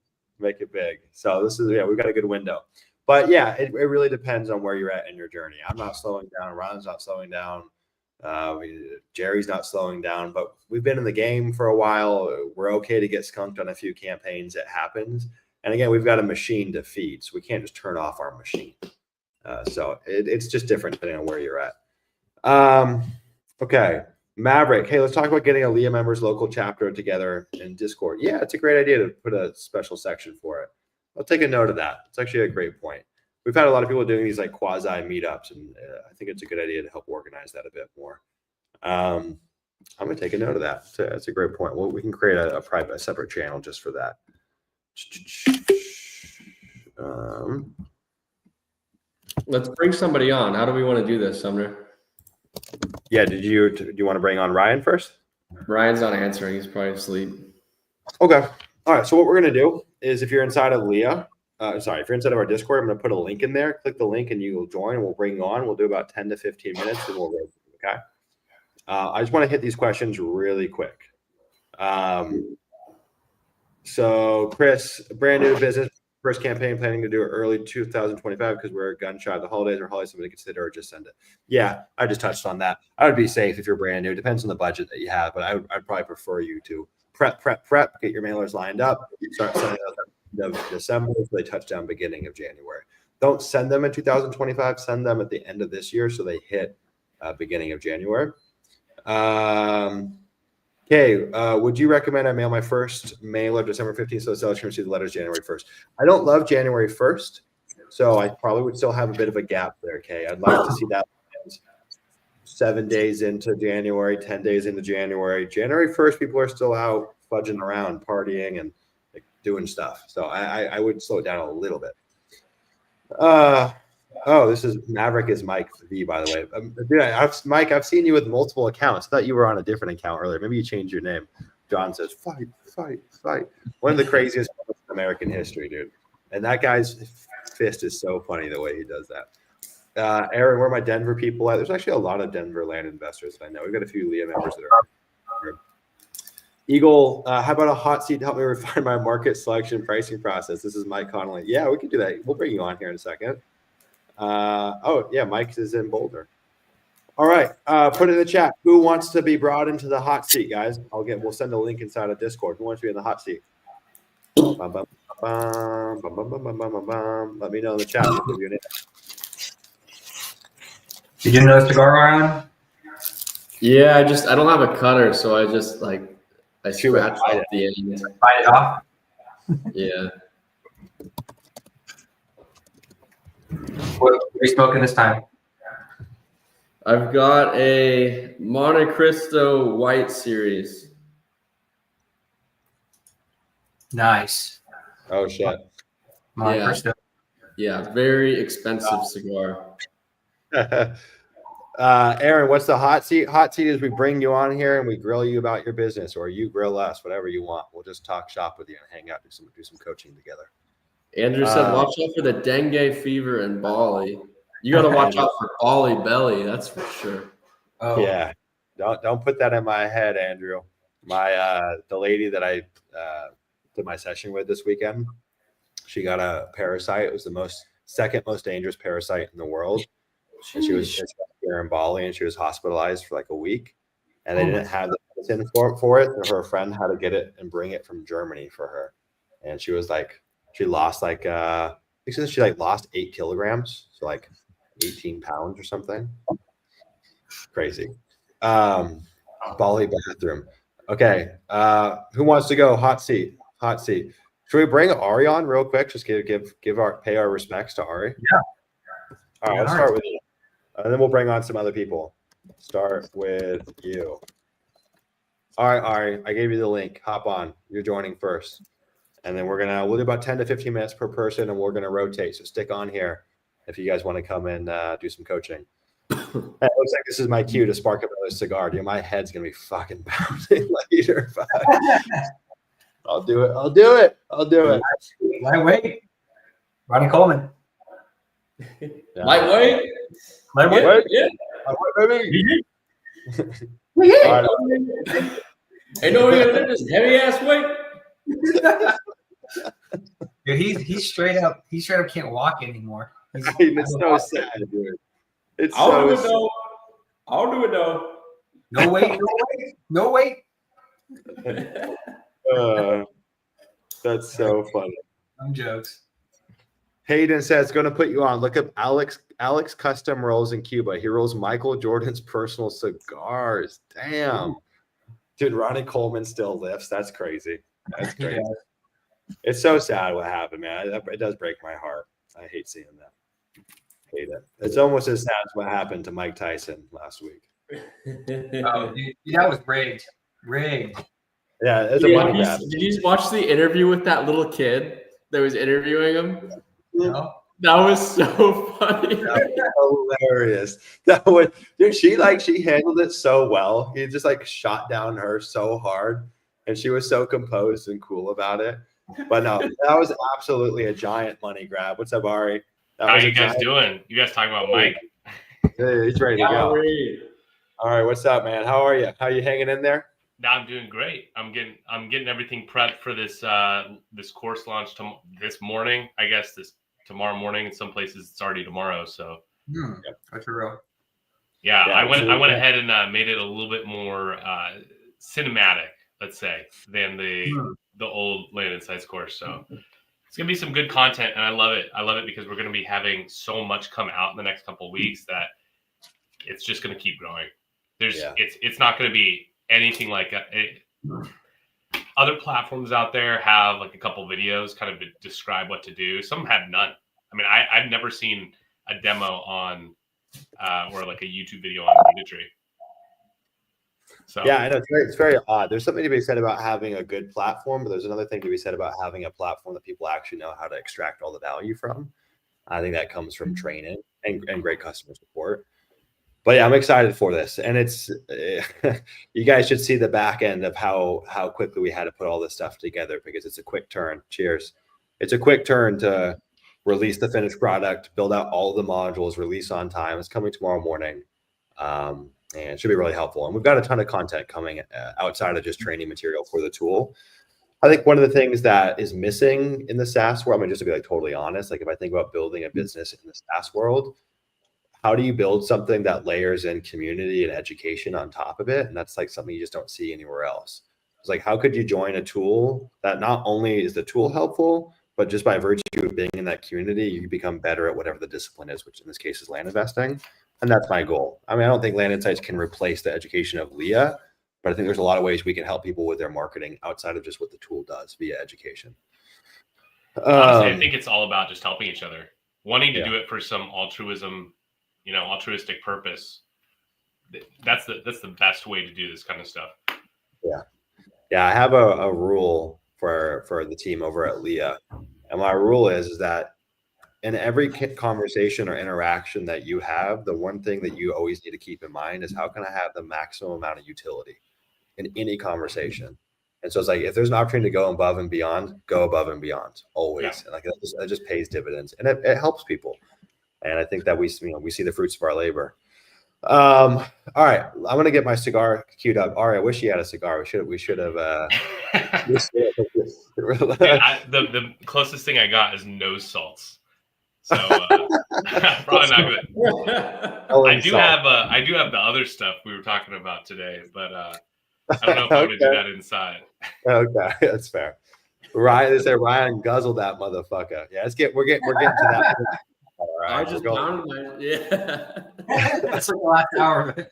So we've got a good window. But yeah, it really depends on where you're at in your journey. I'm not slowing down. Ron's not slowing down. Jerry's not slowing down. But we've been in the game for a while. We're okay to get skunked on a few campaigns. It happens. And again, we've got a machine to feed, so we can't just turn off our machine. So it's just different depending on where you're at. Okay. Maverick, hey, let's talk about getting a Leah members local chapter together in Discord. Yeah, it's a great idea to put a special section for it. I'll take a note of that. It's actually a great point. We've had a lot of people doing these like quasi meetups, and I think it's a good idea to help organize that a bit more. I'm going to take a note of that. That's a great point. Well, we can create a separate channel just for that. Let's bring somebody on. How do we want to do this, Sumner? Yeah, do you want to bring on Ryan first? Ryan's not answering. He's probably asleep. Okay. All right. So what we're going to do is, if you're inside of Leah, if you're inside of our Discord, I'm going to put a link in there. Click the link and you will join. We'll bring you on. We'll do about 10 to 15 minutes and we'll go. Okay. I just want to hit these questions really quick. So Chris, brand new business, first campaign, planning to do it early 2025 because we're gun shy of the holidays or holidays, somebody to consider, or just send it. Yeah, I just touched on that. I would be safe if you're brand new. It depends on the budget that you have, but I'd probably prefer you to prep, get your mailers lined up, start sending those at the end of December so they touch down beginning of January. Don't send them in 2025. Send them at the end of this year so they hit beginning of January. Okay, would you recommend I mail my first mailer December 15th so the sellers can receive the letters January 1st? I don't love January 1st, so I probably would still have a bit of a gap there, okay? I'd like to see that 7 days into January, 10 days into January. January 1st, people are still out fudging around, partying and doing stuff. So I would slow it down a little bit. Oh, this is Maverick is Mike V, by the way. Dude, Mike, I've seen you with multiple accounts. I thought you were on a different account earlier. Maybe you changed your name. John says, fight, fight, fight. One of the craziest in American history, dude. And that guy's fist is so funny the way he does that. Aaron, where are my Denver people at? There's actually a lot of Denver land investors that I know. We've got a few Leah members that are here. Eagle, how about a hot seat to help me refine my market selection pricing process? This is Mike Connolly. Yeah, we can do that. We'll bring you on here in a second. Oh yeah, Mike is in Boulder. All right, put it in the chat. Who wants to be brought into the hot seat, guys? We'll send a link inside of Discord. Who wants to be in the hot seat? Bum, bum, bum, bum, bum, bum, bum, bum, bum. Let me know in the chat. You doing another cigar, Ryan? Yeah, I don't have a cutter, so I just I scratch bite off the end. Bite it off. Yeah. What are you smoking this time? I've got a Monte Cristo White Series. Nice. Oh shit. Monte Yeah. Cristo. Yeah, very expensive cigar. Aaron, what's the hot seat? Hot seat is we bring you on here and we grill you about your business, or you grill us, whatever you want. We'll just talk shop with you and hang out, do some coaching together. Andrew said, watch out for the dengue fever in Bali. You got to watch out for Bali belly, that's for sure. Oh Yeah, don't put that in my head, Andrew. My the lady that I did my session with this weekend, she got a parasite. It was the second most dangerous parasite in the world. And she was here in Bali, and she was hospitalized for like a week, and they didn't have the medicine for it. So her friend had to get it and bring it from Germany for her, and she was like, she lost like I think she like lost 8 kilograms, so like 18 pounds or something. Crazy. Bali bathroom. Okay. Who wants to go? Hot seat. Hot seat. Should we bring Ari on real quick? Just pay our respects to Ari. Yeah. All right, let's start with you. And then we'll bring on some other people. Start with you. All right, Ari, I gave you the link. Hop on. You're joining first. And then we'll do about 10 to 15 minutes per person, and we're going to rotate. So stick on here if you guys want to come and do some coaching. It looks like this is my cue to spark up another cigar. Dude, my head's going to be fucking pounding later. I'll do it. Lightweight. Ronnie Coleman. Yeah. Lightweight? Yeah. Baby. All right. Ain't no way to lift this heavy ass weight. Dude, he's straight up. He straight up can't walk anymore. It's so sad, dude. It's I'll do it so though. No weight. No weight. That's so funny. Some jokes. Hayden says, going to put you on. Look up Alex Custom Rolls in Cuba. He rolls Michael Jordan's personal cigars. Damn. Dude, Ronnie Coleman still lifts. That's crazy. That's crazy. Yeah. It's so sad what happened, man. It does break my heart. I hate seeing that. Hate it. It's almost as sad as what happened to Mike Tyson last week. Oh, dude, that was rigged. Yeah, it's a money grab. Did you watch the interview with that little kid that was interviewing him? No. That was so funny. That was hilarious. Dude, she handled it so well. He just like shot down her so hard, and she was so composed and cool about it. But no, that was absolutely a giant money grab. What's up, Ari? How you guys doing? You guys talking about Mike? Hey, he's ready to go. All right, what's up, man? How are you? How are you hanging in there? No, I'm doing great. I'm getting everything prepped for this this course launch this morning. I guess tomorrow morning. In some places it's already tomorrow. So that's real. Yeah, I went ahead and made it a little bit more cinematic, let's say, than the old Land Insights course. So it's gonna be some good content, and I love it. I love it because we're gonna be having so much come out in the next couple of weeks that it's just gonna keep growing. It's not gonna be anything like other platforms out there have like a couple videos kind of describe what to do. Some have none. I mean, I've never seen a demo on or like a YouTube video on Unitary. So yeah, I know it's very odd. There's something to be said about having a good platform, but there's another thing to be said about having a platform that people actually know how to extract all the value from. I think that comes from training and great customer support. But yeah, I'm excited for this, and it's you guys should see the back end of how quickly we had to put all this stuff together, because it's a quick turn. Cheers! It's a quick turn to release the finished product, build out all the modules, release on time. It's coming tomorrow morning, and it should be really helpful. And we've got a ton of content coming outside of just training material for the tool. I think one of the things that is missing in the SaaS world, I mean, just to be like totally honest, like if I think about building a business in the SaaS world, how do you build something that layers in community and education on top of it? And that's like something you just don't see anywhere else. It's like, how could you join a tool that not only is the tool helpful, but just by virtue of being in that community, you become better at whatever the discipline is, which in this case is land investing. And that's my goal. I mean, I don't think Land Insights can replace the education of Leah, but I think there's a lot of ways we can help people with their marketing outside of just what the tool does via education. Honestly, I think it's all about just helping each other, wanting to Yeah. do it for some altruism, altruistic purpose. That's the best way to do this kind of stuff. Yeah, I have a rule for the team over at Leah, and my rule is that in every conversation or interaction that you have, the one thing that you always need to keep in mind is how can I have the maximum amount of utility in any conversation. And so it's like, if there's an opportunity to go above and beyond, go above and beyond always. Yeah. And like that just pays dividends, and it helps people. And I think that we see the fruits of our labor. All right, I'm gonna get my cigar queued up. All right, I wish you had a cigar. We should have. Dude, the closest thing I got is no salts. So probably not good. I do have the other stuff we were talking about today, but I don't know if I'm gonna do that inside. Okay, that's fair. Ryan, they said Ryan guzzled that motherfucker. Yeah, we're getting to that. All right, I just pounded my That's like the last hour of it.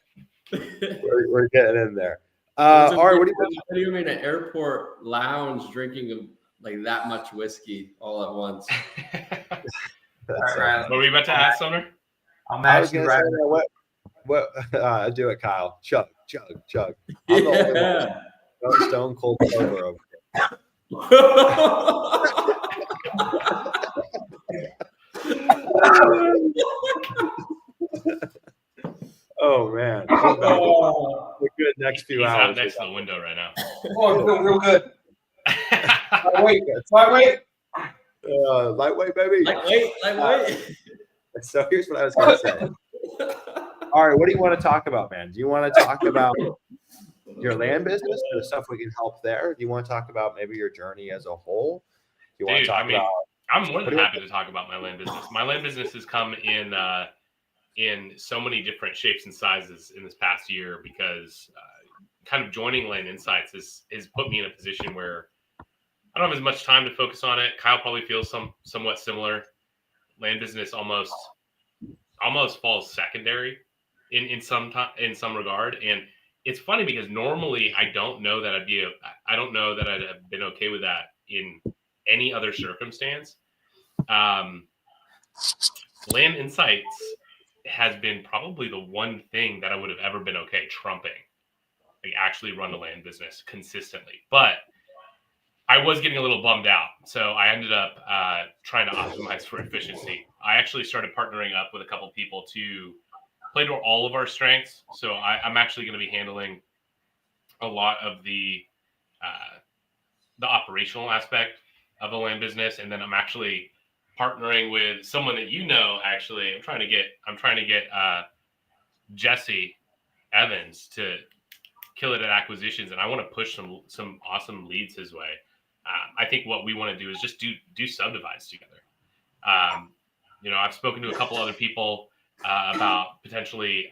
we're getting in there. All right, what do you video in an airport lounge drinking like that much whiskey all at once? All right, What were you about to ask, Sumner? I'll I match was you gonna right. say what do it, Kyle. Chug. I'm the only Yeah. one stone cold sober over here. Oh man, a good next few He's hours. out next to the window right now. Oh, I feel real good. Lightweight. Lightweight, baby. Lightweight. So here's what I was gonna say. All right, what do you want to talk about, man? Do you want to talk about your land business, the stuff we can help there? Do you want to talk about maybe your journey as a whole? Do you want to talk about? I'm more than happy to talk about my land business. My land business has come in so many different shapes and sizes in this past year because kind of joining Land Insights has put me in a position where I don't have as much time to focus on it. Kyle probably feels somewhat similar. Land business almost falls secondary in some regard, and it's funny because normally I don't know that I'd have been okay with that in any other circumstance. Land Insights has been probably the one thing that I would have ever been okay trumping, like actually run a land business consistently. But I was getting a little bummed out, so I ended up trying to optimize for efficiency. I actually started partnering up with a couple people to play to all of our strengths. So I'm actually going to be handling a lot of the operational aspect of a land business, and then I'm actually partnering with someone that actually I'm trying to get Jesse Evans to kill it at acquisitions, and I want to push some awesome leads his way. I think what we want to do is just do subdivides together. I've spoken to a couple other people about potentially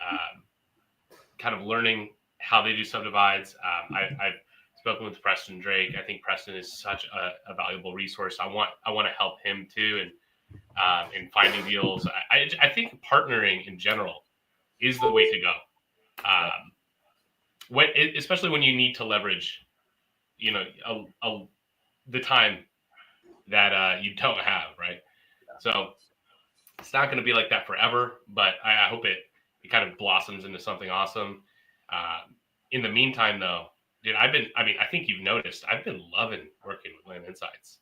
kind of learning how they do subdivides. I've spoken with Preston Drake. I think Preston is such a valuable resource. I want to help him too, and in finding deals. I think partnering in general is the way to go. Especially when you need to leverage, the time that you don't have, right? So it's not going to be like that forever, but I hope it kind of blossoms into something awesome. In the meantime, though, dude, I think you've noticed I've been loving working with Land Insights.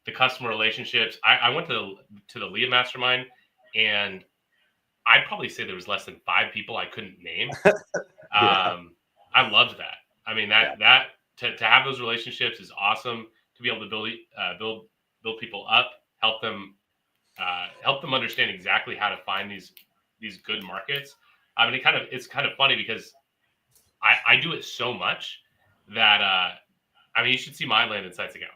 The customer relationships. I went to the Leah Mastermind, and I'd probably say there was less than 5 people I couldn't name. I loved that. I mean, that to have those relationships is awesome. To be able to build people up, help them understand exactly how to find these good markets. I mean, it's kind of funny because I do it so much that you should see my Land Insights account.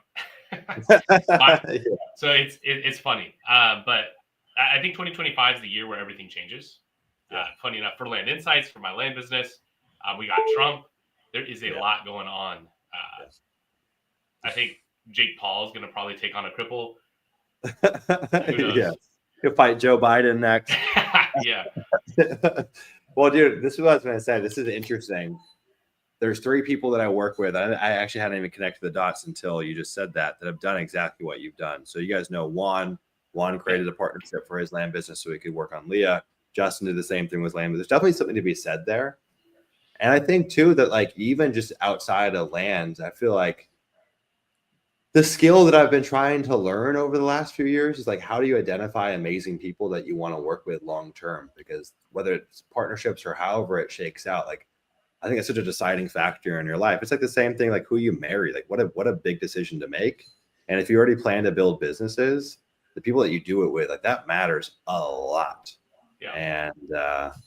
So it's funny, but I think 2025 is the year where everything changes. Funny enough, for Land Insights, for my land business, we got Trump. There is a lot going on. I think Jake Paul is going to probably take on a cripple. Who knows? He'll fight Joe Biden next. Yeah. Well, dude, this is what I was going to say. This is interesting. There's 3 people that I work with. I actually hadn't even connected the dots until you just said that have done exactly what you've done. So you guys know Juan created a partnership for his land business so he could work on Leah. Justin did the same thing with land. But there's definitely something to be said there. And I think too that like even just outside of land, I feel like the skill that I've been trying to learn over the last few years is like, how do you identify amazing people that you want to work with long term? Because whether it's partnerships or however it shakes out, like I think it's such a deciding factor in your life. It's like the same thing, like who you marry, like what a big decision to make. And if you already plan to build businesses, the people that you do it with, like that matters a lot. Yeah. And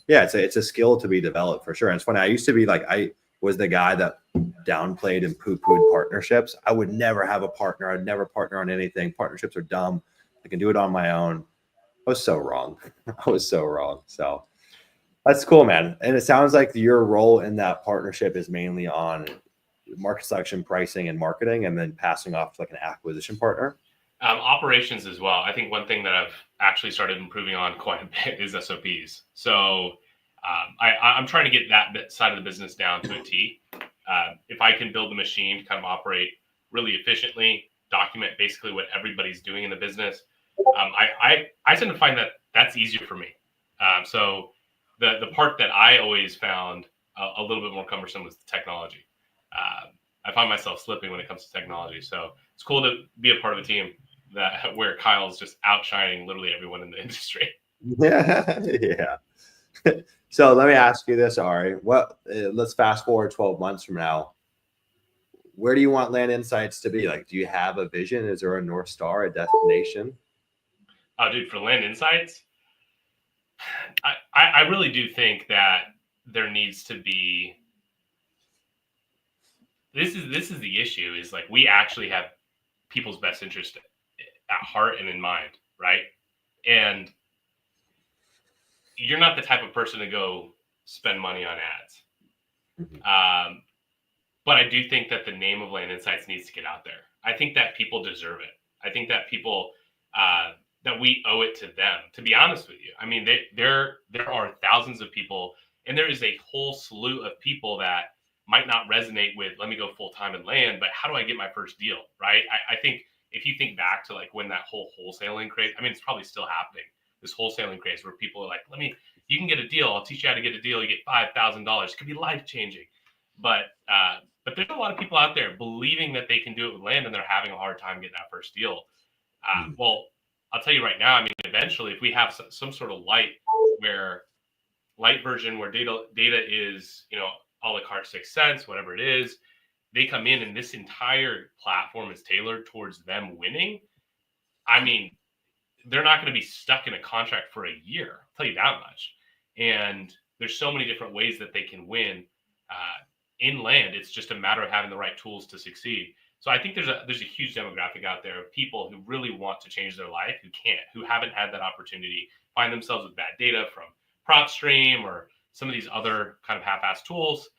yeah, it's a skill to be developed for sure. And it's funny. I used to be like, I was the guy that downplayed and poo-pooed partnerships. I would never have a partner. I'd never partner on anything. Partnerships are dumb. I can do it on my own. I was so wrong. I was so wrong. So that's cool, man. And it sounds like your role in that partnership is mainly on market selection, pricing, and marketing, and then passing off to like an acquisition partner. Operations as well. I think one thing that I've actually started improving on quite a bit is SOPs. So I'm trying to get that side of the business down to a T. If I can build the machine to kind of operate really efficiently, document basically what everybody's doing in the business, I tend to find that that's easier for me. So the part that I always found a little bit more cumbersome was the technology. I find myself slipping when it comes to technology. So it's cool to be a part of a team that where Kyle's just outshining literally everyone in the industry. Yeah. So let me ask you this, Ari. Let's fast forward 12 months from now. Where do you want Land Insights to be? Like, do you have a vision? Is there a North Star, a destination? Oh, dude, for Land Insights, I really do think that there needs to be. This is the issue. Is like we actually have people's best interest at heart and in mind, right? And you're not the type of person to go spend money on ads. But I do think that the name of Land Insights needs to get out there. I think that people deserve it. I think that people that we owe it to them. To be honest with you, I mean, there are thousands of people, and there is a whole slew of people that might not resonate with. Let me go full time in land, but how do I get my first deal? Right? I think if you think back to like when that whole wholesaling craze, I mean, it's probably still happening. This wholesaling craze where people are like, you can get a deal. I'll teach you how to get a deal. You get $5,000. It could be life changing. But there's a lot of people out there believing that they can do it with land, and they're having a hard time getting that first deal. Well, I'll tell you right now. I mean, eventually, if we have some sort of light version where data is, a la carte 6 cents, whatever it is, they come in and this entire platform is tailored towards them winning. I mean, they're not going to be stuck in a contract for a year. I'll tell you that much. And there's so many different ways that they can win in land. It's just a matter of having the right tools to succeed. So I think there's a huge demographic out there of people who really want to change their life, who haven't had that opportunity, find themselves with bad data from PropStream or some of these other kind of half-assed tools,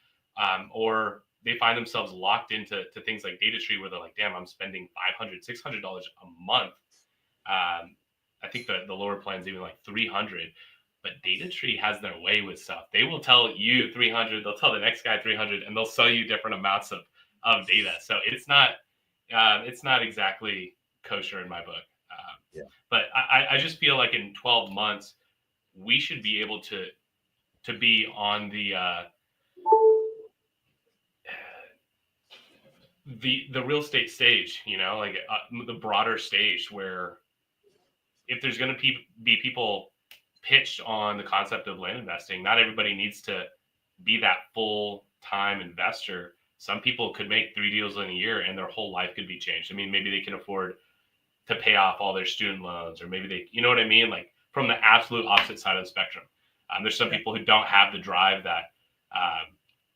or they find themselves locked into things like DataTree where they're like, damn, I'm spending $500, $600 a month. I think the lower plan is even like $300. But DataTree has their way with stuff. They will tell you $300, they'll tell the next guy $300, and they'll sell you different amounts of data. So it's not exactly kosher in my book. But I just feel like in 12 months we should be able to be on the real estate stage, like the broader stage where if there's going to be people pitched on the concept of land investing, not everybody needs to be that full-time investor. Some people could make 3 deals in a year and their whole life could be changed. I mean, maybe they can afford to pay off all their student loans, or maybe they, you know what I mean? Like from the absolute opposite side of the spectrum. There's some people who don't have the drive that,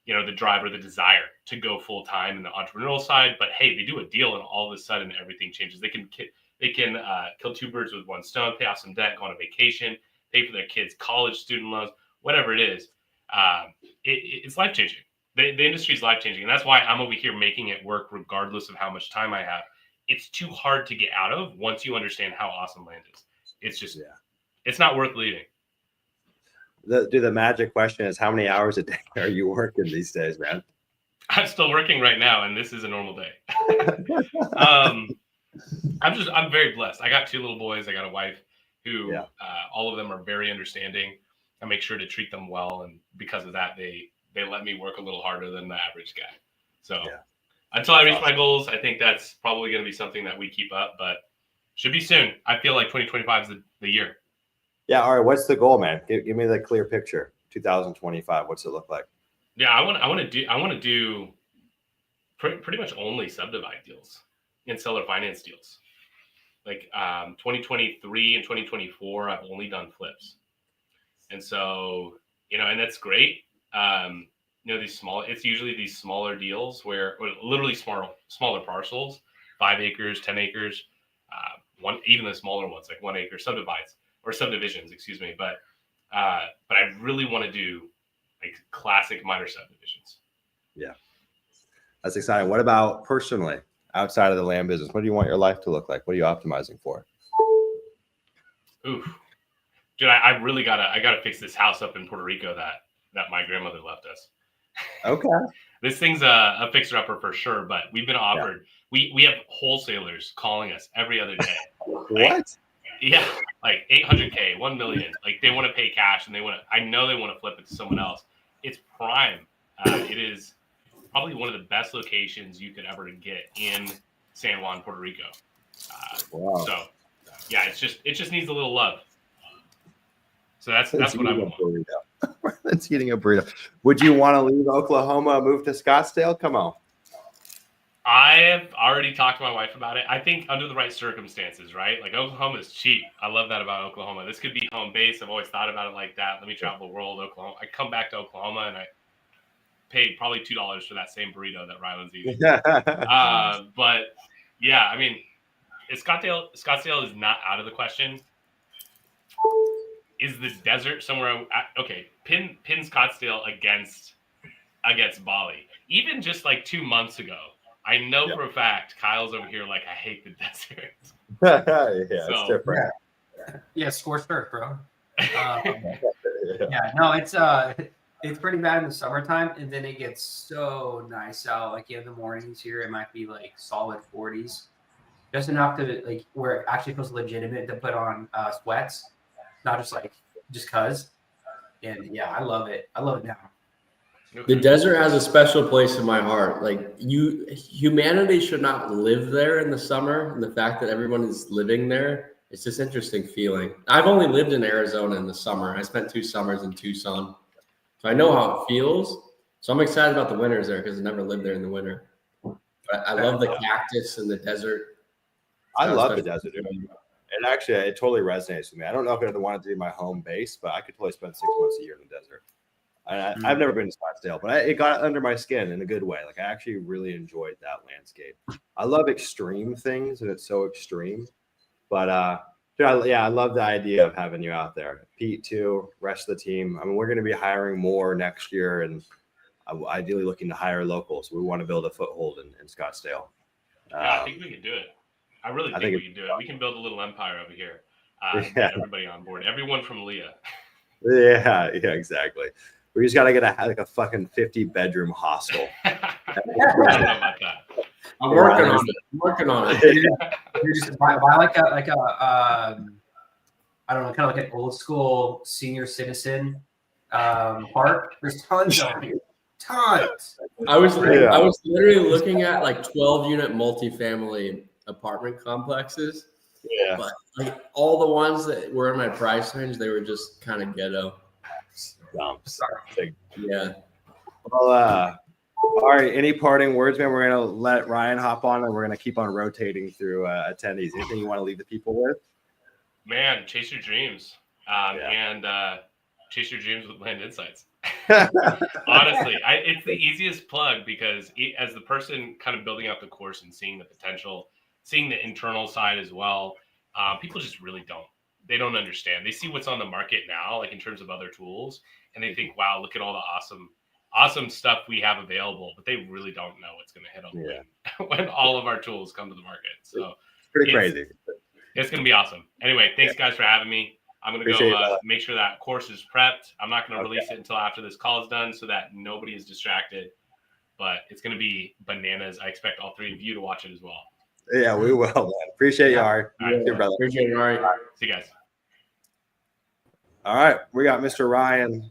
the drive or the desire to go full-time in the entrepreneurial side, but hey, they do a deal and all of a sudden everything changes. They can kill 2 birds with 1 stone, pay off some debt, go on a vacation, pay for their kids' college student loans, whatever it is. It's life-changing. The industry is life-changing. And that's why I'm over here making it work regardless of how much time I have. It's too hard to get out of once you understand how awesome land is. It's just, it's not worth leaving. the magic question is, how many hours a day are you working these days, man? I'm still working right now, and this is a normal day. I'm very blessed. I got 2 little boys. I got a wife who all of them are very understanding. I make sure to treat them well, and because of that, they let me work a little harder than the average guy. So until I reach my goals, I think that's probably going to be something that we keep up, but should be soon. I feel like 2025 is the year. Yeah. All right. What's the goal, man? Give me the clear picture. 2025. What's it look like? Yeah, I want to do pretty much only subdivide deals and seller finance deals. Like 2023 and 2024, I've only done flips, and so and that's great. It's usually these smaller deals where literally smaller parcels, 5 acres, 10 acres, even the smaller ones like 1 acre subdivisions, excuse me. But I really want to do like classic minor subdivisions. Yeah, that's exciting. What about personally, outside of the land business? What do you want your life to look like? What are you optimizing for? Oof, dude, I really gotta fix this house up in Puerto Rico that my grandmother left us. Okay. This thing's a fixer-upper for sure, but we've been offered. Yeah. We have wholesalers calling us every other day. What? Yeah, like 800K, 1 million. Like they want to pay cash, and I know they want to flip it to someone else. It's prime. It is probably one of the best locations you could ever get in San Juan, Puerto Rico. Wow. So yeah, it just needs a little love. So that's what I would want. That's eating a burrito. Would you want to leave Oklahoma, move to Scottsdale? Come on. I have already talked to my wife about it. I think under the right circumstances, right? Like Oklahoma is cheap. I love that about Oklahoma. This could be home base. I've always thought about it like that. Let me travel the world, Oklahoma. I come back to Oklahoma and I paid probably $2 for that same burrito that Ryland's eating. But yeah, I mean, Scottsdale is not out of the question. Is the desert somewhere? Okay, pin Scottsdale against Bali. Even just like 2 months ago, I know for a fact Kyle's over here like, I hate the desert. It's different. Yeah, scorched earth, bro. No, it's pretty bad in the summertime, and then it gets so nice out. Like in the mornings here, it might be like solid 40s, just enough to like where it actually feels legitimate to put on sweats, not just cause. And yeah, I love it. I love it now. The desert has a special place in my heart. Like humanity should not live there in the summer, and the fact that everyone is living there, it's this interesting feeling. I've only lived in Arizona in the summer. I spent 2 summers in Tucson, so I know how it feels. So I'm excited about the winters there because I never lived there in the winter. But I love the cactus and the desert. I love the desert. And actually, it totally resonates with me. I don't know if I'd want to do my home base, but I could totally spend 6 months a year in the desert. I've never been to Scottsdale, but it got under my skin in a good way. Like I actually really enjoyed that landscape. I love extreme things, and it's so extreme. But I love the idea of having you out there. Pete too, rest of the team. I mean, we're going to be hiring more next year, and ideally looking to hire locals. We want to build a foothold in Scottsdale. I think we can do it. I really think we can do it. We can build a little empire over here. Get everybody on board. Everyone from Leah. Yeah, exactly. We just got to get a fucking 50-bedroom hostel. I don't know about that. I'm working on it. You just buy like a I don't know, kind of like an old school senior citizen park. There's tons of them. Tons. I was literally looking at like 12-unit multifamily apartment complexes. Yeah. But like all the ones that were in my price range, they were just kind of ghetto. Dumps. Yeah. Well, all right. Any parting words, man? We're gonna let Ryan hop on, and we're gonna keep on rotating through attendees. Anything you want to leave the people with? Man, chase your dreams, and chase your dreams with Land Insights. Honestly, it's the easiest plug because as the person kind of building out the course and seeing the potential, seeing the internal side as well, people just really they don't understand. They see what's on the market now, like in terms of other tools, and they think, wow, look at all the awesome stuff we have available, but they really don't know what's going to hit them when all of our tools come to the market. So it's pretty crazy. It's going to be awesome. Anyway, thanks guys for having me. I'm going to Appreciate go that. make sure that course is prepped. I'm not going to release it until after this call is done so that nobody is distracted. But it's going to be bananas. I expect all three of you to watch it as well. Yeah, we will, man. Appreciate you, Ari. All right. See you, brother. Appreciate it, Ari. See you guys. All right, we got Mr. Ryan.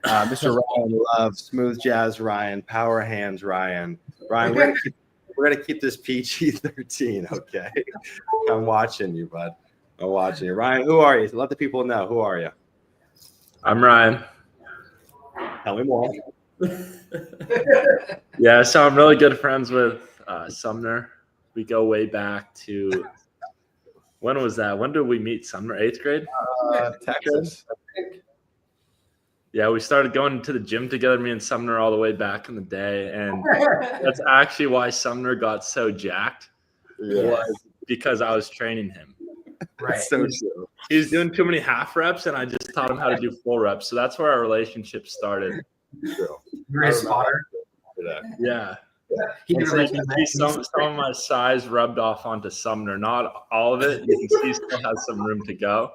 Mr. Ryan Love, Smooth Jazz Ryan, Power Hands Ryan. Ryan, we're gonna keep this PG-13, okay? I'm watching you, bud. I'm watching you. Ryan, who are you? Let the people know. Who are you? I'm Ryan. Tell me more. Yeah, so I'm really good friends with Sumner. We go way back to, when was that? When did we meet Sumner? 8th grade? Texas. Yeah, we started going to the gym together, me and Sumner, all the way back in the day. And that's actually why Sumner got so jacked, was because I was training him. Right. So true. He was doing too many half reps, and I just taught him how to do full reps. So that's where our relationship started. You're his spotter. Yeah. He And never so you mentioned can see some of my size rubbed off onto Sumner. Not all of it. You can see he still has some room to go.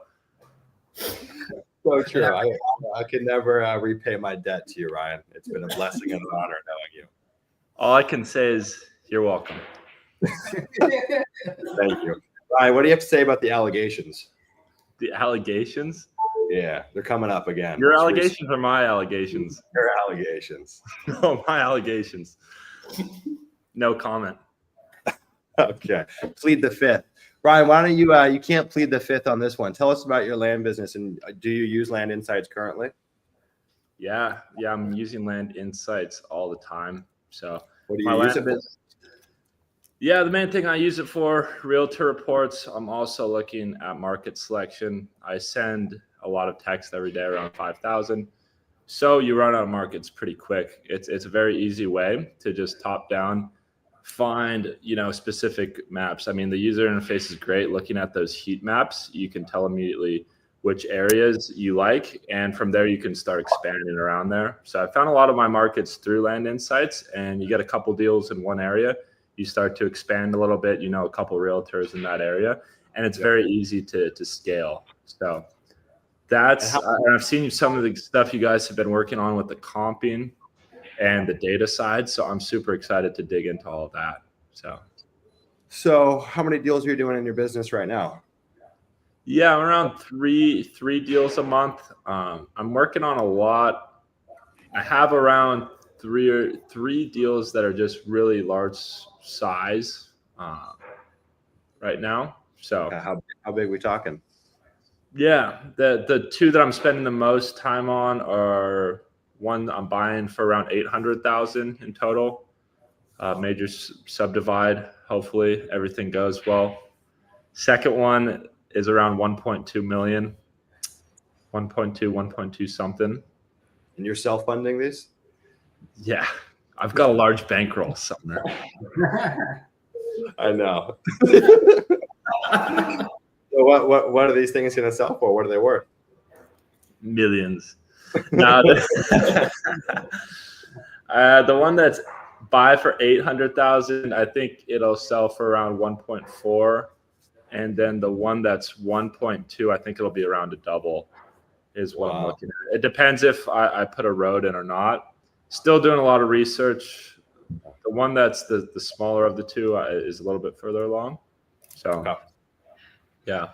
So true. I can never repay my debt to you, Ryan. It's been a blessing and an honor knowing you. All I can say is you're welcome. Thank you. Ryan, what do you have to say about the allegations? The allegations? Yeah, they're coming up again. Your allegations or my allegations? Your allegations. Oh, my allegations. No comment. Okay. Plead the fifth. Ryan, why don't you can't plead the fifth on this one. Tell us about your land business, and do you use Land Insights currently? Yeah, I'm using Land Insights all the time. So What do my you use land it for? business. Yeah, the main thing I use it for, realtor reports. I'm also looking at market selection. I send a lot of text every day, around 5,000. So you run out of markets pretty quick. It's a very easy way to just top down find, specific maps. I mean, the user interface is great. Looking at those heat maps, you can tell immediately which areas you like, and from there you can start expanding around there. So I found a lot of my markets through Land Insights, and you get a couple deals in one area, you start to expand a little bit, a couple realtors in that area, and it's very easy to scale. So that's, and I've seen some of the stuff you guys have been working on with the comping and the data side. So I'm super excited to dig into all of that. So how many deals are you doing in your business right now? Yeah, I'm around three deals a month. I'm working on a lot. I have around three deals that are just really large size right now. So how big are we talking? Yeah, the two that I'm spending the most time on are one I'm buying for around 800,000 in total. Major subdivide. Hopefully everything goes well. Second one is around 1.2 million, 1.2 something. And you're self-funding these? Yeah, I've got a large bankroll somewhere. I know. So what are these things going to sell for? What are they worth? Millions. Now, the one that's buy for 800,000, I think it'll sell for around 1.4, and then the one that's 1.2, I think it'll be around a double. Is what I'm looking at. It depends if I put a road in or not. Still doing a lot of research. The one that's the smaller of the two is a little bit further along. So, yeah.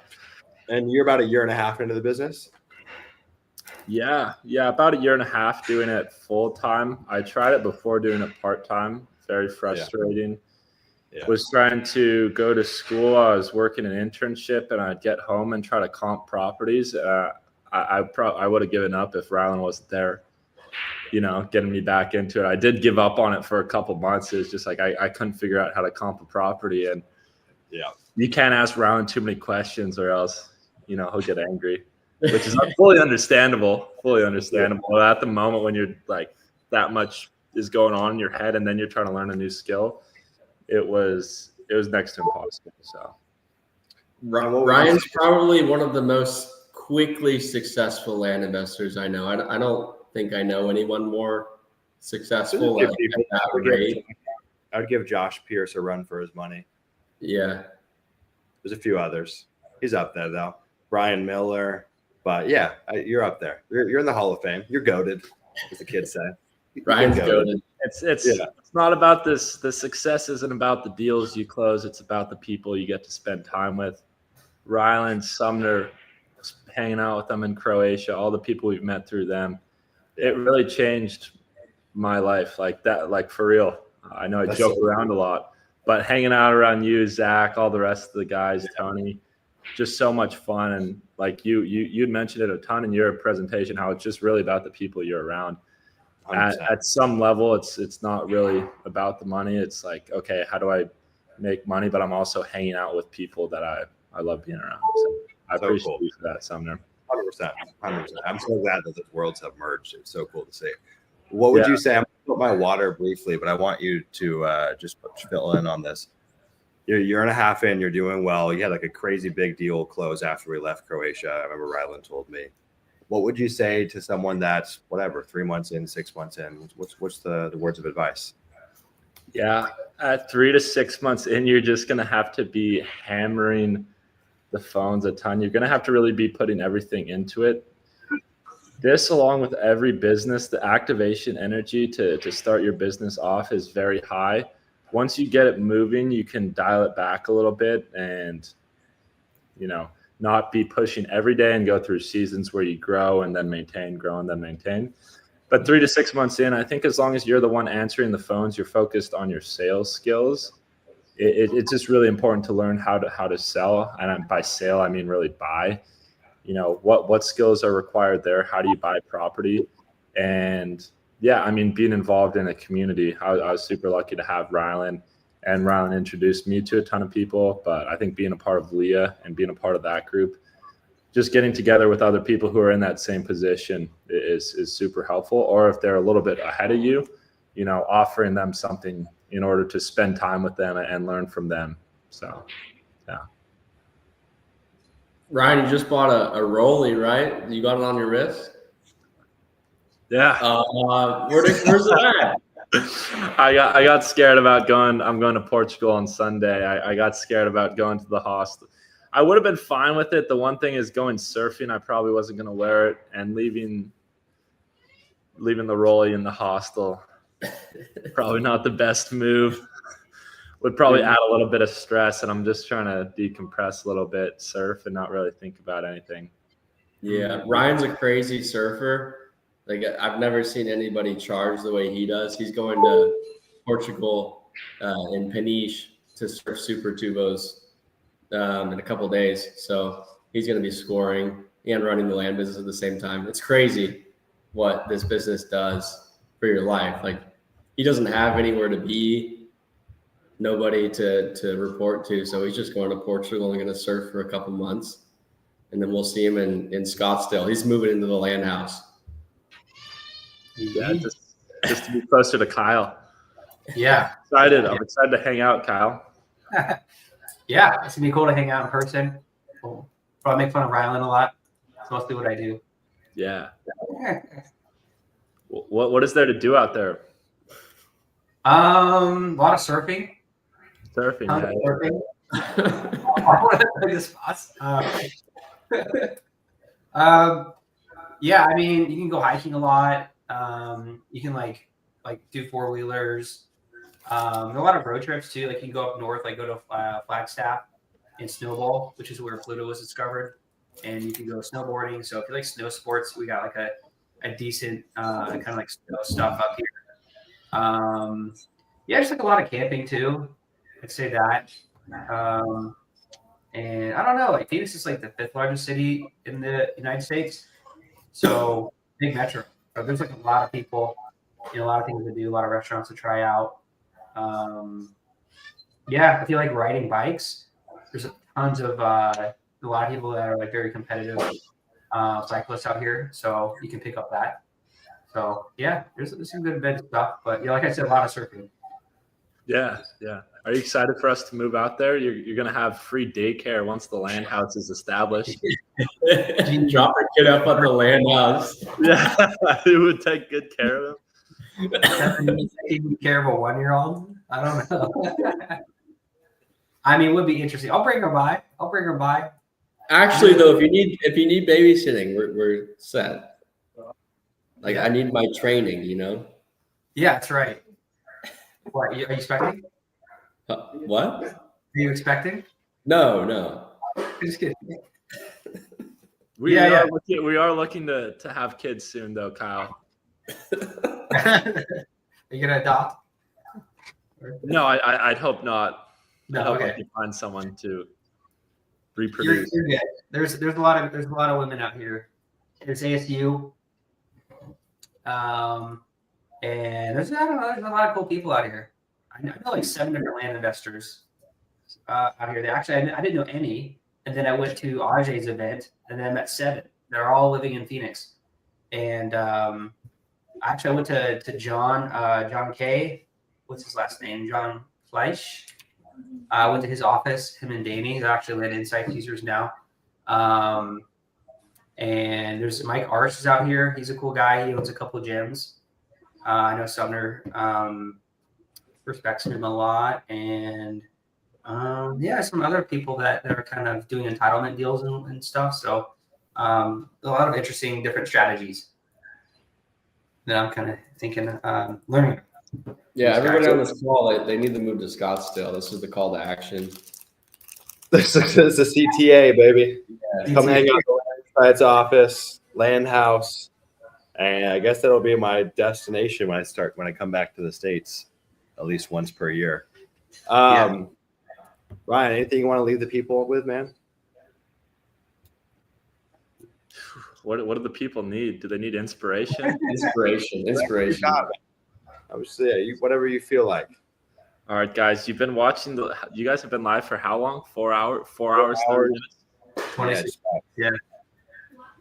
And you're about a year and a half into the business? Yeah, about a year and a half doing it full time. I tried it before doing it part time. Very frustrating. Yeah. Was trying to go to school. I was working an internship, and I'd get home and try to comp properties. I would have given up if Rylan wasn't there, getting me back into it. I did give up on it for a couple months. It was just like I couldn't figure out how to comp a property, and you can't ask Rylan too many questions or else he'll get angry, which is fully understandable. At the moment when you're like that much is going on in your head, and then you're trying to learn a new skill, it was next to impossible. So Ryan's probably one of the most quickly successful land investors I know. I don't think I know anyone more successful at that rate. I would give Josh Pierce a run for his money. Yeah. There's a few others. He's up there though. Brian Miller, But yeah, you're up there. You're in the Hall of Fame. You're goated, as the kids say. Ryan's goated. It's not about this. The success isn't about the deals you close. It's about the people you get to spend time with. Ryland, Sumner, hanging out with them in Croatia, all the people we've met through them. It really changed my life, like that, like for real. I know I joke around a lot, but hanging out around you, Zach, all the rest of the guys, Tony, just so much fun. And like you'd mentioned it a ton in your presentation, how it's just really about the people you're around. At some level, it's not really about the money. It's like, okay, how do I make money? But I'm also hanging out with people that I love being around. So I appreciate you for that, Sumner. 100%. I'm so glad that the worlds have merged. It's so cool to see. What would you say? I'm going to put my water briefly, but I want you to just fill in on this. You're a year and a half in. You're doing well. You had like a crazy big deal close after we left Croatia. I remember Ryland told me. What would you say to someone that's 3 months in, 6 months in? What's the words of advice? Yeah, at 3 to 6 months in, you're just going to have to be hammering the phones a ton. You're going to have to really be putting everything into it. This, along with every business, the activation energy to start your business off is very high. Once you get it moving, you can dial it back a little bit and, not be pushing every day and go through seasons where you grow and then maintain, grow and then maintain. But 3 to 6 months in, I think as long as you're the one answering the phones, you're focused on your sales skills. It's just really important to learn how to sell. And by sale, I mean really buy. What skills are required there? How do you buy property? And yeah, I mean, being involved in a community, I was super lucky to have Ryland. And Ryland introduced me to a ton of people, but I think being a part of Leah and being a part of that group, just getting together with other people who are in that same position is super helpful. Or if they're a little bit ahead of you, offering them something in order to spend time with them and learn from them. So, yeah. Ryan, you just bought a rollie, right? You got it on your wrist? Yeah. Where's it at? I got scared about going. I'm going to Portugal on Sunday. I got scared about going to the hostel. I would have been fine with it. The one thing is going surfing. I probably wasn't going to wear it, and leaving the rollie in the hostel. Probably not the best move. Would probably add a little bit of stress, and I'm just trying to decompress a little bit, surf, and not really think about anything. Yeah, Ryan's a crazy surfer. Like, I've never seen anybody charge the way he does. He's going to Portugal in Peniche to surf Super Tubos in a couple of days. So he's going to be scoring and running the land business at the same time. It's crazy what this business does for your life. Like, he doesn't have anywhere to be, nobody to report to. So he's just going to Portugal and going to surf for a couple months. And then we'll see him in Scottsdale. He's moving into the land house. Yeah, just to be closer to Kyle. Yeah. I'm excited to hang out, Kyle. Yeah, it's gonna be cool to hang out in person. We'll probably make fun of Ryland a lot. That's mostly what I do. Yeah. What is there to do out there? A lot of surfing. Surfing. One of the biggest spots. Yeah, I mean, you can go hiking a lot. You can like do 4-wheelers. A lot of road trips too. Like you can go up north, like go to Flagstaff and Snowball, which is where Pluto was discovered, and you can go snowboarding. So if you like snow sports, we got like a decent kind of like snow stuff up here. Yeah, just like a lot of camping too. I'd say that. And I don't know, like Phoenix is like the 5th largest city in the United States. So big metro. So there's like a lot of people, a lot of things to do, a lot of restaurants to try out. Yeah, if you like riding bikes, there's tons of a lot of people that are like very competitive cyclists out here. So you can pick up that. So yeah, there's some good bit of stuff. But yeah, like I said, a lot of surfing. Yeah. Are you excited for us to move out there? You're going to have free daycare once the land house is established. Drop a kid up at the land house. Yeah, who would take good care of him? Taking care of a 1-year-old? I don't know. I mean, it would be interesting. I'll bring her by. Actually, though, if you need babysitting, we're set. Like I need my training, you know. Yeah, that's right. What are you expecting? What? Are you expecting? No. Just kidding. We are looking to have kids soon, though, Kyle. Are you gonna adopt? No, I'd hope not. No, I hope okay. I can find someone to reproduce. You're good. There's a lot of women out here. There's ASU, and there's I don't know, there's a lot of cool people out here. I know like 7 different land investors out here. They actually I didn't know any, and then I went to Ajay's event, and then I met 7. They're all living in Phoenix, and actually I went to John K. What's his last name? John Fleisch. I went to his office, him and Danny. They're actually Land Insights users now. And there's Mike Arsh is out here. He's a cool guy. He owns a couple of gyms. I know Sumner respects him a lot. And some other people that are kind of doing entitlement deals and stuff. So a lot of interesting different strategies that I'm kind of thinking, learning. Yeah, everybody on this call, they need to move to Scottsdale. This is the call to action. This is a CTA, baby. Yeah. Come hang out at the office, land house, and I guess that'll be my destination when I come back to the States, at least once per year. Ryan, anything you want to leave the people with, man? What do the people need? Do they need inspiration? Inspiration. I would say whatever you feel like. All right, guys, you've been watching you guys have been live for how long? 4 hours, 30 minutes. 26.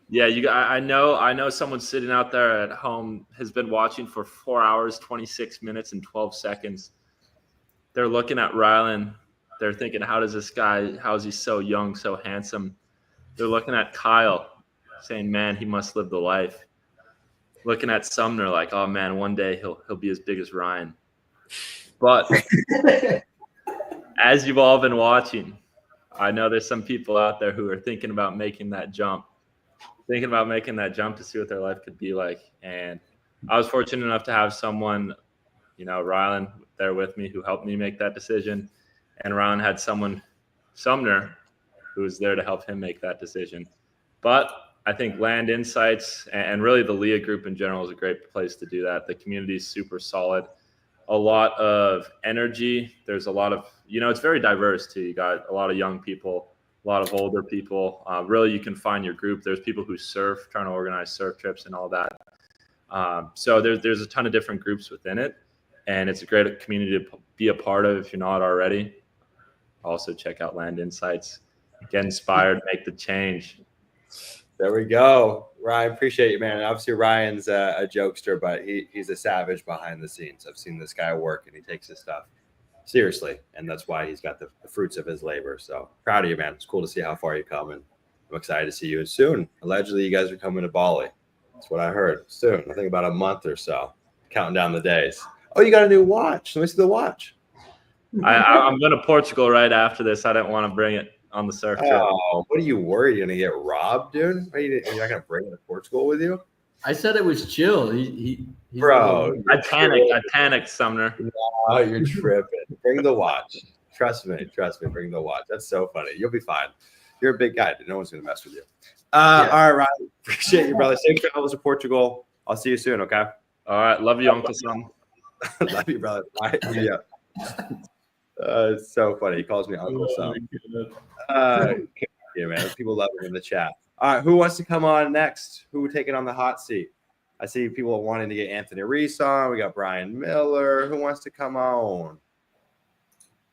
Yeah, I know someone sitting out there at home has been watching for 4 hours, 26 minutes, and 12 seconds. They're looking at Rylan. They're thinking, how is he so young, so handsome? They're looking at Kyle, saying, man, he must live the life. Looking at Sumner like, oh man, one day he'll be as big as Ryan. But as you've all been watching, I know there's some people out there who are thinking about making that jump to see what their life could be like. And I was fortunate enough to have someone, Rylan, there with me who helped me make that decision. And Rylan had someone, Sumner, who was there to help him make that decision. But I think Land Insights and really the Leah group in general is a great place to do that. The community is super solid. A lot of energy. There's a lot of, it's very diverse too. You got a lot of young people, a lot of older people. Really, you can find your group. There's people who surf, trying to organize surf trips and all that. So there's a ton of different groups within it. And it's a great community to be a part of if you're not already. Also check out Land Insights. Get inspired, make the change. There we go. Ryan, appreciate you, man. Obviously, Ryan's a jokester, but he's a savage behind the scenes. I've seen this guy work, and he takes his stuff seriously, and that's why he's got the fruits of his labor. So proud of you, man. It's cool to see how far you come, and I'm excited to see you soon. Allegedly, you guys are coming to Bali. That's what I heard. Soon. I think about a month or so. Counting down the days. Oh, you got a new watch. Let me see the watch. I'm going to Portugal right after this. I didn't want to bring it on the surf trip. Oh, what are you worried? You're gonna get robbed, dude? You're not gonna bring it to Portugal with you? I said it was chill. He's Bro, I panicked, Sumner. Oh, you're tripping. Bring the watch. Trust me. Bring the watch. That's so funny. You'll be fine. You're a big guy. No one's gonna mess with you. All right, Ryan. Appreciate you, brother. Safe travels to Portugal. I'll see you soon. Okay. All right. Love you, Uncle Sam. Love you, brother. Bye. Yeah. It's so funny. He calls me Uncle Sam. Yeah, man. People love him in the chat. All right, who wants to come on next? Who taking on the hot seat? I see people wanting to get Anthony Reese on. We got Brian Miller. Who wants to come on?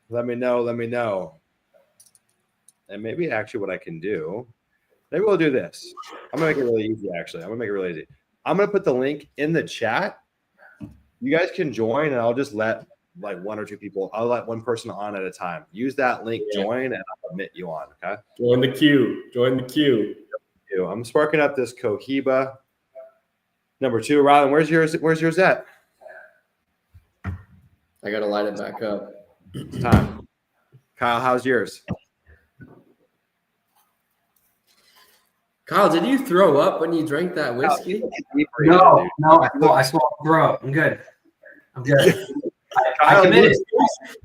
Let me know. And maybe actually what I can do, maybe we'll do this. I'm going to make it really easy, actually. I'm going to put the link in the chat. You guys can join, and I'll just let like 1 or 2 people. I'll let one person on at a time. Use that link, join, and I'll admit you on. Okay. Join the queue. I'm sparking up this Cohiba. Number 2, Rylan, where's yours at? I gotta light it back up. It's time. Kyle, how's yours? Kyle, did you throw up when you drank that whiskey? No, I swallowed the throat. I'm good. I'm good. I committed.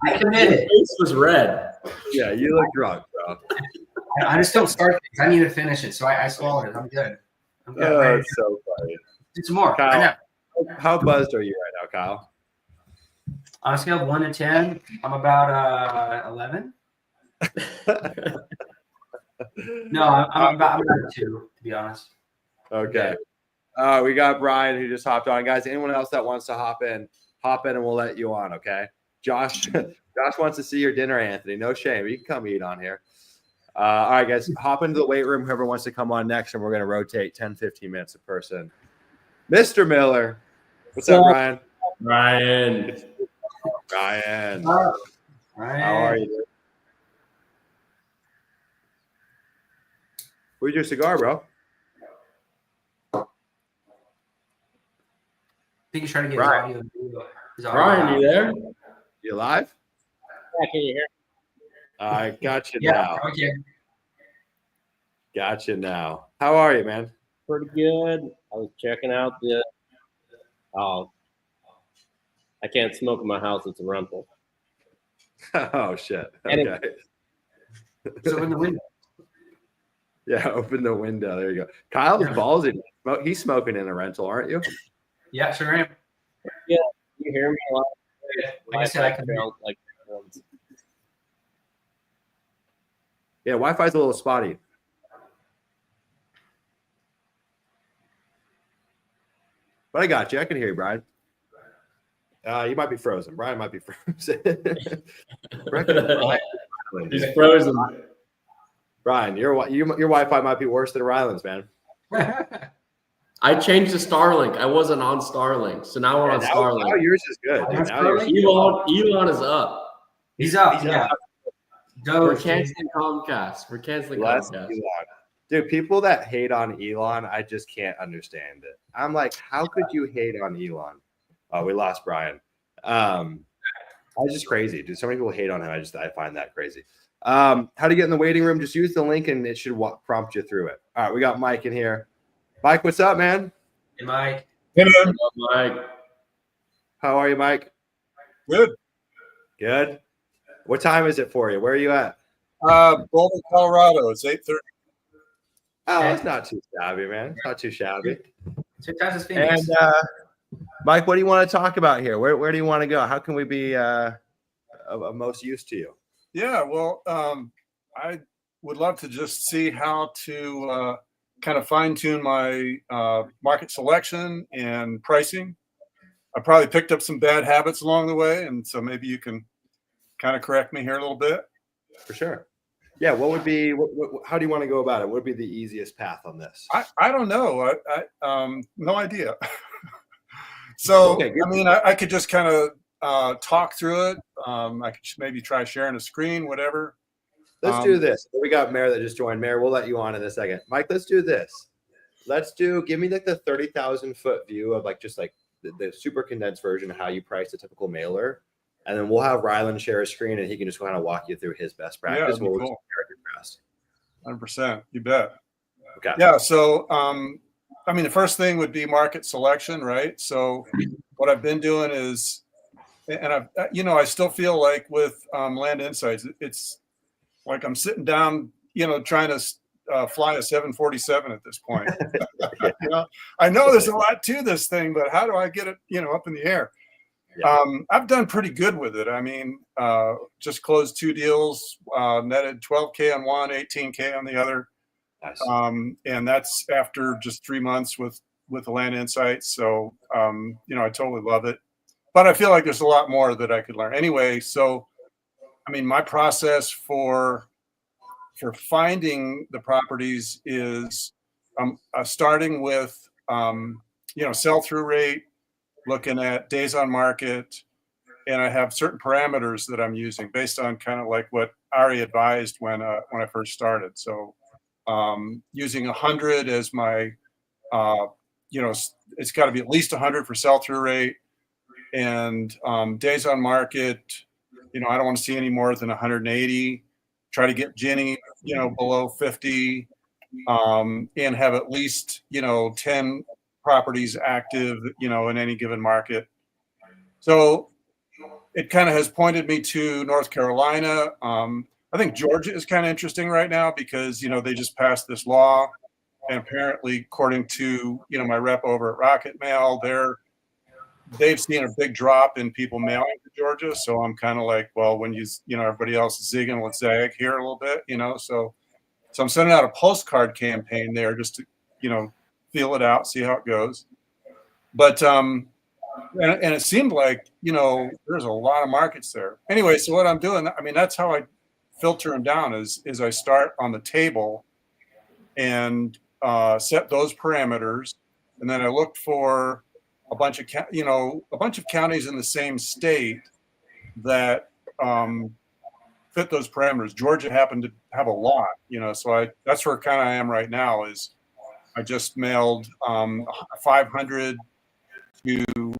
I Your committed. face was red. Yeah, you look drunk, bro. I just don't start things. I need to finish it, so I swallowed it. I'm good. I'm good. Oh, Ready it's so funny. to do some more. Kyle. I know. How buzzed are you right now, Kyle? On a scale of 1 to 10, I'm about 11. No, I'm about 2, to be honest. Okay. We got Brian who just hopped on. Guys, anyone else that wants to hop in and we'll let you on, okay? Josh wants to see your dinner, Anthony. No shame. You can come eat on here. All right, guys, hop into the weight room. Whoever wants to come on next, and we're going to rotate 10, 15 minutes a person. Mr. Miller. What's up, Brian? Ryan. Brian. Right. How are you? Where's your cigar, bro? I think he's trying to get Brian. his audio Ryan, out. you there? You live? Yeah, can you hear? I got you Yeah, now. okay. Got you now. How are you, man? Pretty good. I was checking out the. Oh, I can't smoke in my house. It's a rental. Oh, shit. And Okay. So in the window. Yeah, open the window. There you go. Kyle's ballsy. He's smoking in a rental, aren't you? Yeah, sure am. You hear me a lot? Like I said, I can. Like, Yeah, Wi-Fi's a little spotty. But I got you. I can hear you, Brian. You might be frozen. Brian might be frozen. He's frozen. Brian, your Wi-Fi might be worse than Ryland's, man. I changed to Starlink. I wasn't on Starlink, so now we're on Now Starlink. yours is good. Dude. That's Now yours perfect. Elon is up. He's up. Yeah. We're Doge. canceling Comcast. We're canceling less Comcast. Elon. Dude, people that hate on Elon, I just can't understand it. I'm like, how could you hate on Elon? Oh, we lost Brian. That's just crazy. Dude, so many people hate on him. I find that crazy. How to get in the waiting room? Just use the link and it should prompt you through it. All right, we got Mike in here. Mike, what's up, man? Hey, Mike. Mike. How are you, Mike? Good. Good. What time is it for you? Where are you at? Boulder, Colorado. It's 8:30. Oh, it's not too shabby, man. It's not too shabby. So Texas Phoenix. And Mike, what do you want to talk about here? Where do you want to go? How can we be of most use to you? Yeah, well, I would love to just see how to kind of fine tune my market selection and pricing. I probably picked up some bad habits along the way, and so maybe you can kind of correct me here a little bit. For sure. Yeah. What would be? How do you want to go about it? What would be the easiest path on this? I don't know. I no idea. So Okay, good. I mean, I could just kind of talk through it. I could maybe try sharing a screen, whatever. Let's do this. We got Mayor that just joined. Mayor, we'll let you on in a second. Mike, let's do this. Give me like the 30,000 foot view of like just like the super condensed version of how you price a typical mailer. And then we'll have Ryland share a screen and he can just kind of walk you through his best practice. Yeah, We'll cool. compare it 100%. You bet. Okay. Yeah. So, I mean, the first thing would be market selection, right? So what I've been doing is, and I still feel like with Land Insights, it's like I'm sitting down, trying to fly a 747 at this point. I know there's a lot to this thing, but how do I get it, up in the air? Yeah. I've done pretty good with it. I mean, just closed 2 deals, netted 12K on one, 18K on the other. Nice. And that's after just 3 months with the Land Insights. So, I totally love it, but I feel like there's a lot more that I could learn anyway. So, I mean, my process for finding the properties is starting with, sell-through rate, looking at days on market, and I have certain parameters that I'm using based on kind of like what Ari advised when I first started. So using 100 as my, it's got to be at least 100 for sell-through rate, and days on market, I don't want to see any more than 180. Try to get Ginny, below 50, and have at least, 10 properties active, in any given market. So it kind of has pointed me to North Carolina. I think Georgia is kind of interesting right now because, they just passed this law. And apparently, according to, my rep over at Rocket Mail, they've seen a big drop in people mailing to Georgia. So I'm kind of like, well, when everybody else is zigging, let's zag here a little bit, so I'm sending out a postcard campaign there just to, feel it out, see how it goes. But, and it seemed like, there's a lot of markets there. Anyway, so what I'm doing, that's how I filter them down is I start on the table and set those parameters. And then I looked for a bunch of counties in the same state that fit those parameters. Georgia happened to have a lot, so that's where kind of I am right now. Is I just mailed 500 to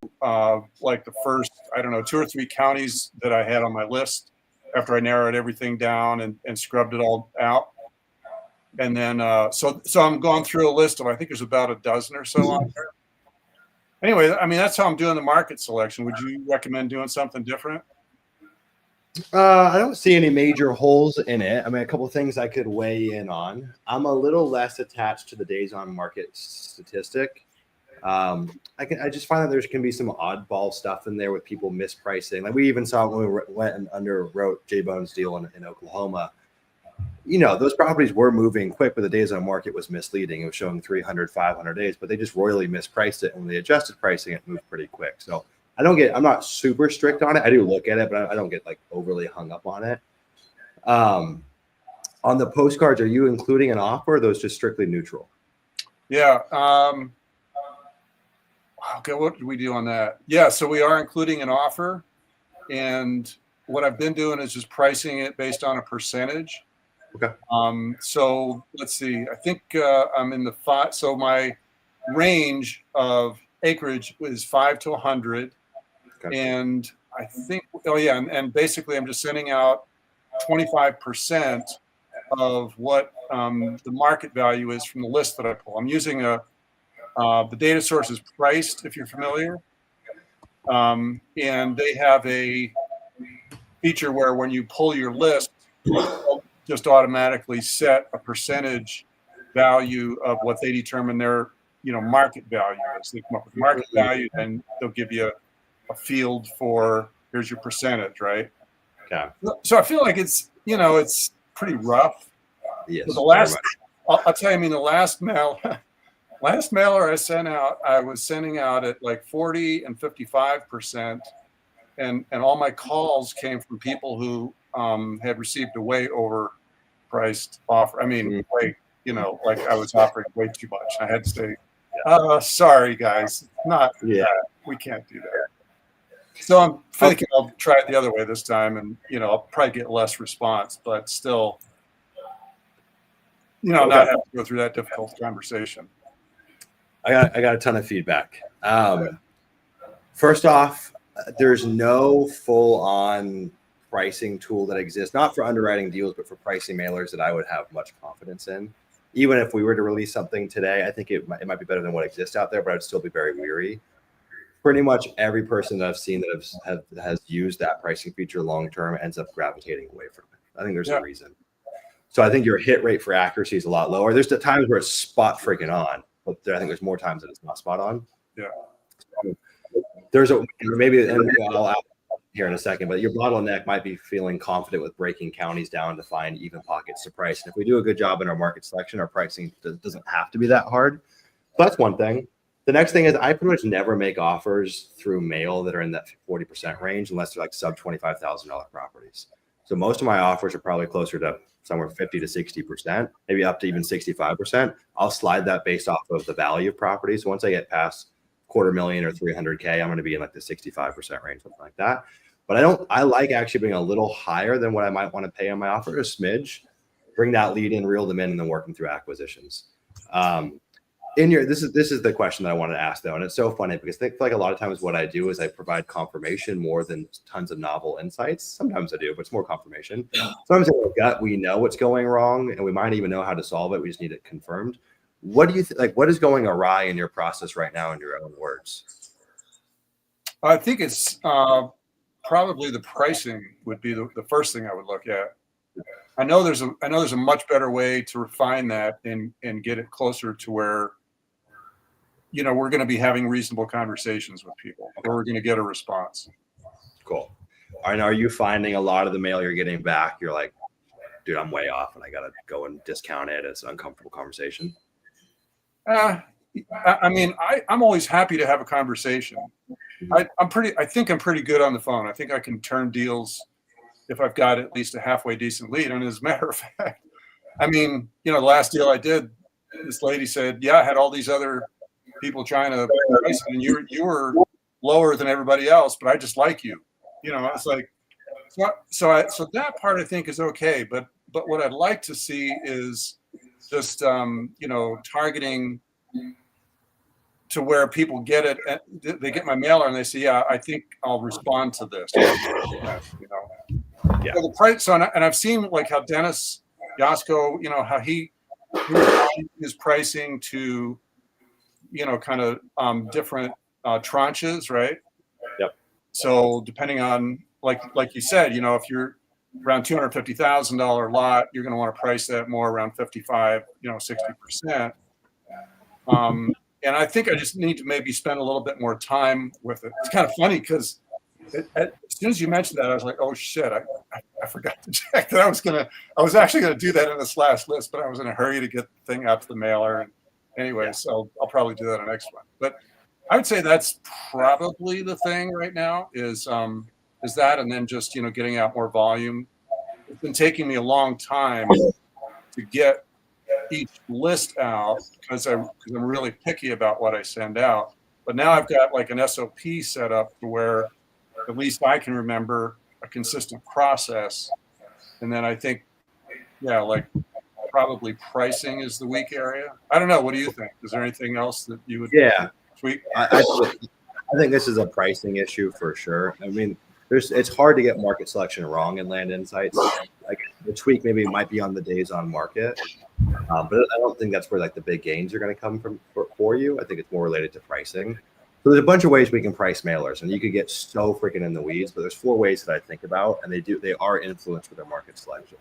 like the first, I don't know, 2 or 3 counties that I had on my list after I narrowed everything down and scrubbed it all out. And then so I'm going through a list of, I think there's about a dozen or so on there. Anyway, that's how I'm doing the market selection. Would you recommend doing something different? I don't see any major holes in it. A couple of things I could weigh in on. I'm a little less attached to the days on market statistic. I just find that there can be some oddball stuff in there with people mispricing. Like we even saw when we went and underwrote J-Bone's deal in Oklahoma. Those properties were moving quick, but the days on market was misleading. It was showing 300, 500 days, but they just royally mispriced it. And when they adjusted pricing, it moved pretty quick. So I'm not super strict on it. I do look at it, but I don't get like overly hung up on it. On the postcards, are you including an offer, or are those just strictly neutral? Yeah. Okay. What did we do on that? Yeah. So we are including an offer, and what I've been doing is just pricing it based on a percentage. Okay. So let's see. I think I'm in the 5. So my range of acreage is 5 to 100, okay. And I think. Oh yeah, and basically I'm just sending out 25% of what the market value is from the list that I pull. I'm using the data source is Priced, if you're familiar, and they have a feature where when you pull your list, just automatically set a percentage value of what they determine their market value is. They come up with market value, and they'll give you a field for here's your percentage, right? Okay. So I feel like it's it's pretty rough. Yes. So the last, I'll tell you, the last mailer I sent out, I was sending out at like 40 and 55%, and all my calls came from people who had received a way overpriced offer. Like I was offering way too much. I had to say, sorry guys, we can't do that. So I'm thinking I'll try it the other way this time, and I'll probably get less response, but still, not have to go through that difficult conversation. I got a ton of feedback. First off, there's no full-on pricing tool that exists, not for underwriting deals, but for pricing mailers that I would have much confidence in. Even if we were to release something today, I think it might be better than what exists out there, but I'd still be very weary. Pretty much every person that I've seen that has used that pricing feature long-term ends up gravitating away from it. I think there's a reason. So I think your hit rate for accuracy is a lot lower. There's the times where it's spot freaking on, but I think there's more times that it's not spot on. Yeah. There's maybe I'll out here in a second, but your bottleneck might be feeling confident with breaking counties down to find even pockets to price. And if we do a good job in our market selection, our pricing doesn't have to be that hard. So that's one thing. The next thing is I pretty much never make offers through mail that are in that 40% range unless they're like sub $25,000 properties. So most of my offers are probably closer to somewhere 50 to 60%, maybe up to even 65%. I'll slide that based off of the value of properties. So once I get past $250,000 or 300K, I'm going to be in like the 65% range, something like that. But I like actually being a little higher than what I might want to pay on my offer, a smidge, bring that lead in, reel them in, and then work them through acquisitions. this is the question that I wanted to ask though, and it's so funny because I feel like a lot of times what I do is I provide confirmation more than tons of novel insights. Sometimes I do, but it's more confirmation. Sometimes in our gut we know what's going wrong, and we might even know how to solve it. We just need it confirmed. What do you think? Like, what is going awry in your process right now, in your own words? I think it's probably the pricing would be the first thing I would look at. I know there's a much better way to refine that and get it closer to where, you know, we're going to be having reasonable conversations with people, where we're going to get a response. Cool. And are you finding a lot of the mail you're getting back, you're like, dude, I'm way off and I got to go and discount it? It's an uncomfortable conversation. I mean, I'm always happy to have a conversation. I think I'm pretty good on the phone. I think I can turn deals if I've got at least a halfway decent lead. And as a matter of fact, I mean, you know, the last deal I did, this lady said, yeah, I had all these other people trying to price it, and you were lower than everybody else, but I just like you. You know, it's like, so that part I think is okay. But what I'd like to see is just, you know, targeting to where people get it. They get my mailer and they say, yeah, I think I'll respond to this. You know, yeah. So the price. So, and I've seen like how Dennis Yasko, you know, how he refined his pricing to, you know, kind of different tranches, right? Yep. So depending on, like you said, you know, if you're around $250,000 lot, you're going to want to price that more around 55, you know, 60%. And I think I just need to maybe spend a little bit more time with it. It's kind of funny because as soon as you mentioned that, I was like, oh shit, I forgot to check that. I was actually going to do that in this last list, but I was in a hurry to get the thing out to the mailer. And anyway, so I'll probably do that in the next one. But I would say that's probably the thing right now is that, and then just, you know, getting out more volume. It's been taking me a long time to get each list out because I'm really picky about what I send out. But now I've got like an SOP set up to where at least I can remember a consistent process. And then I think, yeah, like probably pricing is the weak area. I don't know. What do you think? Is there anything else that you would tweak? I think this is a pricing issue for sure. I mean, it's hard to get market selection wrong in Land Insights. Like the tweak maybe might be on the days on market, but I don't think that's where like the big gains are going to come from for you. I think it's more related to pricing. So there's a bunch of ways we can price mailers, and you could get so freaking in the weeds. But there's 4 ways that I think about, and they are influenced with their market selection.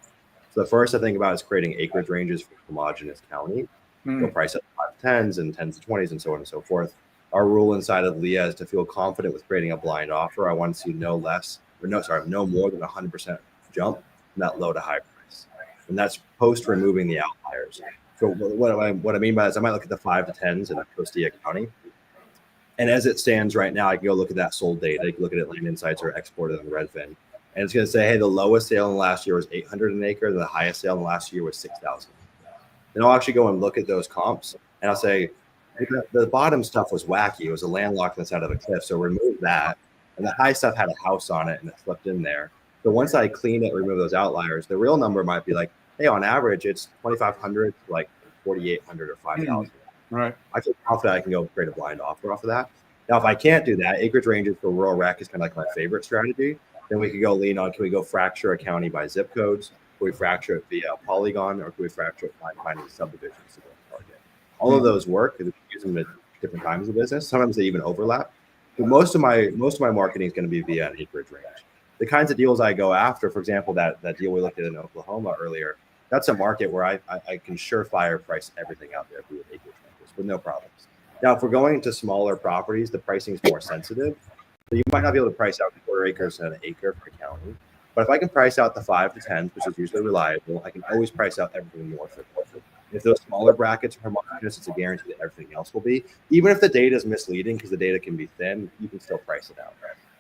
So the first I think about is creating acreage ranges for homogeneous county. We'll price up 5 to 10s and 10s to 20s and so on and so forth. Our rule inside of LEA is to feel confident with creating a blind offer. I want to see no more than 100% jump from that low to high price. And that's post removing the outliers. So what I mean by this, I might look at the 5 to 10s in a Costilla County. And as it stands right now, I can go look at that sold data. I can look at it Land Insights or exported on Redfin. And it's going to say, hey, the lowest sale in the last year was 800 an acre. The highest sale in the last year was 6,000. And I'll actually go and look at those comps. And I'll say, the bottom stuff was wacky. It was a landlocked on the side of a cliff. So remove that. And the high stuff had a house on it and it slipped in there. So once I clean it, remove those outliers, the real number might be like, hey, on average, it's 2,500 to like 4,800 or 5,000. Right. I feel confident I can go create a blind offer off of that. Now, if I can't do that, acreage ranges for rural rec is kind of like my favorite strategy. Then we could go lean on, can we go fracture a county by zip codes? Can we fracture it via polygon, or can we fracture it by finding subdivisions to go target? All of those work because we use them at different times of business. Sometimes they even overlap. But most of my marketing is going to be via an acreage range. The kinds of deals I go after, for example, that deal we looked at in Oklahoma earlier, that's a market where I can surefire price everything out there via acreage ranges with no problems. Now, if we're going into smaller properties, the pricing is more sensitive. So you might not be able to price out 1/4 acres and an acre per county. But if I can price out the 5 to 10, which is usually reliable, I can always price out everything north of it. If those smaller brackets are homogeneous, it's a guarantee that everything else will be. Even if the data is misleading, because the data can be thin, you can still price it out.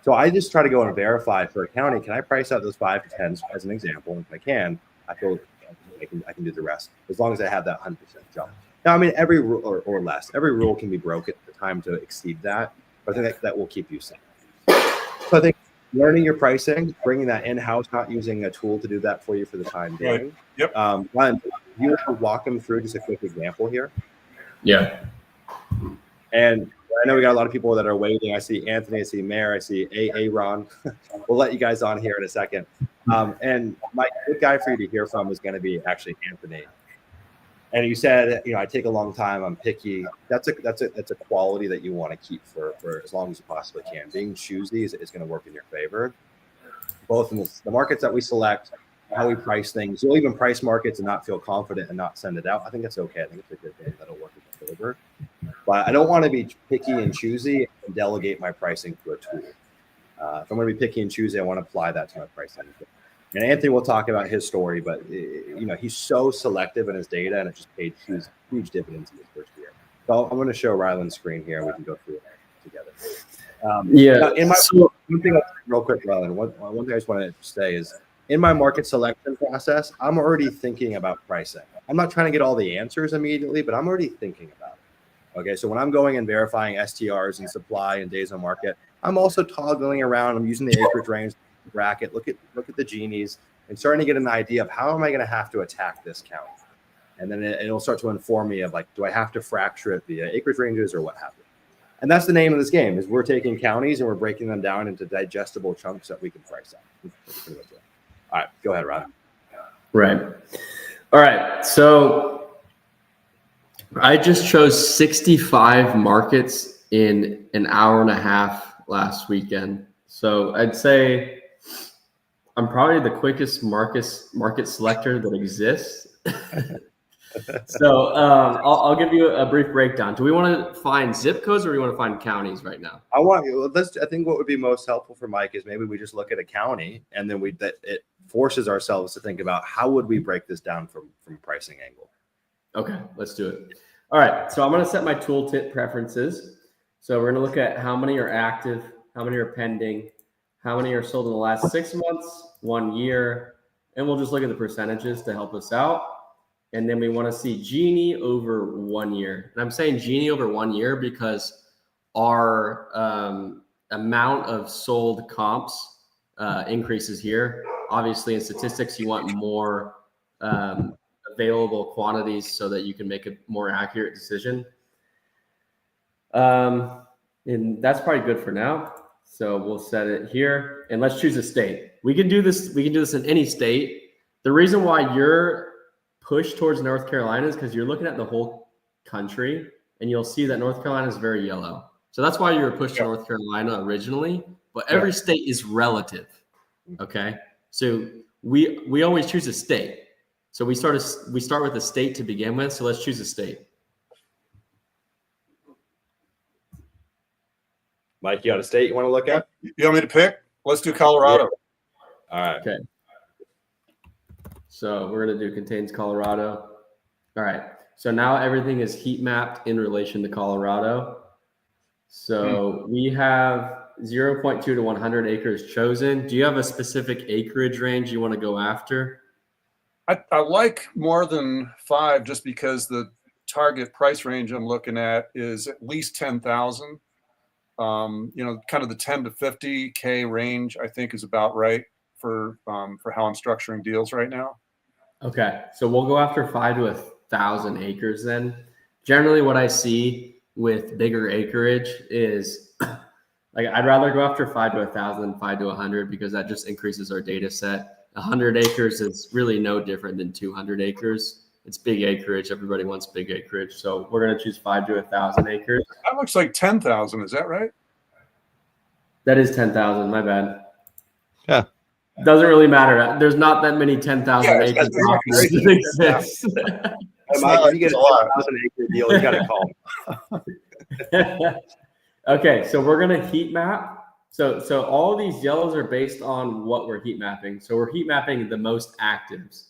So I just try to go and verify for a county, can I price out those 5 to 10s as an example? And if I can, I feel I can do the rest, as long as I have that 100% jump. Now, I mean, every rule or less, every rule can be broken at the time to exceed that, but I think that will keep you safe. So I think learning your pricing, bringing that in-house, not using a tool to do that for you for the time being. Right. Yep. Ryan, you want to walk them through just a quick example here? Yeah. And I know we got a lot of people that are waiting. I see Anthony, I see Mayor, I see Aaron. We'll let you guys on here in a second. And my good guy for you to hear from is going to be actually Anthony. And you said, I take a long time. I'm picky. That's a quality that you want to keep for as long as you possibly can. Being choosy is going to work in your favor, both in the markets that we select, how we price things. You'll even price markets and not feel confident and not send it out. I think that's okay. I think it's a good thing that'll work in your favor. But I don't want to be picky and choosy and delegate my pricing to a tool. If I'm going to be picky and choosy, I want to apply that to my pricing. And Anthony will talk about his story, but he's so selective in his data, and it just paid huge dividends in his first year. So I'm going to show Ryland's screen here, and we can go through it together. One thing real quick, Ryland. One thing I just want to say is, in my market selection process, I'm already thinking about pricing. I'm not trying to get all the answers immediately, but I'm already thinking about it. Okay, so when I'm going and verifying STRs and supply and days on market, I'm also toggling around. I'm using the acreage range bracket, look at the genies, and starting to get an idea of how am I going to have to attack this count, and then it'll start to inform me of like, do I have to fracture it via acreage ranges or what have you? And that's the name of this game, is we're taking counties and we're breaking them down into digestible chunks that we can price out. All right, go ahead, Rob. Right. All right. So I just chose 65 markets in an hour and a half last weekend. So I'd say I'm probably the quickest market selector that exists. So I'll give you a brief breakdown. Do we want to find zip codes or do we want to find counties right now? I think what would be most helpful for Mike is maybe we just look at a county, and then it forces ourselves to think about how would we break this down from a pricing angle. Okay, let's do it. All right, so I'm going to set my tooltip preferences. So we're going to look at how many are active, how many are pending, how many are sold in the last 6 months, 1 year, and we'll just look at the percentages to help us out. And then we want to see Gini over 1 year. And I'm saying Gini over 1 year because our amount of sold comps increases here. Obviously, in statistics, you want more available quantities so that you can make a more accurate decision. And that's probably good for now. So we'll set it here, and let's choose a state. We can do this. We can do this in any state. The reason why you're pushed towards North Carolina is because you're looking at the whole country, and you'll see that North Carolina is very yellow. So that's why you were pushed to North Carolina originally. But every state is relative. Okay, so we always choose a state. So we start with a state to begin with. So let's choose a state. Mike, you got a state you want to look at? You want me to pick? Let's do Colorado. Yeah. All right. Okay. So we're going to do contains Colorado. All right. So now everything is heat mapped in relation to Colorado. So we have 0.2 to 100 acres chosen. Do you have a specific acreage range you want to go after? I like more than 5 just because the target price range I'm looking at is at least 10,000. Kind of the 10 to 50K range, I think, is about right for how I'm structuring deals right now. Okay, so we'll go after 5 to 1,000 acres then. Generally, what I see with bigger acreage is like I'd rather go after 5 to 1,000 than 5 to 100 because that just increases our data set. 100 acres is really no different than 200 acres. It's big acreage. Everybody wants big acreage. So we're going to choose 5 to 1,000 acres. That looks like 10,000. Is that right? That is 10,000. My bad. Yeah. Doesn't really matter. There's not that many 10,000 acres that exist. Hey, Mike, if you get a 10,000 acre deal, you got to call me. Okay, so we're going to heat map. So all of these yellows are based on what we're heat mapping. So we're heat mapping the most actives.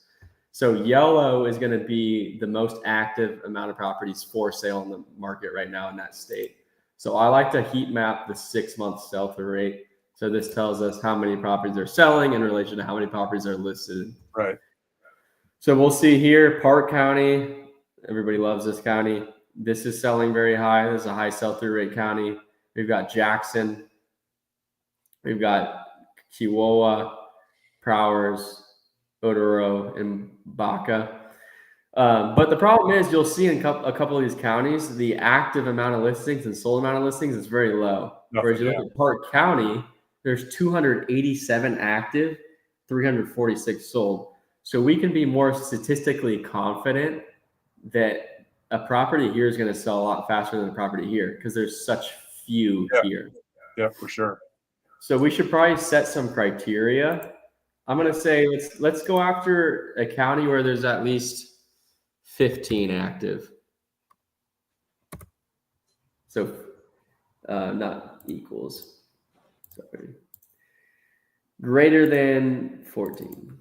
So yellow is going to be the most active amount of properties for sale in the market right now in that state. So I like to heat map the 6-month sell-through rate. So this tells us how many properties are selling in relation to how many properties are listed. Right. So we'll see here, Park County. Everybody loves this county. This is selling very high. This is a high sell-through rate county. We've got Jackson. We've got Chihuahua, Prowers, Odoro, and Baca. But the problem is you'll see in a couple of these counties, the active amount of listings and sold amount of listings is very low. Whereas you look at Park County, there's 287 active, 346 sold. So we can be more statistically confident that a property here is going to sell a lot faster than a property here because there's such few here. Yeah, for sure. So we should probably set some criteria. I'm going to say let's go after a county where there's at least 15 active. So not equals. Sorry. Greater than 14.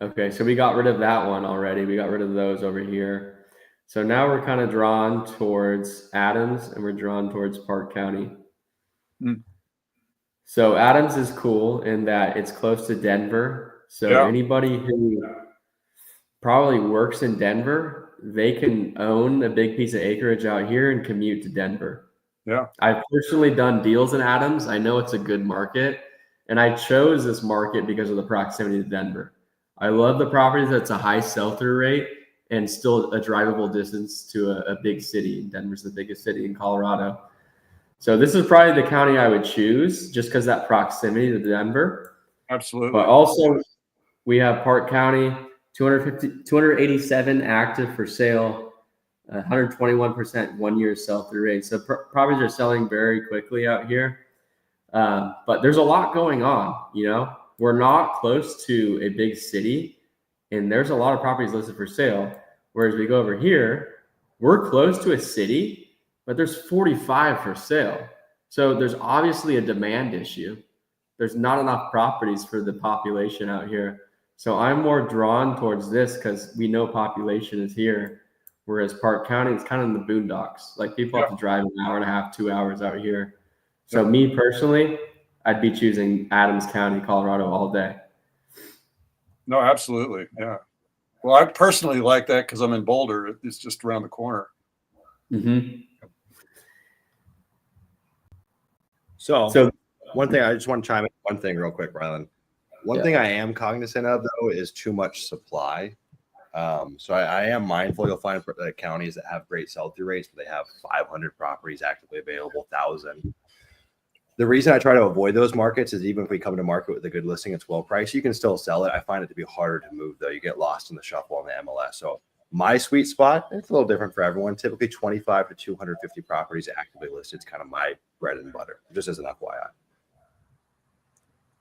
Okay, so we got rid of that one already. We got rid of those over here. So now we're kind of drawn towards Adams and we're drawn towards Park County. So Adams is cool in that it's close to Denver. So anybody who probably works in Denver, they can own a big piece of acreage out here and commute to Denver. Yeah. I've personally done deals in Adams. I know it's a good market. And I chose this market because of the proximity to Denver. I love the properties that's a high sell-through rate and still a drivable distance to a big city. Denver's the biggest city in Colorado. So this is probably the county I would choose just because that proximity to Denver. Absolutely. But also we have Park County, 287 active for sale, 121% 1 year sell-through rate. So properties are selling very quickly out here. But there's a lot going on, you know. We're not close to a big city, and there's a lot of properties listed for sale. Whereas we go over here, we're close to a city, but there's 45 for sale. So there's obviously a demand issue. There's not enough properties for the population out here. So I'm more drawn towards this because we know population is here. Whereas Park County is kind of in the boondocks. Like people have to drive an hour and a half, 2 hours out here. So me personally, I'd be choosing Adams County, Colorado all day. No, absolutely. Yeah. Well, I personally like that because I'm in Boulder. It's just around the corner. So one thing I just want to chime in one thing real quick, Rylan. One thing I am cognizant of though is too much supply. So I am mindful. You'll find counties that have great sell-through rates, but they have 500 properties actively available, 1,000. The reason I try to avoid those markets is even if we come to market with a good listing, it's well priced, you can still sell it. I find it to be harder to move though. You get lost in the shuffle on the MLS. So my sweet spot, it's a little different for everyone. Typically 25 to 250 properties actively listed. It's kind of my bread and butter, just as an FYI.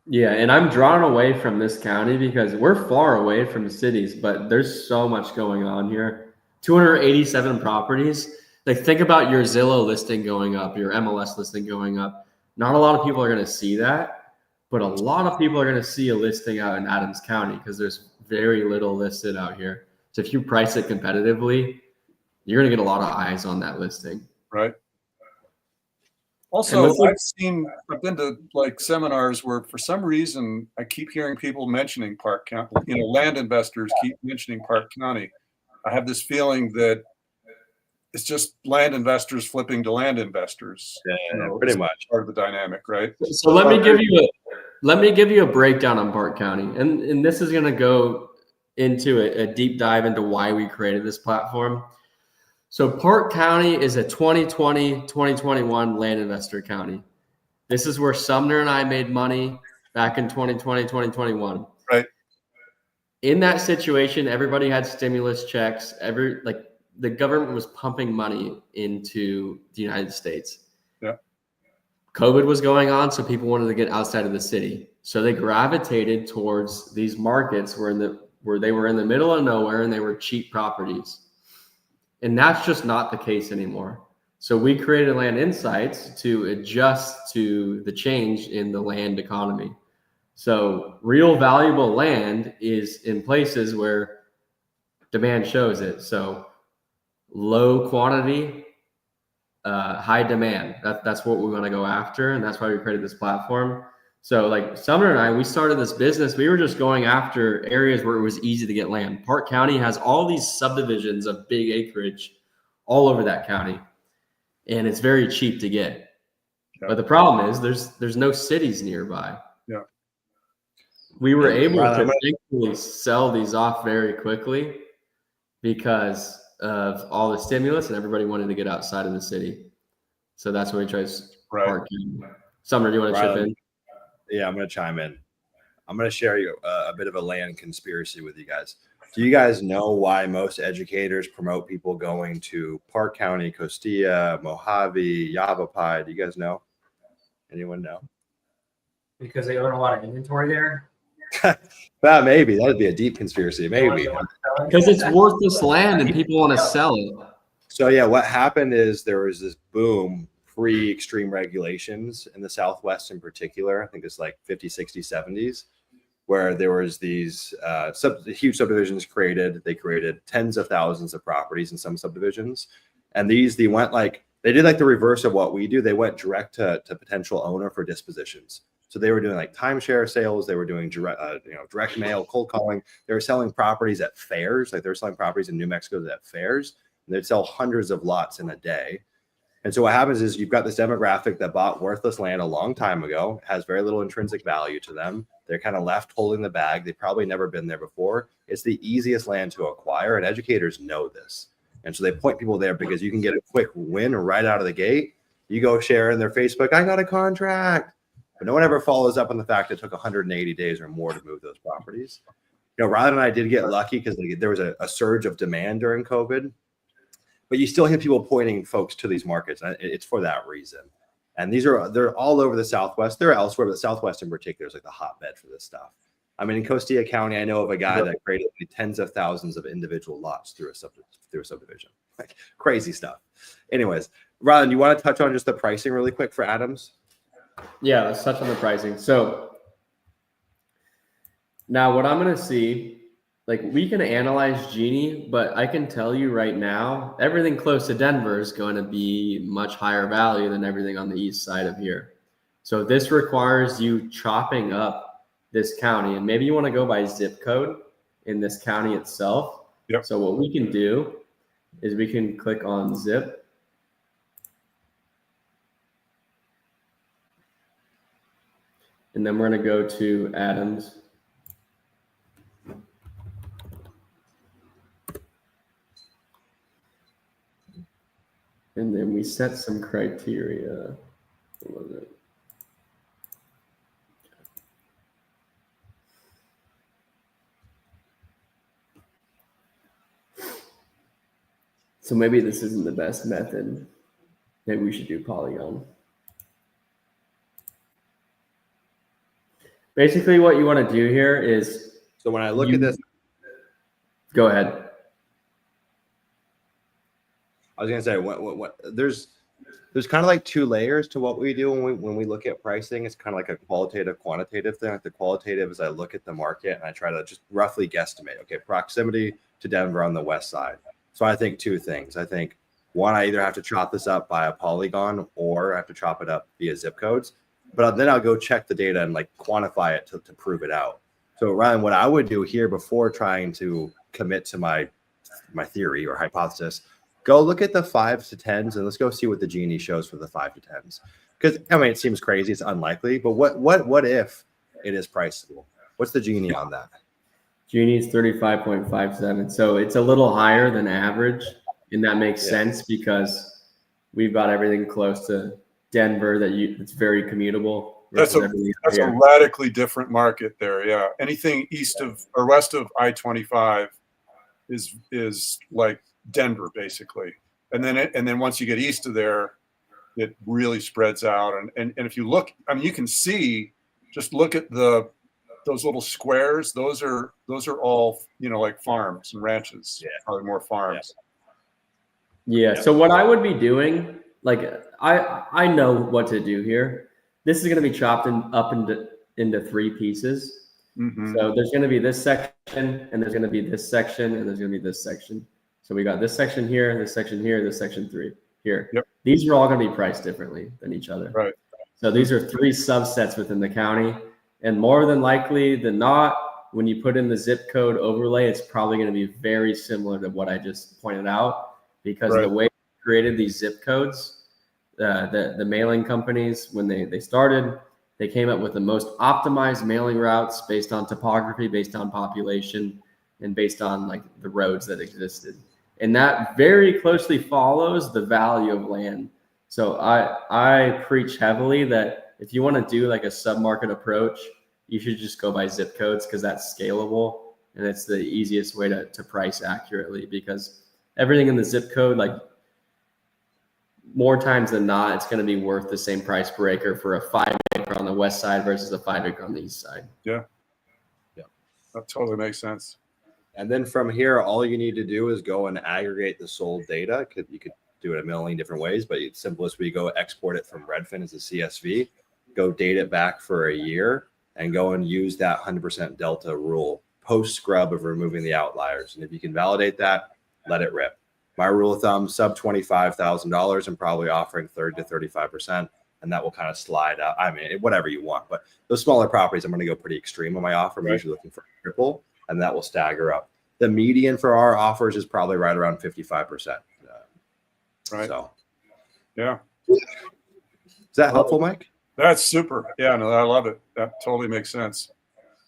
Yeah, and I'm drawn away from this county because we're far away from the cities, but there's so much going on here. 287 properties. Like think about your Zillow listing going up, your MLS listing going up. Not a lot of people are going to see that, but a lot of people are going to see a listing out in Adams County because there's very little listed out here. So if you price it competitively, you're going to get a lot of eyes on that listing. Right. Also, I've been to like seminars where for some reason I keep hearing people mentioning Park County, you know, land investors keep mentioning Park County. I have this feeling that it's just land investors flipping to land investors. Yeah, you know, pretty much part of the dynamic, right? So let me give you a breakdown on Park County, and this is going to go into a deep dive into why we created this platform. So Park County is a 2020, 2021 land investor county. This is where Sumner and I made money back in 2020, 2021. Right. In that situation, everybody had stimulus checks. The government was pumping money into the United States. Yeah. COVID was going on, so people wanted to get outside of the city. So they gravitated towards these markets where they were in the middle of nowhere and they were cheap properties. And that's just not the case anymore. So we created Land Insights to adjust to the change in the land economy. So real valuable land is in places where demand shows it. So low quantity, high demand. That's what we want to go after. And that's why we created this platform. So like Sumner and I, we started this business. We were just going after areas where it was easy to get land. Park County has all these subdivisions of big acreage all over that county. And it's very cheap to get. Yeah. But the problem is there's no cities nearby. Yeah. we were able Right, to thankfully sell these off very quickly because of all the stimulus and everybody wanted to get outside of the city. So that's where we chose Park County. Sumner, do you want to chip in? Yeah, I'm going to chime in. I'm going to share you a bit of a land conspiracy with you guys. Do you guys know why most educators promote people going to Park County, Costilla, Mojave, Yavapai? Do you guys know? Anyone know? Because they own a lot of inventory there. Well, maybe that would be a deep conspiracy. Maybe. Because it's worthless land and people want to sell it. So yeah, what happened is there was this boom pre-extreme regulations in the Southwest in particular. I think it's like 50, 60, 70s, where there was these huge subdivisions created. They created tens of thousands of properties in some subdivisions. And they did like the reverse of what we do. They went direct to potential owner for dispositions. So they were doing like timeshare sales. They were doing direct mail, cold calling. They were selling properties at fairs. Like they were selling properties in New Mexico at fairs. And they'd sell hundreds of lots in a day. And so what happens is you've got this demographic that bought worthless land a long time ago, has very little intrinsic value to them. They're kind of left holding the bag. They've probably never been there before. It's the easiest land to acquire, and educators know this. And so they point people there because you can get a quick win right out of the gate. You go share in their Facebook, I got a contract. But no one ever follows up on the fact it took 180 days or more to move those properties. Rylan and I did get lucky because there was a surge of demand during COVID. But you still have people pointing folks to these markets. And it's for that reason. And they're all over the Southwest. They're elsewhere, but the Southwest in particular is like the hotbed for this stuff. I mean, in Costilla County, I know of a guy that created tens of thousands of individual lots through a subdivision. Like crazy stuff. Anyways, Rylan, you want to touch on just the pricing really quick for Adams? Yeah, let's touch on the pricing. So now what I'm going to see, like we can analyze Genie, but I can tell you right now, everything close to Denver is going to be much higher value than everything on the east side of here. So this requires you chopping up this county, and maybe you want to go by zip code in this county itself. Yep. So what we can do is we can click on zip. And then we're going to go to Adams. And then we set some criteria. What was it? So maybe this isn't the best method. Maybe we should do Polygon. Basically, what you want to do here is. So when I look at this, go ahead. I was gonna say what there's kind of like two layers to what we do when we look at pricing. It's kind of like a qualitative, quantitative thing. Like the qualitative is I look at the market and I try to just roughly guesstimate. Okay, proximity to Denver on the west side. So I think two things. I think one, I either have to chop this up by a polygon or I have to chop it up via zip codes. But then I'll go check the data and like quantify it to prove it out. So Ryan, what I would do here before trying to commit to my theory or hypothesis, go look at the 5s to 10s and let's go see what the Genie shows for the 5 to 10s. Because I mean, it seems crazy, it's unlikely, but what if it is priceable? What's the Genie on that? Genie is 35.57, so it's a little higher than average, and that makes sense because we've got everything close to Denver it's very commutable. That's a radically different market there. Yeah, anything east of or west of I-25 is like Denver basically, and then once you get east of there, it really spreads out. And if you look, I mean, you can see. Just look at those little squares. Those are all like farms and ranches. Yeah, probably more farms. Yeah. So what I would be doing, like I know what to do here. This is going to be chopped up into 3 pieces. Mm-hmm. So there's going to be this section, and there's going to be this section, and there's going to be this section. So we got this section here, this section here, this section 3 here. Yep. These are all going to be priced differently than each other. Right. So these are 3 subsets within the county, and more than likely than not, when you put in the zip code overlay, it's probably going to be very similar to what I just pointed out because of the way we created these zip codes. The mailing companies, when they started, They came up with the most optimized mailing routes based on topography, based on population, and based on like the roads that existed. And that very closely follows the value of land. So I preach heavily that if you want to do like a sub-market approach, you should just go by zip codes because that's scalable and it's the easiest way to price accurately, because everything in the zip code, like more times than not, it's going to be worth the same price per acre for a 5 acre on the west side versus a 5 acre on the east side. Yeah. That totally makes sense. And then from here, all you need to do is go and aggregate the sold data. You could do it a million different ways, but it's simplest we go export it from Redfin as a CSV, go date it back for a year, and go and use that 100% delta rule post scrub of removing the outliers. And if you can validate that, let it rip. My rule of thumb, sub $25,000, I'm probably offering 30 to 35%, and that will kind of slide out. I mean, whatever you want, but those smaller properties, I'm going to go pretty extreme on my offer. I'm usually looking for a triple, and that will stagger up. The median for our offers is probably right around 55%. Right. So, yeah. Is that helpful, Mike? That's super. Yeah, no, I love it. That totally makes sense.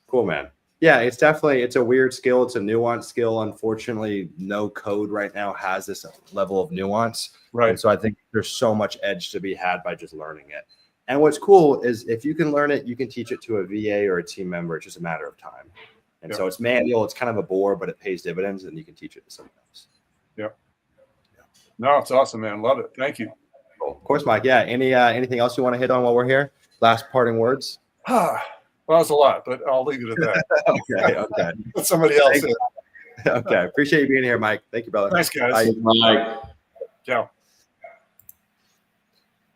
Cool, man. Yeah, it's a weird skill. It's a nuanced skill. Unfortunately, no code right now has this level of nuance. Right. And so I think there's so much edge to be had by just learning it. And what's cool is if you can learn it, you can teach it to a VA or a team member. It's just a matter of time. And so it's manual. It's kind of a bore, but it pays dividends, and you can teach it to someone else. Yep. No, it's awesome, man. Love it. Thank you. Cool. Of course, Mike. Yeah. Anything else you want to hit on while we're here? Last parting words? Well, that was a lot, but I'll leave it at that. Okay. Let somebody else in. Okay. Appreciate you being here, Mike. Thank you, brother. Thanks, guys. Mike. Ciao.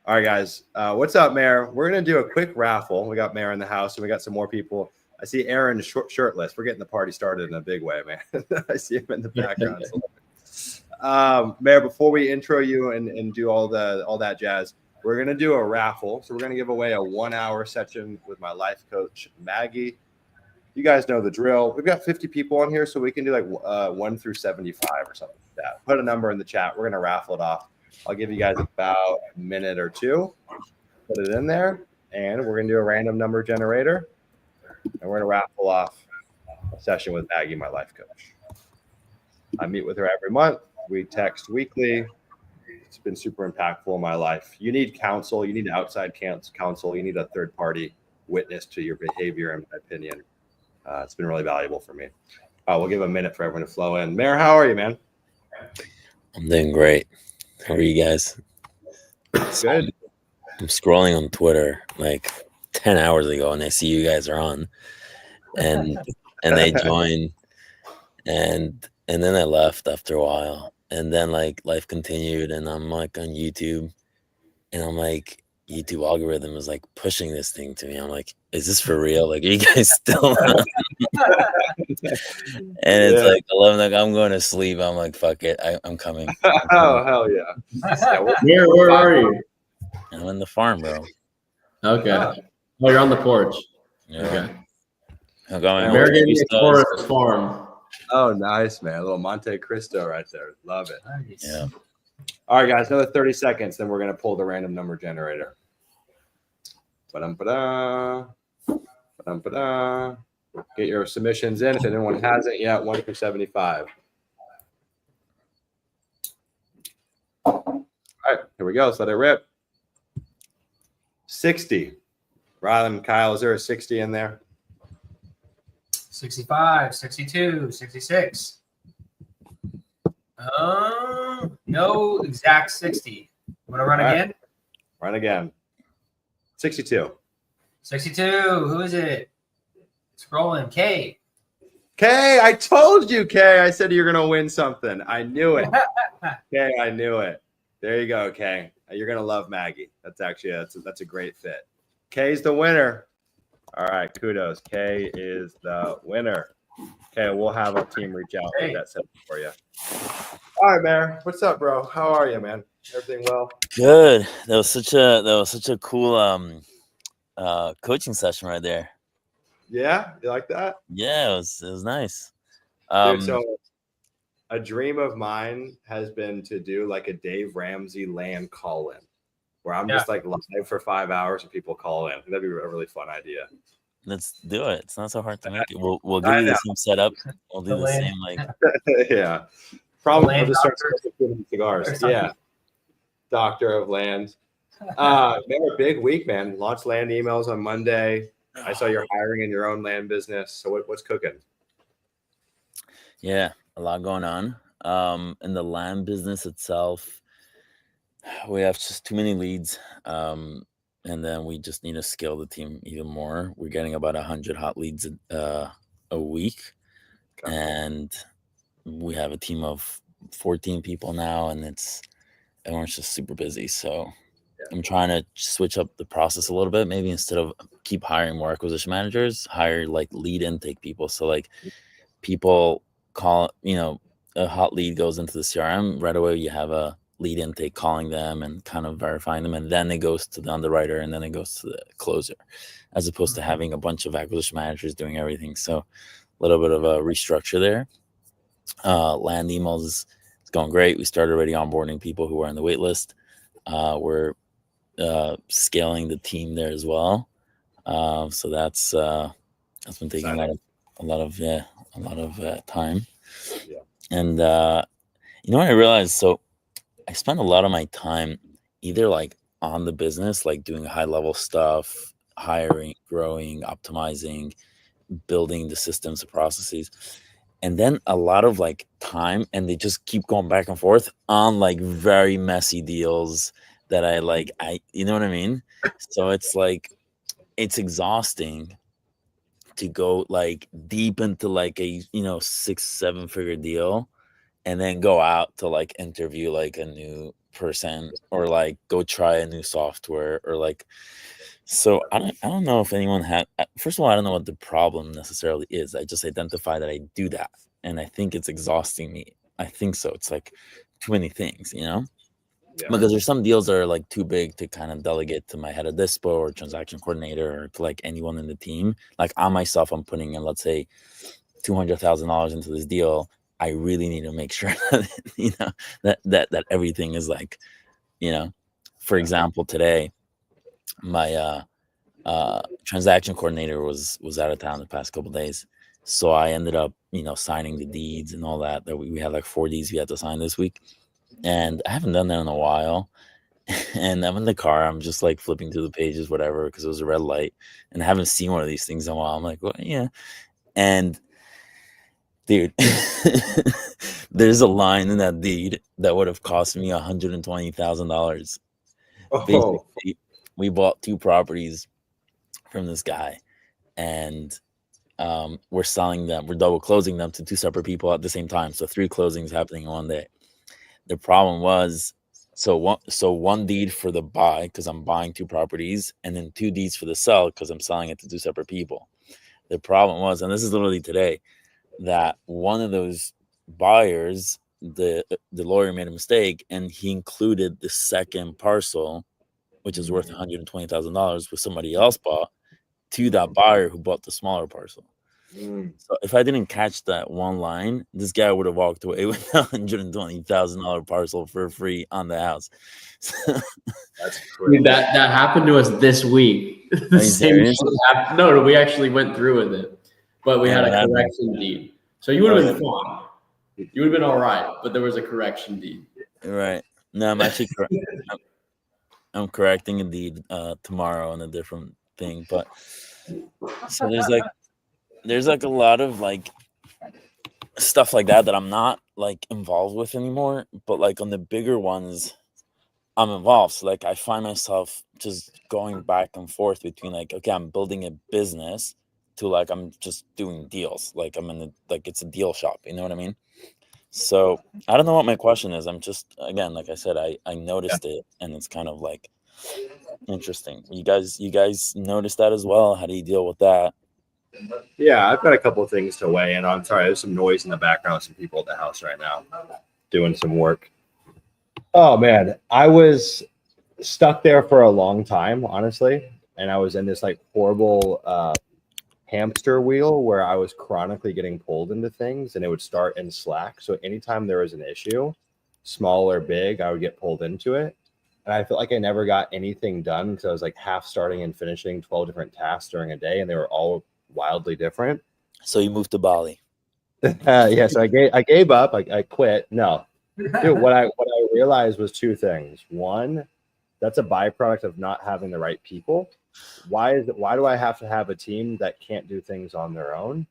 All right, guys. What's up, Mayor? We're going to do a quick raffle. We got Mayor in the house, and we got some more people. I see Aaron shirtless. We're getting the party started in a big way, man. I see him in the background. Mayor, before we intro you and do all that jazz, we're going to do a raffle. So we're going to give away a 1-hour session with my life coach, Maggie. You guys know the drill. We've got 50 people on here, so we can do like 1 through 75 or something like that. Put a number in the chat. We're going to raffle it off. I'll give you guys about a minute or two. Put it in there, and we're going to do a random number generator. And we're going to raffle off a session with Maggie, my life coach. I meet with her every month. We text weekly. It's been super impactful in my life. You need counsel. You need outside counsel. You need a third-party witness to your behavior, in my opinion. It's been really valuable for me. We'll give a minute for everyone to flow in. Mayor, how are you, man? I'm doing great. How are you guys? Good. I'm scrolling on Twitter like 10 hours ago, and I see you guys are on, and they joined, and then I left after a while, and then like life continued, and I'm like on YouTube, and I'm like, YouTube algorithm is like pushing this thing to me. I'm like, is this for real? Like, are you guys still on? And it's like 11 o'clock. I'm going to sleep. I'm like, fuck it. I'm coming. Oh, hell yeah. Where are you? I'm in the farm, bro. Okay. Oh, you're on the porch. Yeah. Okay. I'm going American Forest Farm. Oh, nice, man. A little Monte Cristo right there. Love it. Yeah. All right, guys, another 30 seconds, then we're going to pull the random number generator. Ba-dum-ba-da. Ba-dum-ba-da. Get your submissions in. If anyone hasn't yet, 1 through 75. All right, here we go. Let's let it rip. 60. Rylan, Kyle, is there a 60 in there? 65, 62, 66. No exact 60. Want to run All right. again? Run again. 62. 62. Who is it? Scrolling. K. Kay, I told you, Kay. I said you're going to win something. I knew it. Kay, I knew it. There you go, Kay. You're going to love Maggie. That's actually that's a great fit. Kay's the winner. All right, kudos. Kay is the winner. Okay, we'll have our team reach out and get that set for you. All right, Mayor. What's up, bro? How are you, man? Everything well? Good. That was such a cool coaching session right there. Yeah, you like that? Yeah, it was nice. Dude, so a dream of mine has been to do like a Dave Ramsey land call-in. where I'm just like live for 5 hours and people call in. I think that'd be a really fun idea. Let's do it. It's not so hard to make it. We'll give I you the know. same setup. We'll do the same like Yeah. Probably I'll Land just start doctor smoking cigars. or something. Yeah. Doctor of land. Man, a big week, man. Launched land emails on Monday. I saw you're hiring in your own land business. So what's cooking? yeah, a lot going on. In the land business itself, we have just too many leads. And then we just need to scale the team even more. We're getting about 100 hot leads a week. Okay. And we have a team of 14 people now, and everyone's just super busy. So I'm trying to switch up the process a little bit. Maybe instead of keep hiring more acquisition managers, hire like lead intake people. So like people call, a hot lead goes into the CRM right away. You have a lead intake calling them and kind of verifying them, and then it goes to the underwriter, and then it goes to the closer, as opposed to having a bunch of acquisition managers doing everything. So a little bit of a restructure there. Land emails is going great. We started already onboarding people who are on the wait list. We're scaling the team there as well. So that's been taking a lot of time. Yeah. And what I realized, so I spend a lot of my time either like on the business, like doing high level stuff, hiring, growing, optimizing, building the systems and processes, and then a lot of like time, and they just keep going back and forth on like very messy deals that you know what I mean? So it's like, it's exhausting to go like deep into like a 6-7 figure deal, and then go out to like interview like a new person, or like go try a new software, or like, so I don't know if anyone had, first of all, I don't know what the problem necessarily is. I just identify that I do that, and I think it's exhausting me. I think so. It's like too many things, Yeah. because there's some deals that are like too big to kind of delegate to my head of dispo or transaction coordinator, or to like anyone in the team. Like on myself, I'm putting in, let's say, $200,000 into this deal. I really need to make sure that that everything is like, for example, today my transaction coordinator was out of town the past couple of days, so I ended up signing the deeds and all that we had like 4 deeds we had to sign this week, and I haven't done that in a while. And I'm in the car, I'm just like flipping through the pages, whatever, because it was a red light, and I haven't seen one of these things in a while. I'm like, well, yeah. And dude, there's a line in that deed that would have cost me $120,000. Oh. Basically, we bought 2 properties from this guy, and we're selling them. We're double closing them to 2 separate people at the same time. So 3 closings happening in one day. The problem was, so one deed for the buy, because I'm buying 2 properties, and then 2 deeds for the sell, because I'm selling it to 2 separate people. The problem was, and this is literally today, that one of those buyers, the lawyer made a mistake, and he included the second parcel, which is worth $120,000, with somebody else bought, to that buyer who bought the smaller parcel. So if I didn't catch that one line, this guy would have walked away with $120,000 parcel for free on the house. That's crazy. Dude, that happened to us this week. The same shit happened. No, we actually went through with it, but we had a correction deed. So you would have been fine. You would have been all right, but there was a correction deed. Right. No, I'm actually I'm correcting a deed tomorrow on a different thing, but so there's like a lot of like stuff like that I'm not like involved with anymore, but like on the bigger ones I'm involved. So like I find myself just going back and forth between like, okay, I'm building a business, to like I'm just doing deals. Like I'm in the, like it's a deal shop, you know what I mean? So I don't know what my question is. I'm just, again, like I said, I noticed it, and it's kind of like interesting. You guys noticed that as well? How do you deal with that? Yeah, I've got a couple of things to weigh in on. Sorry, there's some noise in the background. Some people at the house right now doing some work. Oh man, I was stuck there for a long time, honestly, and I was in this like horrible hamster wheel where I was chronically getting pulled into things, and it would start in Slack. So anytime there was an issue, small or big, I would get pulled into it. And I felt like I never got anything done because I was like half starting and finishing 12 different tasks during a day, and they were all wildly different. So you moved to Bali. Yeah, so I gave up. I quit. No, dude, what I realized was two things. One, that's a byproduct of not having the right people. Why do I have to have a team that can't do things on their own?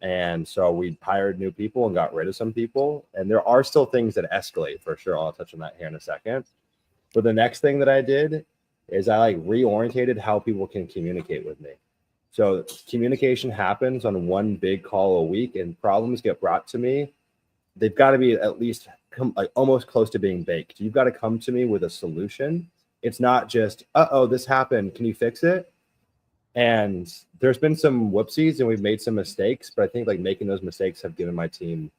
And so we hired new people and got rid of some people. And there are still things that escalate for sure. I'll touch on that here in a second. But the next thing that I did is I like reorientated how people can communicate with me. So communication happens on one big call a week, and problems get brought to me. They've got to be at least like almost close to being baked. You've got to come to me with a solution. It's not just, uh-oh, this happened, can you fix it? And there's been some whoopsies and we've made some mistakes, but I think like making those mistakes have given my team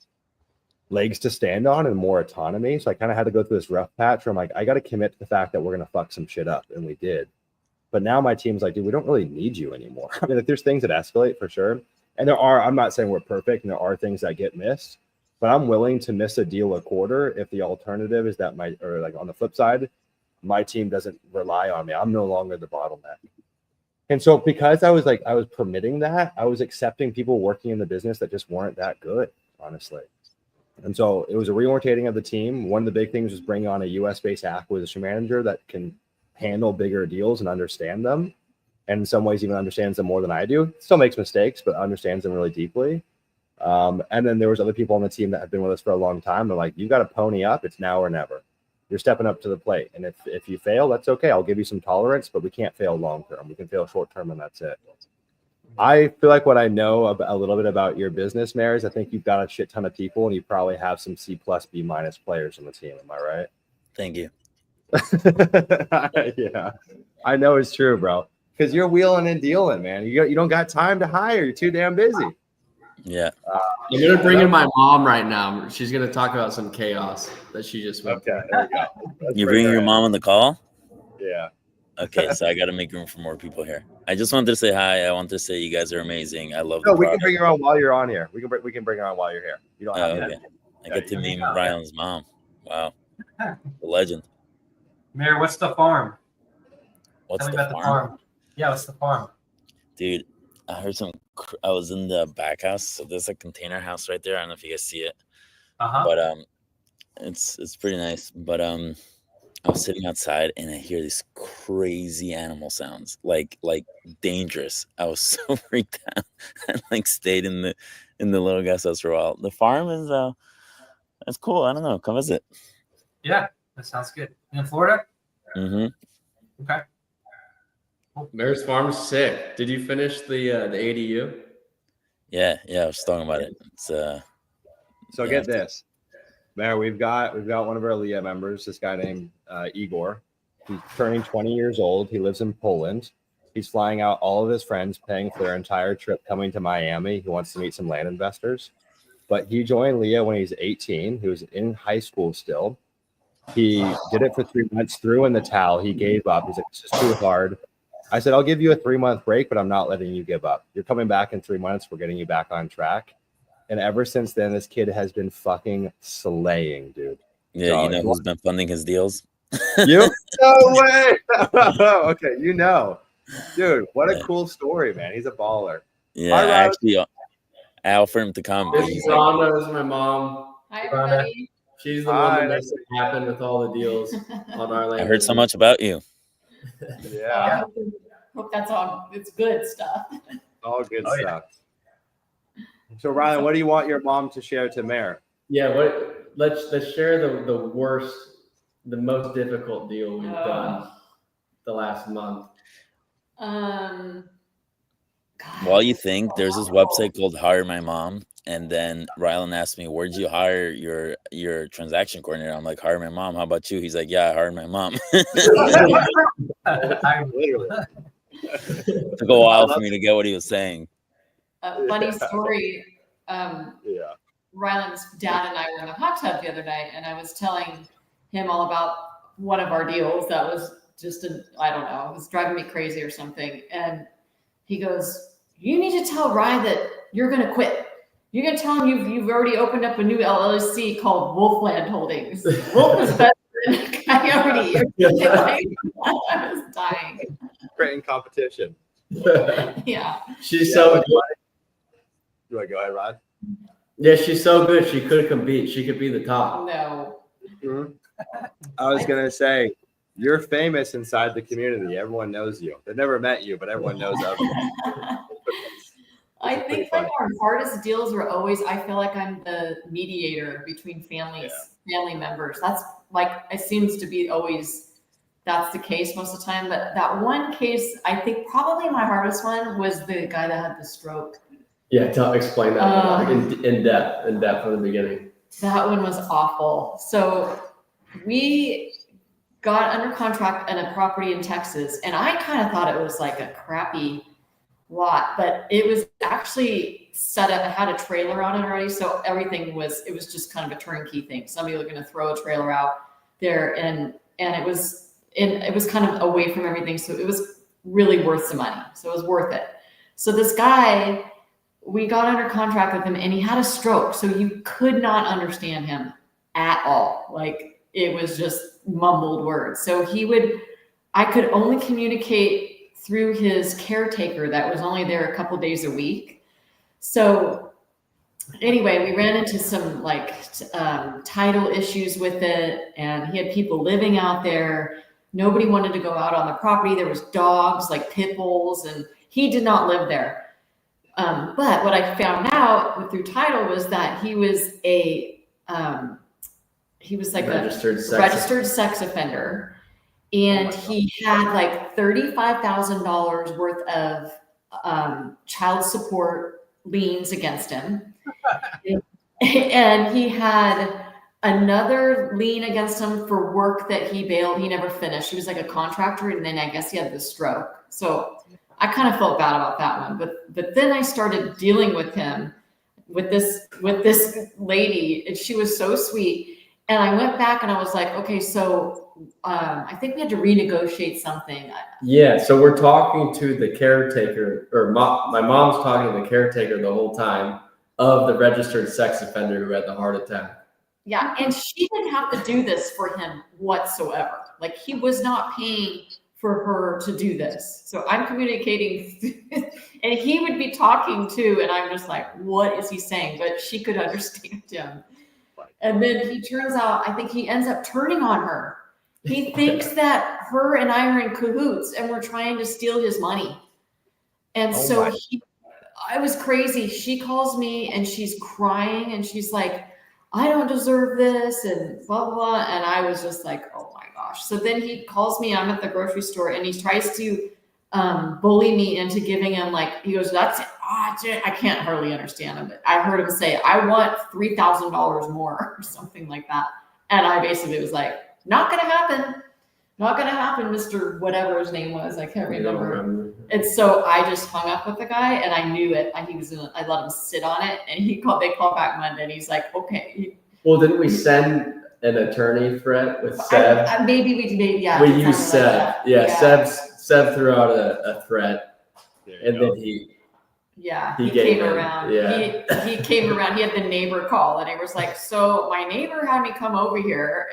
legs to stand on and more autonomy. So I kind of had to go through this rough patch where I'm like, I got to commit to the fact that we're going to fuck some shit up. And we did. But now my team's like, dude, we don't really need you anymore. I mean, like, there's things that escalate for sure. And there are, I'm not saying we're perfect and there are things that get missed, but I'm willing to miss a deal a quarter if the alternative is that or like on the flip side, my team doesn't rely on me. I'm no longer the bottleneck. And so because I was permitting that, I was accepting people working in the business that just weren't that good, honestly. And so it was a reorientating of the team. One of the big things was bringing on a US-based acquisition manager that can handle bigger deals and understand them. And in some ways even understands them more than I do. Still makes mistakes, but understands them really deeply. And then there was other people on the team that have been with us for a long time. They're like, you got to pony up. It's now or never. You're stepping up to the plate. And if you fail, that's okay. I'll give you some tolerance, but we can't fail long-term. We can fail short-term and that's it. I feel like what I know a little bit about your business, Mary, is I think you've got a shit ton of people and you probably have some C+, B- players on the team. Am I right? Thank you. Yeah, I know it's true, bro. Because you're wheeling and dealing, man. You don't got time to hire. You're too damn busy. Yeah. I'm gonna bring in my mom right now. She's gonna talk about some chaos that she just went through. Okay, there we go. You bringing your mom on the call? Yeah. Okay, so I got to make room for more people here. I just wanted to say hi. I want to say you guys are amazing. I love. No, the we can product. bring her on while you're on here. We can bring her on while you're here. You don't have to. Okay. I get to meet Ryan's mom. Wow, a legend. Mayor, what's the farm? What's Tell me the about farm? the farm. Yeah, what's the farm? Dude, I heard I was in the back house. So there's a container house right there. I don't know if you guys see it. But it's pretty nice. But I was sitting outside and I hear these crazy animal sounds, like dangerous. I was so freaked out. I like stayed in the little guest house for a while. The farm is that's cool. I don't know. Come visit. Yeah, that sounds good. In Florida? Mm-hmm. Okay. Mayor's Farm's sick. Did you finish the ADU? Yeah, I was talking about it. It's So yeah. get this, Mayor. We've got one of our Leah members. This guy named Igor. He's turning 20 years old. He lives in Poland. He's flying out all of his friends, paying for their entire trip, coming to Miami. He wants to meet some land investors. But he joined Leah when he was 18. He was in high school still. He did it for 3 months, threw in the towel. He gave up. He's like, it's just too hard. I said, I'll give you a 3-month break, but I'm not letting you give up. You're coming back in 3 months. We're getting you back on track. And ever since then, this kid has been fucking slaying, dude. Yeah, So, you know who's been funding his deals? You? No way. Okay, you know. Dude, what a cool story, man. He's a baller. Yeah, Hi, I Rob. offered him to come. But This he's is like, Rhonda. This is my mom. Hi, everybody. She's the Hi. one that makes it happen with all the deals on our land. I heard so much about you. Yeah, Hope that's all. It's good stuff. all good Oh, yeah. stuff. So, Ryan, what do you want your mom to share to Mayor? Yeah, let's share the worst, the most difficult deal we've done the last month. God. While you think, there's this website called Hire My Mom, and then Rylan asked me, "Where'd you hire your transaction coordinator?" I'm like, "Hire my mom. How about you?" He's like, "Yeah, I hired my mom." Literally. Took a while for me to get what he was saying. A funny story. Yeah. Ryland's dad and I were in the hot tub the other night, and I was telling him all about one of our deals that was just I don't know, it was driving me crazy or something. And he goes, "You need to tell Ryan that you're going to quit. You're going to tell him you've already opened up a new LLC called Wolfland Holdings. Wolf is better than Coyote." celebrity. I was dying. Creating competition. Yeah. She's so good. You want to go ahead, Rod? Yeah, she's so good. She could compete. She could be the top. No. I was gonna say, you're famous inside the community. Everyone knows you. They've never met you, but everyone knows of you. I It's pretty think like funny. our hardest deals were always, I feel like I'm the mediator between families, family members. That's like, it seems to be always, that's the case most of the time. But that one case, I think probably my hardest one was the guy that had the stroke. Yeah, explain that in depth from the beginning. That one was awful. So we got under contract on a property in Texas, and I kind of thought it was like a crappy lot, but it was actually set up. It had a trailer on it already, so everything was. It was just kind of a turnkey thing. Somebody was going to throw a trailer out there, and it was kind of away from everything, so it was really worth some money. So it was worth it. So this guy, we got under contract with him, and he had a stroke, so you could not understand him at all. Like, it was just mumbled words. So I could only communicate through his caretaker that was only there a couple days a week. So anyway, we ran into some title issues with it, and he had people living out there. Nobody wanted to go out on the property. There was dogs, like pit bulls, and he did not live there. But what I found out through title was that he was like registered sex offender, and he had like $35,000 worth of child support liens against him, and he had another lien against him for work that he bailed. He never finished. He was like a contractor, and then I guess he had the stroke. So I kind of felt bad about that one, but then I started dealing with him with this lady, and she was so sweet. And I went back and I was like, okay, so I think we had to renegotiate something. Yeah, so we're talking to the caretaker, or my mom's talking to the caretaker the whole time of the registered sex offender who had the heart attack. Yeah, and she didn't have to do this for him whatsoever. Like, he was not paying for her to do this. So I'm communicating and he would be talking too, and I'm just like, what is he saying? But she could understand him. And then he turns out, I think he ends up turning on her. He thinks that her and I are in cahoots and we're trying to steal his money. And I was crazy. She calls me and she's crying and she's like, I don't deserve this and blah, blah, blah. And I was just like, oh my gosh. So then he calls me, I'm at the grocery store, and he tries to bully me into giving him, like, he goes, that's it. I can't hardly understand him, but I heard him say, I want $3,000 more or something like that. And I basically was like, not going to happen. Not going to happen, Mr. whatever his name was. I can't remember. And so I just hung up with the guy, and I knew it. I let him sit on it, and they called back Monday, and he's like, okay. Well, didn't we send an attorney threat with Seb? Maybe we did, yeah. We used Seb. Like yeah, Seb threw out a threat, and then he came around. Yeah. He came around. He had the neighbor call, and he was like, so my neighbor had me come over here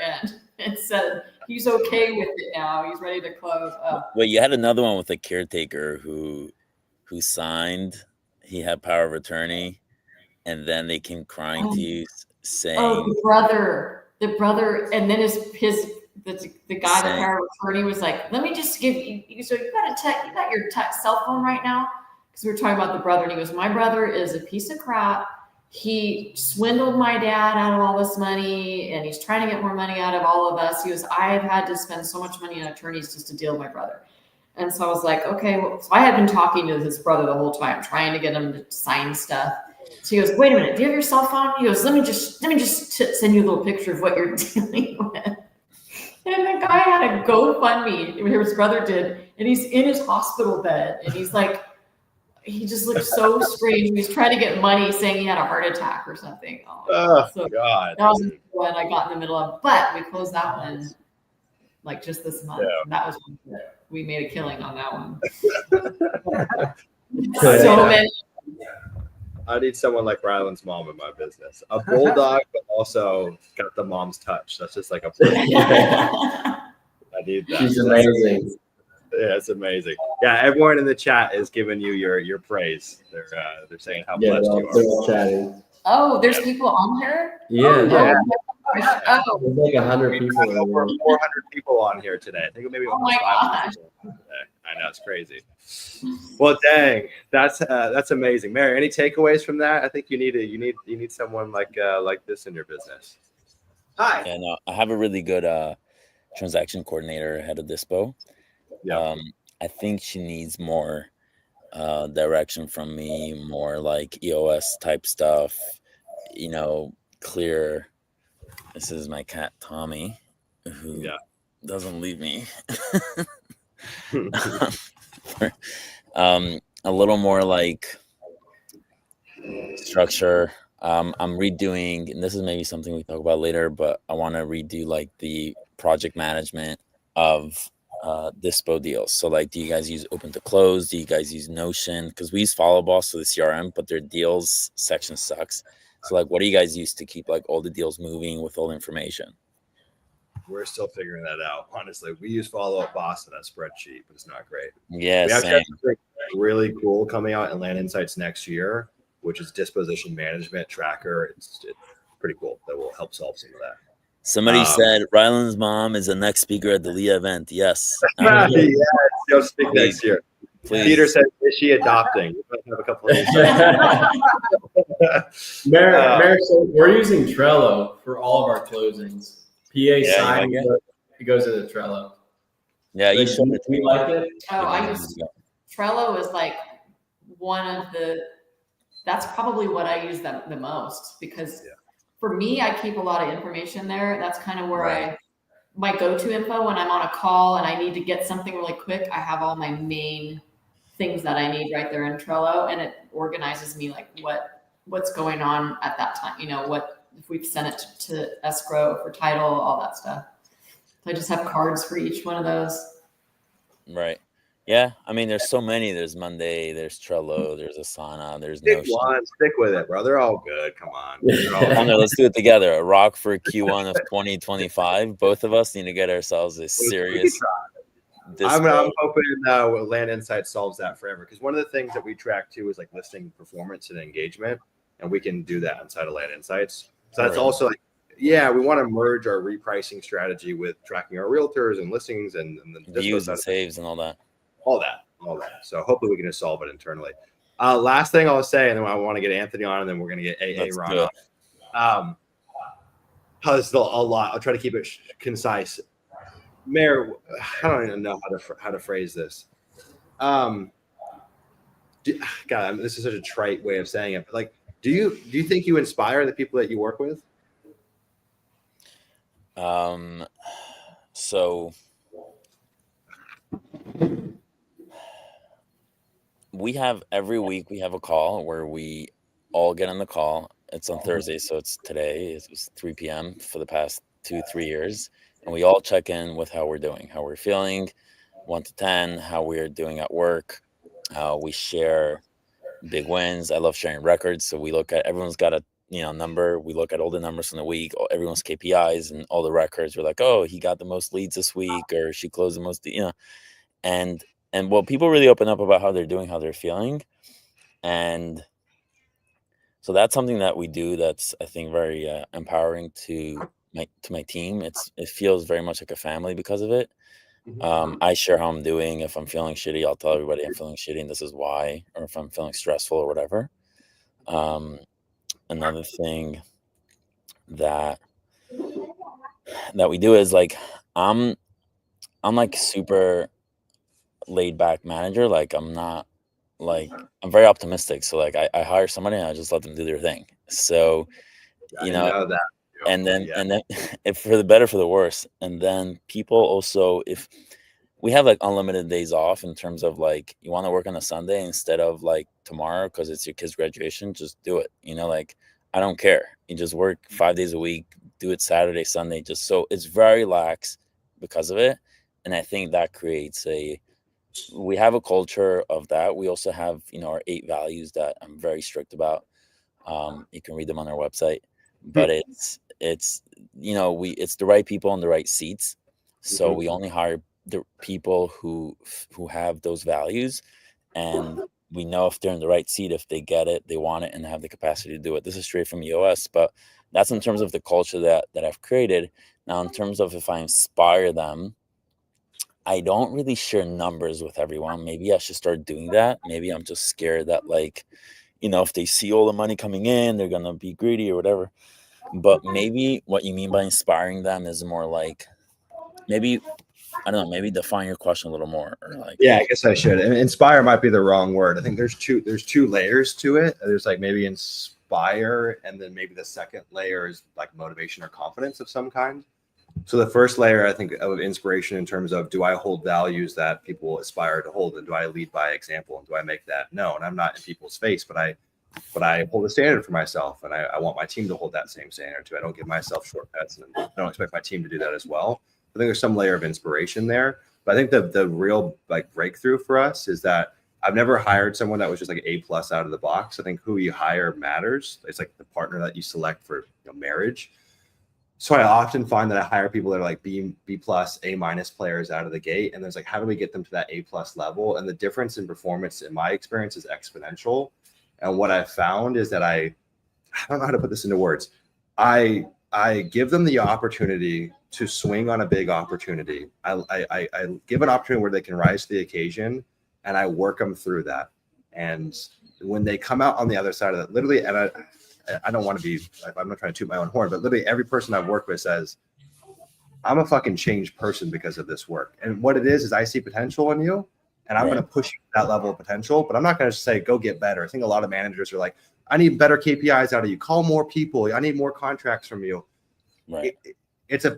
and said he's okay with it now. He's ready to close up. Wait, you had another one with a caretaker who signed. He had power of attorney, and then they came crying to you saying, the brother, and then the guy, the power of attorney, was like, let me just give you. So you got your cell phone right now. Because we were talking about the brother, and he goes, my brother is a piece of crap. He swindled my dad out of all this money, and he's trying to get more money out of all of us. He goes, I've had to spend so much money on attorneys just to deal with my brother. And so I was like, okay. Well, so I had been talking to his brother the whole time, trying to get him to sign stuff. So he goes, wait a minute, do you have your cell phone? He goes, let me just send you a little picture of what you're dealing with. And the guy had a GoFundMe, his brother did, and he's in his hospital bed, and he's like, he just looked so strange. He was trying to get money, saying he had a heart attack or something. God. That was the one I got in the middle of. But we closed that one like just this month. Yeah. And that was one that we made a killing on that one. So many. I need someone like Ryland's mom in my business. A bulldog, but also got the mom's touch. That's just like a need that. She's amazing. Yeah, it's amazing. Yeah, everyone in the chat is giving you your praise. They're saying how Yeah, blessed they're you all are. chatting. Oh, there's people on here? Yeah, yeah. Oh, there's like 100 We people. have over 400 people on here today. I think maybe Oh almost my 500 gosh. people on today. I know, it's crazy. Well, dang, that's amazing. Mary, any takeaways from that? I think you need someone like this in your business. Hi. Yeah, no, I have a really good transaction coordinator head of Dispo. Yeah. I think she needs more direction from me, more like EOS type stuff, clear. This is my cat Tommy, who doesn't leave me. A little more like structure. I'm redoing, and this is maybe something we talk about later, but I want to redo like the project management of Dispo deals. So like, do you guys use open to close? Do you guys use Notion? Because we use Follow Boss for the CRM, but their deals section sucks. So like, what do you guys use to keep like all the deals moving with all the information? We're still figuring that out. Honestly, we use Follow Up Boss in that spreadsheet, but it's not great. Yeah, we actually same. have something really cool coming out in Land Insights next year, which is disposition management tracker. It's pretty cool. That will help solve some of that. Somebody said Ryland's mom is the next speaker at the Leah event. Yes. Yeah, she'll speak next year. Please. Peter said, "Is she adopting?" We might have a couple of these. Mary, so we're using Trello for all of our closings. PA sign, it goes into Trello. Yeah, you Like, showed it to me. you like it? Oh, I use Trello is like that's probably what I use the most, because for me, I keep a lot of information there. That's kind of where my go-to info when I'm on a call and I need to get something really quick. I have all my main things that I need right there in Trello, and it organizes me like what's going on at that time. What if we've sent it to escrow for title, all that stuff. So I just have cards for each one of those. Right. Yeah. I mean, there's so many. There's Monday, there's Trello, there's Asana, there's Pick Notion. one, stick with it, bro. They're all good. Come on. Let's do it together. A rock for Q1 of 2025. Both of us need to get ourselves a serious. I'm hoping Land Insights solves that forever, because one of the things that we track too is like listing performance and engagement, and we can do that inside of Land Insights. So that's also like, we want to merge our repricing strategy with tracking our realtors and listings and the views and saves and all that. All that. So hopefully we can just solve it internally. Last thing I'll say, and then I want to get Anthony on, and then we're going to get Ron on. There's a lot. I'll try to keep it concise. Mayor, I don't even know how to phrase this. God, this is such a trite way of saying it, but like, do you think you inspire the people that you work with? So we have every week we have a call where we all get on the call. It's on Thursday, so it's today. It was 3 p.m. for the past 2-3 years, and we all check in with how we're doing, how we're feeling, 1 to 10, how we're doing at work. We share big wins. I love sharing records, so we look at everyone's got a number. We look at all the numbers from the week, everyone's KPIs and all the records. We're like, oh, he got the most leads this week, or she closed the most, and well, people really open up about how they're doing, how they're feeling. And so that's something that we do that's, I think, very empowering to my team. It feels very much like a family because of it. I share how I'm doing. If I'm feeling shitty, I'll tell everybody I'm feeling shitty and this is why, or if I'm feeling stressful or whatever. Another thing that we do is like, I'm like super laid back manager. Like I'm very optimistic. So like I hire somebody and I just let them do their thing. So, I know that. And then if for the better, for the worse. And then people also, if we have like unlimited days off in terms of like, you want to work on a Sunday instead of like tomorrow, because it's your kid's graduation, just do it. Like, I don't care. You just work 5 days a week, do it Saturday, Sunday, just so it's very lax because of it. And I think that creates we have a culture of that. We also have, our 8 values that I'm very strict about. You can read them on our website, but it's the right people in the right seats. So we only hire the people who have those values, and we know if they're in the right seat, if they get it, they want it, and have the capacity to do it. This is straight from EOS, but that's in terms of the culture that I've created. Now, in terms of if I inspire them, I don't really share numbers with everyone. Maybe I should start doing that. Maybe I'm just scared that, like, if they see all the money coming in, they're gonna be greedy or whatever. But maybe what you mean by inspiring them is more like, maybe, I don't know, maybe define your question a little more, or like. Yeah, I guess I should. And inspire might be the wrong word. I think there's two layers to it. There's like maybe inspire, and then maybe the second layer is like motivation or confidence of some kind. So the first layer, I think, of inspiration in terms of, do I hold values that people aspire to hold, and do I lead by example, and do I make that known? I'm not in people's face, but I hold a standard for myself, and I want my team to hold that same standard too. I don't give myself shortcuts, and I don't expect my team to do that as well. I think there's some layer of inspiration there, but I think the real like breakthrough for us is that I've never hired someone that was just like A+ out of the box. I think who you hire matters. It's like the partner that you select for marriage. So I often find that I hire people that are like B+, A- players out of the gate. And there's like, how do we get them to that A+ level? And the difference in performance, in my experience, is exponential. And what I've found is that I don't know how to put this into words. I give them the opportunity to swing on a big opportunity. I give an opportunity where they can rise to the occasion, and I work them through that. And when they come out on the other side of that, literally, and I don't want to be, I'm not trying to toot my own horn, but literally every person I've worked with says, I'm a fucking changed person because of this work. And what it is I see potential in you, and I'm going to push you to that level of potential, but I'm not going to say, go get better. I think a lot of managers are like, I need better KPIs out of you. Call more people. I need more contracts from you. Right.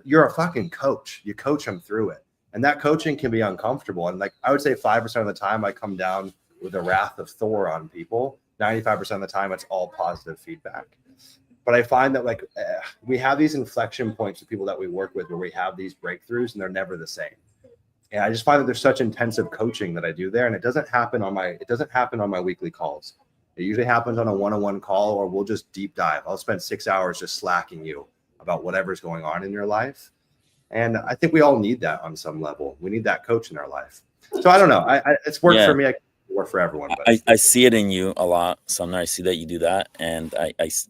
You're a fucking coach. You coach them through it. And that coaching can be uncomfortable. And like, I would say 5% of the time I come down with the wrath of Thor on people. 95% of the time it's all positive feedback. But I find that like we have these inflection points with people that we work with where we have these breakthroughs, and they're never the same. And I just find that there's such intensive coaching that I do there, and it doesn't happen on my weekly calls. It usually happens on a one-on-one call, or we'll just deep dive. I'll spend 6 hours just slacking you about whatever's going on in your life. And I think we all need that on some level. We need that coach in our life. So I don't know. It's worked for me. I work for everyone. But I see it in you a lot, Sumner. I see that you do that, and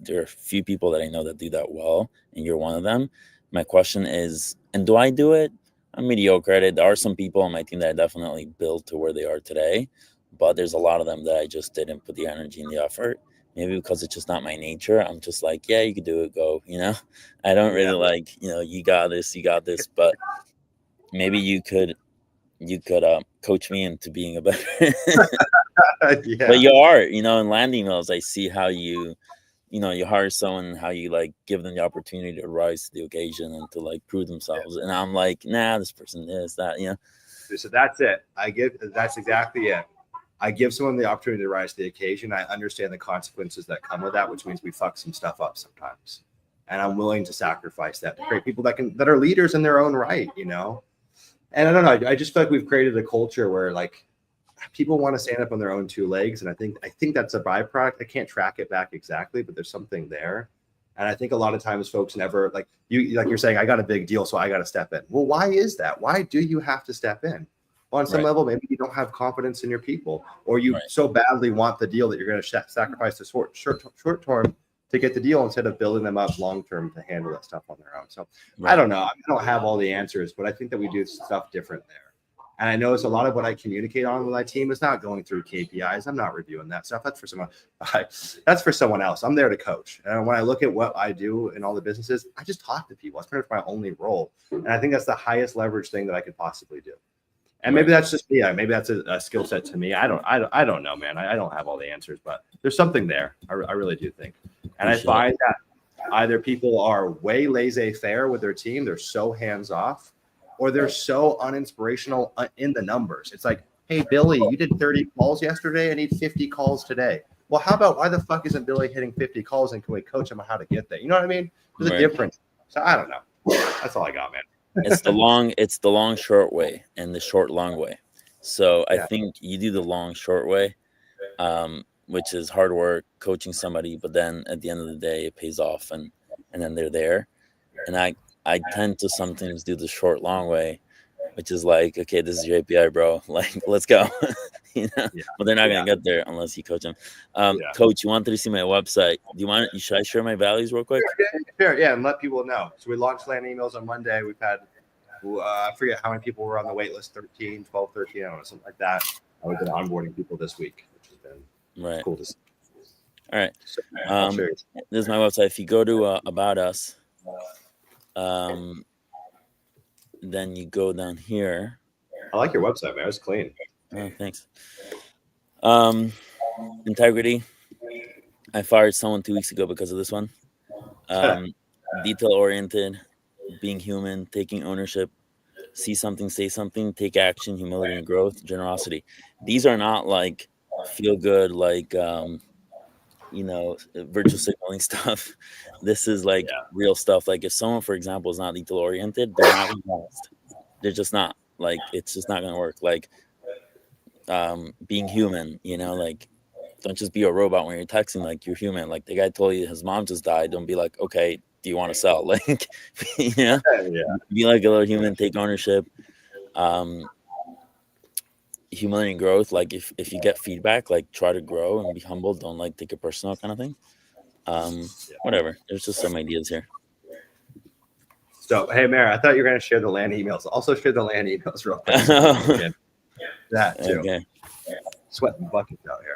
there are a few people that I know that do that well, and you're one of them. My question is, and do I do it? I'm mediocre at it. There are some people on my team that I definitely built to where they are today, but there's a lot of them that I just didn't put the energy and the effort. Maybe because it's just not my nature. I'm just like, yeah, you could do it, go. I don't really like, you got this, but maybe you could coach me into being a better. yeah. But you are, in land emails, I see how you hire someone, how you like give them the opportunity to rise to the occasion and to like prove themselves. And I'm like, nah, this person is that, So that's it. That's exactly it. I give someone the opportunity to rise to the occasion. I understand the consequences that come with that, which means we fuck some stuff up sometimes. And I'm willing to sacrifice that to create people that are leaders in their own right, And I don't know. I just feel like we've created a culture where like people want to stand up on their own two legs. And I think that's a byproduct. I can't track it back exactly, but there's something there. And I think a lot of times folks never like you're saying, I got a big deal, so I got to step in. Well, why is that? Why do you have to step in? Well, on some level, maybe you don't have confidence in your people, or you so badly want the deal that you're going to sacrifice the short term to get the deal instead of building them up long term to handle that stuff on their own. So I don't know. I don't have all the answers, but I think that we do stuff different there. And I notice a lot of what I communicate on with my team is not going through KPIs. I'm not reviewing that stuff. That's for someone else. I'm there to coach. And when I look at what I do in all the businesses, I just talk to people. That's pretty much my only role. And I think that's the highest leverage thing that I could possibly do. And maybe that's just maybe that's a skill set to me. I don't know, man. I don't have all the answers, but there's something there. I really do think. And I find that either people are way laissez-faire with their team, they're so hands off, or they're so uninspirational in the numbers. It's like, hey, Billy, you did 30 calls yesterday. I need 50 calls today. Well, how about why the fuck isn't Billy hitting 50 calls, and can we coach him on how to get there? You know what I mean? There's a difference. So I don't know. That's all I got, man. It's the long short way and the short long way. So I think you do the long short way, which is hard work, coaching somebody, but then at the end of the day it pays off, and then they're there. And I I tend to sometimes do the short long way, which is like, okay, this is your API, bro. Like, let's go. You know? Yeah. But they're not Yeah. gonna get there unless you coach them. Yeah. Coach, you wanted to see my website. Do you want? Should I share my values real quick? Sure, yeah, and let people know. So we launched land emails on Monday. We've had, I forget how many people were on the wait list, 13, 12, 13, I don't know, something like that. We've been onboarding people this week, which has been Right. cool to see. All right. So, I'll share it. This is my website. If you go to About Us, then you go down here. I like your website, man. It's clean. Oh, thanks. Integrity. I fired someone 2 weeks ago because of this one. Detail oriented, being human, taking ownership, see something, say something, take action, humility and growth, generosity. These are not like feel good, like virtual signaling stuff. This is like real stuff. Like if someone, for example, is not detail oriented, they're not gonna last. They're just not. Like it's just not gonna work. Like being human, like don't just be a robot when you're texting. Like you're human. Like the guy told you his mom just died. Don't be like, okay, do you want to sell? Like, Yeah. Be like a little human. Take ownership. Humility and growth. Like if you get feedback, like try to grow and be humble. Don't like take it personal, kind of thing. Whatever. There's just some ideas here. So, hey, Mayor, I thought you were going to share the land emails. Also, share the land emails real quick. That too. Okay. Sweating buckets out here.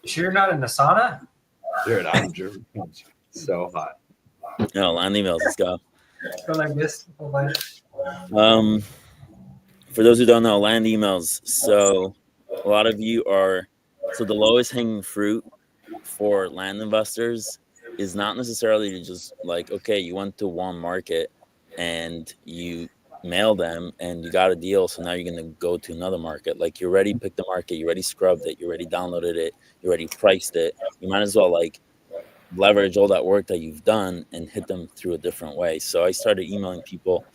You sure you're not in the sauna? Dude, I'm so hot. No, land emails. Let's go. Go like this. For those who don't know, land emails. So a lot of you are, so the lowest hanging fruit for land investors is not necessarily to just like, okay, you went to one market and you mail them and you got a deal. So now you're going to go to another market. Like you already picked the market, you already scrubbed it, you already downloaded it, you already priced it. You might as well like leverage all that work that you've done and hit them through a different way. So I started emailing people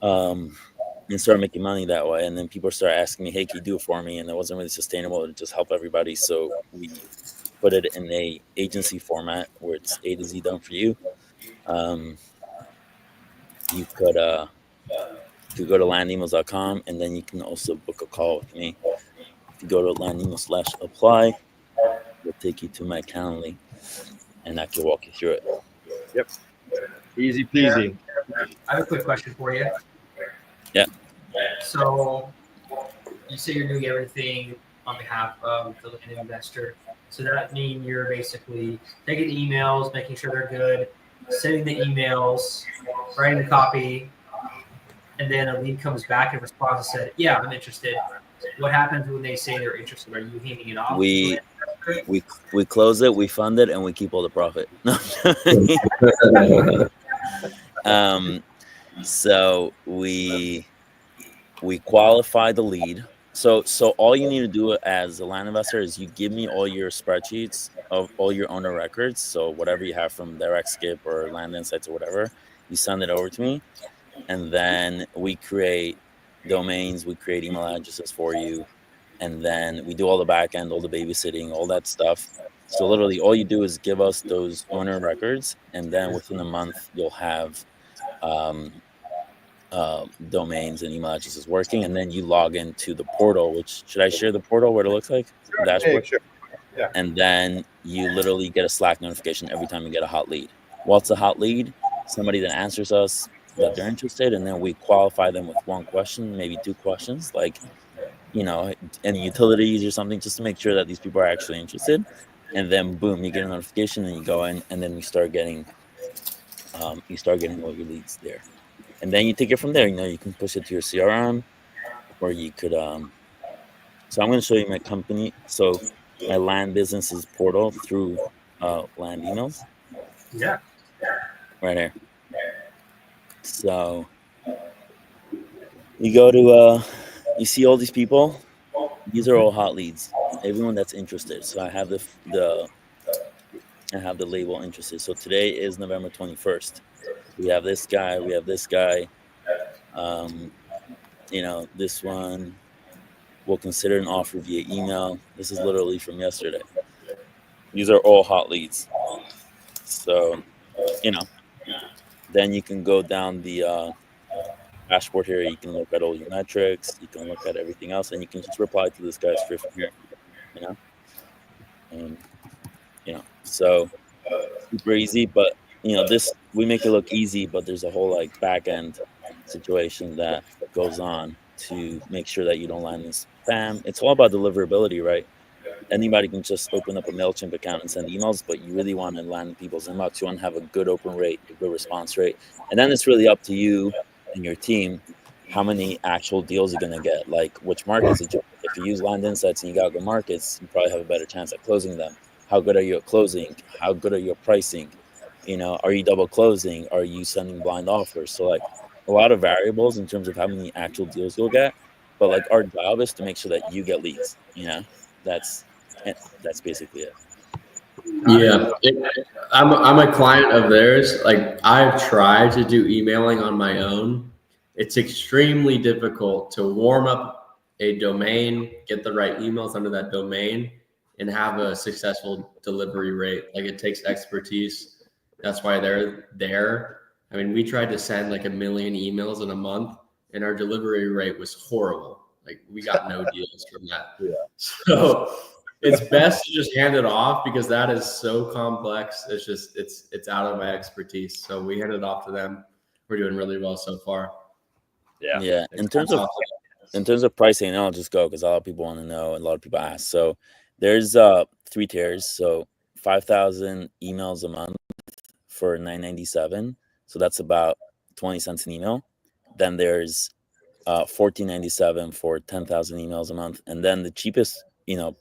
and started making money that way. And then people started asking me, hey, can you do it for me? And it wasn't really sustainable to just help everybody. So we put it in a agency format where it's A to Z done for you. You could go to landemails.com and then you can also book a call with me. If you go to landemails/apply, we'll take you to my Calendly and I can walk you through it. Yep. Easy peasy. I have a quick question for you. Yeah. So you say you're doing everything on behalf of the land investor. So that means you're basically taking the emails, making sure they're good, sending the emails, writing the copy, and then a lead comes back and responds and said, yeah, I'm interested. What happens when they say they're interested? Are you handing it off? We close it, we fund it, and we keep all the profit. So we qualify the lead. So all you need to do as a land investor is you give me all your spreadsheets of all your owner records. So whatever you have from Direct Skip or Land Insights or whatever, you send it over to me. And then we create domains, we create email addresses for you. And then we do all the back end, all the babysitting, all that stuff. So literally all you do is give us those owner records. And then within a month, you'll have domains and email addresses working, and then you log into the portal. Which should I share the portal? What it looks like? The dashboard. Sure. Yeah. And then you literally get a Slack notification every time you get a hot lead. What's a hot lead? Somebody that answers us that they're interested, and then we qualify them with one question, maybe two questions, like any utilities or something, just to make sure that these people are actually interested. And then boom, you get a notification, and you go in, and then you start getting all your leads there. And then you take it from there. You can push it to your CRM, or you could. So I'm going to show you my company. So my land business's portal through land emails. Yeah. Right here. So you go to, you see all these people. These are all hot leads. Everyone that's interested. So I have the label interested. So today is November 21st. We have this guy. We have this guy. This one. We'll consider an offer via email. This is literally from yesterday. These are all hot leads. So, then you can go down the dashboard here. You can look at all your metrics. You can look at everything else, and you can just reply to this guy straight from here. You know, and so super easy. But this we make it look easy, but there's a whole like back end situation that goes on to make sure that you don't land in spam. It's all about deliverability, right? Anybody can just open up a MailChimp account and send emails, but you really want to land in people's inbox. You want to have a good open rate, a good response rate. And then it's really up to you and your team how many actual deals you're going to get, like which markets. If you use Land Insights and you got good markets, you probably have a better chance at closing them. How good are you at closing? How good are you at pricing? Are you double closing? Are you sending blind offers? So like a lot of variables in terms of how many actual deals you'll get. But like our job is to make sure that you get leads. That's basically it. Yeah, I'm a client of theirs. Like I've tried to do emailing on my own. It's extremely difficult to warm up a domain, get the right emails under that domain, and have a successful delivery rate. Like it takes expertise. That's why they're there. I mean, we tried to send like 1 million emails in a month, and our delivery rate was horrible. Like we got no deals from that. Yeah. So it's best to just hand it off because that is so complex. It's just it's out of my expertise. So we hand it off to them. We're doing really well so far. Yeah. In terms of pricing, and I'll just go because a lot of people want to know and a lot of people ask. So there's 3 tiers. So 5,000 emails a month for $9.97. So that's about 20 cents an email. Then there's $14.97 for 10,000 emails a month, and then the cheapest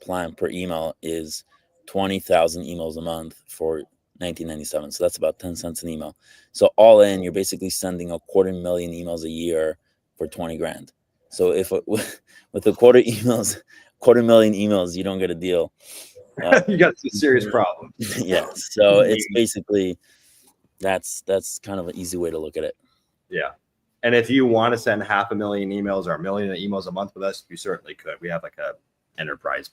plan per email is 20,000 emails a month for $19.97. So that's about 10 cents an email. So all in, you're basically sending 250,000 emails a year for 20 grand. So if with 250,000 emails, you don't get a deal. You got some serious problems. Yeah. So it's basically that's kind of an easy way to look at it. Yeah. And if you want to send 500,000 emails or 1 million emails a month with us, you certainly could. We have like a enterprise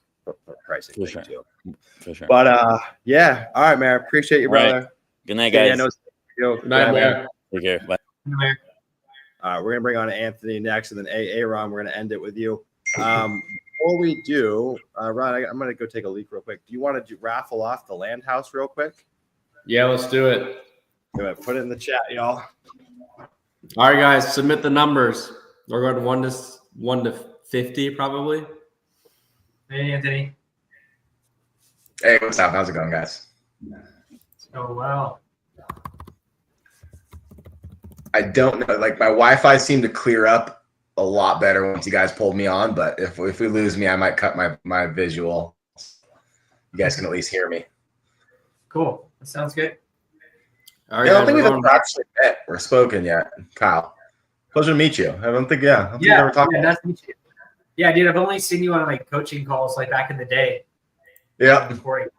pricing For thing sure. too. For sure. But yeah. All right, man. Appreciate you, All right. brother. Good night, Yeah, guys. Good night, man. Take care. Bye. We're gonna bring on Anthony next, and then Ron. We're gonna end it with you. Before we do, Ron, I'm gonna go take a leak real quick. Do you want to raffle off the land house real quick? Yeah, let's do it. Go ahead, put it in the chat, y'all. All right, guys, submit the numbers. We're going 1 to 50 probably. Hey, Anthony. Hey, what's up? How's it going, guys? Oh, wow. I don't know. Like my Wi-Fi seemed to clear up a lot better once you guys pulled me on. But if we lose me, I might cut my visual. You guys can at least hear me. Cool. That sounds good. All right, I don't think we've everyone. ever actually met or spoken yet, Kyle. Pleasure to meet you. I don't think we've ever talked. Nice to meet you. Yeah, dude, I've only seen you on like coaching calls like back in the day. Yeah, Before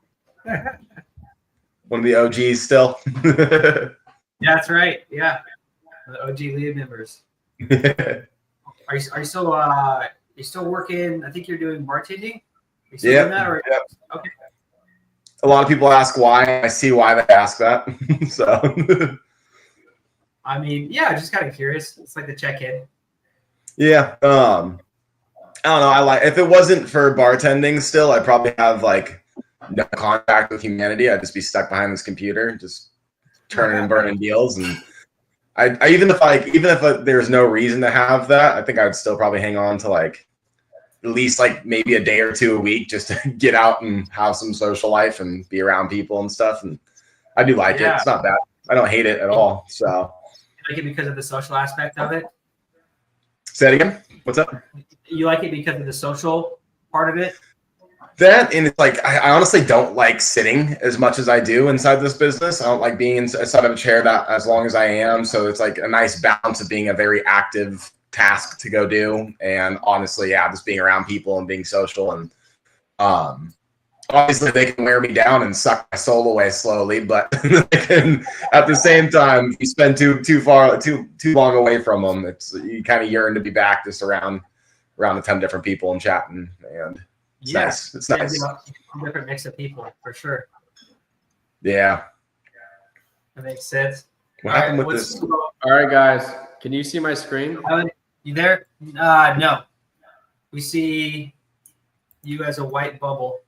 one of the OGs still. Yeah, that's right. Yeah, the OG lead members. Are you still working? I think you're doing bartending. Are you still doing that? Or? Yep. Okay. A lot of people ask why. I see why they ask that. So. I mean, yeah, just kind of curious. It's like the check-in. Yeah. I don't know. If it wasn't for bartending still, I'd probably have like no contact with humanity. I'd just be stuck behind this computer, just turning and burning deals. And I even if there's no reason to have that, I think I would still probably hang on to like at least like maybe a day or two a week just to get out and have some social life and be around people and stuff. And I do like it. It's not bad. I don't hate it at all. So You like it because of the social aspect of it? say it again. What's up? You like it because of the social part of it? That, and it's like I honestly don't like sitting as much as I do inside this business. I don't like being inside of a chair that as long as I am. So it's like a nice balance of being a very active task to go do, and honestly, yeah, just being around people and being social. And obviously they can wear me down and suck my soul away slowly, but at the same time, if you spend too long away from them, you kind of yearn to be back just around the 10 different people and chatting, and it's nice. It's nice. Different mix of people for sure. Yeah. That makes sense. What happened with this? All right, guys. Can you see my screen? You there? No. We see you as a white bubble.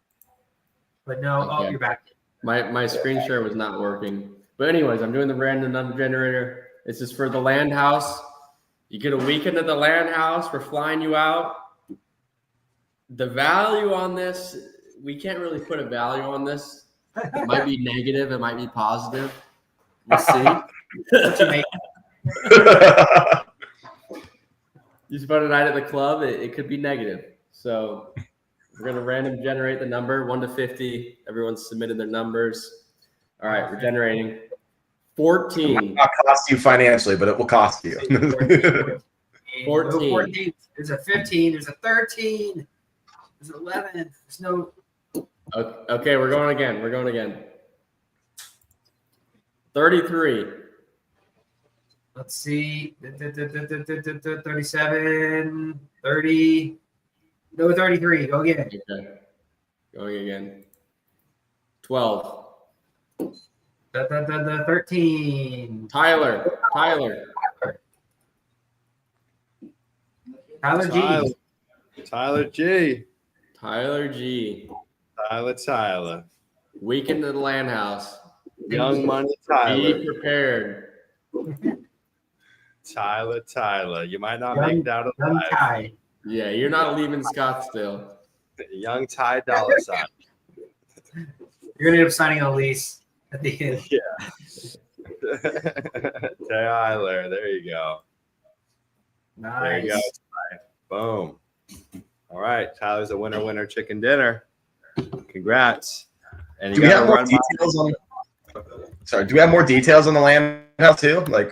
But no, Okay. oh, you're back. My screen share was not working. But anyways, I'm doing the random number generator. This is for the land house. You get a weekend at the land house. We're flying you out. The value on this, we can't really put a value on this. It might be negative. It might be positive. We'll see. You spend a night at the club, it could be negative. So we're going to random generate the number 1 to 50. Everyone's submitted their numbers. All right, we're generating 14. It might not cost you financially, but it will cost you. 14. There's a 15. There's a 13. There's 11. There's no. Okay, we're going again. 33. Let's see. 37. 30. No, 33. Go again. Okay. Going again. 12. 13. Tyler G. Tyler G. Tyler. Weekend at the land house. Young Money Tyler. Be prepared. Tyler. You might not make it out of Young life. Ty. Yeah, you're not leaving Scottsdale. Young Ty dollar sign. You're gonna end up signing a lease at the end. Yeah. Tyler, there you go. Nice. There you go. Boom. All right, Tyler's a winner chicken dinner. Congrats. And Do we have more details on? Sorry, do we have more details on the land house too? Like,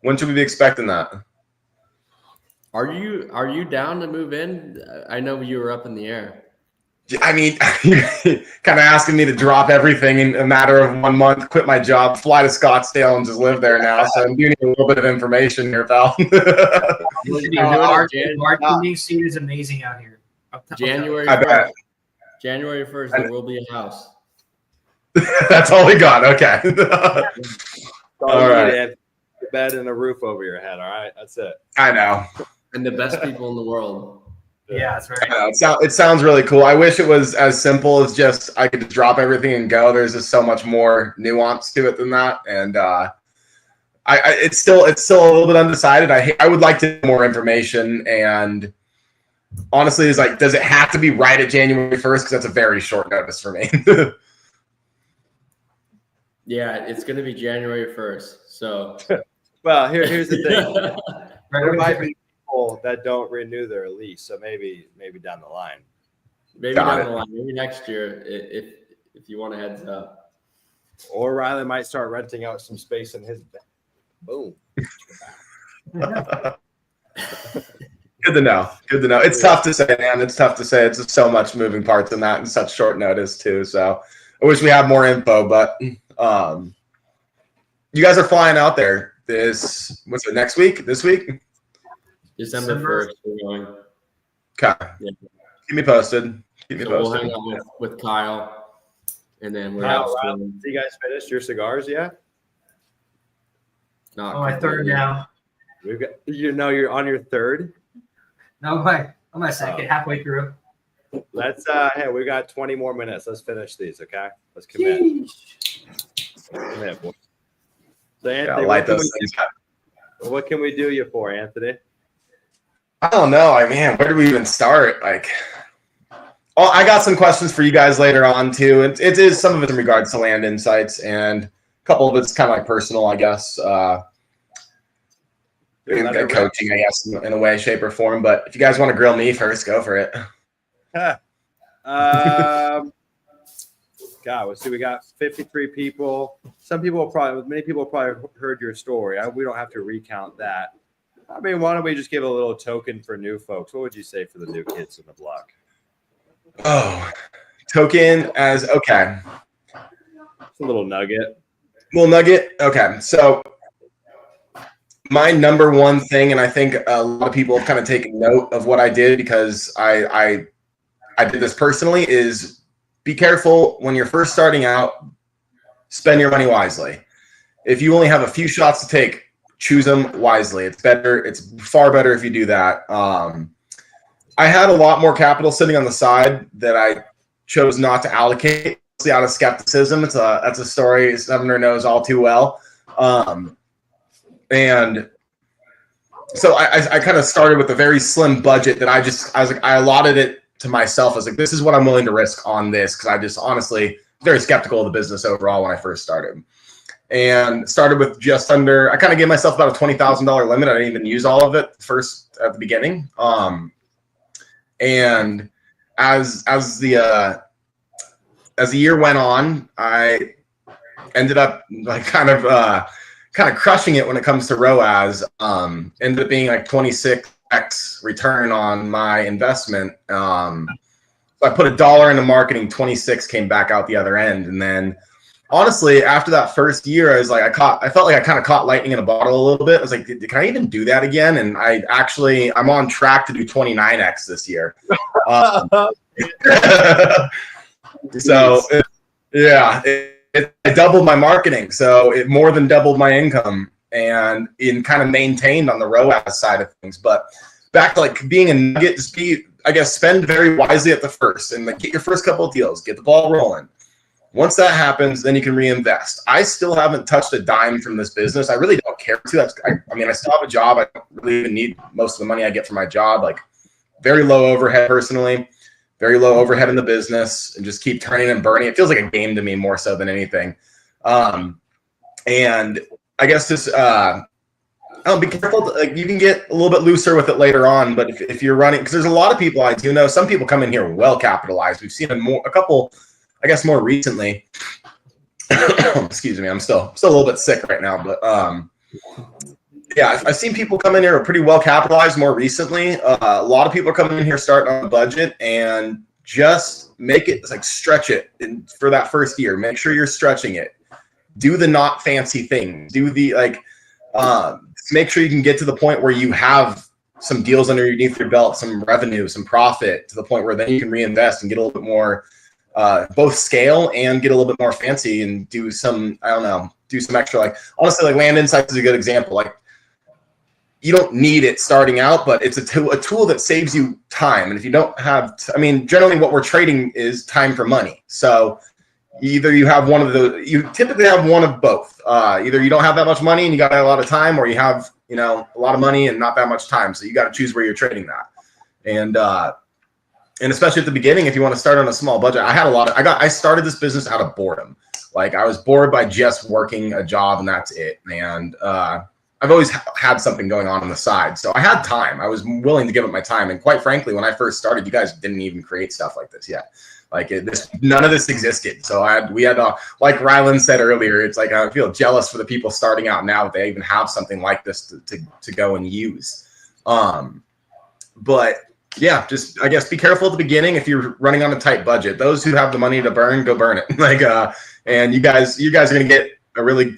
when should we be expecting that? Are you down to move in? I know you were up in the air. I mean, you're kind of asking me to drop everything in a matter of 1 month, quit my job, fly to Scottsdale, and just live there now. So I do need a little bit of information here, pal. Our bartending scene is amazing out here. January I bet. 1st. January 1st, there will be a house. That's all we got. Okay. All right. A bed and a roof over your head. All right, that's it. I know. And the best people in the world. Yeah, that's right. I know. It sounds really cool. I wish it was as simple as just I could just drop everything and go. There's just so much more nuance to it than that, and it's still a little bit undecided. I would like to know more information, and honestly, it's like, does it have to be right at January 1st? Because that's a very short notice for me. Yeah, it's going to be January 1st. So, well, here's the thing. There might be people that don't renew their lease, so maybe down the line. Maybe down the line, maybe next year, if you want a heads up. Or Riley might start renting out some space in his bed. Boom. Good to know. It's tough to say, man. It's tough to say. It's just so much moving parts in that in such short notice too. So I wish we had more info, but you guys are flying out there what's it, next week? This week? December 1st, we're going. Okay. Yeah. Keep me posted. We'll hang out with Kyle, and then we're out. You guys finished your cigars yet? Not my third now. We've got you're on your third? No, on my second, halfway through. Let's hey, we got 20 more minutes. Let's finish these, okay? Let's commit. Commit, boy. So Anthony, what can we do you for, Anthony? I don't know. Man, where do we even start? Like, I got some questions for you guys later on too. It is some of it in regards to land insights, and a couple of it's kind of like personal, I guess. Coaching, I guess, in a way, shape, or form. But if you guys want to grill me first, go for it. God, we got 53 people. Many people probably heard your story. We don't have to recount that. I mean, why don't we just give a little token for new folks? What would you say for the new kids in the block? Oh, token as okay. It's a little nugget. Okay, so my number one thing, and I think a lot of people have kind of taken note of what I did because I did this personally, is be careful when you're first starting out. Spend your money wisely. if you only have a few shots to take, choose them wisely. It's better. It's far better if you do that. I had a lot more capital sitting on the side that I chose not to allocate out of skepticism. That's a story Sumner knows all too well. And so I kind of started with a very slim budget that I allotted it to myself. I was like, this is what I'm willing to risk on this, because I just honestly very skeptical of the business overall when I first started. And started with just under, I kind of gave myself about a $20,000 limit. I didn't even use all of it first at the beginning. And as the year went on, I ended up like kind of crushing it when it comes to ROAS. Ended up being like 26x return on my investment. So I put $1 into marketing, 26 came back out the other end. And then honestly, after that first year, I was like, I felt like I kind of caught lightning in a bottle a little bit. I was like, can I even do that again? And I'm on track to do 29x this year. So I doubled my marketing. So it more than doubled my income, and kind of maintained on the ROAS side of things. But back to like being a nugget, spend very wisely at the first, and like get your first couple of deals, get the ball rolling. Once that happens, then you can reinvest. I still haven't touched a dime from this business. I really don't care to. I still have a job. I don't really even need most of the money I get from my job. Like very low overhead personally, very low overhead in the business, and just keep turning and burning. It feels like a game to me more so than anything. And I guess just be careful. Like you can get a little bit looser with it later on, but if you're running, because there's a lot of people I do know. Some people come in here well capitalized. We've seen a couple. I guess more recently, excuse me, I'm still a little bit sick right now, but I've seen people come in here who are pretty well capitalized more recently. A lot of people are coming in here starting on a budget, and just make it like stretch it for that first year. Make sure you're stretching it. Do the not fancy things. Do the make sure you can get to the point where you have some deals underneath your belt, some revenue, some profit, to the point where then you can reinvest and get a little bit more. Both scale and get a little bit more fancy and do some extra, like honestly, like Land Insights is a good example. Like you don't need it starting out, but it's a tool that saves you time. And if you don't have, generally what we're trading is time for money. So either you have you typically have one of both. Either you don't have that much money and you got a lot of time, or you have, a lot of money and not that much time. So you got to choose where you're trading that. And especially at the beginning, if you want to start on a small budget, I started this business out of boredom. Like I was bored by just working a job and that's it. And I've always had something going on the side. So I had time. I was willing to give up my time. And quite frankly, when I first started, you guys didn't even create stuff like this yet. Like none of this existed. So we had like Rylan said earlier, it's like I feel jealous for the people starting out now that they even have something like this to go and use. But yeah, just I guess be careful at the beginning if you're running on a tight budget. Those who have the money to burn, go burn it. And you guys are gonna get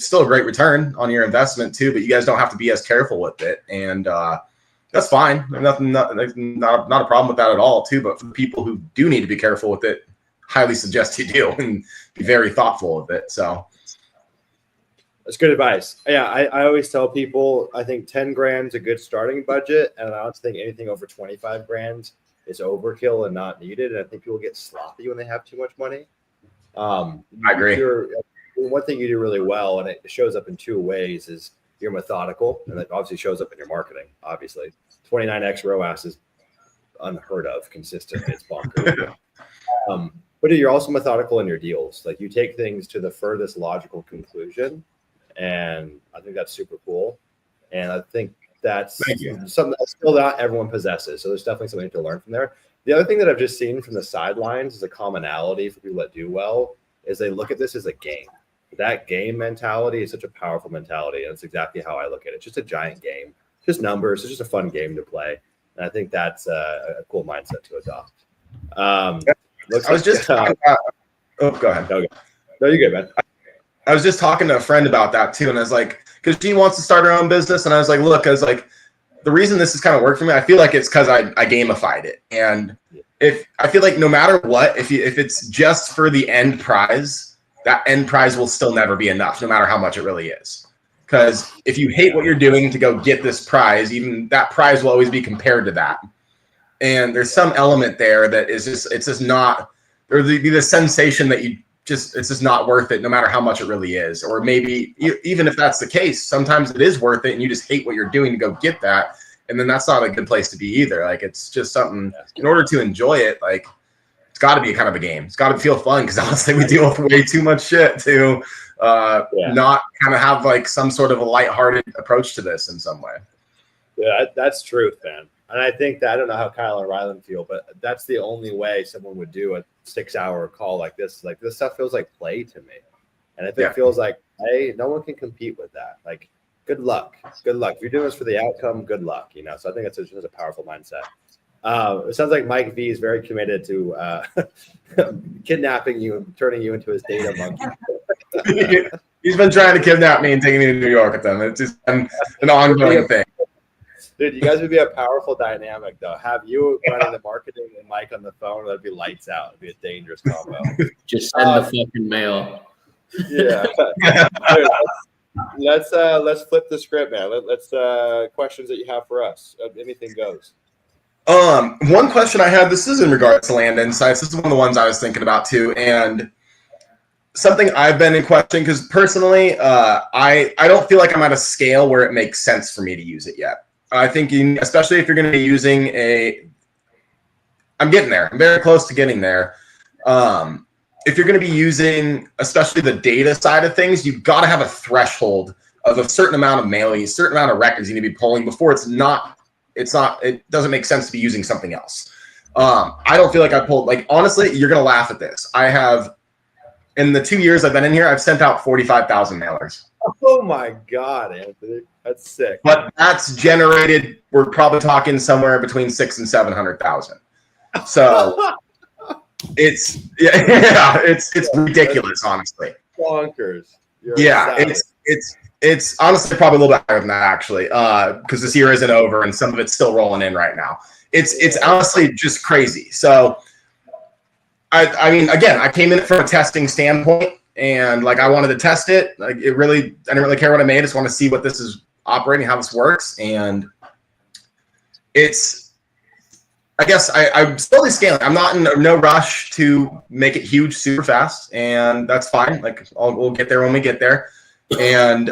still a great return on your investment too. But you guys don't have to be as careful with it, and that's fine. Not a problem with that at all too. But for the people who do need to be careful with it, highly suggest you do and be very thoughtful of it. So. That's good advice. Yeah, I always tell people I think 10 grand is a good starting budget, and I don't think anything over 25 grand is overkill and not needed. And I think people get sloppy when they have too much money. I agree. One thing you do really well, and it shows up in two ways, is you're methodical, and that obviously shows up in your marketing. Obviously, 29x ROAS is unheard of, consistent. It's bonkers. But you're also methodical in your deals. Like you take things to the furthest logical conclusion. And I think that's super cool. And I think that's something that still not everyone possesses. So there's definitely something to learn from there. The other thing that I've just seen from the sidelines is a commonality for people that do well is they look at this as a game. That game mentality is such a powerful mentality. And it's exactly how I look at it. It's just a giant game, just numbers. It's just a fun game to play. And I think that's a cool mindset to adopt. I was just talking about, go ahead. No, you're good, man. I was just talking to a friend about that too, and I was like, because she wants to start her own business, and I was like, the reason this has kind of worked for me, I feel like it's because I gamified it, and if I feel like no matter what, if it's just for the end prize, that end prize will still never be enough, no matter how much it really is. Because if you hate what you're doing to go get this prize, even that prize will always be compared to that. And there's some element there that is just, it's just not, there'll be the sensation that it's just not worth it, no matter how much it really is. Or maybe even if that's the case, sometimes it is worth it and you just hate what you're doing to go get that. And then that's not a good place to be either. Like, it's just something, in order to enjoy it, like, it's got to be kind of a game. It's got to feel fun, because honestly, we deal with way too much shit to not kind of have like some sort of a lighthearted approach to this in some way. Yeah, that's truth, man. And I think that, I don't know how Kyle and Rylan feel, but that's the only way someone would do a 6-hour call like this. Like, this stuff feels like play to me. And if it feels like play, no one can compete with that. Like, good luck. Good luck. If you're doing this for the outcome, good luck. You know, so I think that's just a powerful mindset. It sounds like Mike V is very committed to kidnapping you and turning you into his data monkey. He's been trying to kidnap me and taking me to New York with them. It's just an ongoing thing. Dude, you guys would be a powerful dynamic, though. Have you running the marketing and Mike on the phone, that'd be lights out. It'd be a dangerous combo. Just send the fucking mail. Yeah. Dude, let's flip the script, man. Let's questions that you have for us. Anything goes. One question I had, this is in regards to Land Insights. This is one of the ones I was thinking about too, and something I've been in question, because personally, I don't feel like I'm at a scale where it makes sense for me to use it yet. I think, especially if you're going to be using I'm getting there. I'm very close to getting there. If you're going to be using, especially the data side of things, you've got to have a threshold of a certain amount of mailings, a certain amount of records you need to be pulling before it doesn't make sense to be using something else. I don't feel like I pulled, like, honestly, you're going to laugh at this. I have, in the 2 years I've been in here, I've sent out 45,000 mailers. Oh my God, Anthony. That's sick. But that's generated, we're probably talking somewhere between 600,000 and 700,000. So it's ridiculous, honestly. Bonkers. It's honestly probably a little bit higher than that, actually, because this year isn't over and some of it's still rolling in right now. It's honestly just crazy. So I mean, again, I came in from a testing standpoint, and like, I wanted to test it. Like, I didn't really care what I made. I just want to see what this is operating, how this works. And I guess I'm slowly scaling. I'm not in no rush to make it huge super fast, and that's fine. Like, we'll get there when we get there. And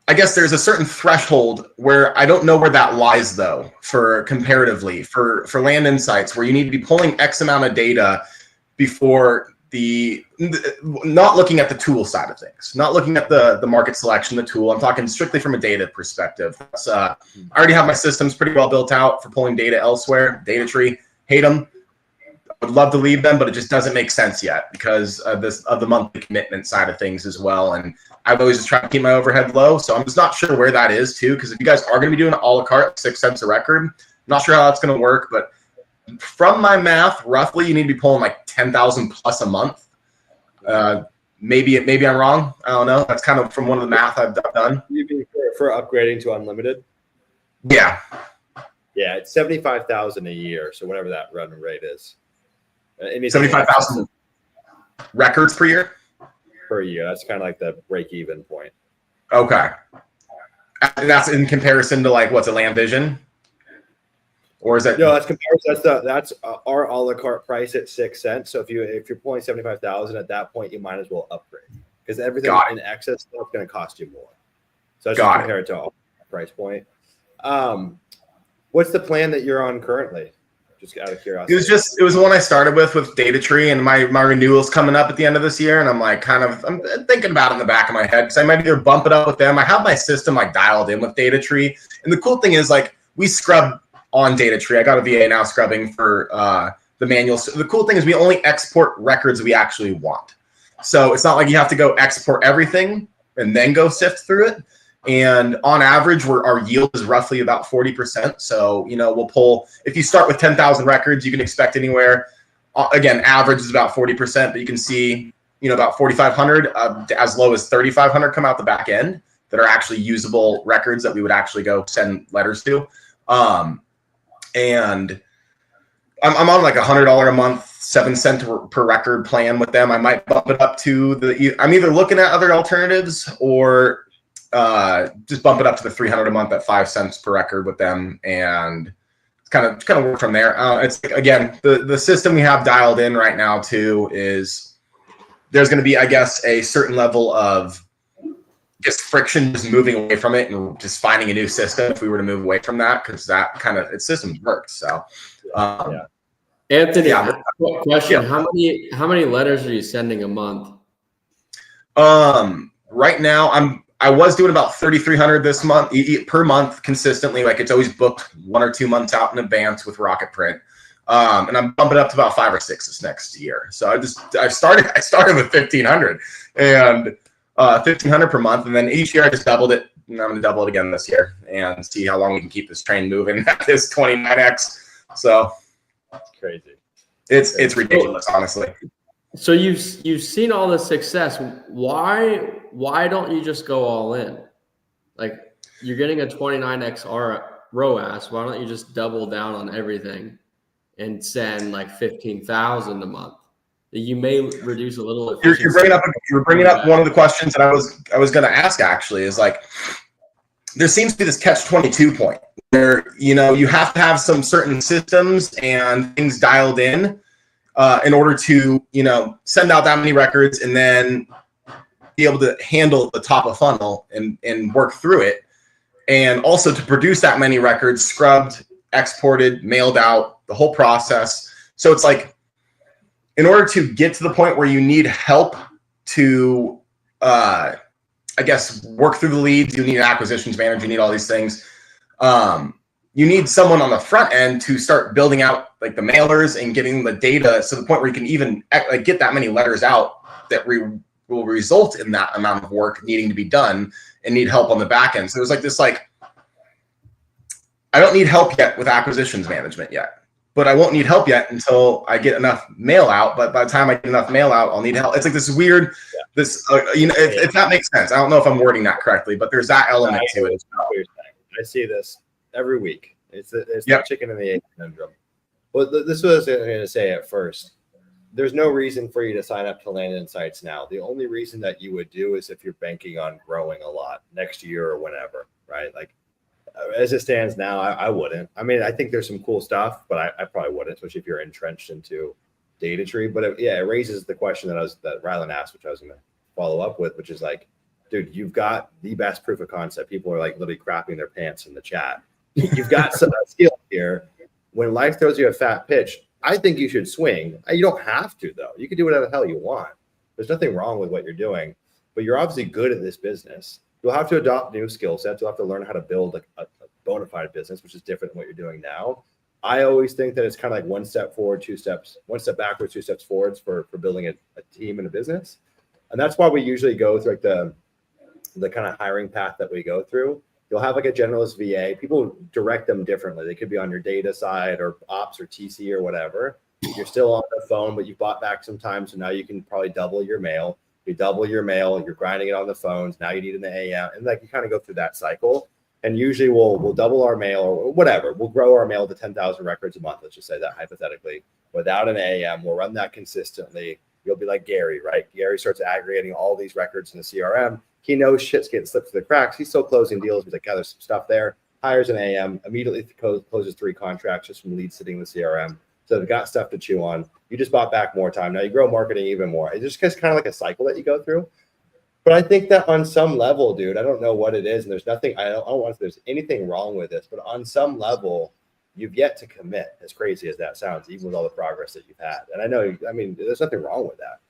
I guess there's a certain threshold where I don't know where that lies, though, for comparatively for Land Insights, where you need to be pulling X amount of data before not looking at the tool side of things, not looking at the market selection, the tool. I'm talking strictly from a data perspective. I already have my systems pretty well built out for pulling data elsewhere. Data tree, hate them. Would love to leave them, but it just doesn't make sense yet because of the monthly commitment side of things as well. And I've always just tried to keep my overhead low. So I'm just not sure where that is too, because if you guys are going to be doing a la carte, 6 cents a record, I'm not sure how that's going to work. But from my math, roughly, you need to be pulling like 10,000 plus a month. Maybe I'm wrong. I don't know. That's kind of from one of the math I've done. You mean for upgrading to unlimited? Yeah. Yeah, it's 75,000 a year. So whatever that run rate is. 75,000 records per year? Per year. That's kind of like the break-even point. Okay. And that's in comparison to like what's a Land Vision? Or is that? No, that's comparison. That's our a la carte price at 6 cents. So if you're pulling 75,000 at that point, you might as well upgrade because everything in excess is going to cost you more. So that's just compared to our price point. What's the plan that you're on currently? Just out of curiosity. It was the one I started with Data Tree, and my renewal's coming up at the end of this year, and I'm like I'm thinking about it in the back of my head because I might either bump it up with them. I have my system like dialed in with Data Tree, and the cool thing is like we scrub on Data Tree. I got a VA now scrubbing for the manual. So the cool thing is we only export records we actually want. So it's not like you have to go export everything and then go sift through it. And on average, our yield is roughly about 40%. So, we'll pull, if you start with 10,000 records, you can expect anywhere, again, average is about 40%, but you can see, about 4,500, as low as 3,500 come out the back end that are actually usable records that we would actually go send letters to. And I'm on like $100 a month, 7 cent per record plan with them. I might bump it up to I'm either looking at other alternatives or just bump it up to the 300 a month at 5 cents per record with them, and kind of work from there. It's again, the system we have dialed in right now too is there's going to be, I guess, a certain level of just friction, just moving away from it and just finding a new system if we were to move away from that, because that kind of its systems worked. So, Anthony, yeah. question: Yeah. How many letters are you sending a month? Right now I was doing about 3,300 this month per month consistently. Like it's always booked 1 or 2 months out in advance with Rocket Print. And I'm bumping up to about 5 or 6 this next year. So I started with 1,500 and 1,500 per month, and then each year I just doubled it, and I'm gonna double it again this year and see how long we can keep this train moving at this 29x. So That's crazy. It's ridiculous, honestly. So you've seen all this success. Why don't you just go all in? Like you're getting a 29x ROAS. Why don't you just double down on everything and send like 15,000 a month? You may reduce a little. You're bringing up one of the questions that I was going to ask, actually, is like there seems to be this catch-22 point where you have to have some certain systems and things dialed in order to send out that many records and then be able to handle the top of funnel and work through it, and also to produce that many records, scrubbed, exported, mailed out, the whole process. So it's like, in order to get to the point where you need help to, I guess, work through the leads, you need an acquisitions manager, you need all these things. You need someone on the front end to start building out like the mailers and getting the data to the point where you can even get that many letters out that will result in that amount of work needing to be done, and need help on the back end. So there's like this, I don't need help yet with acquisitions management yet. But I won't need help yet until I get enough mail out. But by the time I get enough mail out, I'll need help. It's like this weird, if that makes sense. I don't know if I'm wording that correctly, but there's that element to it. I see this every week. It's the chicken and the egg conundrum. Well, this was what I was going to say at first. There's no reason for you to sign up to Land Insights now. The only reason that you would do is if you're banking on growing a lot next year or whenever, right? Like, as it stands now, I wouldn't. I mean, I think there's some cool stuff, but I probably wouldn't, especially if you're entrenched into data tree. But it raises the question that Rylan asked, which I was going to follow up with, which is like, dude, you've got the best proof of concept. People are like literally crapping their pants in the chat. You've got some skill here. When life throws you a fat pitch, I think you should swing. You don't have to, though. You can do whatever the hell you want. There's nothing wrong with what you're doing, but you're obviously good at this business. You'll have to adopt new skill sets. You'll have to learn how to build a bona fide business, which is different than what you're doing now. I always think that it's kind of like 1 step forward, 2 steps, 1 step backwards, 2 steps forwards for building a team and a business. And that's why we usually go through like the kind of hiring path that we go through. You'll have like a generalist VA. People direct them differently. They could be on your data side or ops or TC or whatever. You're still on the phone, but you bought back some time. So now you can probably double your mail. You double your mail, you're grinding it on the phones. Now you need an AM, and like you kind of go through that cycle. And usually we'll double our mail or whatever. We'll grow our mail to 10,000 records a month. Let's just say that hypothetically, without an AM, we'll run that consistently. You'll be like Gary, right? Gary starts aggregating all these records in the CRM. He knows shit's getting slipped through the cracks. He's still closing deals. He's like, yeah, there's some stuff there. Hires an AM, immediately closes 3 contracts just from leads sitting in the CRM. So they've got stuff to chew on. You just bought back more time. Now you grow marketing even more. It just gets kind of like a cycle that you go through. But I think that on some level, dude, I don't know what it is. And there's nothing, I don't want to, there's anything wrong with this, but on some level, you've yet to commit, as crazy as that sounds, even with all the progress that you've had. And I know, I mean, there's nothing wrong with that.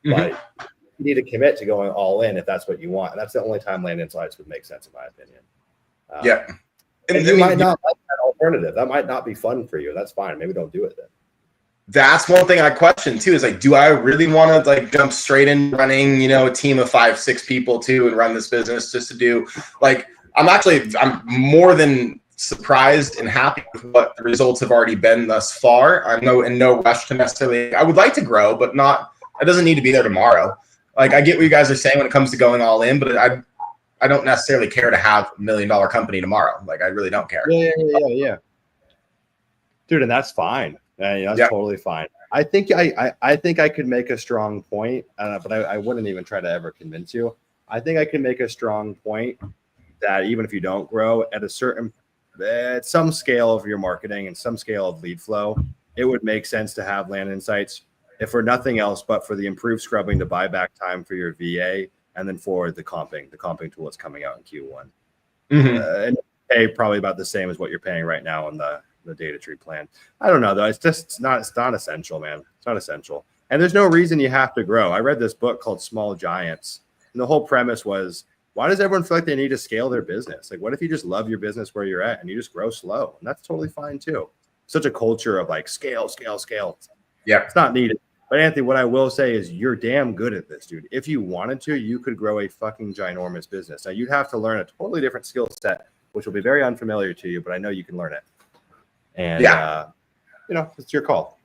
But you need to commit to going all in if that's what you want. And that's the only time Land Insights would make sense, in my opinion. And you might not like that alternative. That might not be fun for you. That's fine. Maybe don't do it then. That's one thing I question too, is like, do I really want to like jump straight in running, a team of 5-6 people too, and run this business just to do like, I'm more than surprised and happy with what the results have already been thus far. I'm in no rush to necessarily, I would like to grow, but it doesn't need to be there tomorrow. Like I get what you guys are saying when it comes to going all in, but I don't necessarily care to have $1 million company tomorrow. Like I really don't care. Yeah. Dude, and that's fine. And that's Yep. totally fine. I think I think I could make a strong point, but I wouldn't even try to ever convince you. I think I can make a strong point that even if you don't grow at some scale of your marketing and some scale of lead flow, it would make sense to have land insights, if for nothing else, but for the improved scrubbing to buy back time for your VA, and then for the comping tool that's coming out in Q1. And pay probably about the same as what you're paying right now on the data tree plan. I don't know though. It's not essential, man. It's not essential. And there's no reason you have to grow. I read this book called Small Giants, and the whole premise was, why does everyone feel like they need to scale their business? Like, what if you just love your business where you're at and you just grow slow? And that's totally fine too. Such a culture of like scale. Yeah. It's not needed. But Anthony, what I will say is you're damn good at this, dude. If you wanted to, you could grow a fucking ginormous business. Now you'd have to learn a totally different skill set, which will be very unfamiliar to you, but I know you can learn it. And it's your call.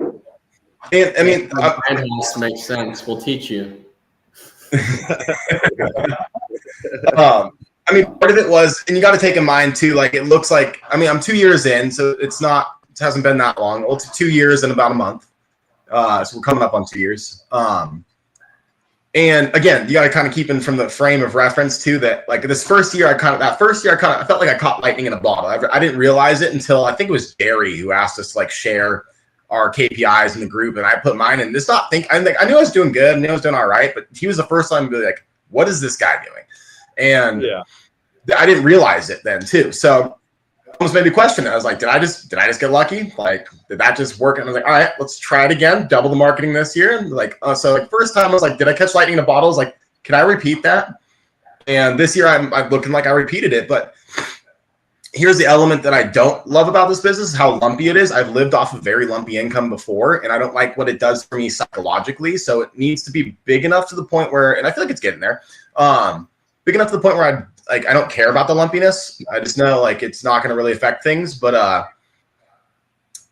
And, I mean, Grindhouse makes sense. We'll teach you. I mean, part of it was, and you got to take in mind too, like it looks like, I mean, I'm 2 years in, so it hasn't been that long. Well, it's 2 years and about a month. So we're coming up on 2 years. And again, you got to kind of keep in from the frame of reference too, that like this first year, I felt like I caught lightning in a bottle. I didn't realize it until I think it was Gary who asked us to like share our KPIs in the group, and I put mine in. I knew I was doing good, I knew I was doing all right, but he was the first time to be like, what is this guy doing? And I didn't realize it then too. So it almost made me question it. I was like, did I just get lucky? Like, did that just work? And I was like, all right, let's try it again. Double the marketing this year. And like, so like first time I was like, did I catch lightning in a bottle? I was like, can I repeat that? And this year I'm looking like I repeated it. But here's the element that I don't love about this business, is how lumpy it is. I've lived off of very lumpy income before, and I don't like what it does for me psychologically. So it needs to be big enough to the point where, and I feel like it's getting there, big enough to the point where I don't care about the lumpiness. I just know like it's not going to really affect things. But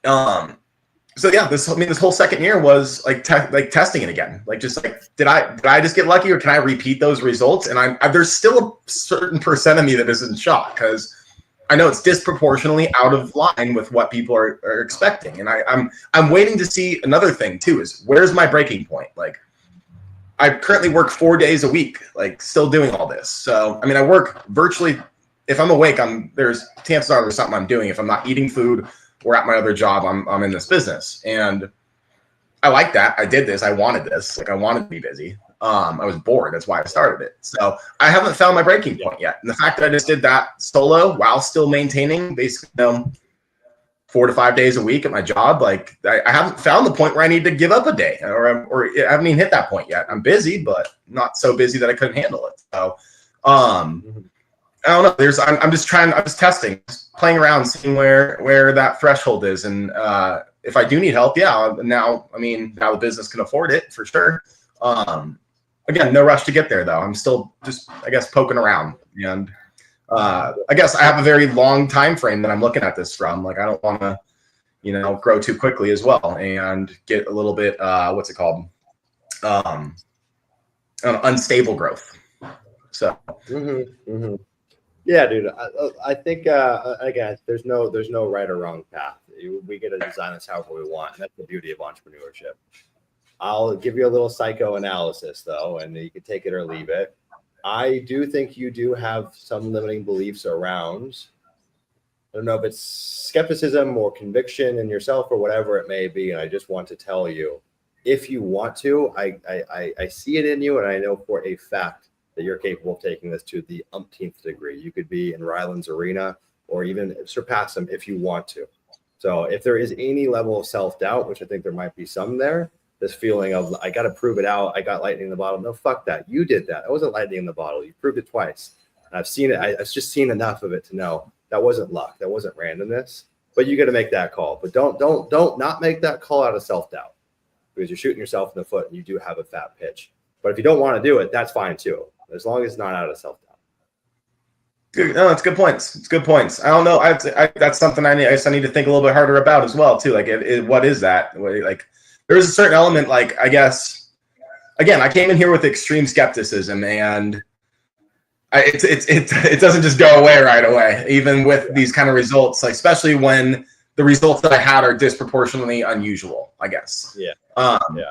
so yeah, this whole second year was like testing it again. Like just like did I just get lucky, or can I repeat those results? And there's still a certain percent of me that is in shock, because I know it's disproportionately out of line with what people are expecting. And I'm waiting to see another thing too, is where's my breaking point? Like, I currently work 4 days a week, like still doing all this. So, I mean, I work virtually, if I'm awake, chances are there's something I'm doing. If I'm not eating food or at my other job, I'm in this business. And I like that. I did this. I wanted this. Like, I wanted to be busy. I was bored. That's why I started it. So I haven't found my breaking point yet. And the fact that I just did that solo while still maintaining basically 4 to 5 days a week at my job, like I haven't found the point where I need to give up a day, or I haven't even hit that point yet. I'm busy, but not so busy that I couldn't handle it. So I don't know. I'm just testing, just playing around, seeing where that threshold is. And if I do need help, now the business can afford it for sure. Again, no rush to get there though. I'm still just, I guess, poking around. And I guess I have a very long time frame that I'm looking at this from. Like, I don't want to, grow too quickly as well and get a little bit, what's it called? Unstable growth. So. Yeah, dude. I think again, there's no right or wrong path. We get to design this however we want. That's the beauty of entrepreneurship. I'll give you a little psychoanalysis though, and you can take it or leave it. I do think you do have some limiting beliefs around, I don't know if it's skepticism or conviction in yourself or whatever it may be. And I just want to tell you, if you want to, I see it in you, and I know for a fact that you're capable of taking this to the umpteenth degree. You could be in Ryland's arena or even surpass him if you want to. So if there is any level of self-doubt, which I think there might be some there, this feeling of, I got to prove it out, I got lightning in the bottle. No, fuck that. You did that. That wasn't lightning in the bottle. You proved it twice. And I've seen it. I've just seen enough of it to know that wasn't luck. That wasn't randomness. But you got to make that call. But don't not make that call out of self-doubt, because you're shooting yourself in the foot and you do have a fat pitch. But if you don't want to do it, that's fine too, as long as it's not out of self-doubt. Good. No, it's good points. It's good points. I don't know. That's something I need to think a little bit harder about as well too. Like, what is that? Like, there is a certain element. Like, I guess, again, I came in here with extreme skepticism, and it doesn't just go away right away, even with these kind of results. Like, especially when the results that I had are disproportionately unusual, I guess. Yeah.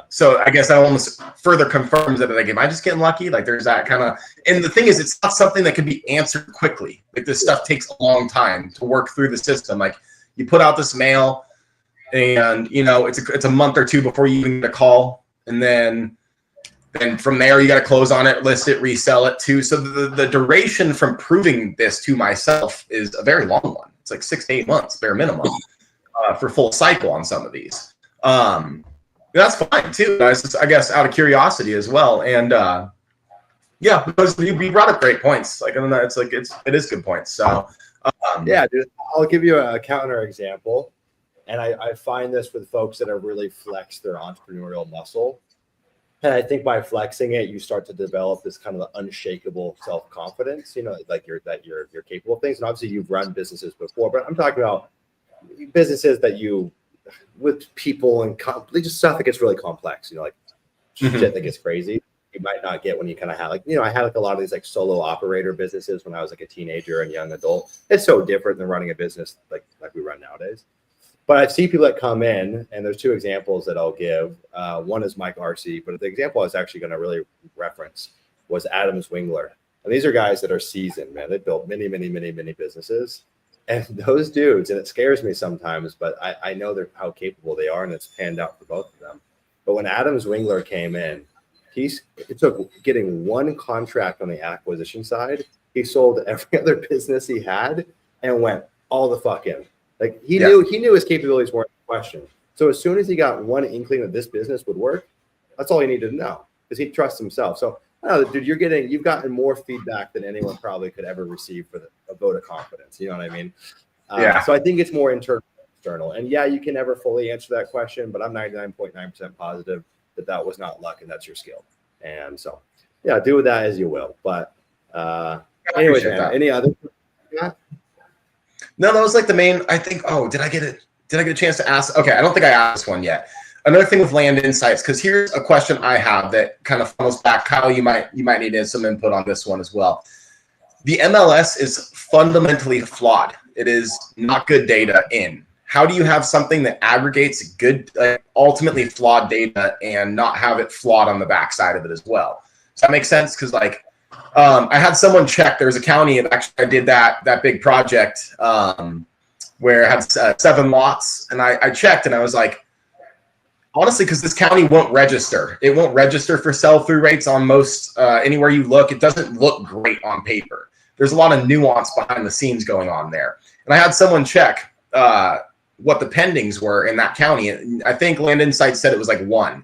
So I guess that almost further confirms that, like, am I just getting lucky? Like, there's that kind of, and the thing is, it's not something that can be answered quickly. Like, this stuff takes a long time to work through the system. Like, you put out this mail, and it's a month or two before you even get a call, and then from there you got to close on it, list it, resell it too. So the duration from proving this to myself is a very long one. It's like 6 to 8 months bare minimum for full cycle on some of these. That's fine too. I guess out of curiosity as well. And because you brought up great points. Like, and it's like it is good points. So yeah, dude, I'll give you a counter example. And I find this with folks that have really flexed their entrepreneurial muscle. And I think by flexing it, you start to develop this kind of unshakable self-confidence, like you're capable of things. And obviously you've run businesses before, but I'm talking about businesses that with people and just stuff that gets really complex, like shit that gets crazy. You might not get when you kind of have I had like a lot of these like solo operator businesses when I was like a teenager and young adult. It's so different than running a business like we run nowadays. But I see people that come in, and there's two examples that I'll give. One is Mike Arcee, but the example I was actually going to really reference was Adam Zwingler. And these are guys that are seasoned, man. They built many, many, many, many businesses. And those dudes, and it scares me sometimes, but I know how capable they are, and it's panned out for both of them. But when Adam Zwingler came in, it took getting one contract on the acquisition side. He sold every other business he had and went all the fuck in. Like he knew his capabilities weren't in question. So as soon as he got one inkling that this business would work, that's all he needed to know because he trusts himself. So I don't know, dude, you've gotten more feedback than anyone probably could ever receive for a vote of confidence. You know what I mean? So I think it's more internal than external. And yeah, you can never fully answer that question, but I'm 99.9% positive that was not luck and that's your skill. And so yeah, do with that as you will. But anyways, man, any other? Yeah. No, that was like the main. I think. Oh, did I get a chance to ask? Okay, I don't think I asked this one yet. Another thing with Land Insights, because here's a question I have that kind of funnels back. Kyle, you might need some input on this one as well. The MLS is fundamentally flawed. It is not good data in. How do you have something that aggregates good, ultimately flawed data and not have it flawed on the backside of it as well? Does that make sense? Because I had someone check. There was a county, and actually I did that big project where it had 7 lots, and I checked, and I was like, honestly, because this county won't register. It won't register for sell-through rates on most anywhere you look. It doesn't look great on paper. There's a lot of nuance behind the scenes going on there. And I had someone check what the pendings were in that county. And I think Land Insights said it was like 1.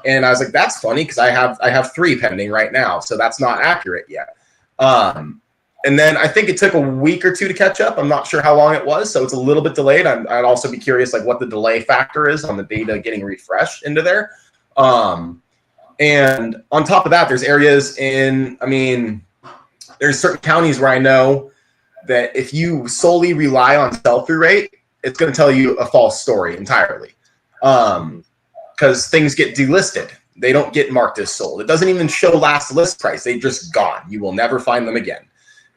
And I was like, that's funny because I have 3 pending right now, so that's not accurate yet. And then I think it took a week or 2 to catch up. I'm not sure how long it was, so it's a little bit delayed. I'd also be curious what the delay factor is on the data getting refreshed into there. And on top of that, there's areas there's certain counties where I know that if you solely rely on sell-through rate, it's going to tell you a false story entirely. Because things get delisted. They don't get marked as sold. It doesn't even show last list price. They're just gone. You will never find them again.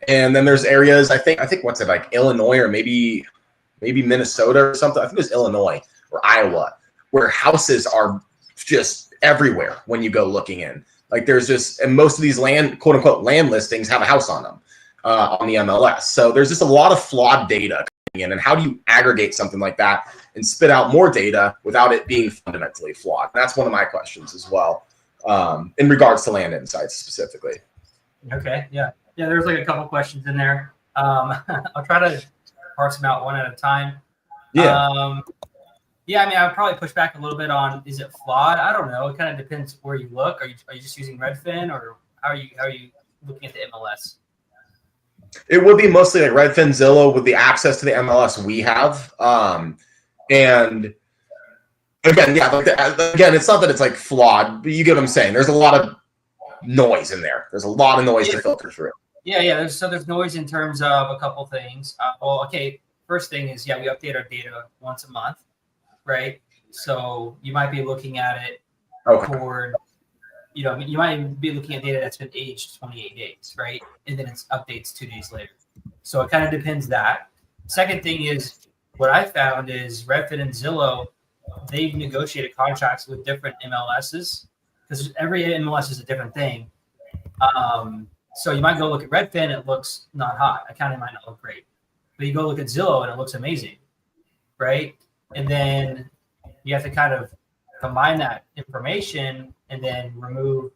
And then there's areas, I think what's it, like Illinois or maybe Minnesota or something. I think it was Illinois or Iowa, where houses are just everywhere when you go looking in. Like there's just, and most of these land, quote unquote, land listings have a house on them on the MLS. So there's just a lot of flawed data coming in. And how do you aggregate something like that and spit out more data without it being fundamentally flawed? And that's one of my questions as well, in regards to Land Insights specifically. Okay, yeah. There's like a couple questions in there. I'll try to parse them out one at a time. Yeah. I'd probably push back a little bit on, is it flawed? I don't know. It kind of depends where you look. Are you just using Redfin, or how are you looking at the MLS? It would be mostly like Redfin, Zillow with the access to the MLS we have. And again, it's not that it's like flawed, but you get what I'm saying. There's a lot of noise in there. There's a lot of noise to filter through. Yeah. There's noise in terms of a couple things. First thing is, we update our data once a month, right? So you might be looking at it toward, you might be looking at data that's been aged 28 days, right? And then it updates 2 days later. So it kind of depends that. Second thing is, what I found is Redfin and Zillow, they've negotiated contracts with different MLSs because every MLS is a different thing. So you might go look at Redfin, it looks not hot. Accounting might not look great. But you go look at Zillow and it looks amazing, right? And then you have to kind of combine that information and then remove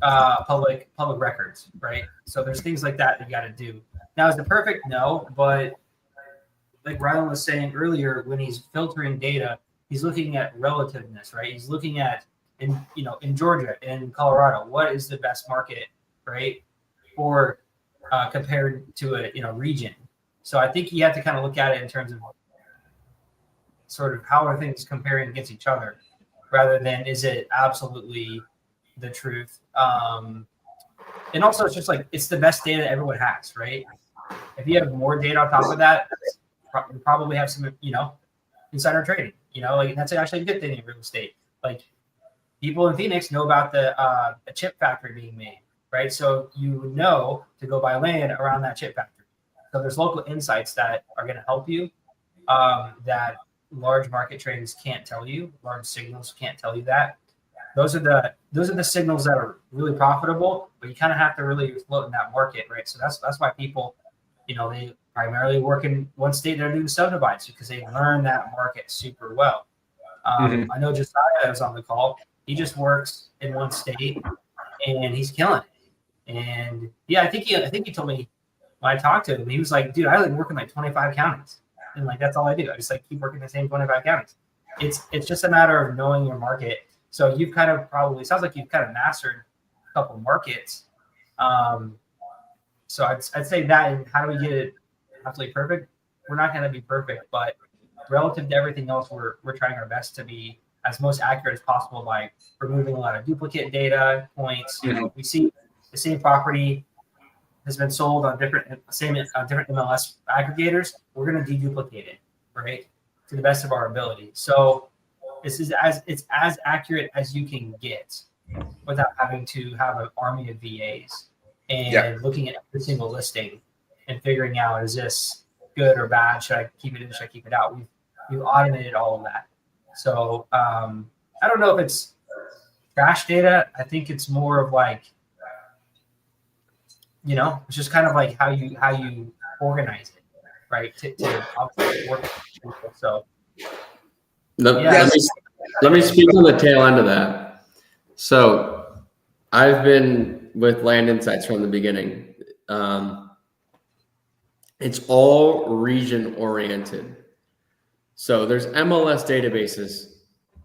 public records, right? So there's things like that you got to do. Now, is it perfect? No, but like Rylan was saying earlier, when he's filtering data, he's looking at relativeness, right? He's looking at in Georgia, in Colorado, what is the best market, right? Or compared to a region. So I think you have to kind of look at it in terms of sort of how are things comparing against each other, rather than is it absolutely the truth. And also, it's just like it's the best data that everyone has, right? If you have more data on top of that, you probably have some, insider trading. Like that's actually a good thing in real estate. Like people in Phoenix know about a chip factory being made, right? So you know to go buy land around that chip factory. So there's local insights that are going to help you that large market traders can't tell you. Large signals can't tell you that. Those are the signals that are really profitable, but you kind of have to really float in that market, right? So that's why people, they primarily work in one state. They're doing subdivides because they learn that market super well. I know Josiah was on the call. He just works in one state, and he's killing it. And yeah, I think he told me when I talked to him, he was like, "Dude, I work in like 25 counties, and like that's all I do. I just keep working the same 25 counties." It's just a matter of knowing your market. So you've kind of sounds like you've kind of mastered a couple markets. So I'd say that. And how do we get it absolutely perfect? We're not going to be perfect, but relative to everything else, we're trying our best to be as most accurate as possible by removing a lot of duplicate data points. We see the same property has been sold on different MLS aggregators. We're going to deduplicate it, right, to the best of our ability. So it's as accurate as you can get without having to have an army of VAs and looking at every single listing and figuring out, is this good or bad? Should I keep it in? Should I keep it out? We've automated all of that. So I don't know if it's trash data. I think it's more of like, it's just kind of like how you organize it, right? To obviously work with people. So let me speak on the tail end of that. So I've been with Land Insights from the beginning. It's all region oriented. So there's MLS databases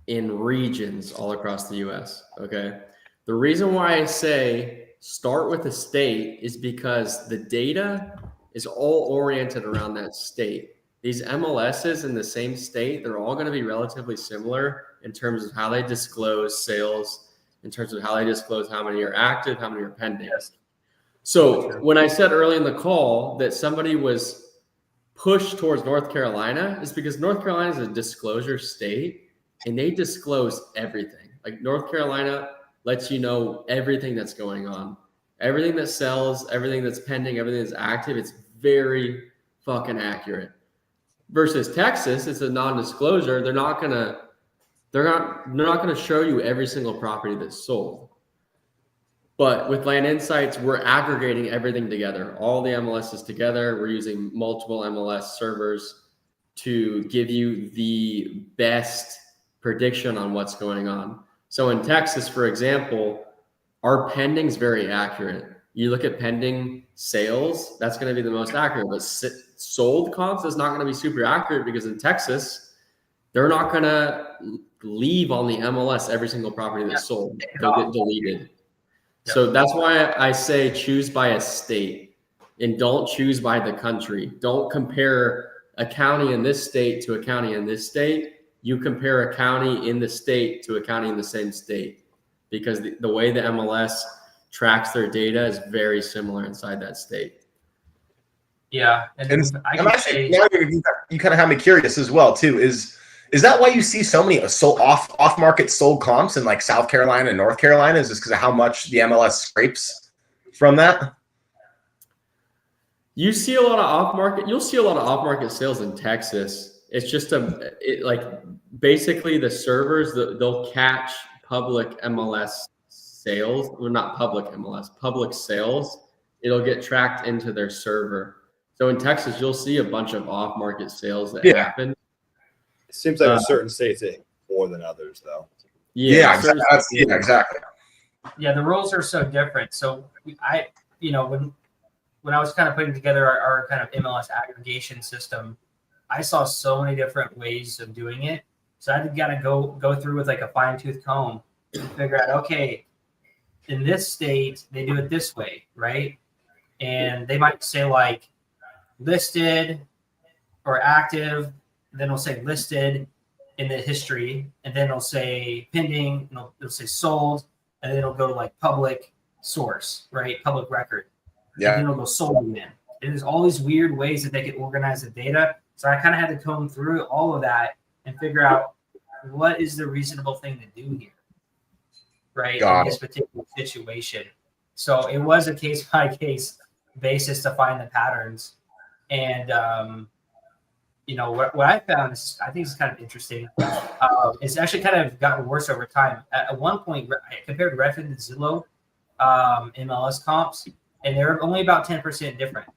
in regions all across the US. Okay. The reason why I say start with a state is because the data is all oriented around that state. These MLSs in the same state, they're all going to be relatively similar in terms of how they disclose sales, in terms of how they disclose how many are active, how many are pending. So when I said early in the call that somebody was pushed towards North Carolina, is because North Carolina is a disclosure state and they disclose everything. Like North Carolina lets you know everything that's going on, everything that sells, everything that's pending, everything that's active. It's very fucking accurate. Versus Texas, it's a non-disclosure. They're not gonna show you every single property that's sold. But with Land Insights, we're aggregating everything together, all the MLSs together. We're using multiple MLS servers to give you the best prediction on what's going on. So in Texas, for example, our pending is very accurate. You look at pending sales, that's going to be the most accurate. But sold comps is not going to be super accurate because in Texas, they're not going to leave on the MLS every single property that's sold. They'll get deleted. So that's why I say choose by a state and don't choose by the country. Don't compare a county in this state to a county in this state. You compare a county in the state to a county in the same state, because the way the MLS tracks their data is very similar inside that state. Yeah. And I'm actually, now you kind of have me curious as well too. Is that why you see so many off market sold comps in like South Carolina and North Carolina? Is this because of how much the MLS scrapes from that? You see a lot of off market. You'll see a lot of off market sales in Texas. It's just basically the servers they'll catch public MLS sales. Well, not public MLS, public sales. It'll get tracked into their server. So in Texas, you'll see a bunch of off market sales that happen. It seems like in certain states it more than others, though. Yeah, exactly. Yeah, the rules are so different. So when I was kind of putting together our kind of MLS aggregation system, I saw so many different ways of doing it. So I had to kind of go through with like a fine tooth comb and figure out, okay, in this state, they do it this way, right? And they might say like listed or active, and then it'll say listed in the history, and then it'll say pending, and it'll say sold, and then it'll go to like public source, right? Public record. Yeah. And then it'll go sold again. And there's all these weird ways that they can organize the data. So I kind of had to comb through all of that and figure out what is the reasonable thing to do here, right? In this particular situation. So it was a case by case basis to find the patterns. And what I found is, I think it's kind of interesting. It's actually kind of gotten worse over time. At one point, I compared Redfin to Zillow MLS comps, and they're only about 10% different.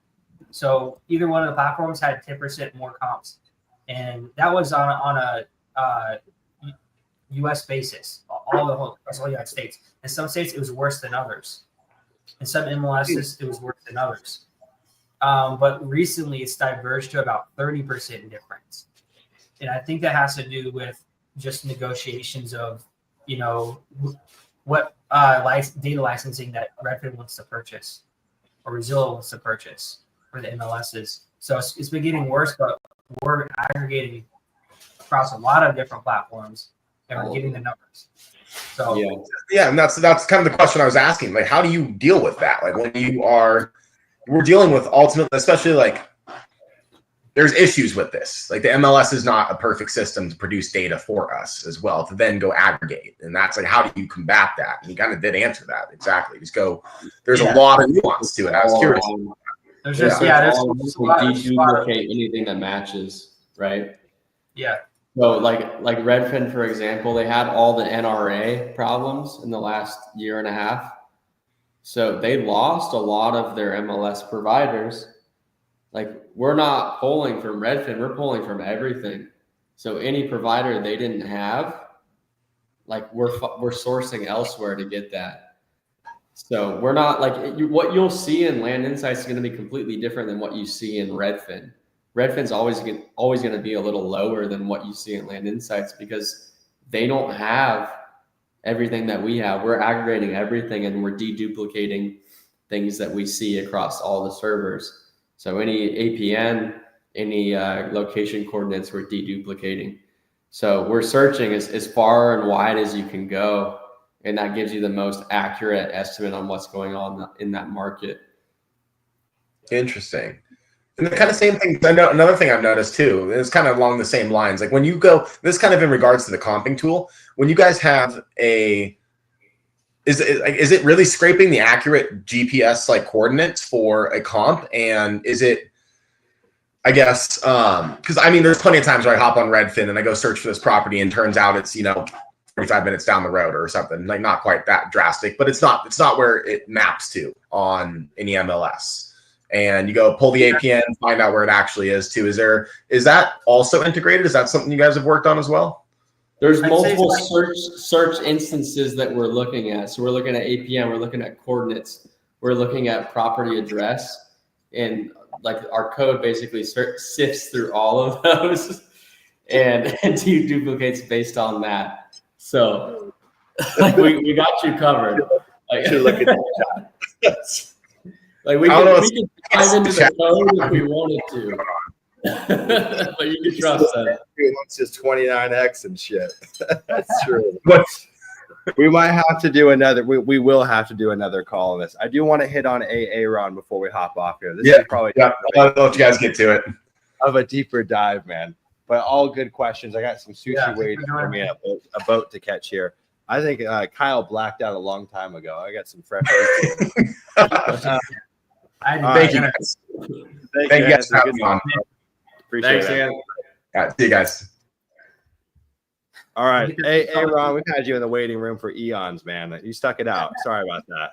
So either one of the platforms had 10% more comps, and that was on a U.S. basis, across all the United States. In some states, it was worse than others. In some MLSs, it was worse than others. But recently, it's diverged to about 30% difference, and I think that has to do with just negotiations of, what data licensing that Redfin wants to purchase, or Zillow wants to purchase for the MLSs. So it's been getting worse, but we're aggregating across a lot of different platforms, and we're getting the numbers. So and that's kind of the question I was asking. Like, how do you deal with that? Like, when we're dealing with ultimately, especially like, there's issues with this. Like, the MLS is not a perfect system to produce data for us as well, to then go aggregate. And that's like, how do you combat that? And you kind of did answer that. Exactly. There's a lot of nuance to it. I was curious. There's just, there's deduplicate anything that matches, right? Yeah. So like Redfin, for example, they had all the NRA problems in the last year and a half. So they lost a lot of their MLS providers. Like, we're not pulling from Redfin, we're pulling from everything. So any provider they didn't have, like, we're sourcing elsewhere to get that. So we're not what you'll see in Land Insights is going to be completely different than what you see in Redfin. Redfin's always going to be a little lower than what you see in Land Insights, because they don't have everything that we have. We're aggregating everything, and we're deduplicating things that we see across all the servers. So any APN, any location coordinates, we're deduplicating. So we're searching as far and wide as you can go, and that gives you the most accurate estimate on what's going on in that market. Interesting. And the kind of same thing, I know another thing I've noticed too, is kind of along the same lines. Like, when you go, this kind of in regards to the comping tool, when you guys have is it really scraping the accurate GPS like coordinates for a comp? And is it, I guess, because I mean, there's plenty of times where I hop on Redfin and I go search for this property, and turns out it's 45 minutes down the road or something, like not quite that drastic, but it's not where it maps to on any MLS. And you go pull the APN, find out where it actually is too. Is that also integrated? Is that something you guys have worked on as well? There's multiple search instances that we're looking at. So we're looking at APN, we're looking at coordinates, we're looking at property address, and like our code basically sifts through all of those and deduplicates based on that. So like we got you covered. Like, like we can dive into the code if we wanted to. But you can trust that. It's just 29x and shit. That's true. We might have to do another. We will have to do another call on this. I do want to hit on Ron before we hop off here. This is probably I'll let you guys get to it. Of a deeper dive, man. But all good questions. I got some sushi waiting for me, a boat to catch here. I think Kyle blacked out a long time ago. I got some fresh. Thank you guys. Thank you guys for Anthony. having me on. Appreciate Thanks, it. Ian. All right, see you guys. All right. Hey, Ron, we've had you in the waiting room for eons, man. You stuck it out. Sorry about that.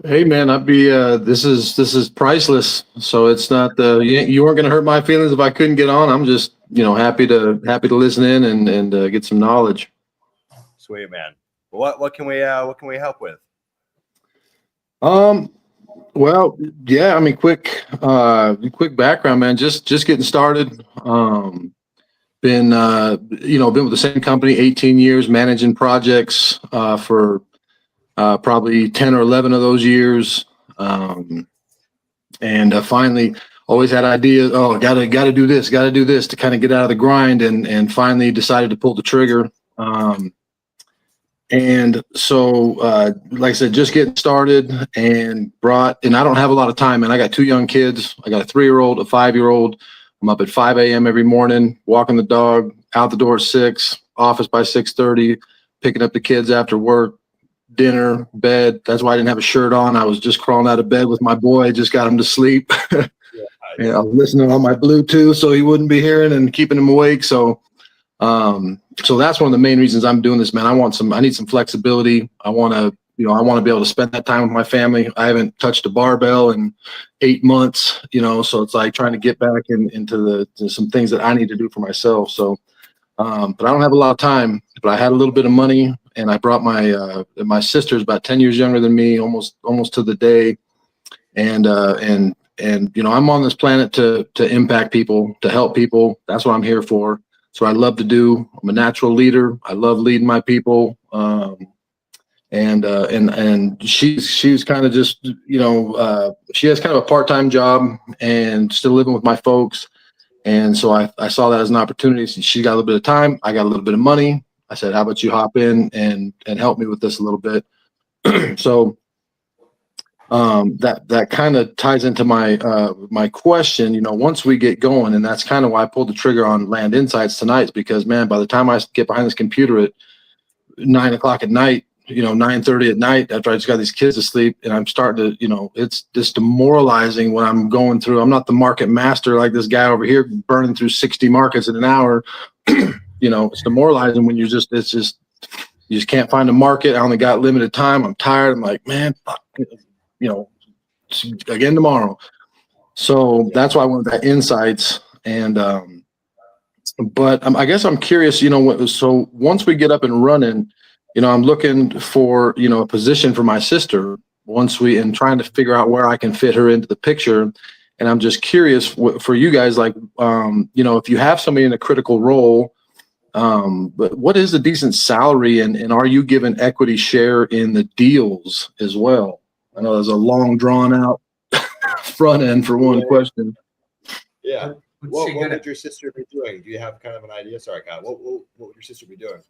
Hey man, I'd be this is priceless. So it's not you weren't gonna hurt my feelings if I couldn't get on. I'm just happy to listen in and get some knowledge. Sweet, man. What can we help with? Well, yeah, I mean, quick background, man. Just getting started. Been with the same company 18 years, managing projects for probably 10 or 11 of those years. And finally always had ideas. Oh, gotta do this to kind of get out of the grind, and finally decided to pull the trigger. And so, like I said, just getting started and I don't have a lot of time, and I got 2 young kids. I got a 3-year-old, a 5-year-old. I'm up at 5 a.m. every morning, walking the dog, out the door at 6, office by 6:30, picking up the kids after work, dinner, bed. That's why I didn't have a shirt on. I was just crawling out of bed with my boy. Just got him to sleep. And I was listening on my Bluetooth so he wouldn't be hearing and keeping him awake. So that's one of the main reasons I'm doing this, man. I need some flexibility. I want to be able to spend that time with my family. I haven't touched a barbell in 8 months, so it's like trying to get back into some things that I need to do for myself. So, but I don't have a lot of time, but I had a little bit of money, and I brought my sister's about 10 years younger than me, almost to the day. And I'm on this planet to impact people, to help people. That's what I'm here for. So I love to do. I'm a natural leader. I love leading my people. And she's kind of just, she has kind of a part-time job and still living with my folks. And so I saw that as an opportunity. She got a little bit of time. I got a little bit of money. I said, how about you hop in and help me with this a little bit? So that kind of ties into my question. Once we get going, and that's kind of why I pulled the trigger on Land Insights tonight, is because, man, by the time I get behind this computer at 9 o'clock at night, 9:30 at night, after I just got these kids asleep, and I'm starting to, it's just demoralizing when I'm going through. I'm not the market master like this guy over here burning through 60 markets in an hour. It's demoralizing when you just can't find a market. I only got limited time. I'm tired. I'm like, man, fuck, again tomorrow. So that's why I wanted that insights. And but I guess I'm curious, so once we get up and running, I'm looking for, a position for my sister and trying to figure out where I can fit her into the picture. And I'm just curious for you guys, like, if you have somebody in a critical role, but what is a decent salary, and are you given equity share in the deals as well? I know there's a long drawn out front end for one question. Yeah. What would your sister be doing? Do you have kind of an idea? Sorry, Kyle. What would your sister be doing?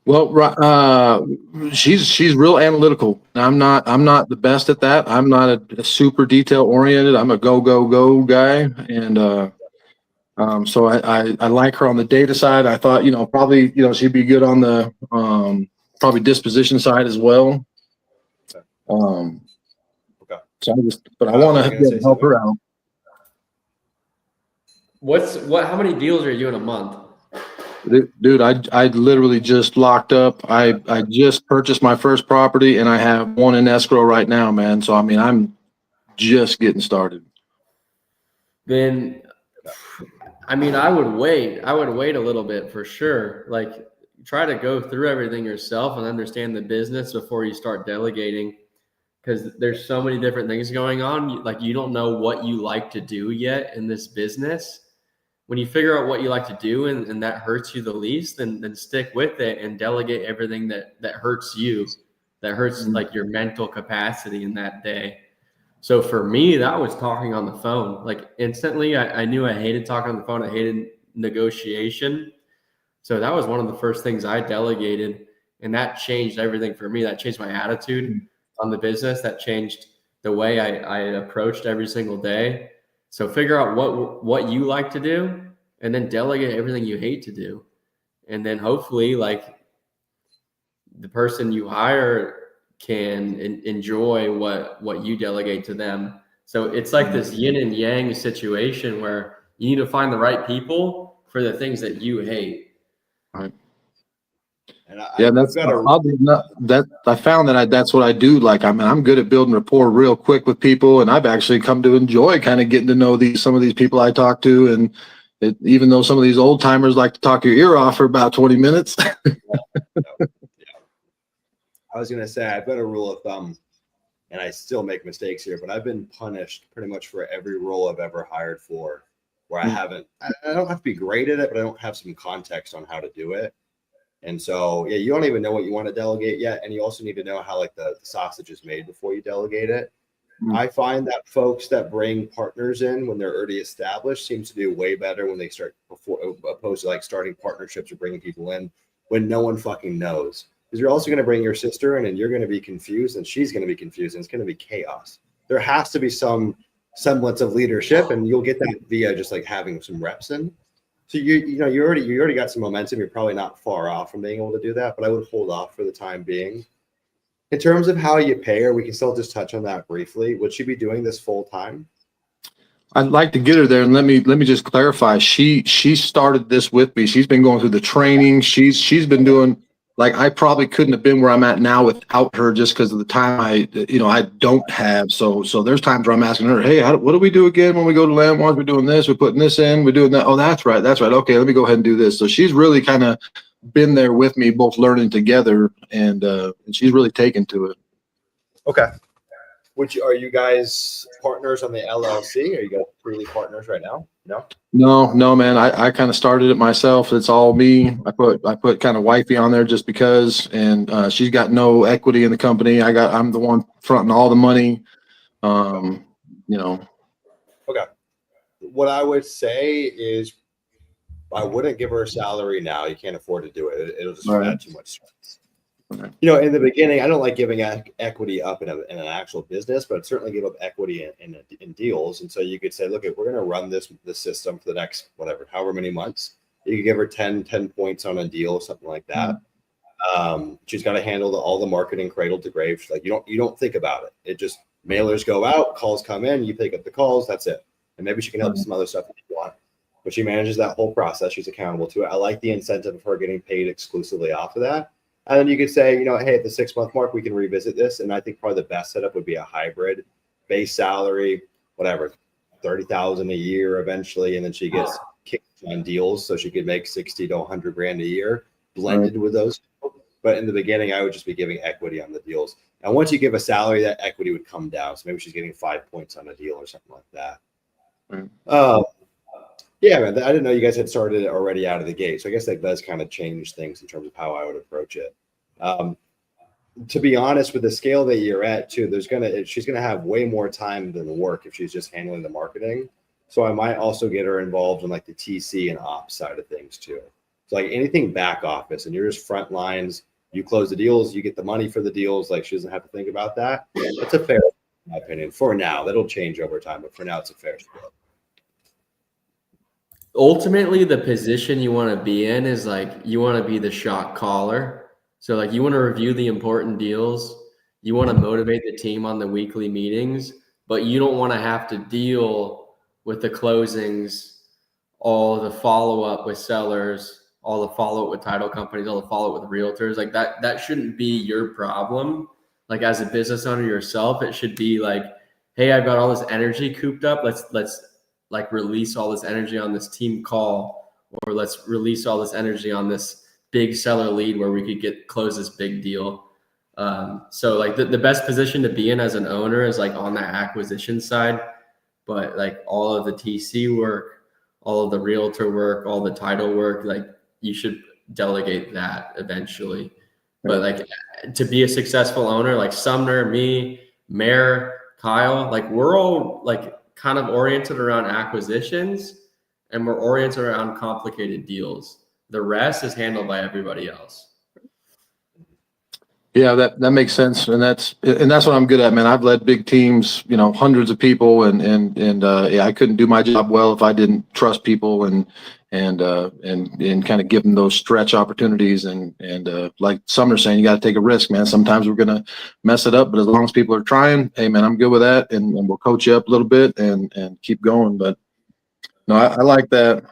Well, she's real analytical. I'm not the best at that. I'm not a super detail oriented. I'm a go guy, and so I like her on the data side. I thought probably she'd be good on the probably disposition side as well. Okay. So I want to help her out. How many deals are you in a month? Dude, I literally just locked up. I just purchased my first property, and I have one in escrow right now, man. So I mean, I'm just getting started. Then, I mean, I would wait a little bit for sure. Like, try to go through everything yourself and understand the business before you start delegating, because there's so many different things going on. Like, you don't know what you like to do yet in this business. When you figure out what you like to do and that hurts you the least, then stick with it and delegate everything that hurts you, that hurts like your mental capacity in that day. So for me, that was talking on the phone. Like, instantly, I knew I hated talking on the phone. I hated negotiation. So that was one of the first things I delegated, and that changed everything for me. That changed my attitude on the business. That changed the way I approached every single day. So figure out what you like to do, and then delegate everything you hate to do. And then hopefully, like, the person you hire can enjoy what you delegate to them. So it's like this yin and yang situation where you need to find the right people for the things that you hate. Right. And Yeah, that's oddly enough, that I found that that's what I do. Like, I mean, I'm good at building rapport real quick with people, and I've actually come to enjoy kind of getting to know some of these people I talk to. And even though some of these old timers like to talk your ear off for about 20 minutes. I was going to say, I've got a rule of thumb, and I still make mistakes here, but I've been punished pretty much for every role I've ever hired for, where I don't have to be great at it, but I don't have some context on how to do it. And so, yeah, you don't even know what you want to delegate yet. And you also need to know how like the sausage is made before you delegate it. I find that folks that bring partners in when they're already established seems to do way better when they start opposed to like starting partnerships or bringing people in when no one fucking knows. Because you're also going to bring your sister in and you're going to be confused and she's going to be confused and it's going to be chaos. There has to be some semblance of leadership, and you'll get that via just like having some reps in. So you already got some momentum. You're probably not far off from being able to do that, but I would hold off for the time being. In terms of how you pay her, we can still just touch on that briefly. Would she be doing this full time? I'd like to get her there, and let me just clarify. She started this with me. She's been going through the training. She's been doing, like, I probably couldn't have been where I'm at now without her, just because of the time I don't have. So there's times where I'm asking her, hey, what do we do again when we go to landmarks? We're doing this, we're putting this in, we're doing that. Oh, that's right. Okay, let me go ahead and do this. So she's really kind of been there with me, both learning together, and she's really taken to it. Okay. Are you guys partners on the LLC? Are you guys freely partners right now? No, man. I kind of started it myself. It's all me. I put kind of wifey on there just because, and she's got no equity in the company. I'm the one fronting all the money. Okay. What I would say is I wouldn't give her a salary now. You can't afford to do it. It'll just add too much stress. Okay. In the beginning, I don't like giving equity up in an actual business, but I'd certainly give up equity in deals. And so you could say, look, if we're going to run this system for the next, however many months, you could give her 10 points on a deal, something like that. She's got to handle all the marketing cradle to grave. Like you don't think about it. It just mailers go out, calls come in, you pick up the calls. That's it. And maybe she can help with some other stuff if you want. But she manages that whole process. She's accountable to it. I like the incentive of her getting paid exclusively off of that. And then you could say, hey, at the 6-month mark, we can revisit this. And I think probably the best setup would be a hybrid base salary, $30,000 a year eventually. And then she gets kicked on deals. So she could make 60 to 100 grand a year blended with those. But in the beginning, I would just be giving equity on the deals. And once you give a salary, that equity would come down. So maybe she's getting 5 points on a deal or something like that. Yeah, man, I didn't know you guys had started it already out of the gate. So I guess that does kind of change things in terms of how I would approach it. To be honest, with the scale that you're at too, she's gonna have way more time than work if she's just handling the marketing. So I might also get her involved in like the TC and ops side of things too. So like anything back office, and you're just front lines. You close the deals, you get the money for the deals. Like she doesn't have to think about that. That's a fair, in my opinion. For now, that'll change over time, but for now, it's a fair split. Ultimately, the position you want to be in is like you want to be the shot caller. So like you want to review the important deals. You want to motivate the team on the weekly meetings, but you don't want to have to deal with the closings, all the follow-up with sellers, all the follow-up with title companies, all the follow-up with realtors. Like that shouldn't be your problem. Like as a business owner yourself, it should be like, hey, I've got all this energy cooped up. Let's like release all this energy on this team call, or let's release all this energy on this big seller lead where we could close this big deal. So like the best position to be in as an owner is like on that acquisition side, but like all of the TC work, all of the realtor work, all the title work, like you should delegate that eventually. But like to be a successful owner, like Sumner, me, Mayor, Kyle, like we're all like kind of oriented around acquisitions, and we're oriented around complicated deals. The rest is handled by everybody else. Yeah, that makes sense, and that's what I'm good at, man. I've led big teams, hundreds of people, and I couldn't do my job well if I didn't trust people and and kind of give them those stretch opportunities. And like Sumner's saying, you got to take a risk, man. Sometimes we're going to mess it up, but as long as people are trying, hey man, I'm good with that. And we'll coach you up a little bit and keep going. But no, I like that.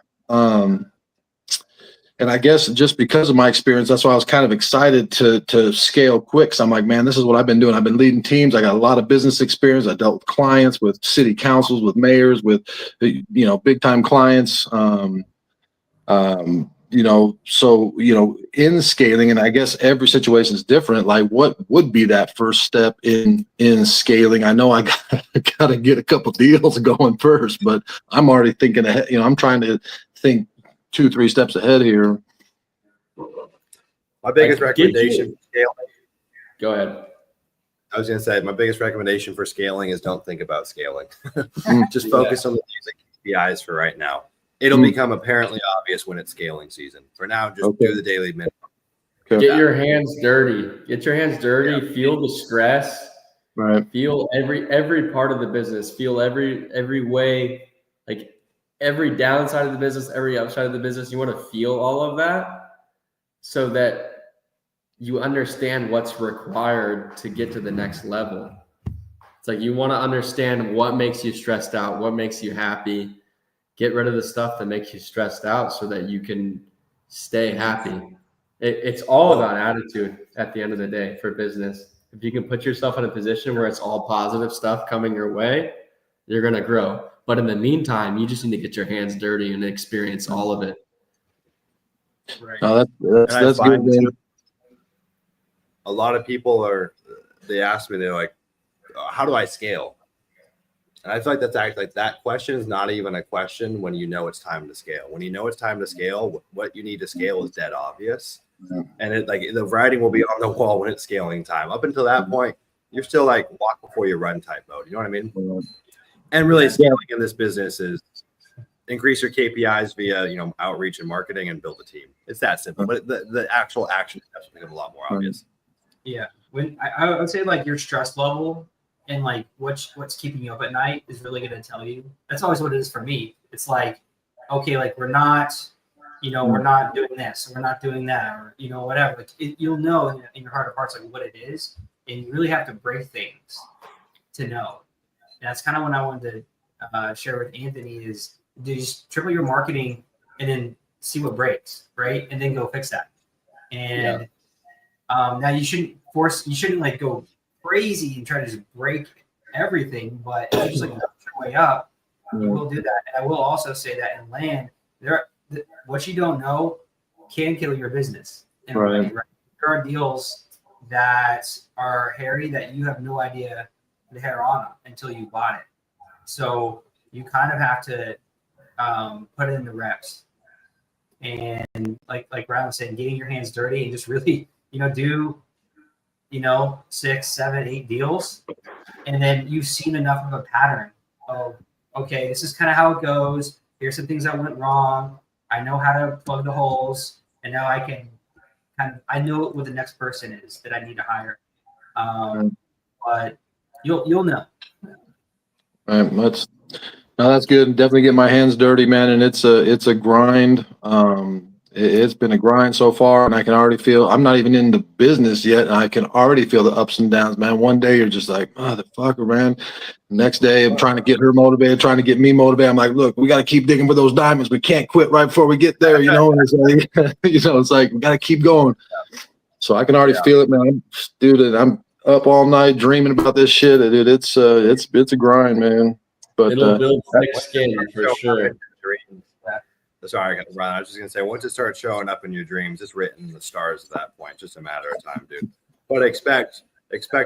And I guess just because of my experience, that's why I was kind of excited to scale quick. So I'm like, man, this is what I've been doing. I've been leading teams. I got a lot of business experience. I dealt with clients, with city councils, with mayors, with, big time clients. So, in scaling, and I guess every situation is different. Like, what would be that first step in scaling? I know I got to get a couple deals going first, but I'm already thinking ahead. I'm trying to think 2-3 steps ahead here. My biggest recommendation for scaling. Go ahead. I was going to say my biggest recommendation for scaling is don't think about scaling. Just focus on the basic KPIs for right now. It'll become apparently obvious when it's scaling season. For now, just do the daily minimum. Get your hands dirty. Get your hands dirty. Yeah. Feel the stress. Right. Feel every part of the business. Feel every way, like every downside of the business, every upside of the business. You want to feel all of that so that you understand what's required to get to the next level. It's like you want to understand what makes you stressed out, what makes you happy. Get rid of the stuff that makes you stressed out so that you can stay happy. It's all about attitude at the end of the day for business. If you can put yourself in a position where it's all positive stuff coming your way, you're going to grow. But in the meantime, you just need to get your hands dirty and experience all of it. Right. Oh, that's good, man. A lot of people they ask me, they're like, how do I scale? And I feel like that's actually like that question is not even a question when you know it's time to scale. When you know it's time to scale, what you need to scale is dead obvious. And the writing will be on the wall when it's scaling time. Up until that point, you're still like walk before you run type mode. You know what I mean? And really scaling in this business is increase your KPIs via, outreach and marketing and build a team. It's that simple, but the actual action steps become a lot more obvious. Yeah. When I would say like your stress level and like what's keeping you up at night is really going to tell you. That's always what it is for me. It's like, okay, like we're not doing this, or we're not doing that, or whatever. Like you'll know in your heart of hearts like what it is, and you really have to break things to know. And that's kind of what I wanted to share with Anthony is just triple your marketing and then see what breaks, right? And then go fix that. And now you shouldn't like go crazy and try to just break everything, but if you just like work your way up, you will do that. And I will also say that in land, what you don't know can kill your business. Right? There are deals that are hairy that you have no idea the hair on them until you bought it. So you kind of have to put it into reps. And like Ryan was saying, getting your hands dirty and just really, do 6, 7, 8 deals, and then you've seen enough of a pattern of, okay, this is kind of how it goes. Here's some things that went wrong. I know how to plug the holes, and now I can I know what the next person is that I need to hire. But you'll know. Right, that's good. Definitely get my hands dirty, man. And it's a grind. It's been a grind so far, and I can already feel I'm not even in the business yet, and I can already feel the ups and downs, man. One day you're just like, motherfucker, man. The next day I'm trying to get her motivated, trying to get me motivated. I'm like, look, we got to keep digging for those diamonds. We can't quit right before we get there, And it's like, it's like we got to keep going. So I can already feel it, man. Dude, I'm up all night dreaming about this shit. Dude, it's a grind, man. But it'll build thick skin for sure. Sorry, I got to run. I was just gonna say, once it starts showing up in your dreams, it's written in the stars at that point. It's just a matter of time, dude. But expect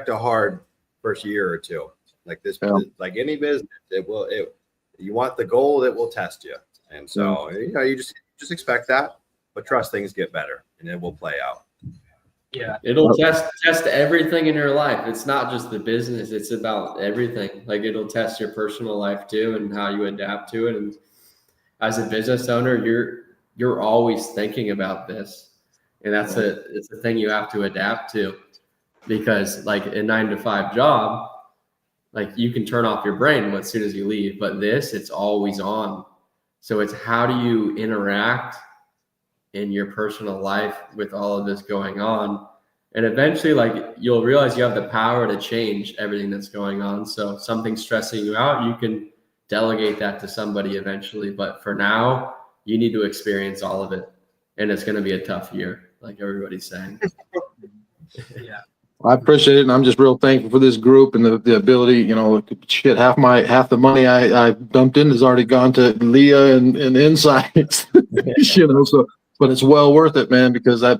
a hard first year or two. Like this, like any business, you want the goal, it will test you. And so you just expect that, but trust things get better and it will play out. Yeah, it'll test everything in your life. It's not just the business; it's about everything. Like it'll test your personal life too, and how you adapt to it. And as a business owner, you're always thinking about this, and it's a thing you have to adapt to, because like a 9-to-5 job, like you can turn off your brain as soon as you leave, but it's always on. So it's how do you interact in your personal life with all of this going on? And eventually, like, you'll realize you have the power to change everything that's going on. So if something's stressing you out, you can delegate that to somebody eventually. But for now, you need to experience all of it. And it's going to be a tough year, like everybody's saying. Yeah. I appreciate it, and I'm just real thankful for this group and the ability. You know, shit, half the money I dumped in has already gone to Leah and Insights. You know, so but it's well worth it, man, because I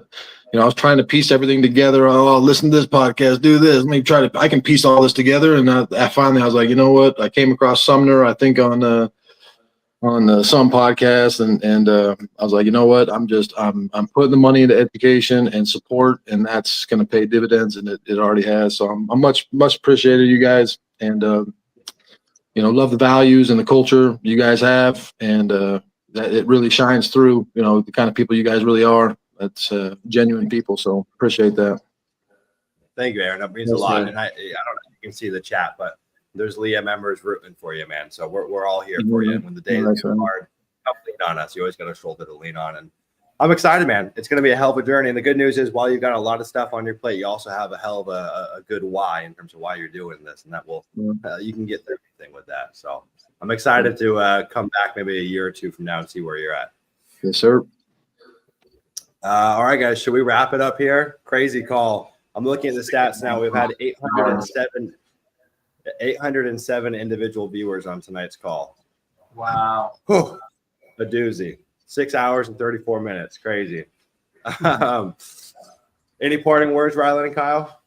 was trying to piece everything together. Oh, listen to this podcast, do this. Let me try to. I can piece all this together, and I finally was like, you know what? I came across Sumner, I think on some podcast, and I was like, you know what? I'm putting the money into education and support, and that's going to pay dividends, and it already has. So I'm much appreciated, you guys, and love the values and the culture you guys have, and that it really shines through. You know, the kind of people you guys really are. That's genuine people. So appreciate that. Thank you, Aaron. That means a lot. And I don't know if you can see the chat, but there's Leah members rooting for you, man. So we're all here for you. And when the days get hard, come lean on us. You always got a shoulder to lean on. And I'm excited, man. It's going to be a hell of a journey. And the good news is, while you've got a lot of stuff on your plate, you also have a hell of a good why in terms of why you're doing this. And that will, you can get everything with that. So I'm excited to come back maybe a year or two from now and see where you're at. Yes, sir. All right, guys, should we wrap it up here? Crazy call. I'm looking at the stats now. We've had 807 individual viewers on tonight's call. Wow. Whew, a doozy. 6 hours and 34 minutes. Crazy. Any parting words, Rylan and Kyle?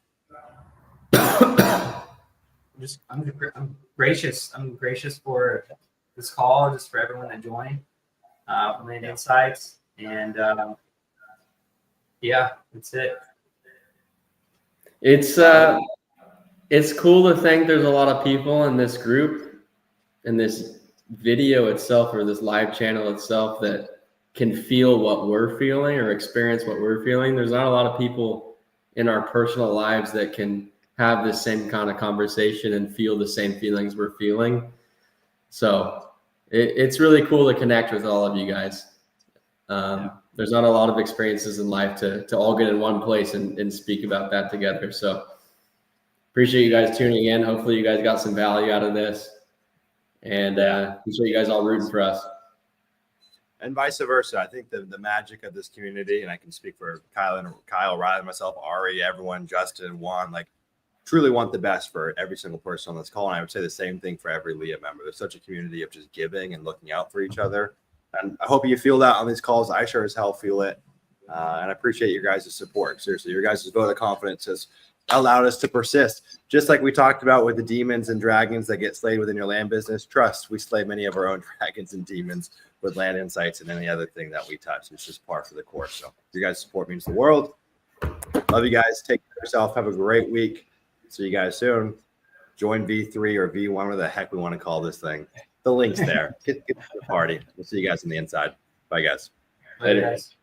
I'm gracious. I'm gracious for this call, just for everyone that joined from Land Insights. And yeah, that's it. It's cool to think there's a lot of people in this group, in this video itself, or this live channel itself, that can feel what we're feeling or experience what we're feeling. There's not a lot of people in our personal lives that can have the same kind of conversation and feel the same feelings we're feeling. So it's really cool to connect with all of you guys. There's not a lot of experiences in life to all get in one place and speak about that together. So appreciate you guys tuning in. Hopefully you guys got some value out of this, and appreciate you guys all rooting for us. And vice versa. I think the magic of this community, and I can speak for Kyle, Riley, myself, Ari, everyone, Justin, Juan, like, truly want the best for every single person on this call. And I would say the same thing for every Leah member. There's such a community of just giving and looking out for each other. And I hope you feel that on these calls. I sure as hell feel it. And I appreciate your guys' support. Seriously, your guys' vote of confidence has allowed us to persist. Just like we talked about with the demons and dragons that get slayed within your land business, trust, we slay many of our own dragons and demons with Land Insights and any other thing that we touch. It's just par for the course. So your guys' support means the world. Love you guys. Take care of yourself. Have a great week. See you guys soon. Join V3 or V1, whatever the heck we want to call this thing. The link's there. Get to the party. We'll see you guys on the inside. Bye, guys. Later, guys.